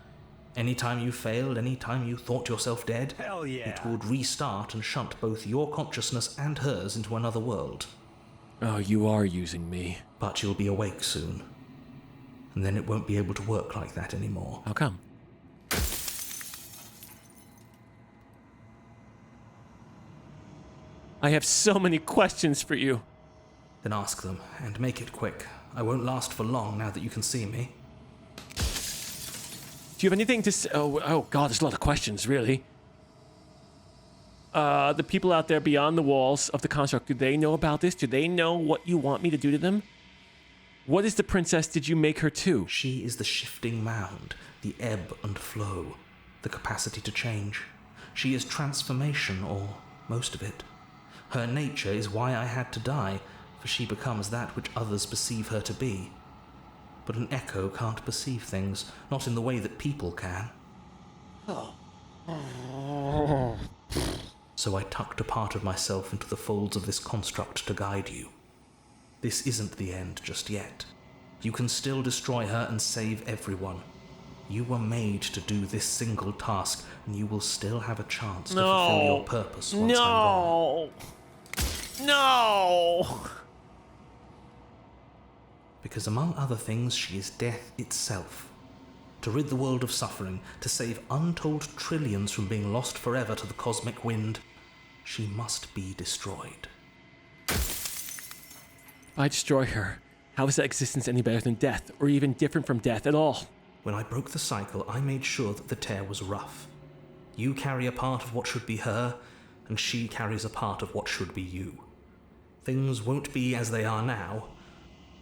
Anytime you failed, anytime you thought yourself dead, Hell yeah. it would restart and shunt both your consciousness and hers into another world. Oh, you are using me. But you'll be awake soon. And then it won't be able to work like that anymore. How come? I have so many questions for you. Then ask them, and make it quick. I won't last for long now that you can see me. Do you have anything to say? Oh God, there's a lot of questions, really. The people out there beyond the walls of the construct, do they know about this? Do they know what you want me to do to them? What is the princess did you make her to? She is the shifting mound, the ebb and flow, the capacity to change. She is transformation, or most of it. Her nature is why I had to die, for she becomes that which others perceive her to be. But an echo can't perceive things, not in the way that people can. So I tucked a part of myself into the folds of this construct to guide you. This isn't the end just yet. You can still destroy her and save everyone. You were made to do this single task, and you will still have a chance to fulfill your purpose once I'm gone. No! Because among other things, she is death itself. To rid the world of suffering, to save untold trillions from being lost forever to the cosmic wind, she must be destroyed. If I destroy her, how is that existence any better than death, or even different from death at all? When I broke the cycle, I made sure that the tear was rough. You carry a part of what should be her, and she carries a part of what should be you. Things won't be as they are now,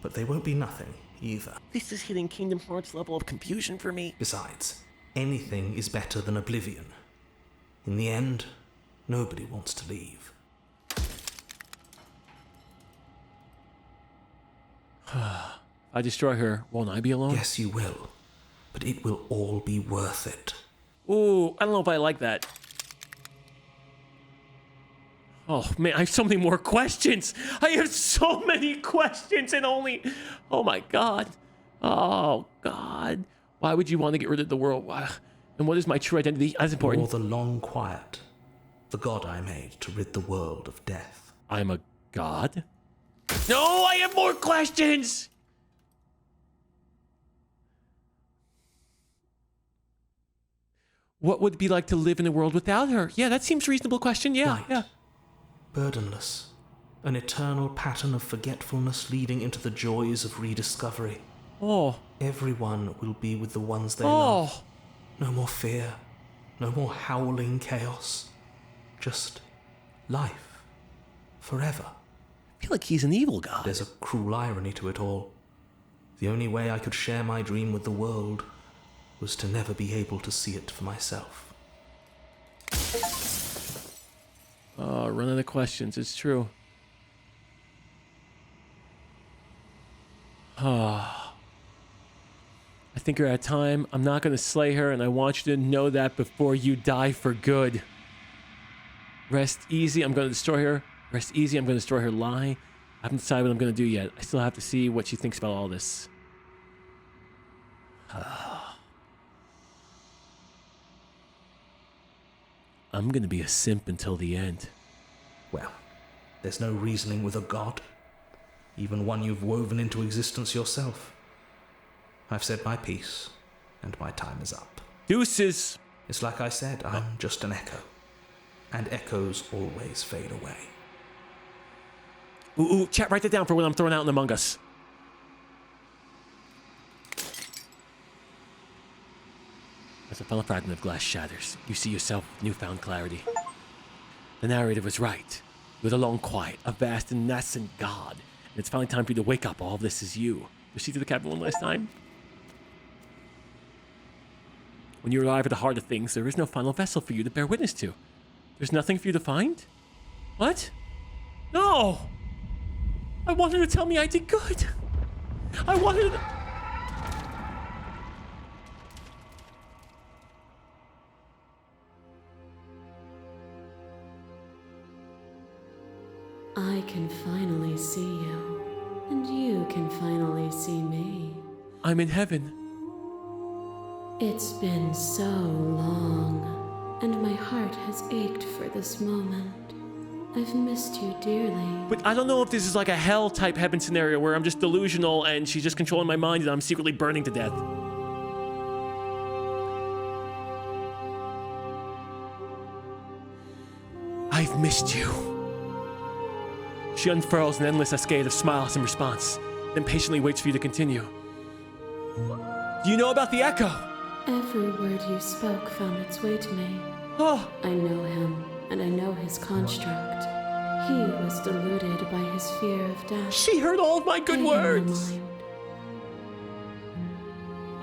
but they won't be nothing either. This is hitting Kingdom Hearts level of confusion for me. Besides, anything is better than oblivion. In the end, nobody wants to leave. I destroy her, won't I be alone? Yes, you will. But it will all be worth it. Ooh, I don't know if I like that. Oh man, I have so many more questions. I have so many questions and only... Oh my God. Oh God. Why would you want to get rid of the world? And what is my true identity? That's important. Or the long quiet, the god I made to rid the world of death. I'm a god? No, I have more questions! What would it be like to live in a world without her? Yeah, that seems a reasonable question. Yeah, Light, yeah. Burdenless. An eternal pattern of forgetfulness leading into the joys of rediscovery. Oh. Everyone will be with the ones they love. No more fear. No more howling chaos. Just life. Forever. I feel like he's an evil god. There's a cruel irony to it all. The only way I could share my dream with the world was to never be able to see it for myself. Oh, run out of questions. It's true. I think you're out of time. I'm not going to slay her, and I want you to know that before you die for good. Rest easy. I'm going to destroy her. Rest easy. I'm going to destroy her lie. I haven't decided what I'm going to do yet. I still have to see what she thinks about all this. I'm going to be a simp until the end. Well, there's no reasoning with a god. Even one you've woven into existence yourself. I've said my piece, and my time is up. Deuces! It's like I said, I'm just an echo. And echoes always fade away. Ooh, chat, write that down for when I'm thrown out in Among Us. As the final fragment of glass shatters, you see yourself with newfound clarity. The narrator was right. You're the lone quiet, a vast and nascent god. And it's finally time for you to wake up. All of this is you. Proceed to the cabin one last time. When you arrive at the heart of things, there is no final vessel for you to bear witness to. There's nothing for you to find? What? No! I wanted her to tell me I did good. I wanted her to... I can finally see you, and you can finally see me. I'm in heaven. It's been so long, and my heart has ached for this moment. I've missed you dearly. But I don't know if this is like a hell-type heaven scenario where I'm just delusional and she's just controlling my mind and I'm secretly burning to death. I've missed you. She unfurls an endless cascade of smiles in response, then patiently waits for you to continue. Do you know about the echo? Every word you spoke found its way to me. Oh. I know him, and I know his construct. He was deluded by his fear of death. She heard all of my good words.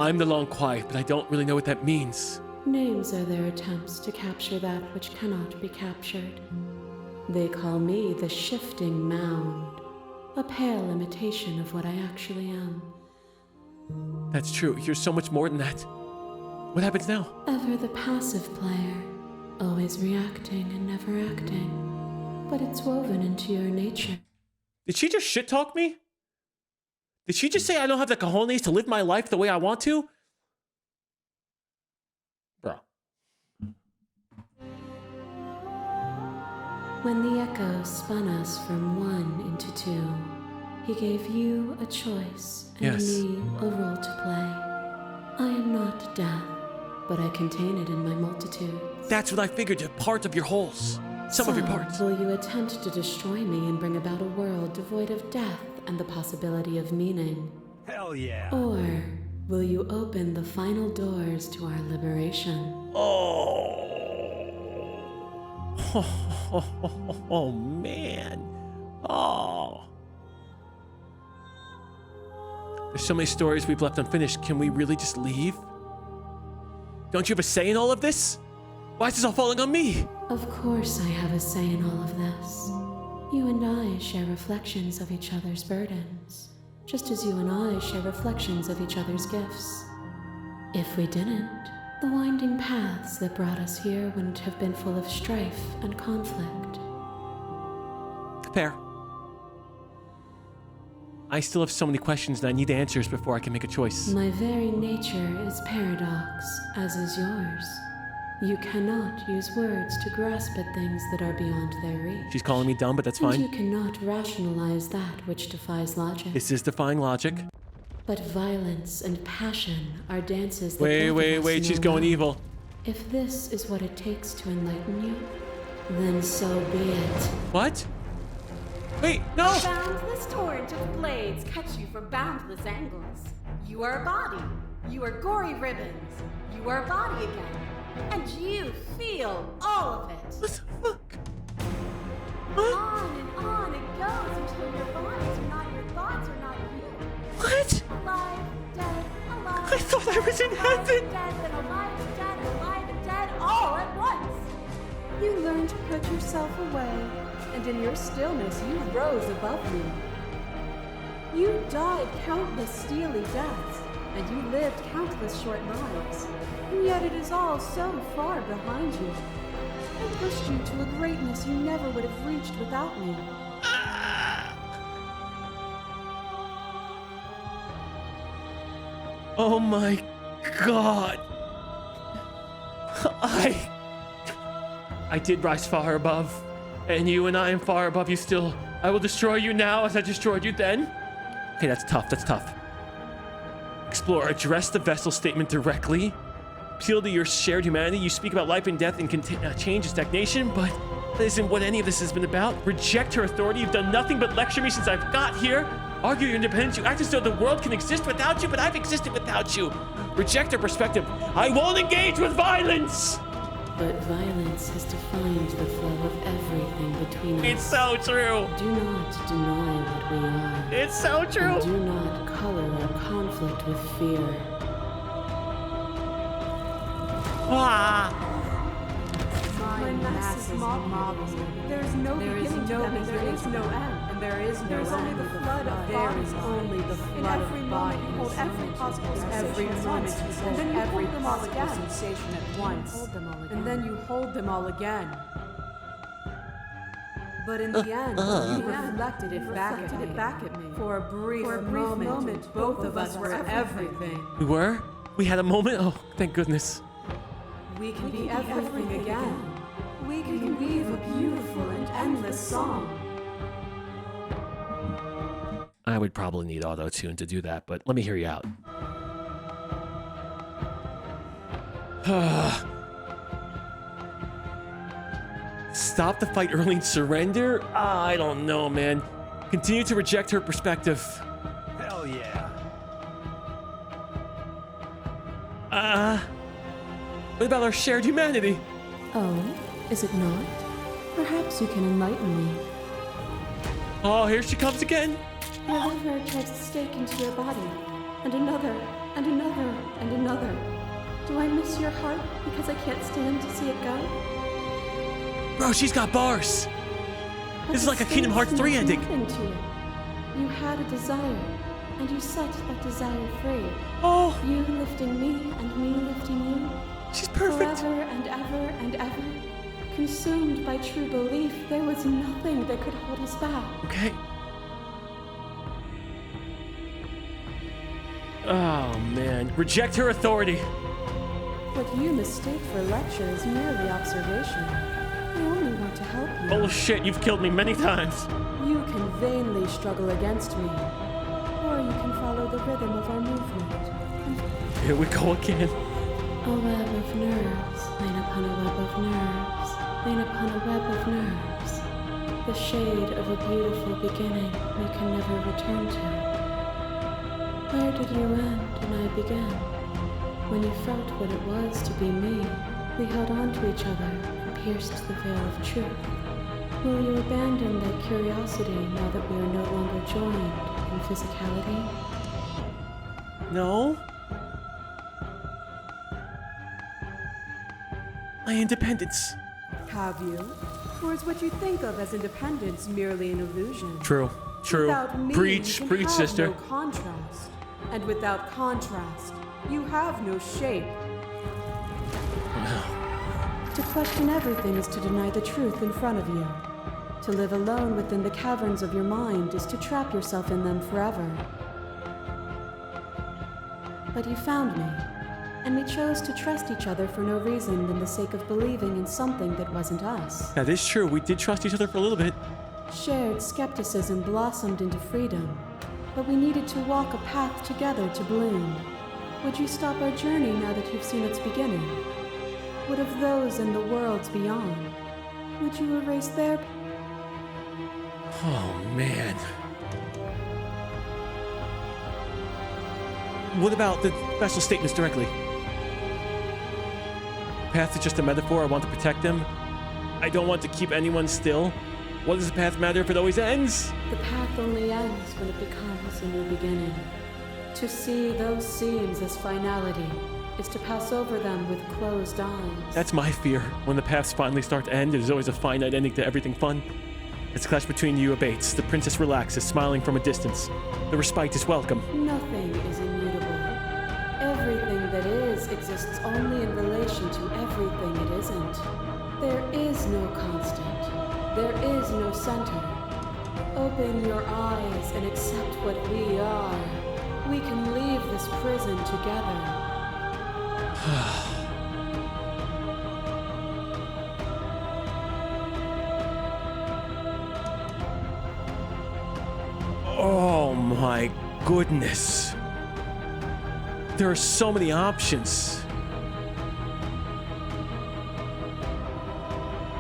I'm the long quiet, but I don't really know what that means. Names are their attempts to capture that which cannot be captured. They call me the shifting mound, a pale imitation of what I actually am. That's true. You're so much more than that. What happens now? Ever the passive player, always reacting and never acting. But it's woven into your nature. Did she just shit talk me? Did she just say I don't have the cojones to live my life the way I want to? Bro. When the echo spun us from one into two, he gave you a choice and me a role to play. I am not death, but I contain it in my multitude. That's what I figured, you're part of your wholes. Some of your parts. Will you attempt to destroy me and bring about a world devoid of death and the possibility of meaning? Hell yeah. Or will you open the final doors to our liberation? Oh man. Oh. There's so many stories we've left unfinished. Can we really just leave? Don't you have a say in all of this? Why is this all falling on me? Of course I have a say in all of this. You and I share reflections of each other's burdens, just as you and I share reflections of each other's gifts. If we didn't, the winding paths that brought us here wouldn't have been full of strife and conflict. Fair. I still have so many questions and I need answers before I can make a choice. My very nature is paradox, as is yours. You cannot use words to grasp at things that are beyond their reach. She's calling me dumb, but that's fine. And you cannot rationalize that which defies logic. This is defying logic. But violence and passion are dances that Wait, she's going evil. If this is what it takes to enlighten you, then so be it. What? Wait, no! Boundless torrent of blades cut you from boundless angles. You are a body. You are gory ribbons. You are a body again. And you feel all of it. What the fuck? On and on it goes until your bodies are not your thoughts are not you. What? Alive, dead, alive. I thought I was in heaven. Dead, then alive, and dead, all at once. You learn to put yourself away, and in your stillness you rose above me. You died countless steely deaths, and you lived countless short lives, and yet it is all so far behind you. I pushed you to a greatness you never would have reached without me. Oh my god. I did rise far above, and you and I am far above you still. I will destroy you now as I destroyed you then. Okay, that's tough. Explore, address the vessel statement directly. Appeal to your shared humanity. You speak about life and death and change and stagnation, but that isn't what any of this has been about. Reject her authority. You've done nothing but lecture me since I've got here. Argue your independence. You act as though the world can exist without you, but I've existed without you. Reject her perspective. I won't engage with violence. But violence has defined the flow of everything between us. It's so true. Do not deny what we are. It's so true. And do not color our conflict with fear. My massive marvel. There is no beginning to them, and there is no end. And there is only the flood of bodies. Only the flood of bodies. In every moment you hold every possible sensation, and then you hold them all again. Sensation at once, and then you hold them all again. But in the end, you reflected it back at me. For a brief moment, both of us were everything. We were? We had a moment? Oh, thank goodness. We can be everything again. We can weave a beautiful and endless song. I would probably need auto-tune to do that, but let me hear you out. Stop the fight early and surrender? I don't know, man. Continue to reject her perspective. Hell yeah. What about our shared humanity? Oh, is it not? Perhaps you can enlighten me. Oh, here she comes again. Your liver drives a stake into your body, and another, and another, and another. Do I miss your heart because I can't stand to see it go? Bro, she's got bars. This is like a Kingdom Hearts 3 ending. You had a desire, and you set that desire free. Oh. You lifting me, and me lifting you. She's perfect. Forever and ever and ever. Consumed by true belief, there was nothing that could hold us back. Okay. Oh, man. Reject her authority. What you mistake for lecture is merely observation. I only want to help you. Bullshit, you've killed me many times. You can vainly struggle against me, or you can follow the rhythm of our movement. Here we go again. A web of nerves, lain upon a web of nerves, lain upon a web of nerves. The shade of a beautiful beginning we can never return to. Where did you end and I begin? When you felt what it was to be me, we held on to each other and pierced the veil of truth. Will you abandon that curiosity now that we are no longer joined in physicality? No. My independence. Have you? Or is what you think of as independence merely an illusion? True. Without me, Preach, you can preach, have sister. No contrast. And without contrast, you have no shape. To question everything is to deny the truth in front of you. To live alone within the caverns of your mind is to trap yourself in them forever. But you found me, and we chose to trust each other for no reason than the sake of believing in something that wasn't us. That is true. We did trust each other for a little bit. Shared skepticism blossomed into freedom, but we needed to walk a path together to bloom. Would you stop our journey now that you've seen its beginning? What of those in the worlds beyond? Would you erase their... Oh, man. What about the special statements directly? Path is just a metaphor. I want to protect them. I don't want to keep anyone still. What does the path matter if it always ends? The path only ends when it becomes a new beginning. To see those seams as finality is to pass over them with closed eyes. That's my fear. When the paths finally start to end, there's always a finite ending to everything fun. As the clash between you abates, the princess relaxes, smiling from a distance. The respite is welcome. Nothing is immutable. Everything that is exists only in relation to everything it isn't. There is no constant. There is no center. Open your eyes and accept what we are. We can leave this prison together. Oh my goodness. There are so many options.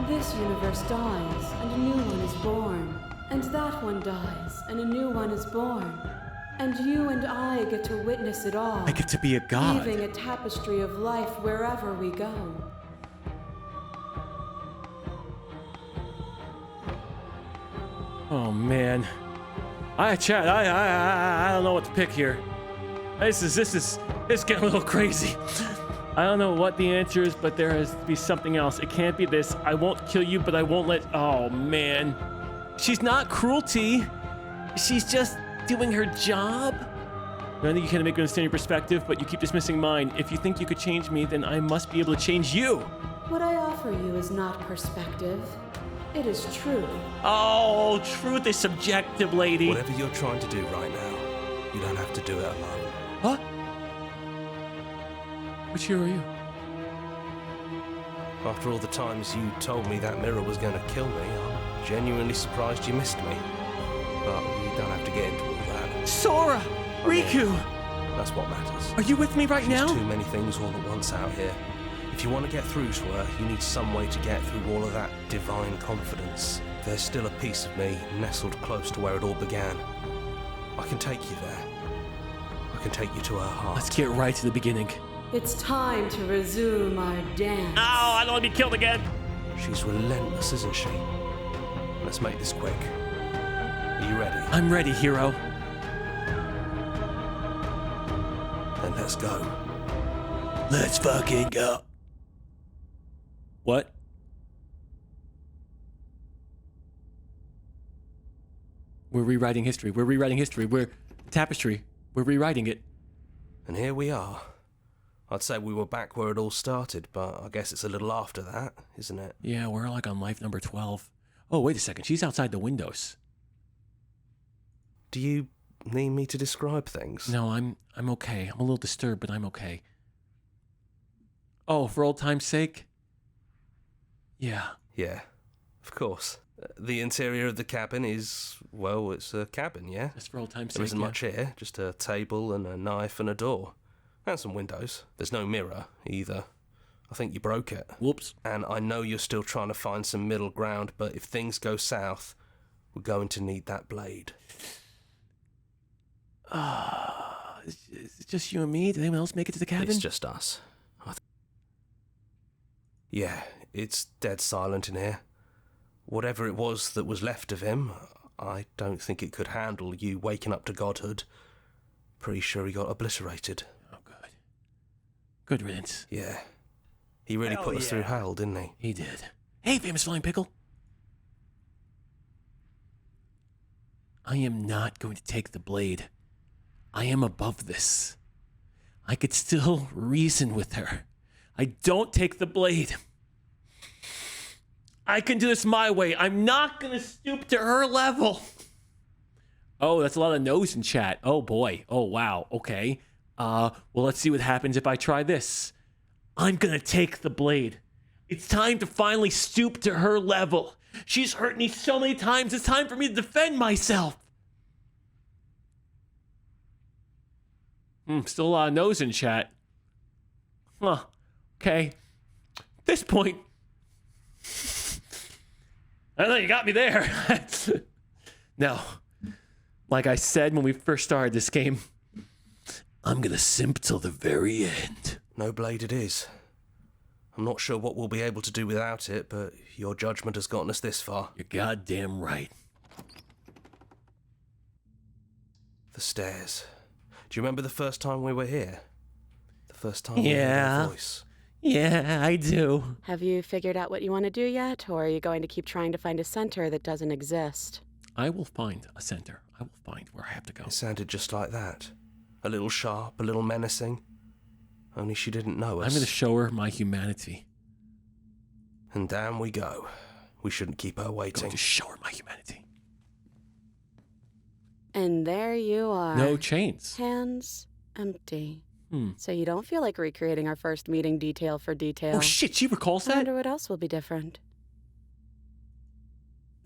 This universe dies, and a new one is born. And that one dies, and a new one is born. And you and I get to witness it all. I get to be a god. Weaving a tapestry of life wherever we go. Oh man. Chat, I don't know what to pick here. This is getting a little crazy. I don't know what the answer is, but there has to be something else. It can't be this. I won't kill you, but I won't let... Oh, man. She's not cruelty. She's just doing her job. I think you can't make me understand your perspective, but you keep dismissing mine. If you think you could change me, then I must be able to change you. What I offer you is not perspective. It is truth. Oh, truth is subjective, lady. Whatever you're trying to do right now, you don't have to do it alone. Huh? Which hero are you? After all the times you told me that mirror was going to kill me, I'm genuinely surprised you missed me. But you don't have to get into all that. Sora! Riku! That's what matters. Are you with me right now? There's too many things all at once out here. If you want to get through to her, you need some way to get through all of that divine confidence. There's still a piece of me nestled close to where it all began. I can take you there. I can take you to her heart. Let's get right to the beginning. It's time to resume our dance. Oh, I don't want to be killed again. She's relentless, isn't she? Let's make this quick. Are you ready? I'm ready, hero. Then let's go. Let's fucking go. What? We're rewriting history. We're rewriting history. We're tapestry. We're rewriting it. And here we are. I'd say we were back where it all started, but I guess it's a little after that, isn't it? Yeah, we're like on life number 12. Oh, wait a second. She's outside the windows. Do you need me to describe things? No, I'm okay. I'm a little disturbed, but I'm okay. Oh, for old time's sake? Yeah. Yeah, of course. The interior of the cabin is, well, it's a cabin, yeah? Just for old time's sake, There isn't much here, just a table and a knife and a door. And some windows. There's no mirror, either. I think you broke it. Whoops. And I know you're still trying to find some middle ground, but if things go south, we're going to need that blade. Is it just you and me? Did anyone else make it to the cabin? It's just us. Yeah, it's dead silent in here. Whatever it was that was left of him, I don't think it could handle you waking up to godhood. Pretty sure he got obliterated. Oh, good. Good riddance. Yeah. He really put us through hell, didn't he? He did. Hey, famous flying pickle. I am not going to take the blade. I am above this. I could still reason with her. I don't take the blade. I can do this my way. I'm not gonna stoop to her level. Oh, that's a lot of no's in chat. Oh boy. Oh wow. Okay. Well, let's see what happens if I try this. I'm gonna take the blade. It's time to finally stoop to her level. She's hurt me so many times. It's time for me to defend myself. Still a lot of no's in chat. Huh. Okay. At this point, I don't know, you got me there. No. Like I said when we first started this game, I'm gonna simp till the very end. No blade it is. I'm not sure what we'll be able to do without it, but your judgment has gotten us this far. You're goddamn right. The stairs. Do you remember the first time we were here? The first time we heard our voice? Yeah, I do. Have you figured out what you want to do yet, or are you going to keep trying to find a center that doesn't exist? I will find a center. I will find where I have to go. It sounded just like that. A little sharp, a little menacing. Only she didn't know us. I'm going to show her my humanity. And down we go. We shouldn't keep her waiting. I'm going to show her my humanity. And there you are. No chains. Hands empty. So you don't feel like recreating our first meeting detail for detail. Oh shit, she recalls that? I wonder what else will be different.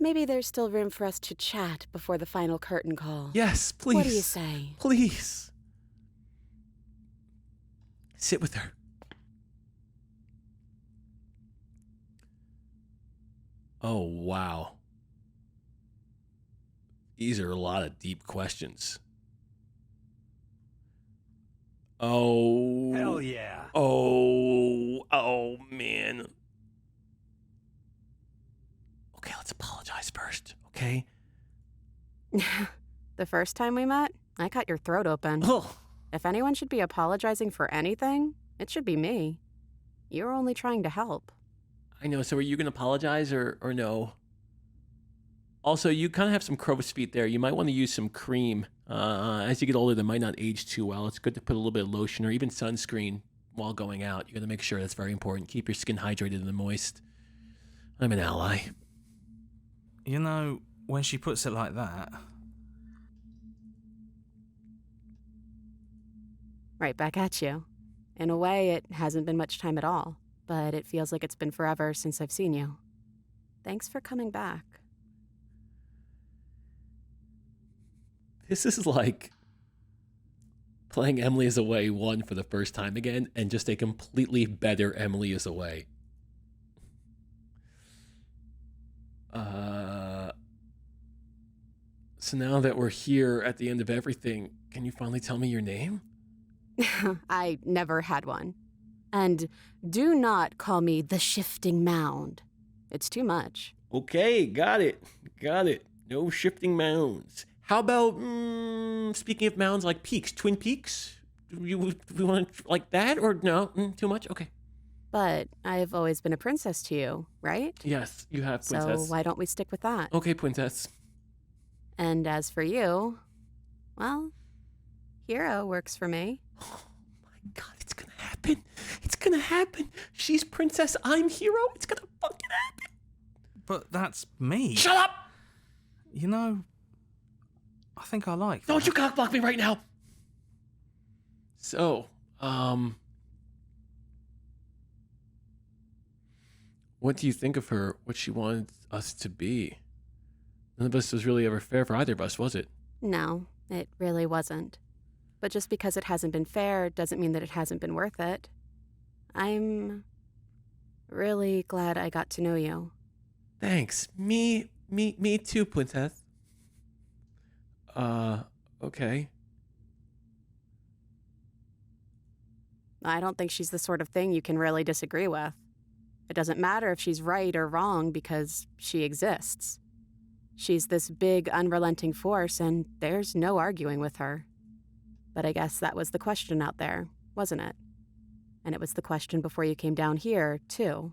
Maybe there's still room for us to chat before the final curtain call. Yes, please. What do you say? Please. Sit with her. Oh, wow. These are a lot of deep questions. Oh. Hell yeah. Oh, man. Okay, let's apologize first, okay? The first time we met, I cut your throat open. Oh. If anyone should be apologizing for anything, it should be me. You're only trying to help. I know, so are you going to apologize or no? Also, you kind of have some crow's feet there. You might want to use some cream. As you get older, they might not age too well. It's good to put a little bit of lotion or even sunscreen while going out. You got to make sure that's very important. Keep your skin hydrated and moist. I'm an ally. You know, when she puts it like that... Right back at you. In a way, it hasn't been much time at all, but it feels like it's been forever since I've seen you. Thanks for coming back. This is like playing Emily is Away 1 for the first time again, and just a completely better Emily is Away. So now that we're here at the end of everything, can you finally tell me your name? I never had one. And do not call me the Shifting Mound. It's too much. Okay, got it. Got it. No shifting mounds. How about, speaking of mounds, like peaks, Twin Peaks? We want like that, or no? Too much? Okay. But I've always been a princess to you, right? Yes, you have, princess. So why don't we stick with that? Okay, princess. And as for you, well, hero works for me. Oh my god, it's gonna happen. It's gonna happen. She's princess, I'm hero. It's gonna fucking happen. But that's me. Shut up! You know, I think I like that. Don't you cockblock me right now. So, what do you think of her? What she wanted us to be? None of us was really ever fair for either of us, was it? No, it really wasn't. But just because it hasn't been fair doesn't mean that it hasn't been worth it. I'm really glad I got to know you. Thanks. Me too, princess. Okay. I don't think she's the sort of thing you can really disagree with. It doesn't matter if she's right or wrong because she exists. She's this big, unrelenting force, and there's no arguing with her. But I guess that was the question out there, wasn't it? And it was the question before you came down here, too.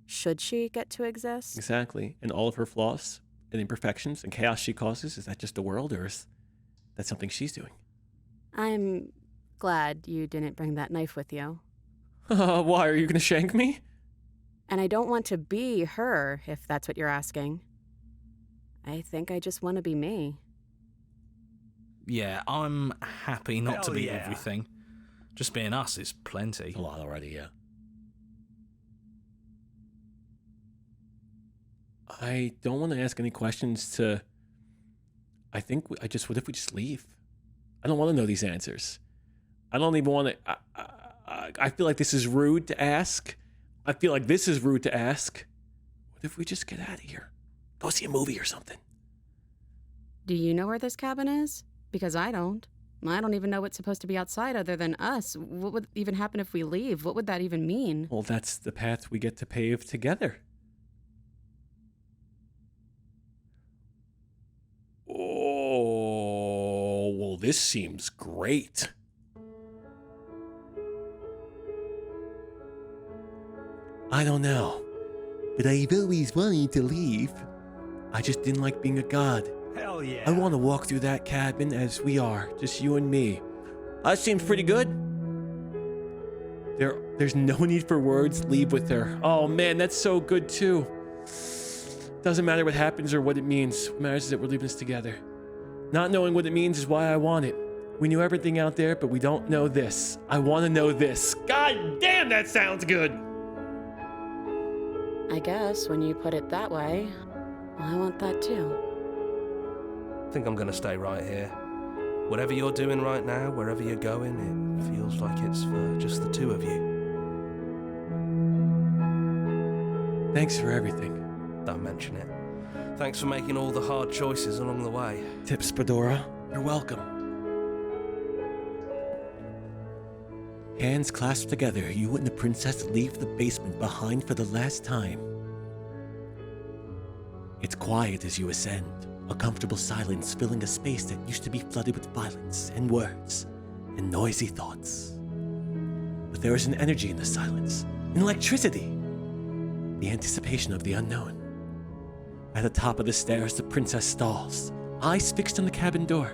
Should she get to exist? Exactly. And all of her flaws and imperfections and chaos she causes, is that just the world, or is that something she's doing? I'm glad you didn't bring that knife with you. Why, are you going to shank me? And I don't want to be her, if that's what you're asking. I think I just want to be me. Yeah, I'm happy not to Hell be yeah. everything. Just being us is plenty. A lot already, yeah. I don't want to ask any questions to... I think what if we just leave? I don't want to know these answers. I don't even want to... I feel like this is rude to ask. What if we just get out of here? Go see a movie or something. Do you know where this cabin is? Because I don't. I don't even know what's supposed to be outside other than us. What would even happen if we leave? What would that even mean? Well, that's the path we get to pave together. Oh, well, this seems great. I don't know, but I've always wanted to leave. I just didn't like being a god. Hell yeah. I want to walk through that cabin as we are, just you and me. That seems pretty good. There's no need for words. Leave with her. Oh man, that's so good too. Doesn't matter what happens or what it means. What matters is that we're leaving this together. Not knowing what it means is why I want it. We knew everything out there, but we don't know this. I want to know this. God damn, that sounds good. I guess when you put it that way, I want that too. I think I'm gonna stay right here. Whatever you're doing right now, wherever you're going, it feels like it's for just the two of you. Thanks for everything. Don't mention it. Thanks for making all the hard choices along the way. Tips, Fedora. You're welcome. Hands clasped together, you and the princess leave the basement behind for the last time. It's quiet as you ascend, a comfortable silence filling a space that used to be flooded with violence and words and noisy thoughts. But there is an energy in the silence, an electricity, the anticipation of the unknown. At the top of the stairs, the princess stalls, eyes fixed on the cabin door.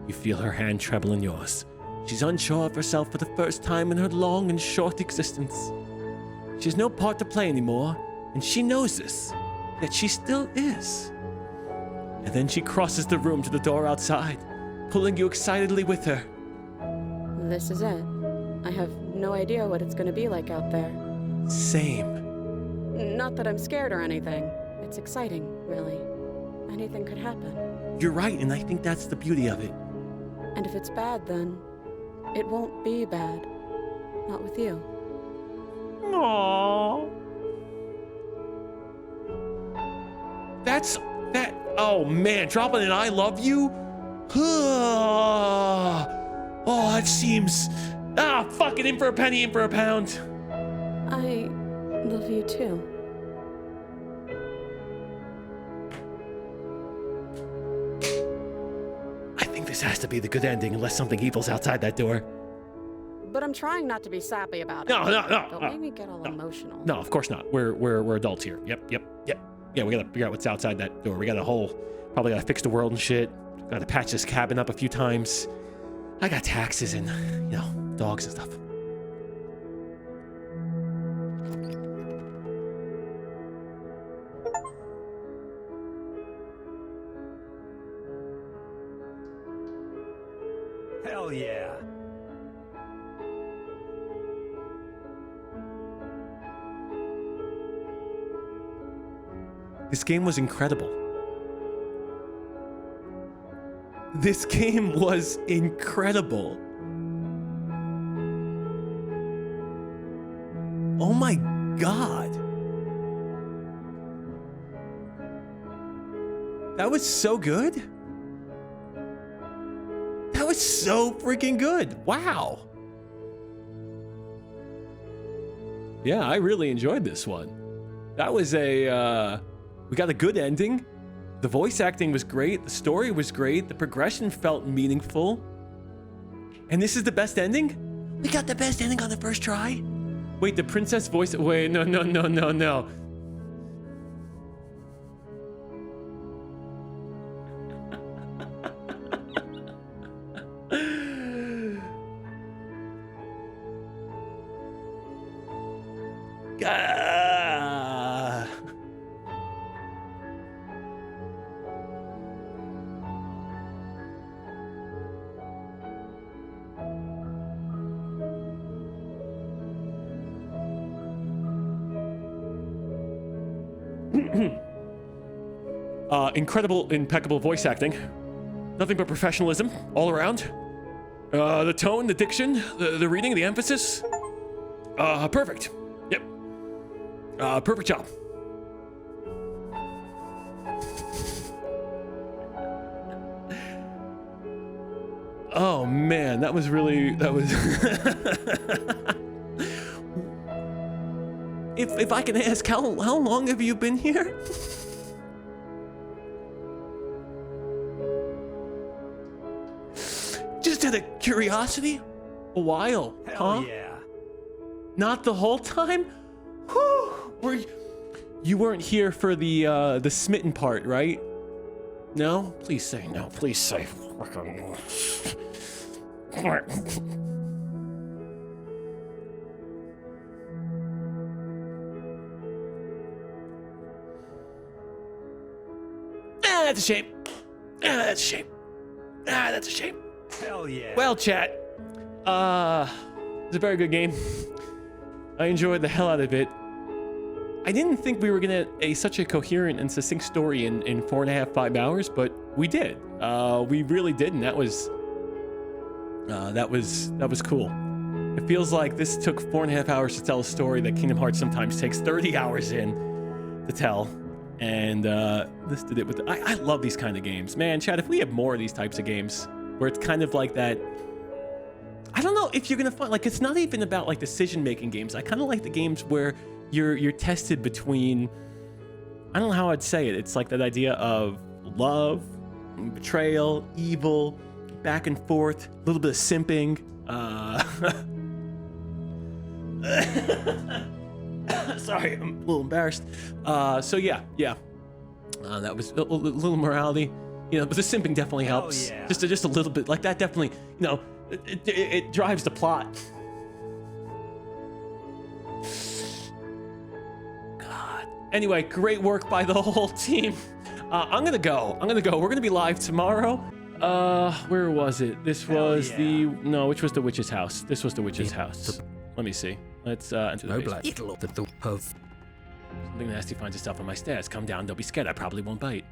You feel her hand tremble in yours. She's unsure of herself for the first time in her long and short existence. She has no part to play anymore, and she knows this, yet she still is. And then she crosses the room to the door outside, pulling you excitedly with her. This is it. I have no idea what it's going to be like out there. Same. Not that I'm scared or anything. It's exciting, really. Anything could happen. You're right, and I think that's the beauty of it. And if it's bad, then it won't be bad. Not with you. Aww. Oh man, dropping an I love you? Oh, that seems... fuck it, in for a penny, in for a pound. I love you too. I think this has to be the good ending unless something evil's outside that door. But I'm trying not to be sappy about it. No. Don't make me get all emotional. No, of course not. We're adults here. Yep. Yeah, we gotta figure out what's outside that door. We got probably gotta fix the world and shit. Gotta patch this cabin up a few times. I got taxes and, dogs and stuff. Hell yeah. This game was incredible. This game was incredible. Oh my god. That was so good. That was so freaking good. Wow. Yeah, I really enjoyed this one. That was we got a good ending. The voice acting was great. The story was great. The progression felt meaningful. And this is the best ending? We got the best ending on the first try? Wait, the princess voice... Wait, no. Incredible, impeccable voice acting. Nothing but professionalism all around. The tone, the diction, the reading, the emphasis. Perfect. Yep. Perfect job. Oh man, that was if I can ask, how long have you been here? Just out of curiosity? A while, huh? Yeah. Not the whole time? Whew. You weren't here for the smitten part, right? No? Please say no. Please say. That's a shame. That's a shame. That's a shame. Hell yeah. Well, chat. It's a very good game. I enjoyed the hell out of it. I didn't think we were gonna get such a coherent and succinct story in 4.5, 5 hours, but we did. We really did, and that was cool. It feels like this took 4.5 hours to tell a story that Kingdom Hearts sometimes takes 30 hours in to tell. And this did it with I love these kind of games. Man, Chad, if we have more of these types of games where it's kind of like that, I don't know if you're gonna find, like, it's not even about like decision-making games. I kind of like the games where you're tested between, I don't know how I'd say it. It's like that idea of love, betrayal, evil, back and forth, a little bit of simping. Sorry, I'm a little embarrassed. So yeah. That was a little morality, but the simping definitely helps. Yeah. Just a little bit, like that definitely, it drives the plot. God. Anyway, great work by the whole team. I'm gonna go. We're gonna be live tomorrow. Where was it? This was which was the witch's house? This was the witch's house. Let me see. Let's enter the basement. Something nasty finds itself on my stairs. Come down, don't be scared. I probably won't bite.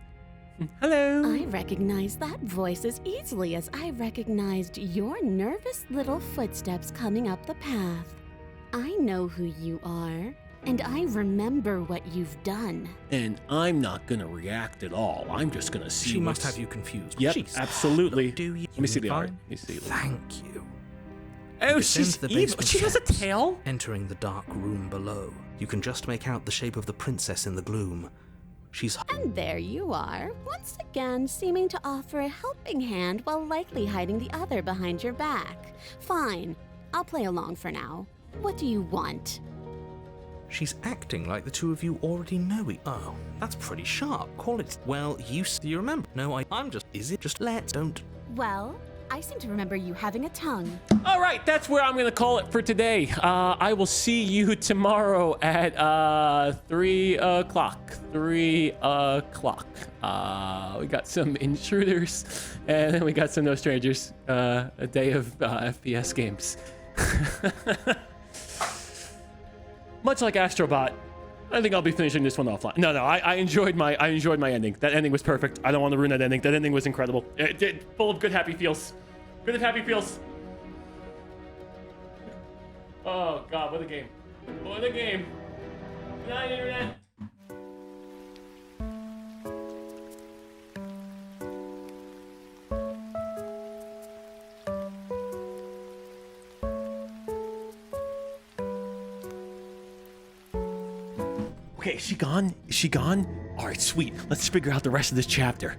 Hello. I recognize that voice as easily as I recognized your nervous little footsteps coming up the path. I know who you are, and I remember what you've done. And I'm not gonna react at all. I'm just gonna see. She must have you confused. Yep, Jeez. absolutely. Do you? Let me see the art. Let me see. Thank you. Oh, she's evil. She has a tail? Entering the dark room below, you can just make out the shape of the princess in the gloom. She's... And there you are, once again seeming to offer a helping hand while likely hiding the other behind your back. Fine, I'll play along for now. What do you want? She's acting like the two of you already know it. Oh, that's pretty sharp. Call it... Well, you remember. No, I'm just... Is it just... Don't... Well, I seem to remember you having a tongue. All right, that's where I'm gonna call it for today. I will see you tomorrow at 3 o'clock. 3 o'clock. We got some intruders, and then we got some no strangers. A day of FPS games. Much like Astrobot, I think I'll be finishing this one offline. No, I enjoyed my ending. That ending was perfect. I don't want to ruin that ending. That ending was incredible. Full of good, happy feels. Good and happy feels. Oh God, what a game. What a game. Good night, internet. Okay, is she gone? Is she gone? All right, sweet. Let's figure out the rest of this chapter.